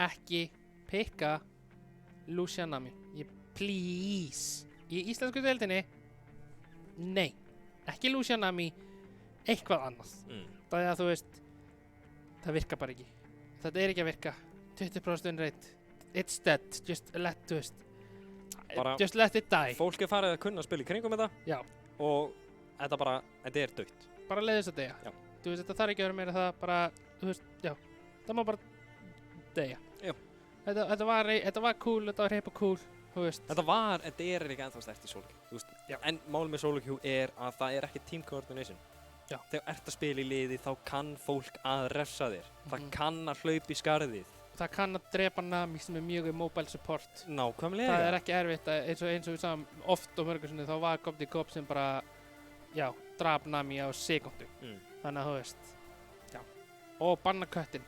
ekki pikka Lucian Nami. Please. Í íslensku deildinni, nei. Ekki Lucian Nami, eitthvað annað. Það er að þú veist, það virkar bara ekki. Þetta er ekki að virka. 20% win rate. It's dead. Just let it die. Fólk er farið að kunna að spila í kringum þetta. Já. Og þetta er dautt. Bara leiðist að deyja. Já. Þú veist, þetta þarf ekki að vera meira það bara, þú veist, já. Það má bara deyja. Já. Þetta var cool, þetta var hreip og cool, þú veist. Þetta er ekki ennþá sterkt í solo queue, þú veist. Já. En málið með solo queue er að það er ekki team coordination. Já. Þegar ert að spila í liði þá kann fólk að refsa þér. Það kann að hlaupa í skarðið. Það kann að drepa Nami sem er mjög mobile support. Nákvæmlega. Það er ekki erfitt eins og við sagðum oft og mörgur sinni þá var Gobdi Gob sem bara, já, drap Nami á sekundu. Þannig að þú veist, já. Og banna köttin.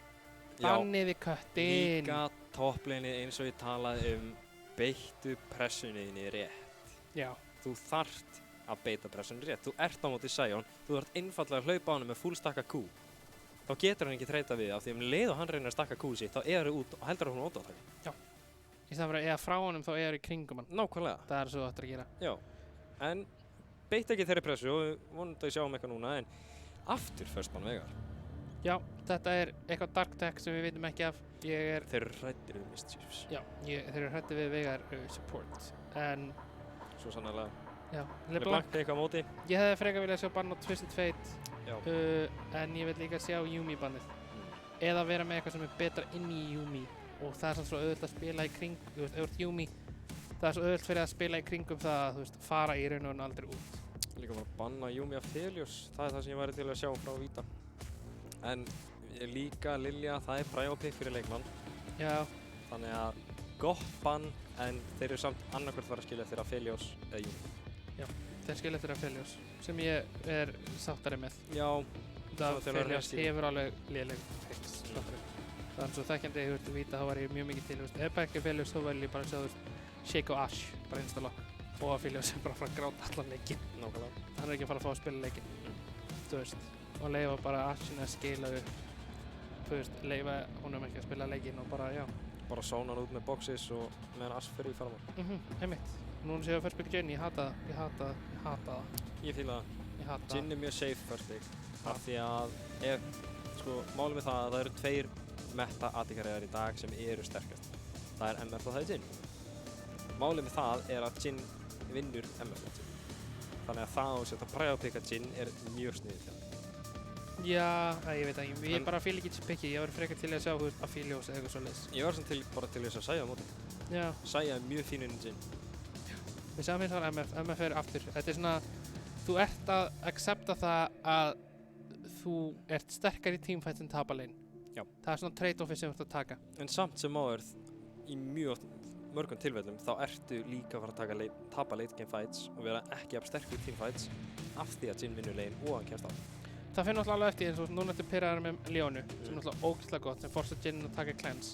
Banniði köttin. Líka topplaneið eins og ég talaði beittu pressunniðinni rétt. Já. Þú þarft að beita pressunni rétt. Þú ert á móti Sion, þú þarft einfallega að hlaupa á hann með full stakka Q. Þá getur hann ekki treyta við af því leið og hann reynir að stakka Q sitt, þá er það út og heldur hún ótátaka. Já. Í staðan fyrir að eða frá honum þá er í kringum hann. Nákvæmlega. Það er svo þetta að gera. Já. En beitt ekki þeirri pressu og vonandi að sjá eitthvað núna, en aftur Firstborn Veigar. Já, þetta er eitthvað dark tech sem við veitum ekki af. Þeir eru hræddir við Mischiefs. Já, þeir eru hræddir við Veigar support. En svo sannarlega. Já, LeBlanc eitthvað á móti. Ég hefði frekar viljað sjá bann á Twisted Fate. En ég vil líka sjá Yuumi bannið. Eða vera með eitthvað sem er betra inn í Yuumi. Og það er svo auðvitað að spila í kring, þú veist, ef þú ert Yuumi, það er svo auðvitað fyrir að spila í kringum það að, þú veist, fara í raun og raun aldrei út. Líka bara banna Yuumi af Felios, það er það sem ég væri til að sjá frá Vita. En líka Lilja, það er præjópick fyrir leikmann. Já. Þannig að gott bann, en þeir eru samt annarkvört fara að skilja eftir að Felios eða Yuumi. Já. þeir skilja eftir að Felios, sem ég er sáttari með. Já. Það Felios hefur alveg léleg picks, sáttari. Þannig svo þekkjandi, þú veist, víta, þá var ég mjög mikið til, þú veist, ef ekki Felios, þá vel ég bara að sjá, þú veist, Shake og Ash, bara instalock. Og að Felios er bara að fara að gráta allan leikinn. Nákvæmlega. Hann er ekki að fara að fá að spila leikinn, þú veist. Og leifa bara Ashin að skila upp, þú veist, leifa honum ekki að spila leikinn og bara, já. Bara sána hann út með boxes og meðan Ash fyrir í faramann. Einmitt. Núna séu að first pick Jinn, ég hata það. Ég fíla það. Ég hata það. Jinn er mjög safe first pick. Af því að sko, málið með það að það eru 2 meta AD-karriðar í dag sem eru sterkast. Það er MF og það er Jinn. Málið með það er að Jinn vinnur MF og Jinn. Þannig að það að setja priorpicka Jinn er mjög sniðið til það. Já, ég veit ekki. Ég bara fíl ekki þessi picki. Ég var frekar til að sjá, þú veist, Aphelios eða eitthvað svoleiðis. Ég var samt bara til þess að Sæja á móti. Já. Sæja er mjög fín inn í Jinn. Við sjáum hérna MF. MF er aftur. Þetta er svona, þú ert að accepta það að þú ert sterkar í teamfights en tapa lane. Já. Það er svona trade-offið sem þú ert að taka. En samt sem áður, í mörgum tilfellum, þá ertu líka að fara að tapa late game fights og vera ekki af sterkur í teamfights af því að Jinn vinnur lane og hann kemst á. Það finnur alltaf alveg eftir eins og núna ertu pyrraðar með Leonu, sem er alltaf ógeðslega gott, sem forsa Jinn að taka cleanse.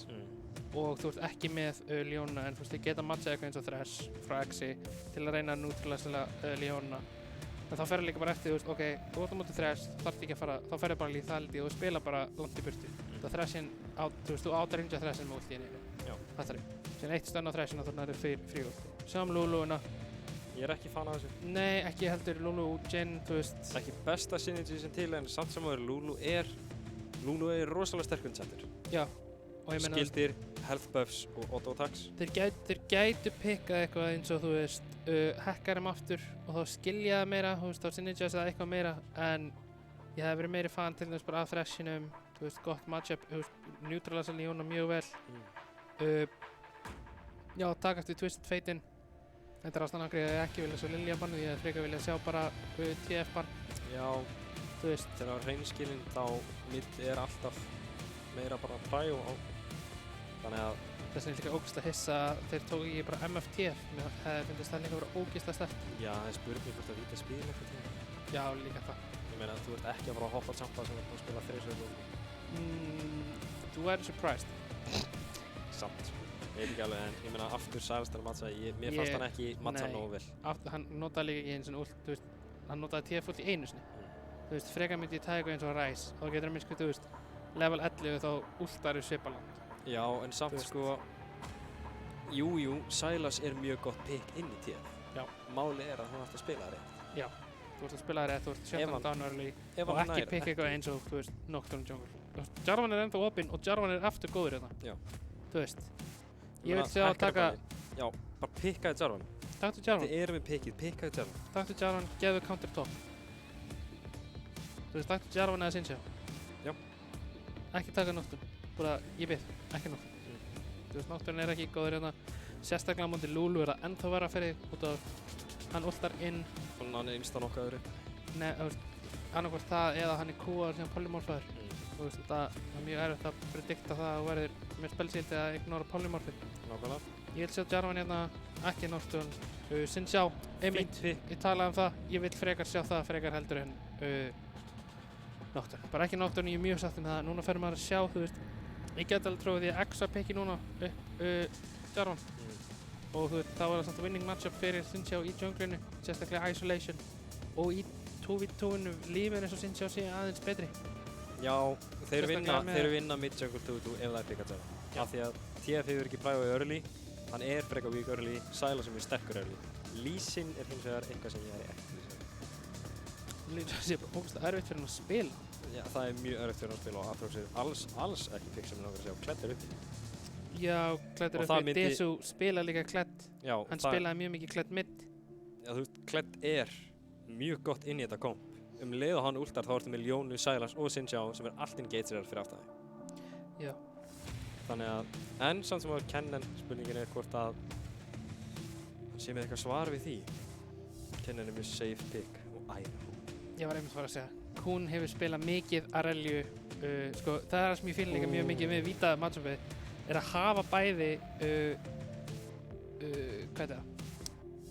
Og þú ert ekki með Leona, en þú veist, þið geta matchað eitthvað eins og Thresh frá Exi til að reyna að neutralisera Leona. En þá ferðu líka bara eftir, þú veist, ok, þú ert á móti Thresh, þarf ekki að fara, þá ferðu bara líthaldi og spila bara langt í burtu. Það Threshin, þú veist, þú átt-rangea Threshin með ulti henni. Já. Það þarf. Síðan eitt stönn á Threshin og þannig er það frí ult. Sjáum Luluuna. Ég er ekki fan af þessu. Nei, ekki heldur Lulu og Jinn, þú veist. Ekki besta synergy sem til, en samt sem áður Lulu er rosalega sterkur center. Já. Og ég meina skildir, health buffs og auto attacks. Þeir gætu pikkað eitthvað eins og þú veist, hackarum aftur og þá skilja það meira, þú veist, þá synergize það eitthvað meira, en ég hef verið meiri fan til þess bara af Threshinum, þú veist, gott matchup, þú veist, neutralisa Leona mjög vel. Já, taka eftir Twisted Fate-in. Þetta er ástæðan að ég ekki vilja svo Lilja bann, ég hef frekar vilja sjá bara TF bann. Já, þú veist. Þegar það er hreinskilinn þá mitt er alltaf meira bara præjó á. Þannig að þess vegna er líka ógeðslega hissa að þeir tóku ekki bara MFTF. Mér hefði finnst það líka vera ógeðslega sterkt. Já, það er spurning hvort að víta spil eitthvað tíma. Já, líka það. Ég meina, þú ert ekki að fara að hoppa samt að sem þú spila 3 sögur. Þú væri surprised. Samt. Ég veit ekki alveg, en ég meina aftur Sælastar matcha, mér fannst hann ekki matcha nógu vel. Hann notaði líka ekki eins og ult, þú veist, hann notaði TF ult í einu sinni. Þú veist, frekar myndi ég taka eitthvað eins og Rise, þá getur hann minnst, þú veist, level 11 þá ultar svipaland. Já, en samt sko, jú, Sylas er mjög gott pick inn í TF. Já. Máli er að hún ætti að spila það rétt. Já, þú ert að spila það rétt, þú ert 17 down early og ekki pick eitthvað eins og, þú veist, Nocturne Jungle. Jarvan er ennþá opinn og Jarvan er aftur góður hérna. Já. Þú veist. Ég vil sjá að taka... Já, bara pikkaði Jarvan. Taktu Jarvan. Þið erum við pikkið, pikkaði Jarvan. Taktu Jarvan, gefðu counter top. Þú veist, taktu Jarvan eða Sinja. Já. Ekki taka Nocturne. Bara, ég bið, ekki Nocturne. Þú veist, Nocturne er ekki góður hérna. Sérstaklega á móti Lulu er það ennþá verra fyrir þig út af hann ultar inn. Þannig að hann er insta nokkaður upp. Nei, þú veist, annarkvort það eða hann er kúaður sem polymorphaður. Þú veist, það er mjög erfitt að predikta það að þú verður með spellsíld eða ignora polymorphið. Nákvæmlega. Ég vil sjá Jarvan hérna, ekki Nocturne. Sinjá, einmitt, ég talaði um það. Ég vil frekar sjá það frekar heldur en Nocturne. Bara ekki Nocturne, ég er mjög satt um það. Núna fer maður að sjá, þú veist, ég get alveg trúið því að Exa pikki núna Jarvan. Og þú veist, þá var það samt winning matchup fyrir Sinjá í junglinu, sérstaklega Isolation. Og í 2v2-inu lífið eins og Sinjá sé aðeins betri. Já, þeir vinna mid-jungle 2v2 ef það er pikkað Jarvan. Af því að TF hefur ekki prægað í early, hann er frekar weak early, Sylas sem er sterkur early. Lee Sin er hins vegar eitthvað sem ég er ekki lýsað. Lee Sin er bara ógeðslega erfitt fyrir hann að spila. Já, það er mjög erfitt fyrir hann að spila og Atrox er alls ekki pikk sem ég langar að sjá. Klett er uppi. Já, Klett er uppi. Desu spila líka Klett. Já, hann spilaði mjög mikið Klett mid. Já, þú veist, Klett er mjög gott inn í þetta komp. Leið og hann ultar þá ertu með Leonu, Sylas og Sinjá sem er allt engagerar fyrir aftæði. Já. Þannig að, en samt sem að Kennen, spurningin er hvort að hann sé með eitthvað svar við því. Kennen er mjög safe pick og Idaho. Ég var einmitt að fara að segja, hún hefur spilað mikið Arelju, sko, það er það sem ég finn líka mjög mikið með vítaða matchupið, er að hafa bæði, hvað er það?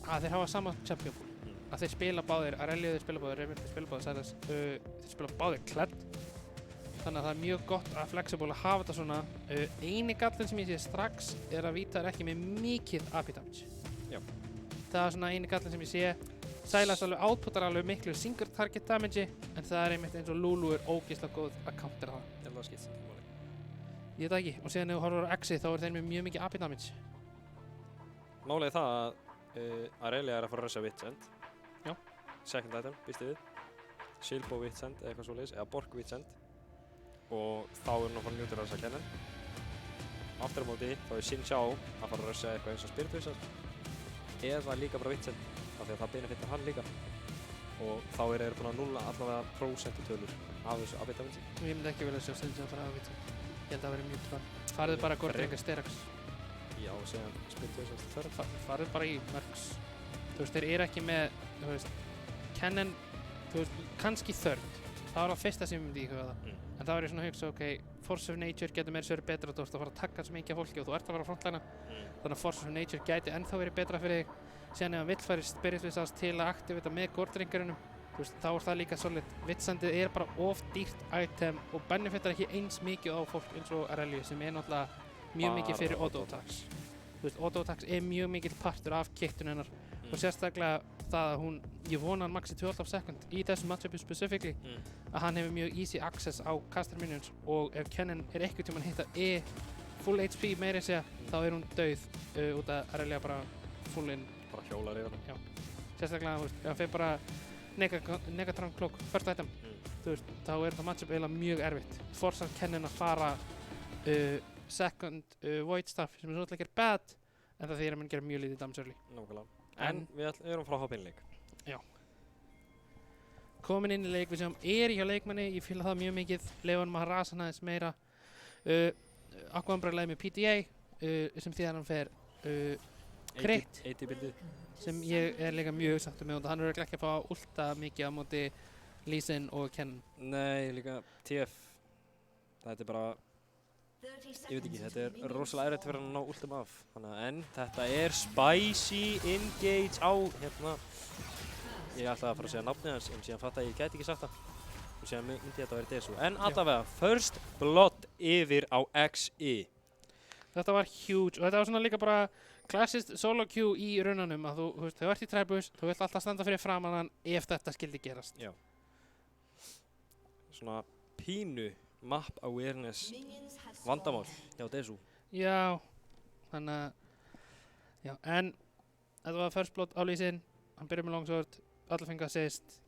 Að þeir hafa sama champion pool. að þeir spila báðir, Aurelio þeir spila báðir, Reymir þeir spila báðir, Silas, þeir spila báðir kledd. Þannig að það er mjög gott að Flexible að hafa þetta svona. Eini gallinn sem ég sé strax er að Vita er ekki með mikið AP damage. Já. Það er svona eini gallinn sem ég sé. Silas alveg outputar alveg miklu single target damage, en það er einmitt eins og Lulu er ógeðslega góð að countera það. Ég held að það skiptir ekki máli. Ég veit það ekki, og síðan ef þú horfir á X-ið þá er þeir með mjög mikið AP damage. Málið er það að Aurelia er að fara að rusha Vitsend. Já. Second item, býstu við. Silbo Vitsend eða eitthvað svoleiðis, eða Borg Vitsend. Og þá er hún að fara að njúta rusha Kennen. Aftur á móti þá er Xin Zhao að fara að rusha eitthvað eins og Spiritusar. Eða líka bara Vitsend, af því að það benefittar hann líka. Og þá eru þeir búin að nulla allavega prósentutölur af þessu AP damage. Ég myndi ekki vilja sjá Sin Zhao fara að Vitsend. Ég held að það verði mjög tvær. Farðu bara Gordrenga Sterax. Já, og síðan Spiritusar þörf. Farðu bara í Mercs. Þú veist, þeir eru ekki með, þú veist, Kennen, þú veist, kannski þörd. Það var það fyrsta sem ég myndi íhuga það. En það var ég svona að hugsa, ok, Force of Nature getur meira sér betra, þú ert að fara að taka svo mikið af fólki og þú ert að fara að frontlæna. Þannig að Force of Nature gæti ennþá verið betra fyrir þig. Síðan ef hann vill færi Spirit Visage til að aktivita með Gordringarinnum, þú veist, þá er það líka solid. Vitsendið er bara of dýrt item og benefitar ekki eins mikið á fólk eins og Aurelio sem er náttúrulega mjög mikið fyrir auto-attacks. Þú veist, auto-attacks er mjög mikill partur af kittun hennar og sérstaklega það að hún, ég vona hann maxi 12 second í þessum matchupi specifically, að hann hefur mjög easy access á caster minions og ef Kennen er eitthvað tíma að hitta full HP meira að segja, þá er hún dauð út að Aurelia bara full in. Bara hjólar yfir hann. Já, sérstaklega, þú veist, ef hann fyrir bara Negatron Cloak, first item, þú veist, þá er þetta matchup eiginlega mjög erfitt. Forsar Kennen að fara second Void Staff sem er svolítið ekki bad, en það þýðir að mann gera mjög lítið damage early. Nákvæmlega. En við erum frá að hoppa inn í leik. Já. Komin inn í leik, við sjáum hjá leikmanni, ég fíla það mjög mikið, leifa hann að rasa hann aðeins meira. Aqua Umbrella með PTA, sem þýðir hann fer crit, 80 bildið. sem ég er líka mjög sáttur með og hann verður ekki að fá ulta mikið á móti Lee Sin og Kennen. Nei, líka TF. Þetta er bara, ég veit ekki, þetta er rosalega erfitt fyrir hann að ná ultum af. En þetta er spicy engage á, hérna, ég ætlaði að fara að segja nafnið hans, en síðan fatt að ég gæti ekki sagt það. Og síðan myndi þetta að vera Desu. En allavega, first blood yfir á XI. Þetta var huge og þetta var svona líka bara klassist solo queue í raunanum að þú veist, þegar þú ert í træbus, þú vilt alltaf standa fyrir framan hann ef þetta skildi gerast. Já. Svona pínu map awareness vandamál hjá Desu. Já, þannig að, já, en þetta var first blood á Lee Sin, hann byrjaði með longsword, allir fengið assist,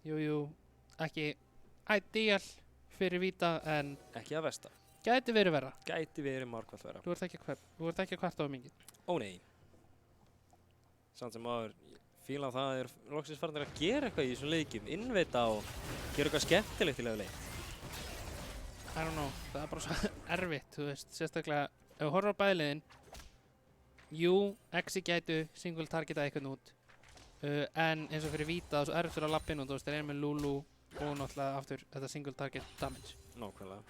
ekki ideal fyrir Vita en Ekki að versta. gæti verið verra. Gæti verið margfalt verra. Þú ert ekki að kvarta á mikið. Ó nei. Samt sem maður fíla á það að þeir loksins farin að gera eitthvað í þessum leikjum, innveita og gera eitthvað skemmtilegt í leik. I don't know, það er bara svo erfitt, þú veist, sérstaklega ef þú horfir á bæðliðin, Exi gætu single targeta eitthvað út, en eins og fyrir Vita það er svo erfitt fyrir að lappa inn og þú veist, þeir eru með Lulu og náttúrulega aftur þetta single target damage. Nákvæmlega.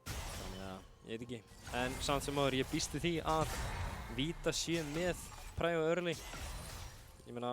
Þannig að, ég veit ekki. En samt sem áður, ég býst við því að Vita sé með Prio early. Ég meina,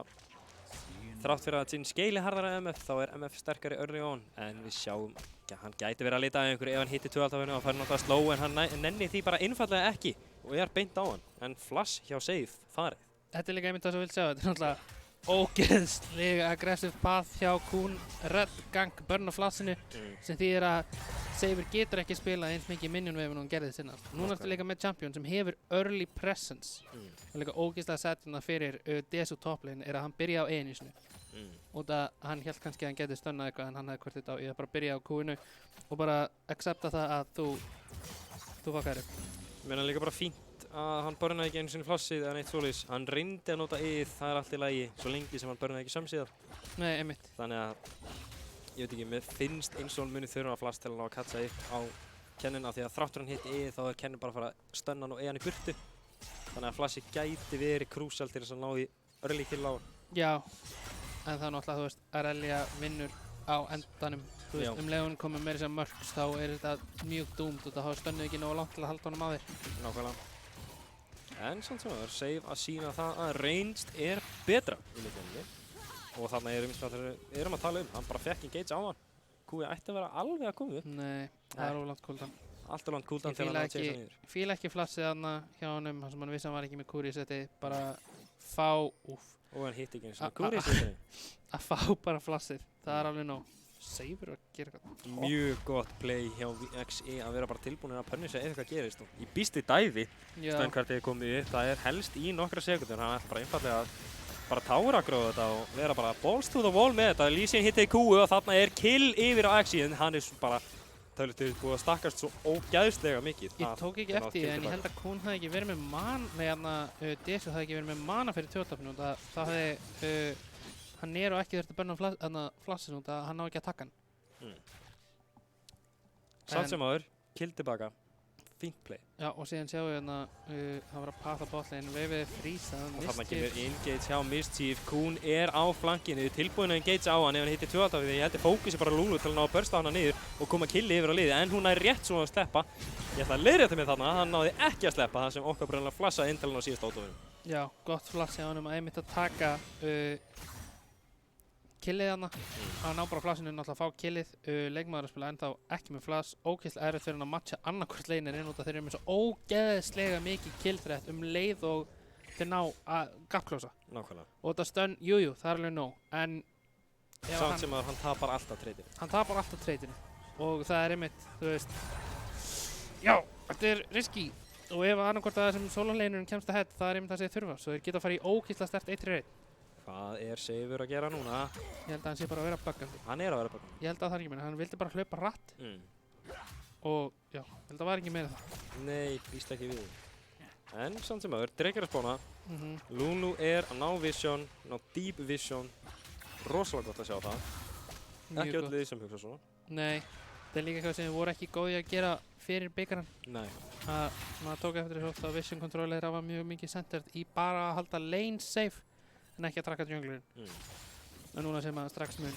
þrátt fyrir að Jin skeili harðara MF, þá er MF sterkari early on. En við sjáum, hann gæti verið að leita að einhverju ef hann hittir 2-alltafinu og fær náttúrulega slow, en hann nenni því bara einfallega ekki og er beint á hann. En flash hjá Seif farið. Þetta er líka einmitt það sem ég vil sjá, þetta er náttúrulega ógeðslega aggressive path hjá Kun Red Gang burn á flashinu sem þýðir að Seifur getur ekki spilað eins mikið minionwave en hún gerði sinna. Núna ertu líka með champion sem hefur early presence og líka ógeðslega setjuna fyrir Desu toplane er að hann byrja á enisnu og það hann held kannski að hann geti stönnað eitthvað en hann hefði hvort þetta á, ég hef bara byrjað á Q-inu og bara accepta það að þú fuckar upp. Ég meina líka bara fínt að hann burnaði ekki einu sinni flassið eða neitt svoleiðis. Hann reyndi að nota ið, það er allt í lagi, svo lengi sem hann burnaði ekki samsíðar. Nei, einmitt. Þannig að, ég veit ekki, mér finnst eins og hann muni þurfa flass til að ná að katsa upp á Kennen af því að þráttur hann hitti ið þá er Kennen bara að fara að stönna hann og hann í burtu. Þannig að flassi gæti verið krúsjál til þess að ná því early kill á hann. Já, en það er náttúrulega, þú veist, Aurelia vinnur á endanum. Þú veist, leið hún komið meira sem mörgs, þá er þetta mjög doomed og það hafa stönnuð ekki nógu langt til að halda honum á þér. Nákvæmlega. En samt sem það er Seif að sína það að reynst er betra í leikjumni. Og þarna erum að tala hann bara fekk engage á hann. Kúi ætti að vera alveg að koma upp. Nei, það er ólangt cooldown. Allt langt cooldown Ég til að chase hann niður. fíla ekki flassið þarna hjá honum, þar sem hann vissi að hann var ekki með kúri í seti, bara fá, Og hann hitti ekki eins og kúri í setinu. að fá bara flassið, það er alveg nóg. Seifur að gera eitthvað. Mjög gott play hjá XE að vera bara tilbúinir að pönni sig ef eitthvað gerist. Og í býsti dæfi, Já, Steinkartið komið upp, það er helst í nokkra sekundur. Hann ætla bara einfallega að bara tára-gróða þetta og vera bara balls to the wall með þetta. Lee Sin hitti í kúu og þarna er kill yfir á XE, en hann er bara tölvöldið búið að stakkast svo ógæðslega mikið. ég tók ekki eftir því, en ég held að Kuhn hafði ekki verið með mana, nei, Desu hafði ekki verið með mana fyrir tjóðtapinu og það hafði hann og ekki þurfti að bönna flassið út að hann á ekki að taka hann. Samt sem áður, kill tilbaka. Fínt play. Já, og síðan sjáum við hérna, það var að patha botleginn, veifið frísað, Og þarna kemur engage hjá Mischief. Kuhn er á flankinu, tilbúin að engage á hann ef hann hittir tjóðtapið. Ég held að fókusi bara Lulu til að ná að bursta hana niður og koma killi yfir á liði, en hún er rétt svo að sleppa. Ég ætla að leiðrétta mig þarna, hann náði ekki að sleppa, það sem okkar brennlega flassaði inn til hann á síðast átofinum. Já, gott flass hjá honum að einmitt að taka killið hana. Hann ná bara flassinu náttúrulega að fá killið. Leikmaður að spila ennþá ekki með flass. Ógeðslega erfitt fyrir hann að matcha annarkvort leinirinn út af þeir eru með svo ógeðslega mikið killþrett leið og þeir ná að gapklósa. Nákvæmlega. Og þetta stönn, jújú, það er alveg nóg. En ef Samt sem að hann tapar alltaf treytinu. hann tapar alltaf treytinu. Og það er einmitt, þú veist, já, þetta er risky. Og ef annarkvort að það sem sólarleinurinn kemst að hett, það er einmitt það sem þeir þurfa. Svo þeir geta að fara í ógeðslega sterkt 1-3-1. Hvað er Seifur að gera núna? Ég held að hann sé bara að vera buggandi. Hann er að vera bakkandi. Ég held að það er ekki meira, hann vildi bara hlaupa hratt og já, ég held að það var ekki meira það. Nei, víst ekki við. En samt sem áður, Drake er að spána. Mhm. Lulu er að ná vision, ná deep vision. Rosalega gott að sjá það. Mjög Ekki öll gott. liðið sem hugsa svona. Nei, það er líka eitthvað sem við voru ekki góði að gera fyrir bikarann. Nei. Að maður tók eftir þessu oft að vision controller var mjög mikið centered í bara að halda lane safe en ekki að tracka junglurinn. En núna sem að strax mun.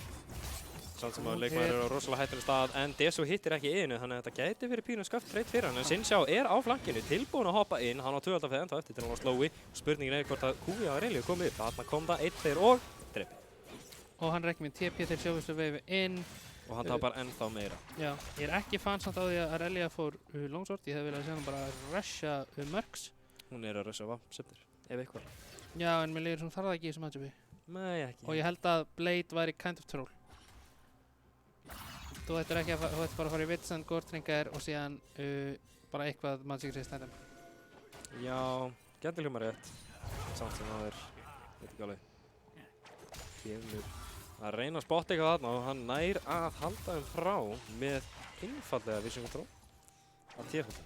Samt sem áður leikmaður eru á rosalega hættulegum stað, en Desu hittir ekki inn, þannig að þetta gæti verið pínu skaft treyt fyrir hann. En Sinshá er á flankinu, tilbúin að hoppa inn, hann á 2 fyrir ennþá eftir til hann var slói. Spurningin er hvort að Kúi á Aurelio komið upp. Þarna kom það 1-2 og drepi. Og hann er ekki með TP til sjóvistu veifi inn. Og hann tapar ennþá meira. Já, ég er ekki fan samt á því að Arelia fór longsword. Ég hefði viljað sjá hann bara rusha Mercs. Hún er að rusha vampsefnir, ef eitthvað. Já, en mér líður sem þarf það ekki í þessu matchupi. Nei, ekki. Og ég held að Blade væri kind of troll. Þú ættir ekki að þú ættir bara að fara í Vitsand, Gortringar og síðan bara eitthvað Magic Resist. Já, gæti hljóma rétt. Samt sem það veit ekki alveg. Kemur að reyna að spotta eitthvað þarna og hann nær að halda frá með einfallega vision control að tíðfaldinu.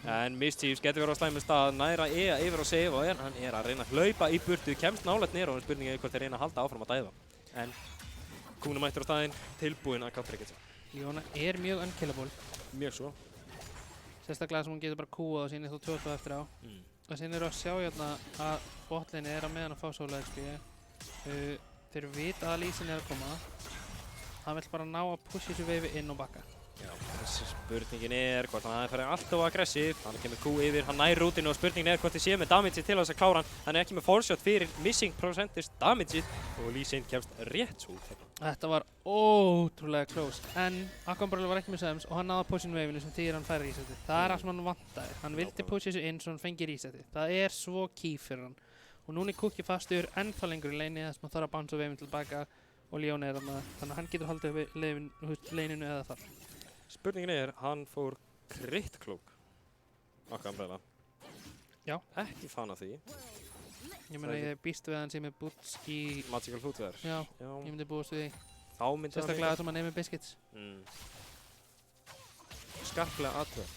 En Mischief getur verið á slæmum stað, næra yfir á save og hann er að reyna að hlaupa í burtu, kemst nálægt niður og spurningi er hvort þeir reyna að halda áfram að dæfa. En Kuhn mættur á staðinn, tilbúinn að counter-eggja sig. Jóna er mjög unkillable. Mjög svo. Sérstaklega sem hún getur bara kúað og síðan er þú 2 eftir á. Og síðan eru að sjá hérna að botlane er að meðan að fá sóla XP. Þeir vita að Lee Sin er að koma. Hann vill bara ná að pusha þessu veifi inn og bakka. Já, þessi spurningin er hvort hann er alltaf aggressív. Hann kemur Q yfir, hann nær rútinu og spurningin er hvort þið séu með damage til þess að klára hann. Hann er ekki með foreshot fyrir missing percentage damage og Lee Sin kemst rétt svo út. Þetta var ótrúlega close. En Akkambrölu var ekki með Sems og hann náði að pusha inn veifinu sem þýðir hann færi resetið. Það er það sem hann vantaði. Hann vildi pusha þessu inn svo hann fengi resetið. Það er svo key fyrir hann. Og núna er Cookie fastur ennþá lengur í leini þess að maður þarf að bounce veifinu tilbaka og Leon er þarna. Þannig að hann getur haldið við leininu eða þar. Spurningin er, hann fór crit cloak. Akkambröla. Já. Ekki fan af því. Ég meina ég býst við að hann sé með boots í Magical footwear. Já, ég myndi búast við því. Þá myndi hann Sérstaklega sem hann er með biscuits. Skarplega aðtöð.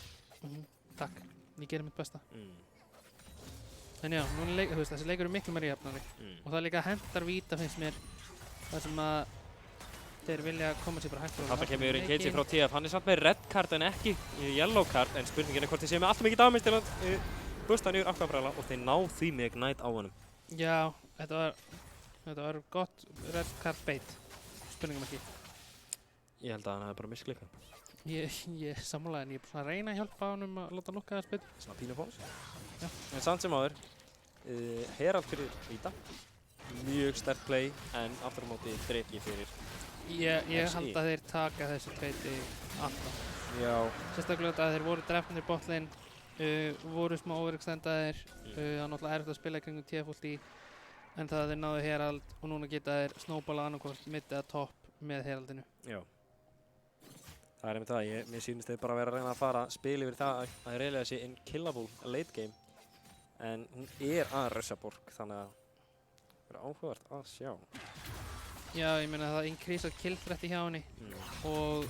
Takk, ég gerir mitt besta. En já, núna þú veist, þessi leikur er miklu meira jafnari. Og það líka hendar víta finnst mér. Það sem að þeir vilja koma sér bara hægt frá. Þarna kemur engage frá TF. Hann er samt með red card en ekki yellow card. En spurningin er hvort þið séu með alltaf mikið damage til að busta niður Akkambröla og þeir ná því með ignite á honum. Já, þetta var gott red card bait. Spurningum ekki. Ég held að hann hefði bara misklikað. Ég sammála en ég er svona að reyna að hjálpa honum að láta lukka þess betur. Svona pínu fólks. En samt sem áður, Herald fyrir Vita. mjög sterkt play, en aftur á móti dreki fyrir Ég XI. held að þeir taka þessu tveiti alltaf. Já. Sérstaklega að þeir voru drefnir botlane, voru smá overextendaðir, það var náttúrulega erfitt að spila í kringum TF í, en það að þeir náðu Herald og núna geta þeir snowballa annarkvort mitt eða topp með Heraldinu. Já. Það er einmitt það, mér sýnist þeir bara vera að reyna að fara spil yfir það að það er eiginlega sé unkillable late game, en hún er að rusha Borg, þannig að það er áhugavert að sjá. Já, ég meina það increasað kill threati hjá henni og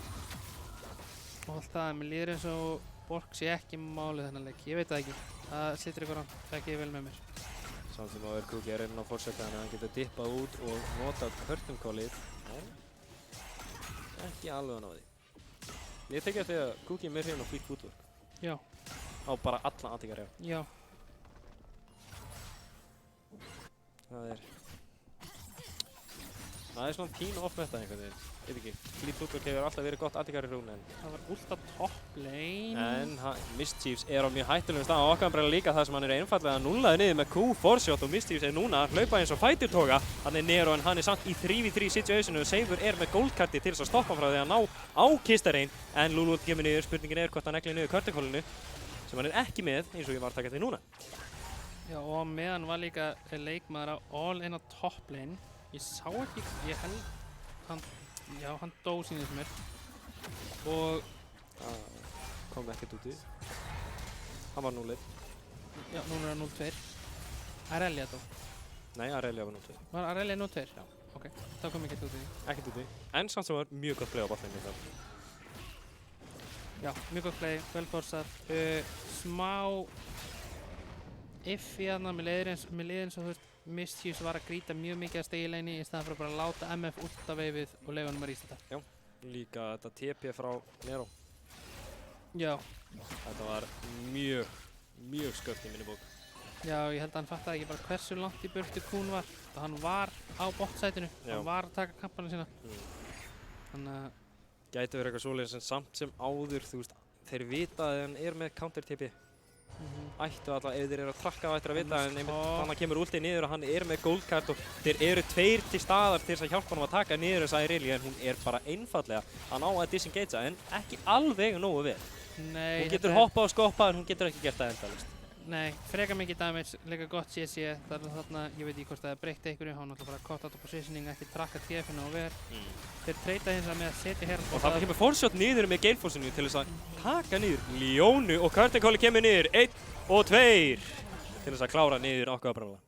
allt það, en mér líður eins og Borg sé ekki málið þennan leik, ég veit það ekki, það situr ykkur án, það ekki vel með mér. Samt sem að Cookie er reyna að forsetta þannig að hann getur dippað út og notað hörtum-callið, en ekki alveg að ná því. Ég tekja því að Cookie er meira hrifinn á fleet footwork. Já. Á bara alla antíkarja. Já. Það er svona pínu off með þetta einhvern veginn. Veit ekki, fleet footwork hefur alltaf verið gott antíkarja rún, en það var ulta top lane. En Mischiefs er á mjög hættulegum stað og okkar bara líka þar sem hann er einfallega nullaði niður með Q4-shot og Mischiefs er núna að hlaupa eins og fighter-toga. Hann er Nero en hann er samt í 3v3 situationu og Seifur er með goldkarti til þess að stoppa frá því að ná á Kistarein. En Lulu kemur niður, spurningin er hvort hann neglir niður curtain-callinu sem hann er ekki með eins og ég var að taka því núna. Já, og meðan var líka leikmaður á all in á top lane. Ég sá ekki, ég held hann dó sínist mér og kom ekkert út í. Hann var 0-1. Já, núna er hann 0-2. Arelia dó. Nei, Arelia var 0-2. Var Arelia 0-2? Já. Ok, þá kom ekkert út í. Ekkert út í. En samt sem var mjög gott play á botlinni þar. Já, mjög gott play, vel forsað. Smá iffi þarna, mér leiðir eins og þú veist Mischiefs var að grýta mjög mikið að stegilegni í staðan fyrir bara að láta MF út af veifið og leiða honum að rísta þetta. Já, líka þetta TP frá Nero. Já. Þetta var mjög skört í minni bók. Já, ég held að hann fattaði ekki bara hversu langt í burtu Kuhn var. Hann var á bottsætinu, hann var að taka kampana sína. Þannig að gæti verið eitthvað svoleiðis en samt sem áður, þú veist, þeir vita að hann er með counter TP. Ættu alltaf, ef þeir eru að trakka á ættir að vita, en þannig að kemur últið niður og hann er með goldkart og þeir eru tveir til staðar til þess að hjálpa honum að taka niður þessa Irelia, en hún er bara einfallega að ná að disengagea, en ekki alveg nógu vel. Nei, hún getur hoppað og skoppað, en hún getur ekki gert það endalaust. Nei, freka mikið damage, líka gott CC, þarna, ég veit ekki hvort það breytti einhverju, hann náttúrulega bara caught out of positioning, ekki trakka TF-ina og verð. Þeir treyta hins að með að setja Herald. Og það kemur forshot niður með Galeforceinu til þess að taka niður Leonu og curtain calli kemur niður 1 og 2 til þess að klára niður okkar bráða.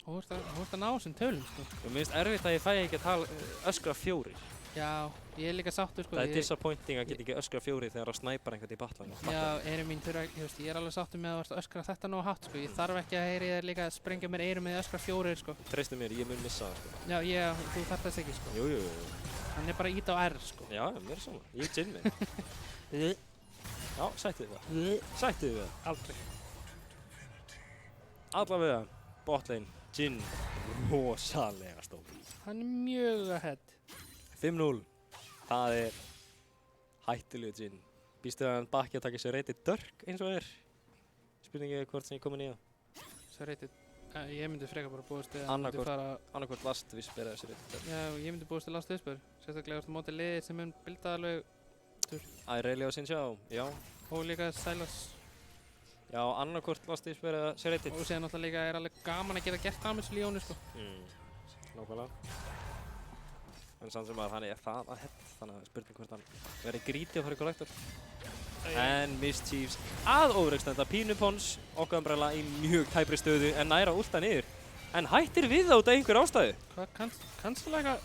Og þú ert að ná þessum tölum, sko. Og mér finnst erfitt að ég fæ ekki að öskra 4. Já, ég er líka sáttur, sko. Það er disappointing að geta ekki öskra 4 þegar að snæpar einhvern í batlan. Já, eyrum mín þurfa, ég er alveg sáttur með að öskra þetta nógu hátt, sko. Ég þarf ekki að heyri þér líka að sprengja mér eyrum með öskra 4, sko. Treystu mér, ég mun missa það, sko. Já, þú þarf þess ekki, sko. Jú. Hann er bara ít á R, sko. Já, mér er svona. Ég er Jinn minn. Já, sættið það. Aldrei. Allavega, botlane, Jinn, rosalega stór. Hann er mjög ahead. 5-0. Það er hættulegu Jinn. Býstu að hann bakki að taka sér reytið dörk eins og er? Spurningi hvort sem ég komin í það. Svo reytið, ég myndi freka bara búast við að hann myndi fara... Annarkvort last við spyrir þessi reytið dörk. Já, ég myndi búast við last viðspör. Sérstaklega eftir mótið liðið sem mun bilda alveg... Irelia og Sinjá, já. Og líka Silas. Já, annarkvort last við spyrir þessi reytið. Og síðan náttúrulega líka er alveg gaman að geta gert það með þessu Leonu, sko. Nákvæmlega. En samt sem að hann er það að hett, þannig að spurning hvort hann verið gríti og farið kollektor. En Mischiefs að overextenda Pínupons, okkar umbrella í mjög tæpri stöðu en næra últa niður. En hættir við það út af einhver ástæðu. Hvað, kannski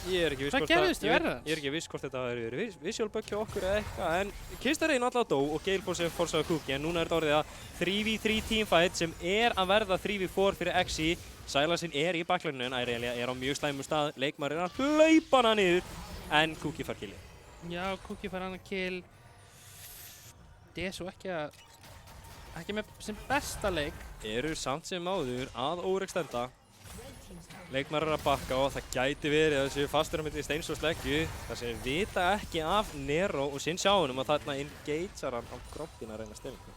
Ég er ekki viss hvað gerðist í verðans? Ég er ekki viss hvort þetta hafi verið visual bug hjá okkur eða eitthvað, en Kistarein alltaf dó og Galeforce forsaði Cookie, en núna er þetta orðið að 3v3 teamfight sem er að verða 3v4 fyrir XI. Silasinn er í baklæðinu en Irelia er á mjög slæmum stað, leikmaður er að hlaupa hana niður, en Cookie fær killi. Já, Cookie fær hana kill. Desu ekki með sem besta leik. Eru samt sem áður að overextenda. Leikmaður er að bakka og það gæti verið að þessu fastur á milli steins og sleggju þar sem vita ekki af Nero og Sinjánum að þarna engagear hann á grobbina að reyna stillingu.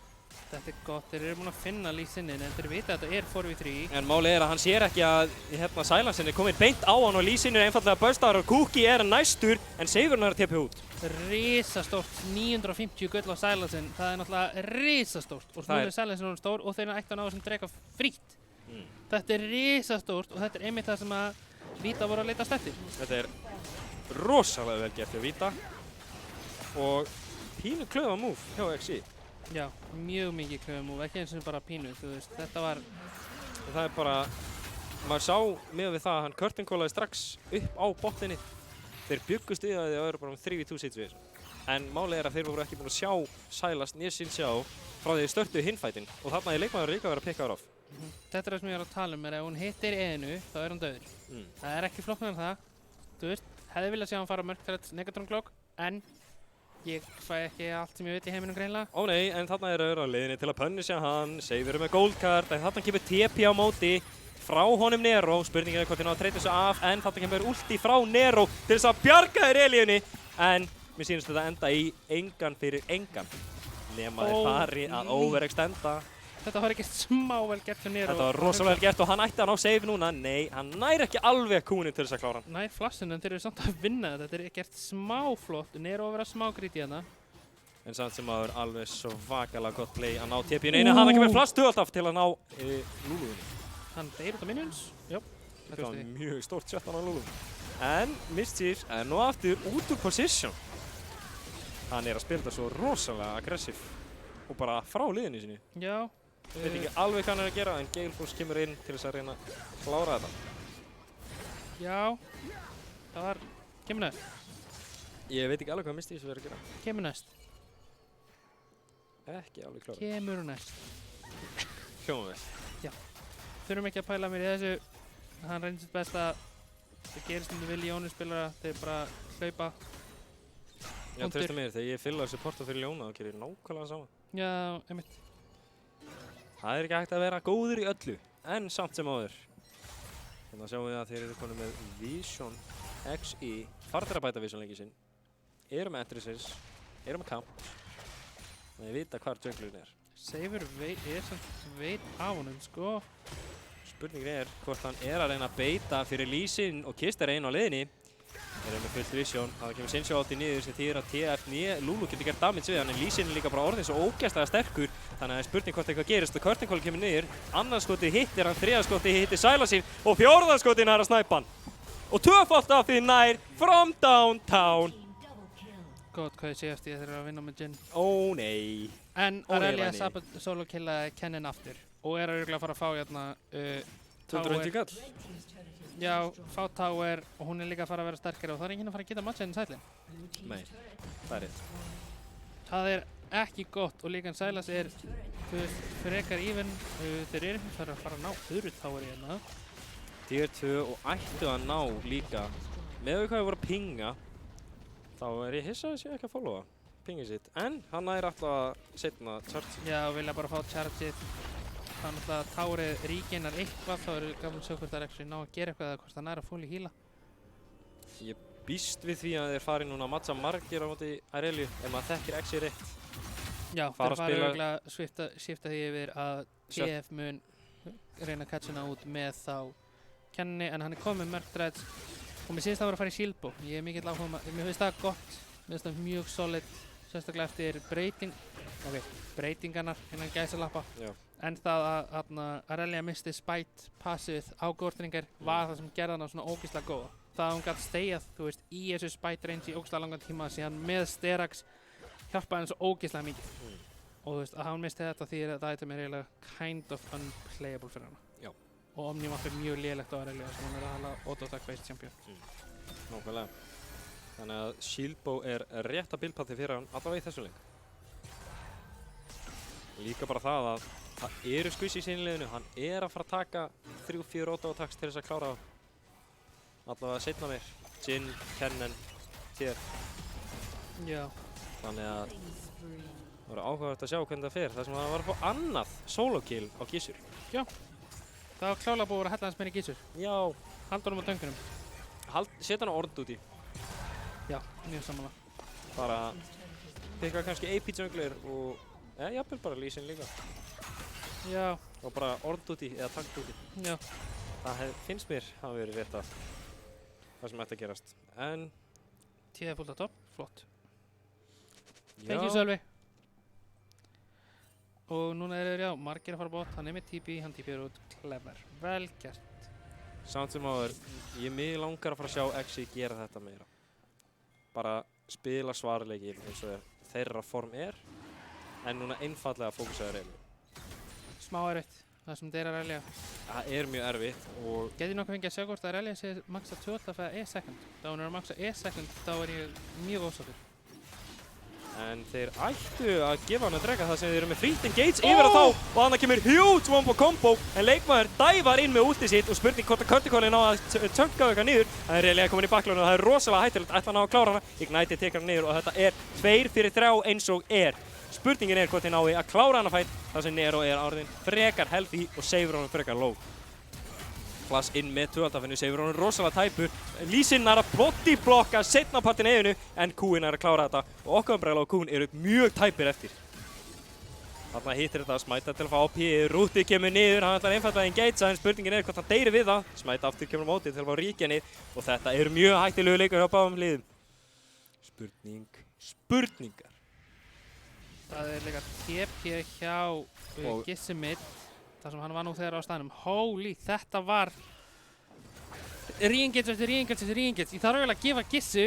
Þetta er gott, þeir eru búin að finna Lee Sin-in en þeir vita að þetta er 4v3. En málið er að hann sér ekki að Silensin er komin beint á hann og Lee Sin er einfallega burstaður og Cookie er næstur en Seifurinn er að tepja út. Risastórt, 950 gull á Silensin, það er náttúrulega risastórt og nú er Silensin orðinn stór og þeir ættu að ná þessum dreka frítt. Þetta er risastórt og þetta er einmitt það sem að Vita voru að leitast eftir. Þetta er rosalega vel gert hjá Vita og pínu klöfa move hjá XI. Já, mjög mikið klöfa move, ekki eins og bara pínu, þú veist, þetta var... Það er bara, maður sá með við það að hann curtain-callaði strax upp á botninni. Þeir byggust við að þið eru bara 3v2 situation. En málið er að þeir voru ekki búin að sjá Silas né Xin-Xiao frá því þeir störtuðu hinfætin og þarna er leikmaður líka að vera að pikka þér off. Þetta er það sem ég var að tala ef hún hittir einu, þá er hún döður. Það er ekki flokknar en það. Þú veist, hefði viljað sjá hann fara Murktide Negatron Cloak, en ég fæ ekki allt sem ég veit í heiminum greinlega. Ó nei, en þarna er á leiðinni til að punisha hann, Seifur með gold card, en þarna kemur TP á móti frá honum Nero, spurningin er hvort þið ná að treyta þessu af, en þarna kemur ulti frá Nero til þess að bjarga þér Elíunni, en mér sýnist þetta enda í engan fyrir engan, nema þeir fari að overextenda. Þetta var ekki smá vel gert hjá Nero. Þetta var rosalega vel gert og hann ætti að ná save núna, nei, hann nær ekki alveg kúnin til þess að klára hann. Nær flassinu en þeir eru samt að vinna þetta, þetta er gert smá flott, Nero að vera smá grítið hérna. En samt sem að það er alveg svakalega gott play að ná TP-inu einu, hann kemur flass alltaf til að ná Luluunni. Hann deyr út af minions, jú. Þetta var mjög stórt shot á Lulu. En Mischief er nú aftur út úr position. Hann er að spila þetta svo rosalega aggressiv og bara frá liðinu sinni. Já. Ég veit ekki alveg hvað hann er að gera, en Galeforce kemur inn til þess að reyna að klára þetta. Já, það var... Kemur næst. Ég veit ekki alveg hvað Mischief verður að gera. Kemur næst. Ekki alveg klára. Kemur næst. Hljóma vel. Já. Þurfum ekki að pæla mér í þessu. Hann reynir sitt best að það gerist um vilji Jónu spilara, þeir bara hlaupa. Já, treysta mér, þegar ég fylla supporta fyrir Jóna, þá gerir ég nákvæmlega sama. Já, einmitt. Það er ekki hægt að vera góður í öllu, en samt sem áður. Þannig að sjáum við að þeir eru konum með Vision XI, farðir að bæta Vision leikið sinn, eru með Entrysis, eru með Camp, og ég vita hvar junglerinn er. Seifur veit af honum, sko. Spurningin er hvort hann er að reyna að beita fyrir Lee Sin og Kist er einn á leiðinni. Þeir eru með fullt Vision, það kemur Xin-Xiao átti niður sem þýðir að TF Lulu getur gert damage við hann en Lee Sin er líka bara orðin svo ógeðslega sterkur þannig að það er spurning hvort eitthvað gerist og curtain call kemur niður annarskotið hittir hann, þriðaskotið hittir Silasín og fjórðaskotið nær að snæpa hann og tvöfalt af því nær from downtown. Góð hvað ég sé eftir þeir eru að vinna með Jhin. Ó nei. En Aurelia solo killaði Kennen aftur og er örugglega að fara að fá hérna 220 kall. Já, fá Tower og hún er líka að fara að vera sterkari og það er enginn að fara að geta matcha henni sætlinn. Nei, það er rétt. Það er ekki gott og líka Silas er frekar even. Þeir eru hins vegar að fara að ná öðru Tower í hérna. Tier 2 og ættu að ná líka. Með hvað við vorum að pinga, þá er ég hissa að ég ekki að followa pingið sitt. En hann er alltaf að setna charge. Já, vilja bara fá chargeið. Þannig að Tárið ríkinar eitthvað, þá eru gaman að sjá hvort það er ekki ná að gera eitthvað eða hvort það næra fulli híla. Ég býst við því að þeir fari núna að matcha margir á móti Aureliu ef maður þekkir XI rétt. Já, þeir fara örugglega að svipta því yfir að TF mun reyna að catcha hana út með þá Kenny en hann er komið með Murktide og mér syns það að fara í Shieldbow. Ég er mikill áhuga, mér finnst það gott, mér finnst það mjög solid, sérstaklega eftir breytingarnar innan gæsalappa. En það að Aurelia misti spite passið á Gortringar var það sem gerði hana svona ógeðslega góða. Það að hún gæti steyjað, þú veist, í þessu spite range í ógeðslega langan tíma síðan með Sterax hjálpaði henni svo ógeðslega mikið. Og þú veist, að hann misti þetta því að það item er eiginlega kind of unplayable fyrir hana. Já. Og Omnium er mjög lélegt á Aurelia sem hann er að hala auto-attack-based champion. Nákvæmlega. Þannig að Shieldbow er rétt að buildpatti fyrir hann allavega í þessu leik. Líka bara það að það eru squish í sínliðinu, hann er að fara að taka 3-4 auto-attacks til þess að klára allavega seinna meir. Jhin, Kennen, TF. Já. Þannig að það verður áhugavert að sjá hvernig það fer. Það sem að var að fá annað solo kill á Gissur. Já. Það var klálega búið að hella hans meira í Gissur. Já. Halda honum á döngunum. Setja hann á ornd úti. Já, mjög sammála. Bara pikka kannski AP jungler og Eða jafnvel bara Lee Sin líka. Já. Og bara orðdúti eða taktúti. Já. Það finnst mér hafa verið rétt að það sem ætti að gerast. En Tíða fullt á topp, flott. Thank you, Sölvi. Og núna þeir margir að fara bort, hann með TP, hann TP út, clever, vel gert. Samt sem áður, mig langar að fara að sjá Exi gera þetta meira. Bara spila svarleiki eins og þeirra form en núna einfallega fókusaður Smá erfitt, það sem þeir rælja. Það mjög erfitt og Geti nokkuð fengið að sjá hvort að rælja sé maxa 12 eða E-second. Þá hún að maxa E-second, þá ég mjög ósáttur. En þeir ættu að gefa hann að drega það sem þeir með free engage yfir á þá og þannig kemur huge wombo combo en leikmaður dævar inn með ultið sitt og spurning hvort að Curticoli ná að tönka eitthvað niður. Það reyðilega komin í baklónu og það rosalega hættulegt ætla hann á að klára hana. Ignite tekur hann niður og þetta 2 fyrir 3 eins og Spurningin hvort þeir nái að klára hana fætt þar sem Nero orðin frekar healthy og Seifur honum frekar low. Flash inn með 2-altafinu, Seifur honum rosalega tæpur. Lee Sin að bodyblokka seinna partinn eiginu en Kúin að klára þetta og okkar Umbrella og Kúin eru mjög tæpir eftir. Þarna hittir þetta, smæta til að fá AP, Rúti kemur niður, hann ætlar einfallega að engagea en spurningin hvort hann deyri við það. Smæta aftur kemur á móti til að fá ríkjanið og þetta eru mjög hættilegu leikur hjá báðum liðum. Spurningar. Það líka TP hjá Gissi Mid, þar sem hann var nú þegar á staðnum. Holy, þetta var re-engage eftir re-engage eftir re-engage. Ég þarf eiginlega að gefa Gissi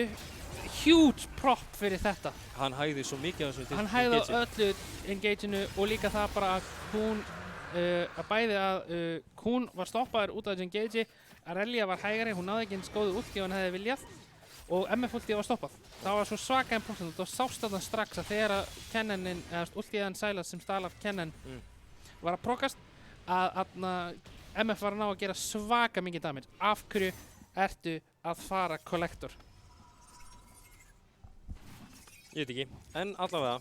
huge prop fyrir þetta. Hann hægði svo mikið á þessu Hann hægði á öllu engage-inu og líka það bara að hún Kún var stoppaður út af þessu engage-i, Arelia var hægari, hún náði ekki eins góðu ulti og hann hefði viljað og MF ultið var stoppað. Það var svo svaka important og sást þarna strax að þegar Kennenin, eða ultiðan Sylas sem stal af Kennen var að prokast að MF var að ná að gera svaka mikið damage. Af hverju ertu að fara Collector? Ég veit ekki, en allavega.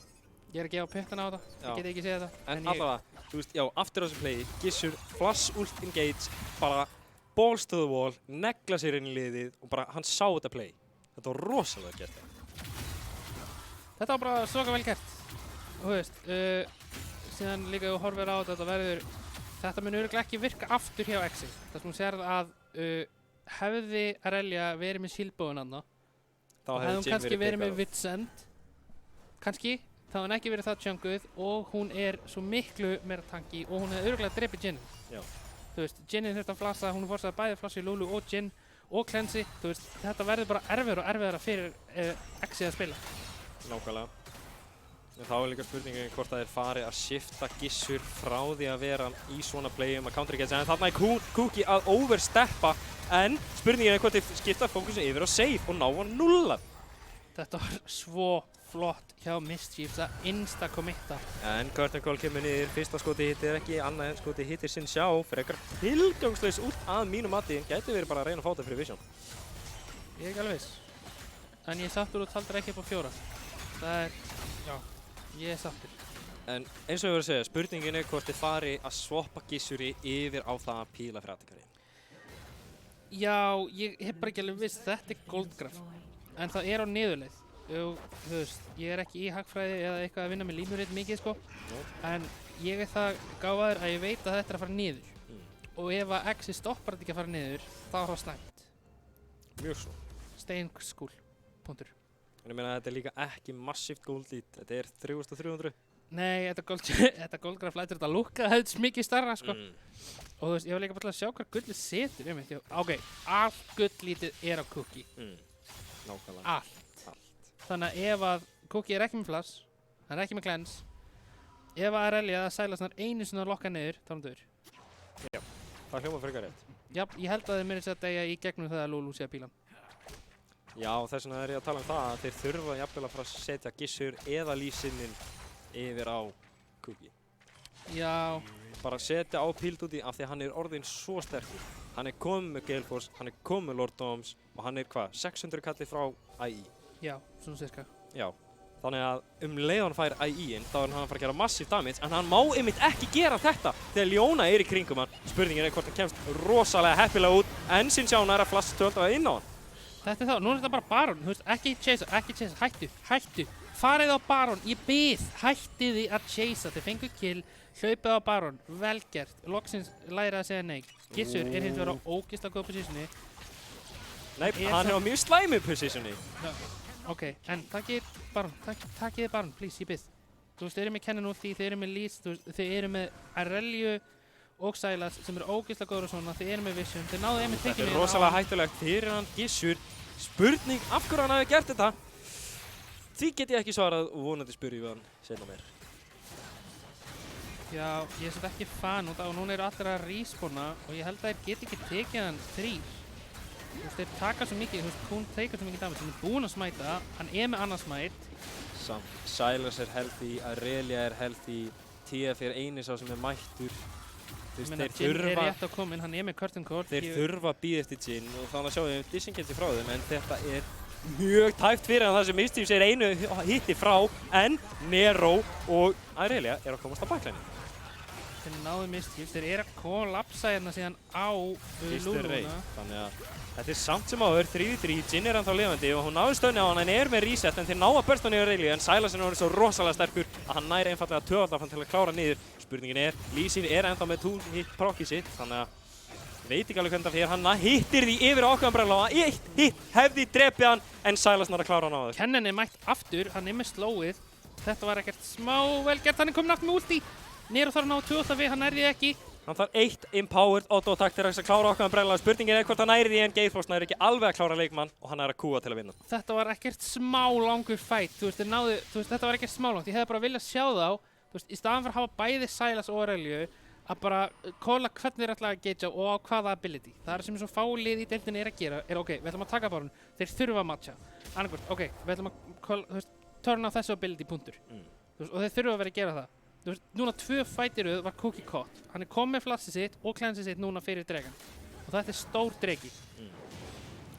Ég að gefa puttana á þetta, ég get ekki segja þetta. En allavega, þú veist, aftur á þessu playi, Gissur, flash ult engage, bara balls to the wall, negla sér inn í liðið og bara hann sá þetta play. Þetta var rosalega gert. Þetta var bara svaka vel gert. Og þú veist, síðan líka þú horfir á þetta mun örugglega ekki virka aftur hjá Exi. Það sem hún sér að hefði Arelia verið með sílbóðun þarna, þá hefði hún kannski verið með Vitsend, kannski, þá hefði hún ekki verið það chunkuð og hún svo miklu meira tanki og hún hefði örugglega drepið Jinin. Já. Þú veist, Jinin þurfti að flassa, hún forsaði bæði að flassa í Lulu og Jin og Clancy, þú veist, þetta verður bara erfiðara og erfiðara fyrir Exi að spila. Nákvæmlega. En þá líka spurningin hvort það fari að shifta Gissur frá því að vera í svona playum að counter-engage, en þarna Kuki að oversteppa, en spurningin hvort þeir skipta fókusin yfir á save og ná að nulla. Þetta var svo flott hjá Mischiefs að insta-committa. En Curticoli kemur niður, fyrsta skoti hittir ekki, annað skoti hittir sinn sjá, frekar tilgangslaus út að mínu mati, gæti verið bara að reyna að fá þetta fyrir Vision. Ég ekki alveg viss, en ég sáttur og taldir ekki upp á 4. Það já, ég sáttur. En eins og ég voru að segja, spurningin hvort þið fari að swappa Gissuri yfir á það að píla fyrir aðtekari. Já, ég hef bara ekki alveg viss, þetta goldgraf, en það á niðurleið. Þú veist, ég ekki í hagfræði eða eitthvað að vinna með línuritt mikið sko, en ég það gáfaður að ég veit að þetta að fara niður. Og ef að Exi stoppar þetta ekki að fara niður, þá það slæmt. Mjög svo. Steinskúl, punktur. En ég meina að þetta líka ekki massíft gold lead, þetta 3300. Nei, þetta goldgraf lætur þetta lúkka helst mikið starra sko. Og þú veist, ég var líka bara til að sjá hvað gullið setur um þetta. Ok, allt gull-lítið á Kuki. Nákvæmlega. Allt. Þannig að ef að Kuki ekki með flash, hann ekki með cleanse, ef að Arelia eða Sylas einu sinni að lokka niður, þá hann dör. Já, það hljóma frekar rétt. Já, ég held að þeir myndi að deyja í gegnum það að Lulu sé að píla. Já, þess vegna ég að tala um það að þeir þurfa jafnvel að fara að setja Gissur eða Lee Sin yfir á Kuki. Já. Bara setja á Pilduti af því að hann orðinn svo sterkur. Hann komið með Gale Force, hann komið með Lord Doms og hann hvað, 600 kalli frá IE. Já, svona cirka. Já, þannig að leið hann fær IE-in, þá hann að fara að gera massive damage, en hann má einmitt ekki gera þetta þegar Leona í kringum hann. Spurningin hvort hann kemst rosalega heppilega út, en Sin Sjána að flash 12 inn á hann. Þetta þá, nú þetta bara Baron, þú veist, ekki chase, hættu, farið á Baron, ég bið, hættið þið að chasea, þið fengu kill, hlaupið á Baron, vel gert, loksins læra að segja nei. Gissur er hins vegar á ógeðslega góða positioni. Nei, hann er á mjög slæmu positioni. Ok, en takið Baron, takið Baron, please, ég bið. Þú veist, þið eru með Kennen ulti, þið eru með Leeds, þið eru með Aurelio og Sylas sem eru ógeðslega góður og svona, þið eru með Vision, þið náðu einmitt tekið Þetta er rosalega hættulegt fyrir hann Gissur. Spurning af hverju hann hafi gert þetta. Því get ég ekki svarað og vonandi spyrjum við hann seinna meir. Já, ég er svolítið ekki fan út af og núna eru allir að respawna og ég held að þeir geti ekki tekið hann 3. Þú veist, þeir taka svo mikið, þú veist, Kun tekur svo mikið damage, hann er búinn að smæta, hann er með annað smæt. Samt, Sylas er healthy, Aurelia er healthy, TF er eini sá sem er mættur. Ég meina, Jhin er rétt að koma inn, hann er með Curtain Call. Þeir þurfa að bíða eftir Jhin og þannig að sjáum við disengage frá þeim, en þetta er mjög tæpt fyrir hann þar sem Mischiefs er einu hitti frá, en Nero og Aurelia er að komast á baklæni. Þeir náðu Mischiefs, þeir eru að kollapsa hérna síðan á Lúluna. Þannig að þetta er samt sem áður, 3v3, Jhin er ennþá lifandi og hún náði stöðni á hann, en er með reset, en þeir ná að bursta niður Aurelia, en Sylas er svo rosalega sterkur að hann næri einfallega tvöfaldafan til að klára niður. Spurningin er, Lee Sin er ennþá með 2-hit prokkið sitt, þannig að veit ekki alveg hvernig það fyrir, hann hittir því yfir á Umbrella og eitt hitt hefði drepið hann, en Sylas nær að klára hann á þess. Kennen er mætt aftur, hann er með slowið, þetta var ekkert smá vel gert, hann er komin aftur með ulti, Nero þarf að ná 2 við, hann nærði því ekki. Hann þarf 1 empowered auto-attack til að klára Umbrella, spurningin er hvort hann næri því, en Geirfoss næri ekki alveg að klára leikmann og hann er að kúa til að vinna. Þetta var ekkert smá langur fight, þú veist, þetta var ekkert smá langt, ég hefði bara viljað sjá þá, þú veist, í staðan fyrir að hafa bæði Sylas og Aurelio, að bara kóla hvernig þeir ætla að gagea og á hvaða ability. Það sem svo fálið í deildinni er að gera, er ok, við ætlum að taka Baron, þeir þurfa að matcha. Annarkvæmt, ok, við ætlum að turna á þessu ability punktur. Þú veist, og þeir þurfa að vera að gera það. Þú veist, núna 2 fightiruð var Cookie Caught. Hann er komið með flassið sitt og cleansið sitt núna fyrir dregan. Og þetta er stór dregi.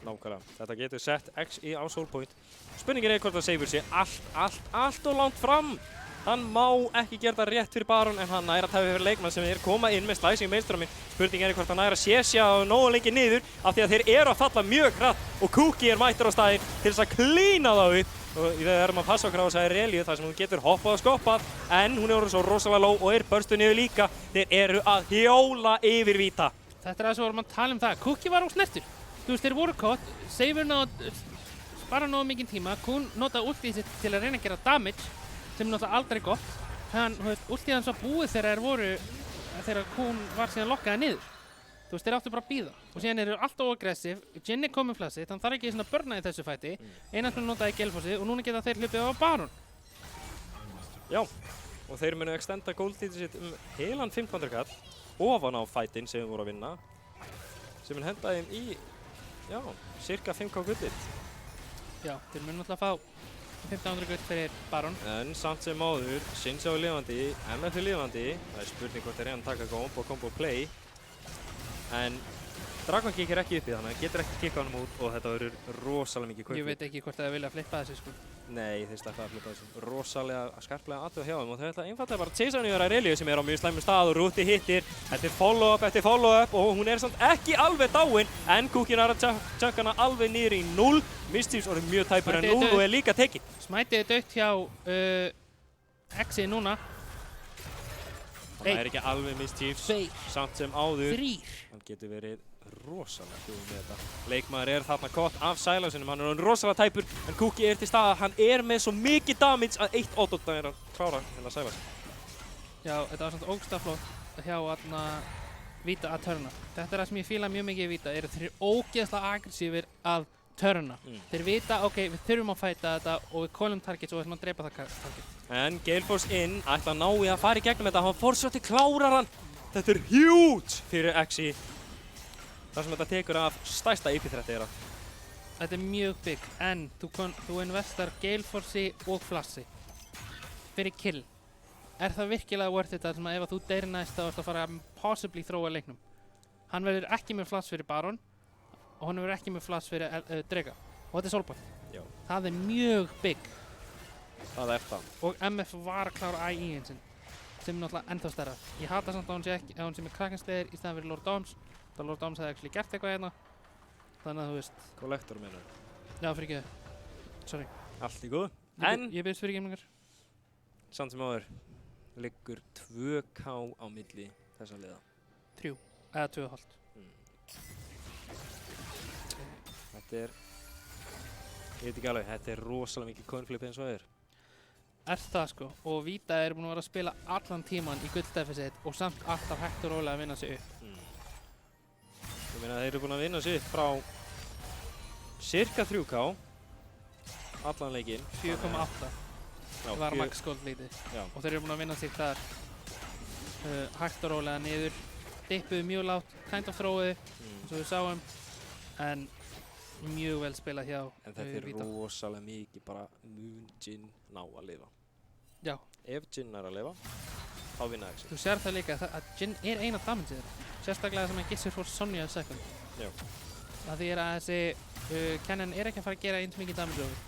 Nákvæmlega. Þetta getur sett X á Soul Point. Spurningin er hvort það seifur sig allt og langt fram. Hann má ekki gera það rétt fyrir Baron, en hann næra að tæfa fyrir leikmann sem er koma inn með slæsing mainströmmin. Spurningin er hvort hann næra að sérsja á nógu lengi niður af því að þeir eru að falla mjög hratt og Cookie er mættur á staðinn til þess að klína þá upp. Og við erum að passa okkur á þess að Aurelio þar sem hún getur hoppað og skoppað, en hún er orðin svo rosalega low og er börstu niður líka. Þeir eru að hjóla yfir víta. Þetta er það sem vorum að tala um það. Cookie var ósnertur. Þú veist, þeir voru kott, Seifur spara nógu mikinn tíma, Kun notaði ultið sitt til að reyna að gera damage, sem er náttúrulega aldrei gott. Hann, ultið hans var búið þegar Kun var síðan lokkaði niður. Þú veist, þeir áttu bara að bíða. Og síðan eru alltaf aggressiv, Jhin er komið flassið, hann þarf ekki svona að burna í þessu fæti. Einans með notaði Gelfossi og núna geta þeir hlupið á Baron. Já, og þeir munu extenda goldið sitt heilan 1500 kall ofan á fætin sem við vorum að vinna. Sem mun henda þeim í, já, cirka 5k gullið. Já, þeir munu náttúrulega fá 1500 gull fyrir Baron. En samt sem áður, Shinja er lifandi, MF er lifandi. Það er spurning hvort þeir reyna að taka combo play. En Dragon Kick er ekki uppið, þannig að hann getur ekki kicka honum út og þetta verður rosalega mikið quick. Ég veit ekki hvort það vilja flippa þessu sko. Nei, þeir sleppa að flippa þessu. Rosalega skarplega aðtöð hjá þeim og þau ætla einfallega bara að chase hann yfir Aurelio sem er á mjög slæmum stað og Rúti hittir. Þetta er follow-up eftir follow-up og hún er samt ekki alveg dáin, en Cookie er að chunka hana alveg niður í 0. Mischiefs orðið mjög tæpur en 0 og er líka tekinn. Smætið dautt hjá X-i núna. Það er ekki alveg Mischiefs, samt sem áður. Hann getur verið rosalega góð með þetta. Leikmaður er þarna kott af Sylasinum, hann er rosalega tæpur, en Cookie er til staðar. Hann er með svo mikið damage að 1 auto-attack er að klára hérna Sylasin. Já, þetta var svona ógstaflott hjá Vita að turna. Þetta er það sem ég fíla mjög mikið í Vita, þeir eru ógeðslega aggressífir að turna. Þeir vita, ok, við þurfum að fæta þetta og við callum targets og við ætlum að drepa það target. En Galeforce inn ætla að ná í að fara í gegnum þetta, hann forsjótti klárar hann. Þetta er huge fyrir X-i. Það sem þetta tekur af stærsta IP-threat þeirra. Þetta er mjög big, en þú investar Galeforce og Flassi fyrir kill. Er það virkilega worth it að ef þú deyrir næst þá ertu að fara að possibly þróa leiknum? Hann verður ekki með Flass fyrir Baron og hann verður ekki með Flass fyrir Drega. Og þetta er Soul Point. Það er mjög big. Það er það. Og MF var að klára IE-in sinn, sem er náttúrulega ennþá stærra. Ég hata samt að hún sé með Kraken-slegir í staðan fyrir Lord Doms. Það Lord Doms hefði actually gert eitthvað hérna. Þannig að þú veist. Kollektor meina. Já, fyrir ekki. Sorry. Allt í góðu. En Ég byrðist fyrir geimlingar. samt sem áður liggur 2K á milli þessa liða. 3 eða 2,5. Þetta er, ég veit ekki alveg, þetta er rosalega mikið coinflip eins og það er. Það sko, og Vita er búin að vera að spila allan tíman í gulldeficit og samt alltaf hægt og rólega að vinna sig upp. Ég meina þeir eru búin að vinna sig upp frá cirka 3K allan leikinn. 4,8 Já, var max goldlítið Já. og þeir eru búin að vinna sig þar hægt og rólega niður, dippuðu mjög lágt, kind of þróuðu eins og við sáum, en mjög vel spilað hjá En þetta er Vita. rosalega mikið bara mun Jin ná að lifa. Já, Ef Jin er að lifa, þá vinna Exi. þú sér það líka að Jin er eina damage þeirra, sérstaklega sem að Gissur fór Sonja second. Já. Það þýðir að þessi Kennen er ekki að fara að gera eins mikið damage over.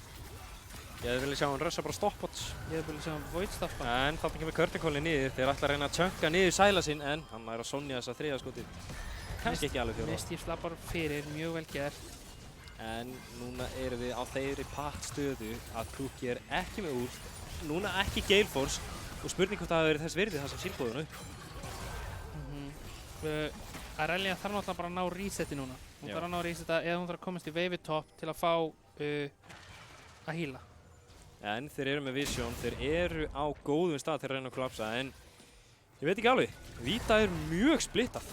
Ég hefði viljað sjá hann rössa bara stoppots. Ég hef viljað sjá hann void stoppa. En þarna kemur Curtain niður, þeir ætla að reyna að chunka niður sæla sinn, en hann er að sonja þessa þriðja skotið. Kannski ekki alveg fjóra. Misty slappar fyrir, mjög vel gert. En núna erum við á þeirri pattstöðu að Cookie er ekki með ult, núna ekki Gale Force og spurning hvort það hafi verið þess virði það sem sílbóðinu upp. Aurelia þarf náttúrulega bara að ná reseti núna. Hún Já. þarf að ná reseta eða hún þarf að komast í wave top til að fá að heala. En þeir eru með Vision, þeir eru á góðum stað til að reyna að kollapsa, en ég veit ekki alveg, Vita er mjög splittað.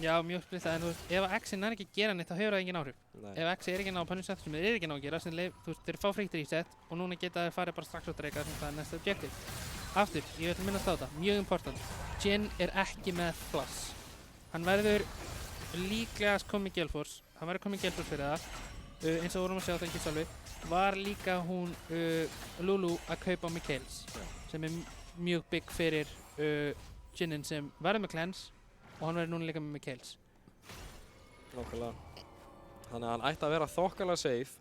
Já, mjög splittað, en þú veist, ef Axi nær ekki að gera neitt þá hefur það engin áhrif. Nei. Ef Axi er ekki að ná að punish set sem þeir eru ekki að ná að gera, sem þú veist, þeir fá fríkt reset og núna geta þeir farið bara strax á dreika sem það er næsta objective. Aftur, ég vil minnast á þetta, mjög important. Jin er ekki með flash. Hann verður líklega komið Gale Force, hann verður komið Gale Force fyrir það. Eins og vorum að sjá það ekki sjálfi, var líka hún Lulu að kaupa Mikhails, sem er mjög big fyrir Jinin sem verður með cleanse og hann verður núna líka með Mikhails. Nákvæmlega. Þannig að hann ætti að vera þokkalega safe,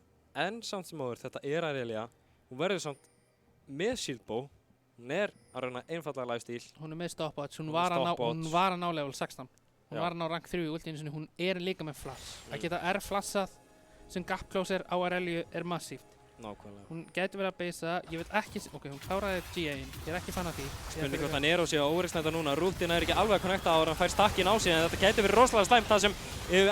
en samt sem áður, þetta er Aurelia, hún verður samt með shieldbow, hún er að reyna einfallega lifesteal. Hún er með stopwatch, hún Hún er var stopwatch. að ná level 16. Hún Já. var að ná rank 3 í ultinu sinni, hún er líka með flash. Að geta R-flassað sem gap closer á Aureliu er massíft. Nákvæmlega. Hún gæti verið að beisa, ég veit ekki, ok, hún kláraði GA-in, ég er ekki fan af því. Spurning hvort hann er á sig á óreiksnæta núna, rútina er ekki alveg að connecta ára, hann fær stakkin á sig, en þetta gæti verið rosalega slæmt þar sem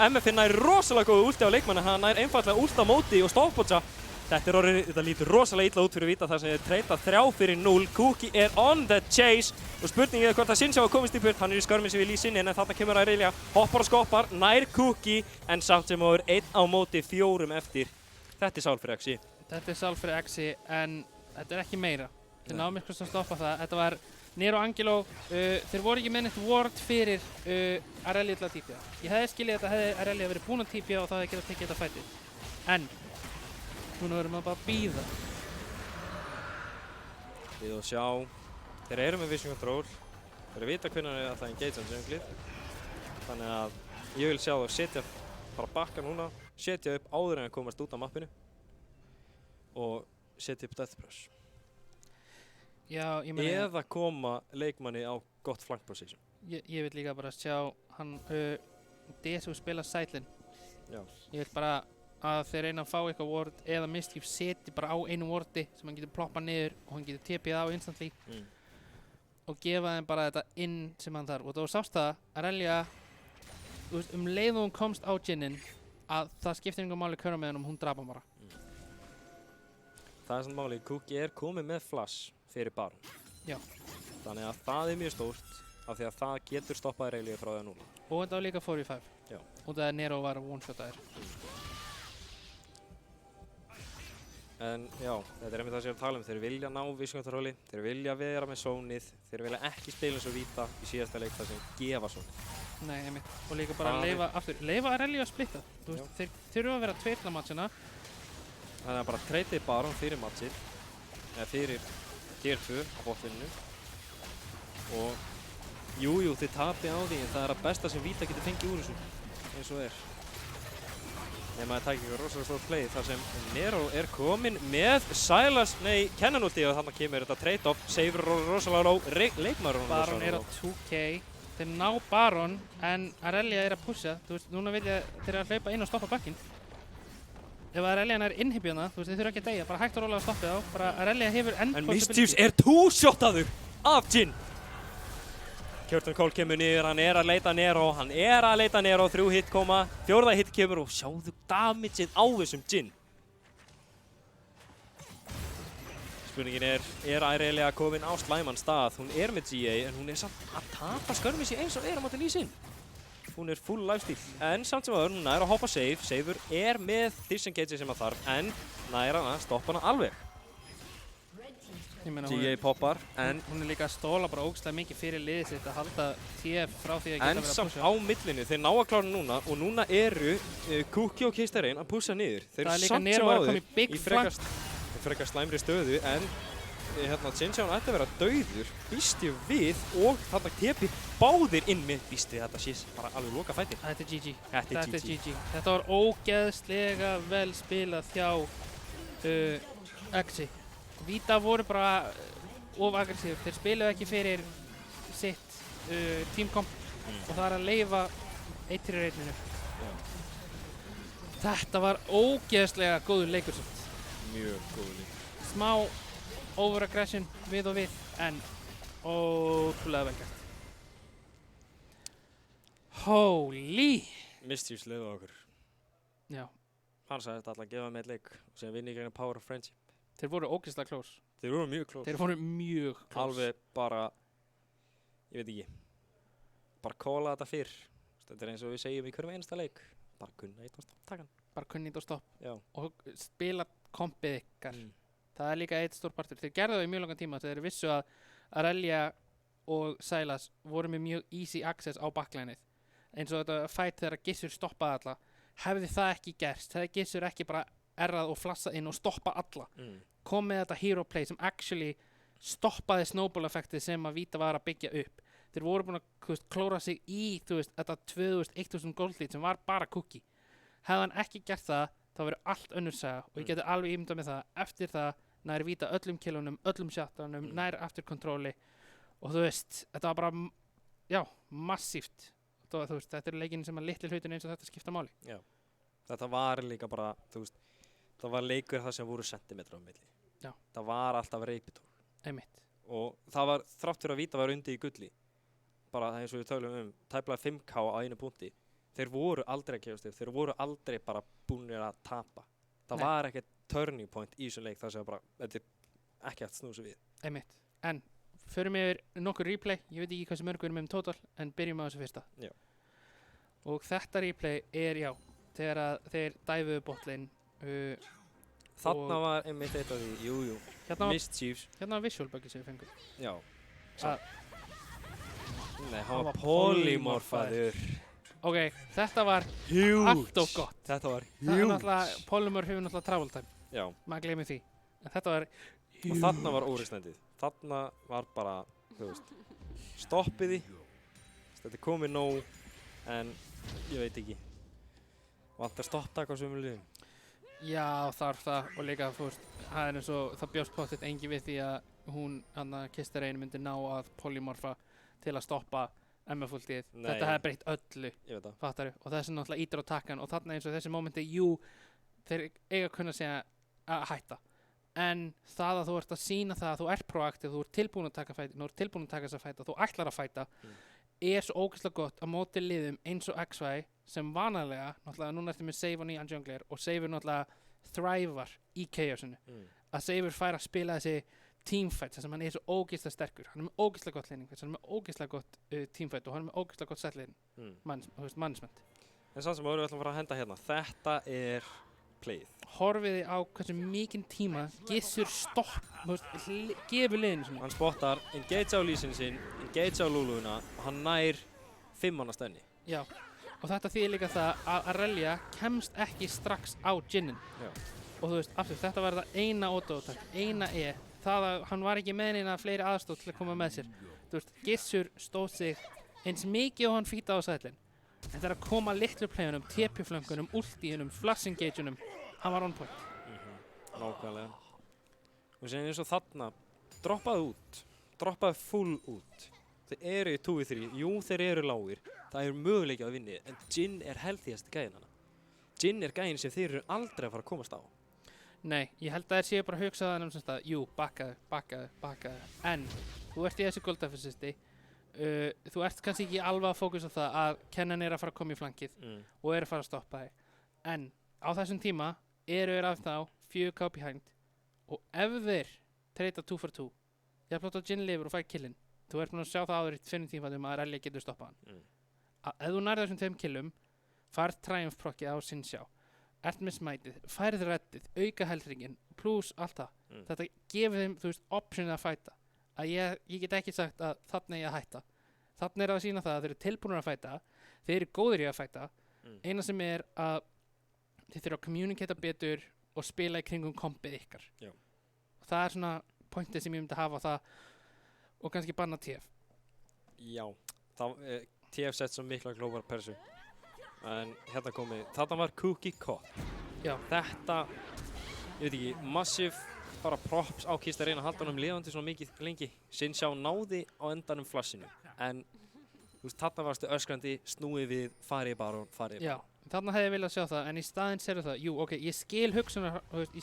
MF nær rosalega góðu últi á leikmanni, hann nær einfallega últ á móti og stopwatcha. Þetta lítur rosalega illa út fyrir Vita þar sem þeir treyta 3-0, Cookie er on the chase og spurningið er hvort að Sinnsjá komist í burt, hann er í skörmið sem við lýs inni en þarna kemur Aurelia, hoppar og skoppar, nær Cookie en samt sem áður 1 á móti 4 eftir. Þetta er sál fyrir Axi. Þetta er sál fyrir Axi, en þetta er ekki meira. Þeir náðu mér að stoppa það. Þetta var Nero Angelo, þeir voru ekki með neitt ward fyrir Aurelia til að típja. Ég hefði skiljið að þetta hefði Aurelia verið búin að típja og það hefði getað tekið þetta fætið. En núna verðum við bara að bíða. Við og sjá, þeir eru með vision control, þeir vita hvernig það er að það engage hann junglið. Þannig að ég vil sjá það setja bara bakka núna, setja upp áður en að komast út á mappinu og setja upp death brush. Já, ég meina, Eða koma leikmanni á gott flank position. ég vil líka bara sjá hann DSU spila sideline. Já. Ég vil bara að þeir reyna að fá eitthvað ward eða Mischief seti bara á einu wardi sem hann getur ploppað niður og hann getur TP'ið á instantly og gefa þeim bara þetta inn sem hann þarf. Og þá sást það, Aurelia, leið og hún komst á Jinin að það skiptir einhver máli hverja með hann hún drapa hann bara. Það er svona máli, Cookie er komið með flash fyrir Baron. Já. Þannig að það er mjög stórt af því að það getur stoppað Aurelia frá það núna. Og þetta var líka 4v5. Já. Og það Nero var að one-shotaðir. En já, þetta er einmitt það sem ég er að tala um. Þeir vilja ná vision controli, þeir vilja vera með zónið, þeir vilja ekki spila eins og Vita í síðasta leik þar sem gefa zónið. Nei, einmitt. Og líka bara Það er- leifa Aurelia að splitta. Þú veist, þeir þurfa að vera tveirla matchina. Þannig að bara treytið Baron fyrir matchið, eða fyrir tier 2 á botlinnu. Og jú, þið tapið á því en það er að besta sem Vita getur fengið úr þessu, eins og er. Nefn að það tækir eitthvað rosalega stórt play þar sem Nero er kominn með Kennen ulti og þarna kemur þetta trade-off, save rosalega low, leikmaður Baron er á 2k. Þeir ná Baron en Aurelia er að pusha. Þú veist, núna vilja þeir að hlaupa inn og stoppa backinn. ef Aurelian er inhibjana, þú veist, þið þurfa ekki að deyja, bara hægt og rólega að stoppa þá, bara Aurelia hefur En Mischiefs er two-shotaður af Jhin. Kjartan Cole kemur niður, hann er að leita Nero, 3 hit koma, 4. hit kemur og sjáðu damageið á þessum Jhin. Spurningin er Aurelia komin á slæman stað? Hún er með GA en hún er samt að tapa skörmissi eins og á móti Lee Sin. Hún er full lifesteal, en samt sem aður, hún nær að hoppa save. Saver er með disengage sem að þarf, en nær hann að stoppa hana alveg. GA poppar, en hún er líka að stóla bara ógeðslega mikið fyrir liðið sitt að halda TF frá því að geta en verið að samt pusha. á millinu, þeir ná að klára núna og núna eru Cookie og Kistarein að pusha niður. Þeir Það er eru líka samt Nero sem að áður koma í big frekar slæmri stöðu, en Xinjiang ætti að vera dauður, býst ég við og þarna tepi báðir inn með býst við þetta sé bara alveg loka fæti. Þetta er GG. Þetta er GG. Þetta var ógeðslega vel spilað hjá Axi. Vita voru bara of aggressífur. Þeir spiluðu ekki fyrir sitt teamkomp og það er að leyfa 1-3-1-inu. Þetta var ógeðslega góður leikur samt. Mjög góður leikur. Smá over-aggression við og við, en ótrúlega vel gert. Holy! Mischiefs leiðu okkur. Já, Hann sagði þetta alltaf að gefa með eitt leik og sem vinni gegn Power of Friendship. þeir voru ógeðslega close. Þeir voru mjög close. Þeir voru mjög close. Alveg bara, ég veit ekki, bara kóla þetta fyrr. Þetta er eins og við segjum í hverjum einasta leik. Bara kunna eitt og stopptakan. Bara kunni þetta og stopp. Já. Og spila kompið ykkar. Það er líka eitt stór partur. Þeir gerðu það í mjög langan tíma þegar þeir vissu að Aurelia og Sylas voru með mjög easy access á backlineið. Eins og þetta fight þegar Gissur stoppaði alla. Hefði það ekki gerst, hefði Gissur ekki bara errað og flassað inn og stoppa alla. Kom með þetta hero play sem actually stoppaði snowball effektið sem að Vita var að byggja upp. Þeir voru búin að klóra sig í þetta 2000 gold lead sem var bara cookie. Hefði hann ekki gert það, þá verður allt önnur saga og ég geti alveg ímyndað með það. Eftir það nær Vita öllum killunum, öllum shutdownum, nær aftur kontróli og þetta var bara, já, massíft. Þetta er leikinn sem að litli hlutin eins og þetta skipta máli. Já, þetta var líka bara, það var leikur það sem voru sentimetrar á milli. Já. Það var alltaf reipitól. Einmitt. Og það var þrátt fyrir að Vita var undir í gulli. Bara eins og við tölum tæplega 5k á einu punkti. Þeir voru aldrei að gefast upp, þeir voru aldrei bara búnir að tapa. Það var ekkert turning point í þessu leik þar sem bara, þetta er ekki að snúsa við. Einmitt. En förum yfir nokkur replay, ég veit ekki hvað sem mörg við erum með total, en byrjum á þessu fyrsta. Já. Og þetta replay er, þegar að þeir dæfuðu botlane. Þarna var einmitt eitt af því, jú, Mischiefs. Hérna var visual buggi sem við fengum. Já. Nei, hann var polymorfaður. Ok, þetta var allt of gott. Þetta var Polymorph hefur náttúrulega travel time. Já. Maður gleymir því. En þetta var Og þarna var óreikstendið. Þarna var bara, stoppið því. Þetta er komið nóg, en ég veit ekki. Vantar stopptak á sömu liðum. Já, þarf það og líka, það er eins og það bjóst pottitt engi við því að hún, Kistarein, myndi ná að polymorfa til að stoppa MF-ultið. Þetta hefði breytt öllu, fattaru, og þessi náttúrulega ítir á takkan og þarna eins og þessi momenti, þeir eiga að kunna segja að hætta. En það að þú ert að sýna það að þú ert proaktiv, þú ert tilbúin að taka fæti, þú ert tilbúin að taka þess að fæta, þú ætlar að fæta, er svo ógeðslega gott að móti liðum eins og XY sem vanalega, náttúrulega núna ertu með Save og nýjan jungler og Save náttúrulega thrivar í chaosinu. Að Save fær að spila þessi teamfight þess að hann er svo ógeðslega sterkur. Hann er með ógeðslega gott leining, hann er með ógeðslega gott teamfight og hann er með ógeðslega gott setliðin, management. En samt sem við ætlum að fara að henda hérna, þetta er playið. Horfiði á hversu mikinn tíma Gissur gefur liðinu svona. Hann spottar, engage á Lee Sin sinn, engage á Luluuna og hann nær 5 manna stöðni. Já, og þetta þýðir líka það að Aurelia kemst ekki strax á Jhin-in. Og aftur, þetta var það eina auto-attack, eina það að hann var ekki með neina fleiri aðstóð til að koma með sér. Gissur stóð sig eins mikið og hann fýta á sætlinn. En þegar að koma litlu playunum, TP-flöngunum, ultíunum, flash engageunum, hann var on point. Nákvæmlega. Og sem eins og þarna, droppaði full út. Þeir eru í 2v3, jú þeir eru lágir, það er möguleiki að vinni, en Jhin er healthiest gæðin hana. Jin gæinn sem þeir eru aldrei að fara að komast á. Nei, ég held að þeir séu bara að hugsa það sem stað, jú, bakkaðu, en þú ert í þessu goal deficiti, þú ert kannski ekki alveg að fókusa á það að Kennen að fara að koma í flankið og að fara að stoppa þig, en á þessum tíma þeir af þá 4K behind og ef þeir treyta 2 for 2, ég plóta Jin lifur og fæ killinn, þú ert búin að sjá það áður í 5 tímaðum að Rally getur stoppað hann. Ef þú nærði þessum 2 killum, farð Triumph prokkið á Xin Zhao, ert með smætið, færið reddið, auka heldringin, pluss allt það. Þetta gefur þeim, þú veist, optionið að fæta. Að ég get ekki sagt að þarna ég að hætta. Þarna að sína það að þeir eru tilbúinir að fæta, þeir eru góðir í að fæta. Eina sem að þeir þurfa að communicata betur og spila í kringum kompið ykkar. Já. Og það svona pointið sem ég myndi hafa það og kannski banna TF. Já, TF sett svo mikla glóbar persu. En hérna komið, þarna var Cookie Cop. Já. Þetta, ég veit ekki, massive bara props á Kist að reyna að halda honum lifandi svona mikið lengi. Xin Zhao náði á endanum flassinu, en þú veist, þarna varstu öskrandi, snúið við, farið bara. Já, þarna hefði ég viljað sjá það, en í staðinn sérðu það, jú, ok, ég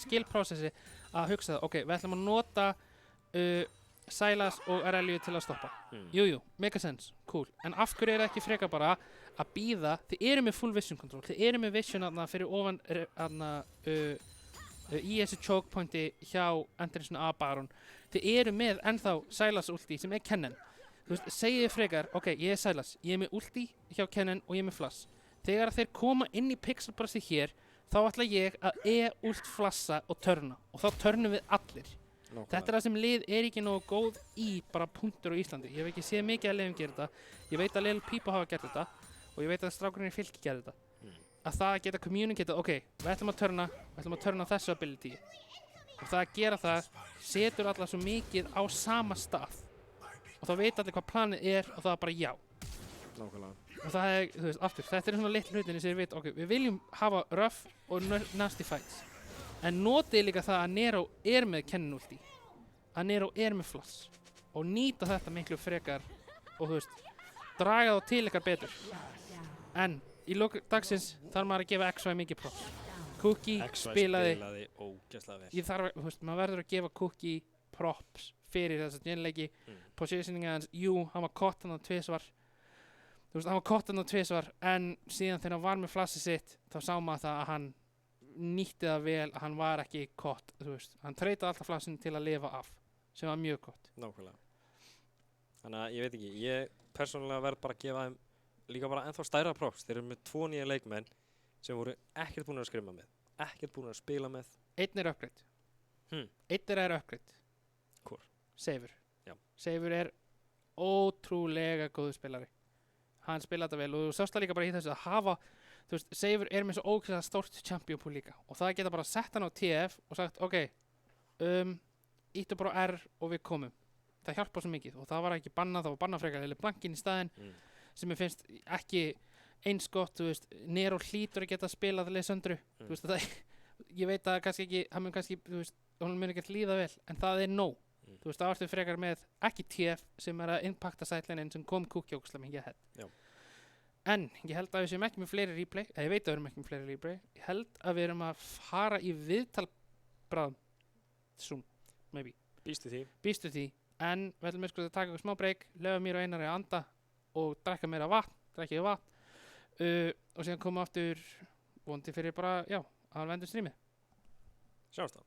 skil prósessi að hugsa það, ok, við ætlum að nota Sylas og Aurelio til að stoppa. Jú, make sense, cool. En af hverju það ekki frekar bara að býða, þið eru með full vision control, þið eru með vision fyrir ofan í þessu choke pointi hjá Anderson A. Baron, þið eru með ennþá Sylas ulti sem Kennen. Þú veist, segið frekar, ok, ég Sylas, ég með ulti hjá Kennen og ég með flass. Þegar þeir koma inn í pixel bursti hér, þá ætla ég að ult flassa og törna, og þá törnum við allir. Þetta það sem lið ekki nógu góð í bara punktur á Íslandi. Ég hef ekki séð mikið að liðum gera þetta. Ég veit að Lil Peepo hafa gert þetta og ég veit að strákurinn í Fylki gera þetta. Að það geta communicata, ok, við ætlum að törna þessu ability. Og það að gera það setur alla svo mikið á sama stað. Og þá veit allir hvað planið og það er bara já. Nákvæmlega. Og það þú veist, aftur, þetta svona litlu hlutinni sem við veit, ok, við viljum hafa rough og nasty fights. En notið líka það að Nero með Kennen ulti, að Nero með flass og nýta þetta miklu frekar og þú veist, draga þá til ykkar betur. En í lok dagsins þarf maður að gefa XY mikið props. Cookie spilaði ógeðslega vel. Þú veist, maður verður að gefa Cookie props fyrir þess að genleiki. Positioninga hans, jú, hann var kottan á tvisvar. Þú veist, hann var kottan á tvisvar, en síðan þegar hann var með flassið sitt, þá sá maður það að hann nýtti það vel að hann var ekki kott, þú veist. Hann treytaði alltaf flassinu til að lifa af, sem var mjög gott. Nákvæmlega. Þannig að ég veit ekki, ég persónulega verð bara að gefa þeim líka bara ennþá stærra props. Þeir eru með 2 nýja leikmenn sem voru ekkert búin að skrimma með, ekkert búin að spila með. Einn upgrade. Einn upgrade. Hvor? Seifur. Já. Seifur ótrúlega góður spilari. Hann spilaði þetta vel og þú sást það líka bara í þessu að hafa, þú veist, Seifur með svo ógeðslega stórt champion pool líka og það geta bara sett hann á TF og sagt, ok, íttu bara R og við komum. Það hjálpa svo mikið og það var ekki bannað, það var bannað frekar eða blankinn í staðinn sem ég finnst ekki eins gott, þú veist, Nero hlýtur að geta spilað Lissandru, þú veist, ég veit að kannski ekki, hann mun kannski, þú veist, hún mun ekki líða vel, en það nóg. Þú veist, það varstu frekar með ekki TF sem að impacta sætlinin sem kom kúkjókslega mikið að hett. En ég held að við séum ekki með fleiri replay, ég veit að við erum ekki með fleiri replay, ég held að við erum að fara í viðtal bráðum, soon, maybe. Býstu því, en við ætlum að taka okkur smá break, lefa mér og Einari að anda og drekka meira vatn, og síðan koma aftur vonandi fyrir bara, já, að vendur strímið. Sjáumst þá.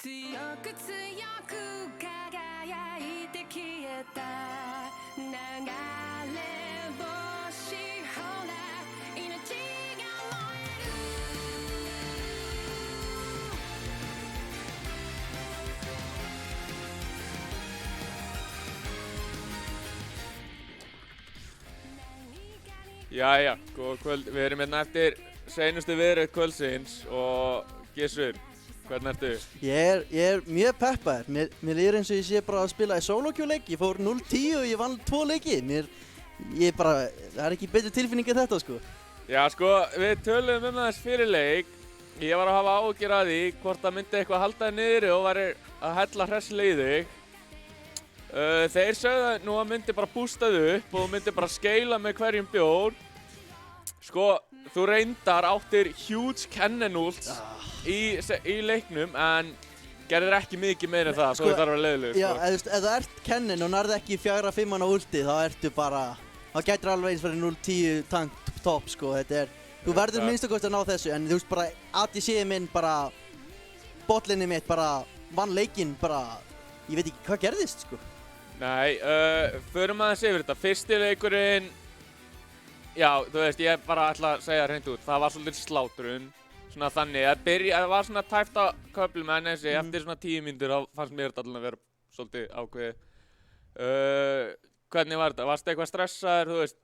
強く強く輝いて消えた流れ星ほら命が燃えるJæja, góða kvöld. Við erum hérna eftir seinustu viðreið kvöldsins og Gissur, hvernig ertu? Ég er mjög peppaður. Mér líður eins og ég sé bara að spila í sólókjuleik. Ég fór 0-10 og ég vann 2 leiki. Það er ekki betri tilfinning en þetta, sko. Já, sko, við töluðum þess fyrir leik. Ég var að hafa áhyggjur af því hvort það myndi eitthvað halda þig niðri og væri að hella hressilega í þig. Þeir sögðu að nú myndi bara bústa þig upp og myndi bara skeila með hverjum bjór. Sko, þú reyndar áttir huge cannonúls í leiknum en gerðir ekki mikið meira en það, sko, þú þarf að vera leiðilegur. Já, ef það ert cannon og nærði ekki 4-5 á ulti, þá ertu bara, þá gætir alveg eins fyrir 0-10 tank top, sko, þú verður minnst að ná þessu, en þú veist bara, ADC-ið minn bara, botlinni mitt bara, vann leikinn bara, ég veit ekki hvað gerðist, sko. Nei, förum aðeins yfir þetta. Fyrsti leikurinn, já, þú veist, ég bara ætla að segja hreint út, það var svolítið slátrun, svona þannig, það var svona tæft á köflum en eftir svona 10 mínútur þá fannst mér þetta alveg að vera svolítið ákveðið. Hvernig var þetta? Varstu eitthvað stressaður, þú veist,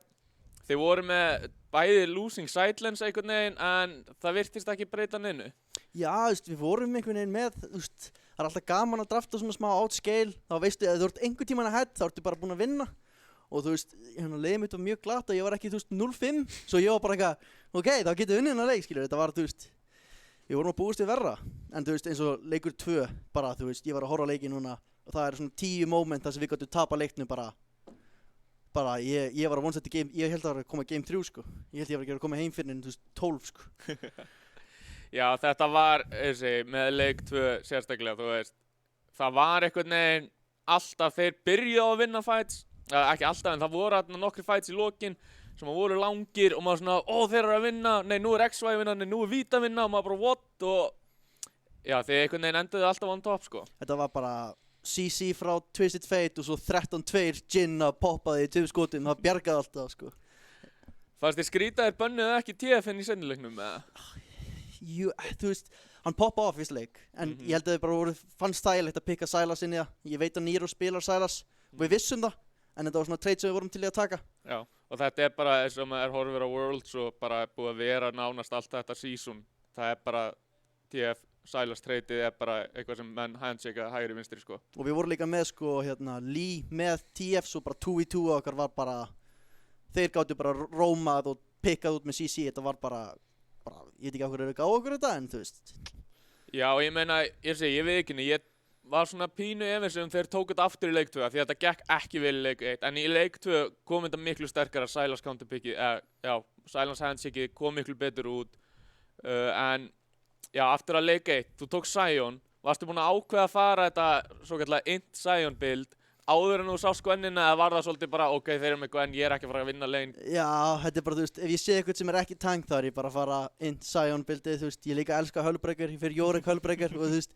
þið voru með bæði losing sidelines einhvern veginn en það virtist ekki breyta neinu? Já, þú veist, við vorum einhvern veginn með, þú veist, það er alltaf gaman að drafta svona smá outscale, þá veistu að þú ert einhvern tímann ahead, þá ertu bara búinn að vinna. Og þú veist, liðið mitt var mjög glatt og ég var ekki, þú veist, 0-5, svo ég var bara eitthvað, ok, þá getum við unnið hennar leik, skilur, þetta var, þú veist, við vorum að búast við verra. En þú veist, eins og leikur 2, bara, þú veist, ég var að horfa á leikinn núna og það er svona 10 moment þar sem við gáttum tapa leiknum bara, ég var að vonast eftir game, ég held að það var að koma game 3, sko. Ég held ég var að koma heim fyrir, þú veist, 12, sko. Já, þetta var, með leik 2 sérstaklega, þú veist, það var einhvern veginn alltaf þeir byrjuðu á að vinna fights, ekki alltaf en það voru nokkri fights í lokin sem voru langir og maður svona, þeir eru að vinna, nei nú er XY að vinna, nei nú er Vita að vinna og maður bara what og já, þeir einhvern veginn enduðu alltaf on top, sko. Þetta var bara CC frá Twisted Fate og svo 13-2 Jin að poppaði í 2 skotum, það bjargaði alltaf, sko. Fannst þið skrýta þeir bönnuðu ekki TF-inn í seinnileiknum, eða? Jú, þú veist, hann poppa á fyrst leik, en ég held að þið bara fannst þægilegt að pikka Sylas inn í það. Ég veit að Nero spilar Sylas og við vissum það, en þetta var svona trade sem við vorum til í að taka. Já, og þetta er bara eins og maður horfir á Worlds og bara búið að vera nánast allt þetta season. Það er bara TF Sylas tradeið er bara eitthvað sem menn handshake hægri vinstri, sko. Og við vorum líka með, sko, Lee með TF, svo bara 2v2 okkar var bara, þeir gáttu bara rómað og pikkað út með CC, þetta var bara, ég veit ekki á hverju við gáðu okkur þetta, en þú veist. Já, ég meina, ég veit ekki, ég var svona pínu efins þeir tóku þetta aftur í leik 2 því að þetta gekk ekki vel í leik 1, en í leik 2 kom þetta miklu sterkara Sylas counterpickið, Sylas handshake kom miklu betur út, en já, aftur að leik 1, þú tók Sion, varstu búinn að ákveða að fara þetta svokallega int Sion build, áður en þú sást Gwennina eða var það svolítið bara ok, þeir eru með Gwenn, ég er ekki að fara að vinna lane? Já, þetta er bara, þú veist, ef ég sé eitthvað sem er ekki tank þá er ég bara að fara inn Sion buildið, þú veist, ég líka elska Hullbreaker, ég fyrir Yorick Hullbreaker og þú veist,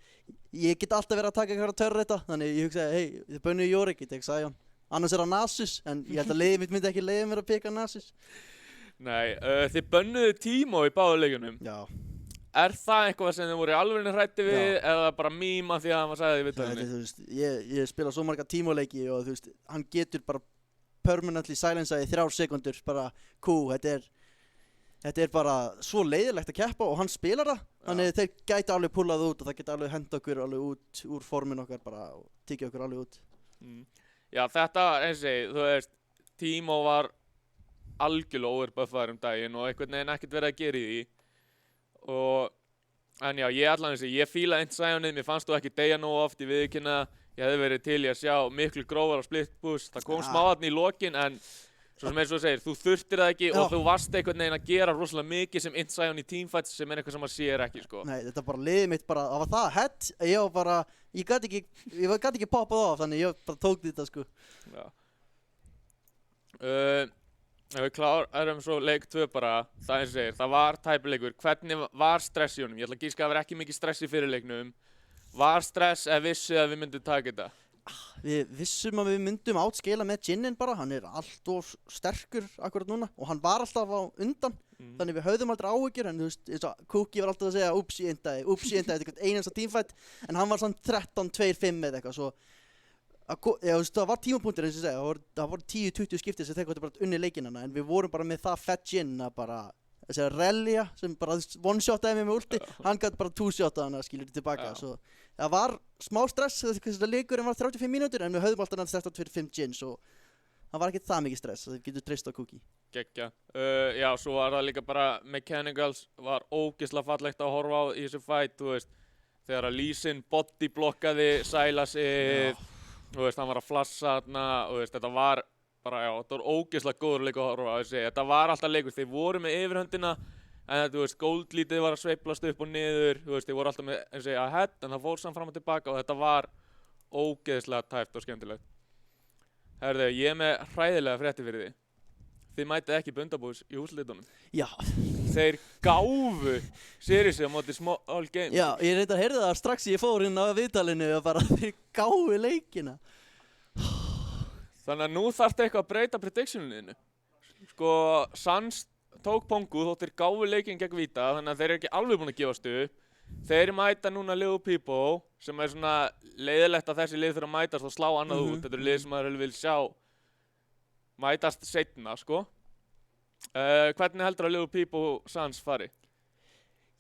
ég get alltaf verið að taka eitthvað að törra þetta, þannig ég hugsaði, hei, þið bönnuðu Yorick, ég tek Sion. Annars er það Nasus, en ég held að liðið mitt myndi ekki leiða mér að pika Nasus. Nei, þið bönnuðu Teemo í báðu leikunum. Já. Er það eitthvað sem þið voru í alvörinni hræddir við eða bara mýma því að maður sagði því viðtalinu? Þú veist, ég spila svo marga Teemo-leiki og þú veist, hann getur bara permanently silenceað í 3 sekundur, bara þetta er bara svo leiðilegt að keppa og hann spilar það, þannig þeir gæti alveg pullað út og það geti alveg henda okkur alveg út úr formin okkar bara og tikið okkur alveg út. Já, þetta var eins og þú veist, Teemo var algjörlega overbuffaður daginn og einhvern veginn ekkert verið að gera í því. En já, ég fíla int Sionið, mér fannst þú ekki deyja nógu oft í viðkynna, ég hefði verið til í að sjá miklu grófar á split boost, það kom smáðarni í lokin en svo sem eins og þú segir, þú þurftir það ekki og þú varst einhvern veginn að gera rosalega mikið sem int Sion í teamfights sem er eitthvað sem maður sér ekki, sko. Nei, þetta bara liðið mitt bara, það var það hett, ég gæti ekki poppað af, þannig ég bara tók þetta, sko. Já. Ef við klárum svo leik 2 bara, það eins og segir, það var tæpileikur, hvernig var stress í honum? Ég ætla að gíska að það var ekki mikið stress í fyrirleiknum, Var stress eða vissu að við myndum taka þetta? Við vissum að við myndum átskeila með Jinninn bara, hann allt of sterkur akkurat núna og hann var alltaf á undan, þannig við höfðum aldrei áhyggjur en þú veist, eins og Cookie var alltaf að segja úps, ég endaði, eitthvað einasta teamfight en hann var samt 13-2-5 eða eitthvað, svo það var tímapunktur eins og segja, það voru 10-20 skiptir sem þeir gáttu bara unni leikinana en við vorum bara með það fett Jinn að bara þessi Relia sem bara one-shotaði mig með ulti, hann gæti bara two-shotaði hana skilur tilbaka, svo það var smá stress, þessi leikurinn var 35 mínútur en við höfðum alltaf næst 13-5 Jinn, svo það var ekki það mikið stress, það getur treyst á Cookie. Gekkja. Já, svo var það líka bara Mechanicals var ógeðslega fallegt að horfa á í þessu fight, þú veist, þegar að Lee Sin bodyblokkaði Silasið, þú veist, hann var að flassa þarna, þú veist, þetta var bara, já, þetta var ógeðslega góður leikur að horfa á þessi, þetta var alltaf leikur, þeir voru með yfirhöndina, en þú veist, Gold-lítið var að sveiflast upp og niður, þú veist, þeir voru alltaf með, eins og segja, ahead, en það fór samt fram og tilbaka og þetta var ógeðslega tæpt og skemmtilegt. Herðu, ég er með hræðilega frétti fyrir því. Þið mætið ekki Bundabús í úrslitunum. Já. Þeir gáfu Siriusið á móti Small Games. Já, ég reyndar að heyrði það strax ég fór inn á viðtalinu og bara þeir gáfu leikina. Þannig að nú þarftu eitthvað að breyta predictioninu. Sko, Suns tók Pongu þótt þeir gáfu leikinn gegn Vita, þannig að þeir eru ekki alveg búin að gefast upp. Þeir mæta núna Little People, sem er svona leiðilegt að þessi lið þurfa að mætast og slá annað út. Þetta eru lið sem maður vil sjá mætast seinna, sko. Hvernig heldur að Little People Suns fari?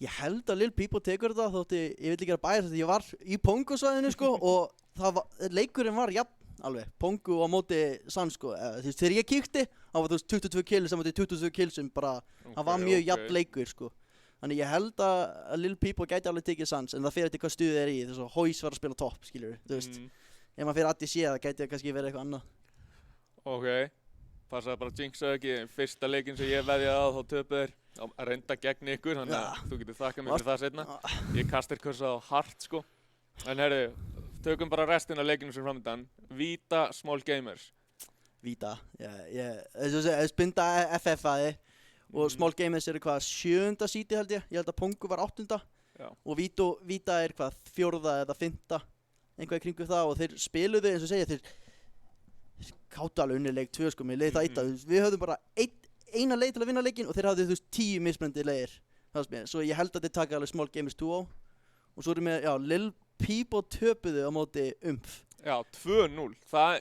Ég held að Little People tekur þetta þótt ég vil ekki að bæja þetta. Ég var í Pongu-svæðinu, sko, og leikurinn var jafn alveg. Pongu á móti Suns, sko. Þegar ég kíkti, það var 22 kills, það var 22 kills sem bara, það var mjög jafn leikur, sko. Þannig ég held að Little People gæti alveg tekið Suns, en það fyrir eftir hvað stuðið í, þess að Hoys var að spila topp, skiljur, þú veist. Ef maður fyrir ADC, það gæti kannski verið eitthvað annað. Ok, passaði bara að jinxaðu ekki, fyrsta leikinn sem ég veðjaði á, þá töpuðu þeir að reynda gegn ykkur, þannig að þú getur þakkað mér fyrir það seinna. Ég kastir kursaði á hart, sko. En herri, tökum bara restina af leikinu sem framöndan. Vita Small Gamers. Vita, ég spynda FF-aði. Og Small Gamers eru hvað, 7. síti held ég held að Pongu var 8. Og Vita er hvað, 4. eða 5. Einhvað í kringu það og þeir spiluðu eins og segja, þeir gátu alveg unni leik 2 sko, með leið það 1. Við höfðum bara eina leið til að vinna leikinn og þeir hafði þú veist 10 mismunandi leiðir. Svo ég held að þeir taka alveg Small Gamers 2 á. Og svo erum við, já, Little People töpuðu á móti umf. Já, 2-0.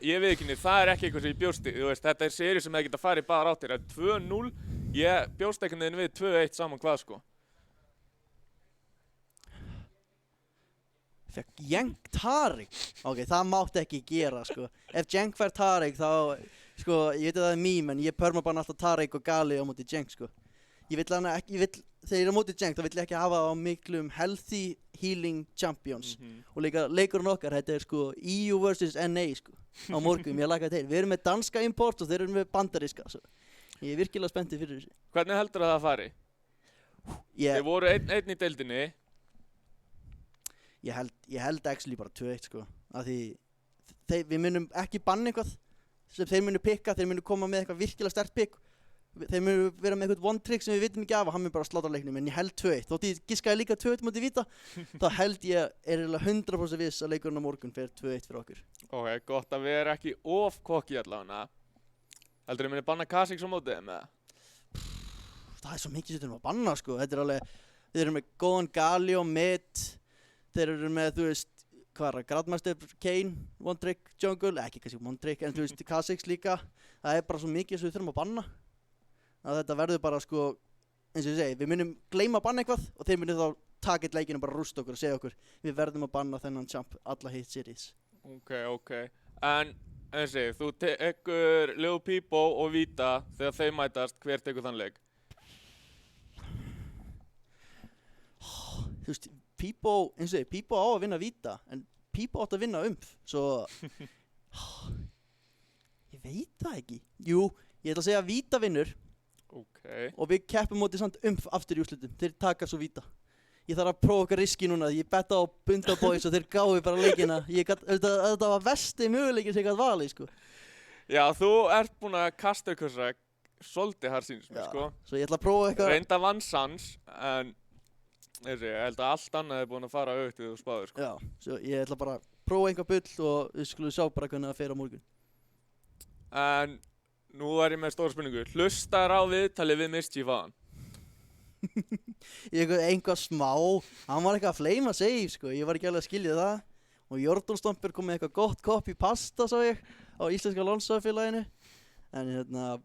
Ég veit ekki, það er ekki eitthvað sem ég bjósti. Þú veist, þetta er seríu sem það geta farið bara áttir. 2-0, ég bjóst ekki neðin við 2-1 saman hvað, sko. Fekk Jenk Tariq. Ok, það mátti ekki gera, sko. Ef Jenk fær Tariq, þá, sko, ég veit að það er meme, en ég permabanna alltaf Tariq og Gali á móti Jenk, sko. Þegar ég er á móti Jenk, þá vill ég ekki hafa á miklum healthy healing champions. Og líka leikurinn okkar, þetta er sko EU vs NA sko, á morgun, ég laka þetta til. Við erum með danska import og þeir eru með bandaríska, svo. Ég er virkilega spenntið fyrir þessu. Hvernig heldur það fari? Þeir voru einn í deildinni. Ég held actually bara 2-1 sko, af því við munum ekki banna eitthvað sem þeir munu pikka, þeir munu koma með eitthvað virkilega sterkt pikk. Þeir munu vera með eitthvað one trick sem við vitum ekki af og hann mun bara slátra leiknum, en ég held 2-1. Þótt ég giskaði líka 2-1 móti Vita, þá held ég 100% viss að leikurinn á morgun fer 2-1 fyrir okkur. Ok, gott að við erum ekki of kokki allavega. Heldur þið muni banna Kha'Zix á móti þeim eða? Það er svo mikið sem þeir eru að banna sko, þetta er alveg, þeir eru með góðan Gali og Mid, þeir eru með, þú veist, hvað er það, Grandmaster Kane, one trick jungle, ekki kannski one trick, en þú veist, Kha'Zix líka, það er bara svo mikið sem við þurfum að banna. Að þetta verður bara sko, eins og ég segi, við munum gleyma að banna eitthvað og þeir munum þá taka eitt leikinn og bara rústa okkur og segja okkur við verðum að banna þennan champ alla hit series. Ok. En eins og þú tekur Little People og Vita þegar þeir mætast, hver tekur þann leik? Þú veist, People, eins og ég, People á að vinna Vita en People átt að vinna umf, svo ég veit það ekki. Jú, ég ætla að segja að Vita vinnur. Okay. Og við keppum mótið samt umf aftur í úrslitum. Þeir taka svo Vita. Ég þarf að prófa okkar riski núna. Ég betta á Bundaboys og þeir gáðu bara leikina. Þetta var versti möguleikin sem ég gæti valið, sko. Já, þú ert búinn að kasta kursa svolítið þar síns mér, sko. Svo ég ætla að prófa eitthvað. Reynda vann Suns, en ég held að allt annað búin að fara aukt við þú spáður, sko. Já, svo ég ætla bara að prófa einhver bull og við skulum sjá bara hvernig það fer á morgun. En nú er ég með stóra spurningu. Hlustar á viðtalið við Mischief aðan? Einhvað smá, hann var eitthvað að fleima save, sko, ég var ekki alveg að skilja það. Og Jordal kom með eitthvað gott copy pasta, sá ég, á íslenska lánstafélaginu. En hann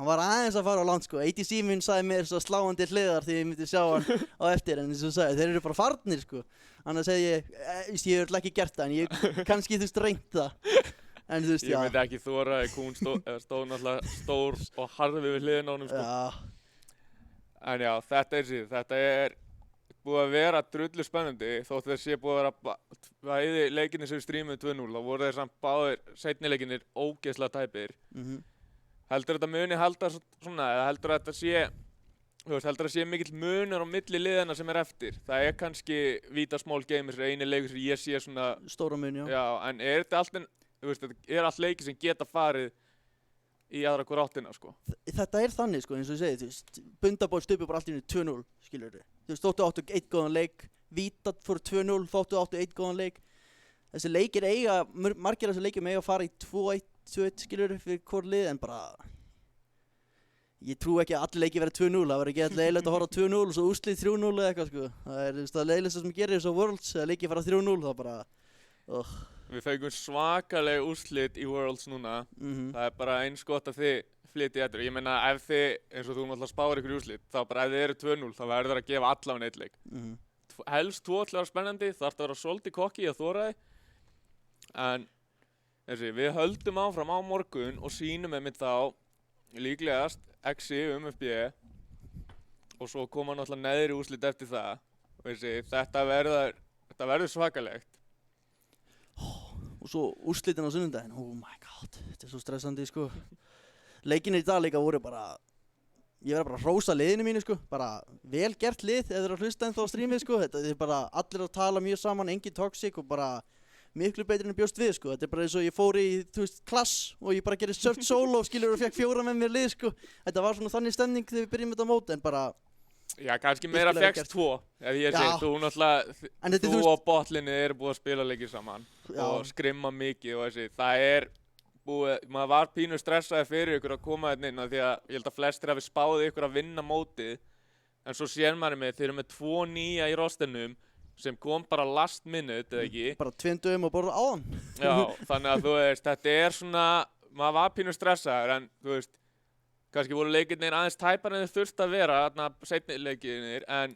var aðeins að fara á land, sko. ATC minn sagði mér svo sláandi hliðar því ég myndi sjá hann á eftir, en eins og sagði, þeir eru bara farnir, sko. Annars hefði ég hef ekki gert það, en ég kannski reynt það. En þú veist, já. Ég myndi ekki þora, Kún stóð náttúrulega stór og harður við hliðina á honum, sko. Já. En já, þetta er búið að vera drullu spennandi, þótt þeir sé búið að vera bæði leikinni sem við streamum 2-0, þá voru þeir samt báðir seinni leikinnir ógeðslega tæpir. Heldur þetta muni halda svona, eða heldur þetta sé, heldur það sé mikill munur á milli liðana sem eftir? Það er kannski Vítasmall Gamers eini leikur sem ég sé svona stóra mun, já. Já, en er þetta allt þetta er allt leiki sem geta farið í aðra hver áttina, sko. Þetta er þannig, sko, eins og ég segi, þú veist, Bundaból stupi bara allt í 2-0, skilur þið. Þú veist, þóttu áttu einn góðan leik, Vítat fór 2-0, þóttu áttu einn góðan leik. Þessi leikir margir af þessi leikir eiga að fara í 2-1, 2-1, skilur þið, fyrir hvort lið, en bara... Ég trú ekki að allir leikir verið 2-0, það verður ekki alltaf leiðilegt að horfa á 2-0 og svo úrslið 3-0 eða eitthvað, sko. Það er það leiðilegsta sem gerir svo Worlds, að leikir fara 3-0, þá bara... Við fengum svakaleg úrslit í Worlds núna. Það er bara eins gott að þið flytið eftir. Ég meina ef þið, eins og þú náttúrulega spáir ykkur í úrslit, þá bara ef þið eru 2-0, þá verður að gefa allavega einn leik. Helst 2 ætla að vera spennandi, þarf að vera svolítið kokki að þora þið. En við höldum áfram á morgun og sýnum einmitt þá líklegast Exi FB og svo koma náttúrulega neðri úrslit eftir það. Þetta verður svakalegt. Og svo úrslitin á sunnudaginn, oh my god, þetta er svo stressandi, sko. Leikinir í dag líka voru bara, ég verði bara að hrósa liðinu mínu, sko. Bara vel gert lið, eða þeir eru að hlusta ennþá á streamið, sko. Þetta er bara allir að tala mjög saman, engin toxic og bara miklu betri en bjóst við, sko. Þetta er bara eins og ég fór í, þú veist, klass og ég bara gerði surft solo, skilur, og fekk 4 með mér lið, sko. Þetta var svona þannig stemning þegar við byrjum þetta mót, en bara... Já, kannski meira fegst 2, ef ég segi, þú náttúrulega, þú og botlinni eru búið að spila leikir saman og skrimma mikið og það er búið, maður var pínu stressaði fyrir ykkur að koma hérna inn því að ég held að flestir hafi spáðið ykkur að vinna mótið, en svo sér maður með, þeir eru með 2 nýja í rosternum sem kom bara last minute, eða ekki? Bara 2 dögum og bara áðan. Já, þannig að þú veist, þetta er svona, maður var pínu stressaður, en þú veist, kannski voru leikirnir aðeins tæpar en þeir þurft að vera, þarna seinni leikirnir, en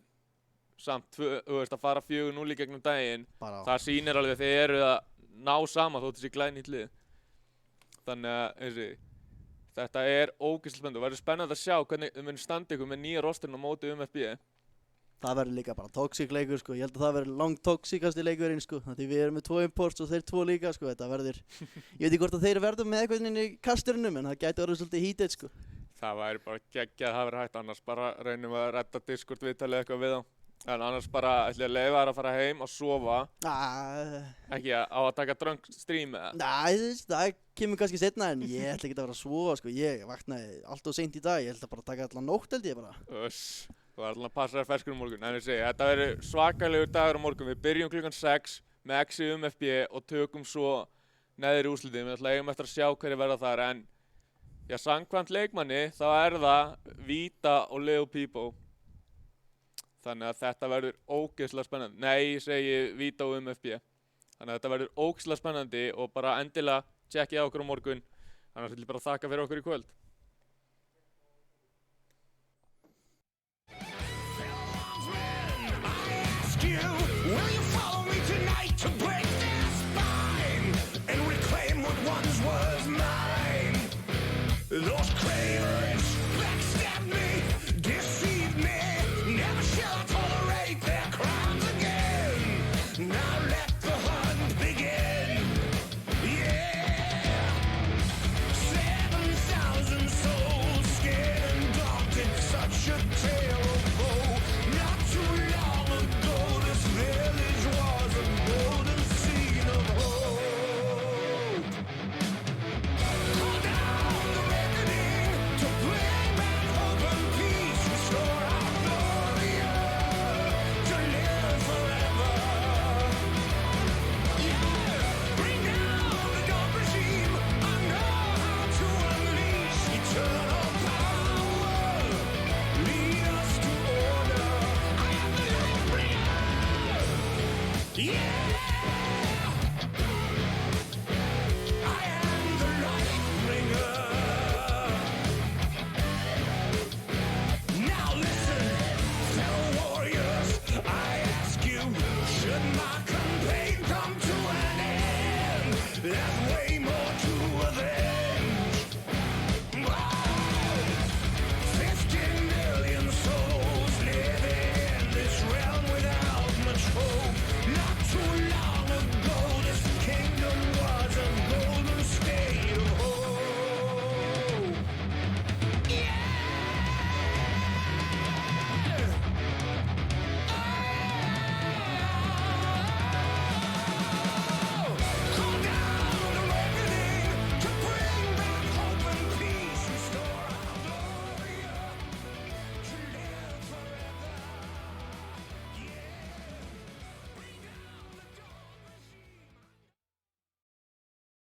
samt, þú veist, að fara 4-0 í gegnum daginn, það sýnir alveg að þeir eru að ná saman þótt þessi glænýtt lið. Þannig að, þetta er ógeðslega spennandi og verður spennandi að sjá hvernig þau munu standa ykkur með nýja rosterinn á móti FB. Það verður líka bara toxic leikur, sko. Ég held að það verður langt toxicasti leikurinn, sko. Því við erum með 2 imports og þeir 2 líka, sko. Þetta verður, ég veit ekki hvort að þeir verður með eitthvað inn í kasturunum, en það gæti verið svolítið heated, sko. Það væri bara geggjað að það verið hægt, annars bara reynum við að redda Discord viðtalið eitthvað við þá. En annars bara ætlum ég að leyfa þær að fara heim og sofa. Ekki á að taka drunk stream eða? Nei, það kemur kannski seinna, en ég ætla ekki að fara að sofa, sko. Ég vaknaði allt of seint í dag, ég ætla bara að taka allan nótt, held ég bara. Þú var alltaf að passa þér ferskur morgun, en ég segi, þetta verður svakalegur dagur á morgun. Við byrjum klukkan 6 með Exi FB og tökum svo neðri úrslitin. Við ætlum eigum eftir að sjá hverju verða þar, en já, samkvæmt leikmanni þá er það Víta og Leo Pipo. Þannig að þetta verður ógeðslega spennandi. Nei, ég segi Víta og FB. Þannig að þetta verður ógeðslega spennandi og bara endilega tjekkið á okkur á morgun. Annars vil ég bara þakka fyrir okkur í kvöld. You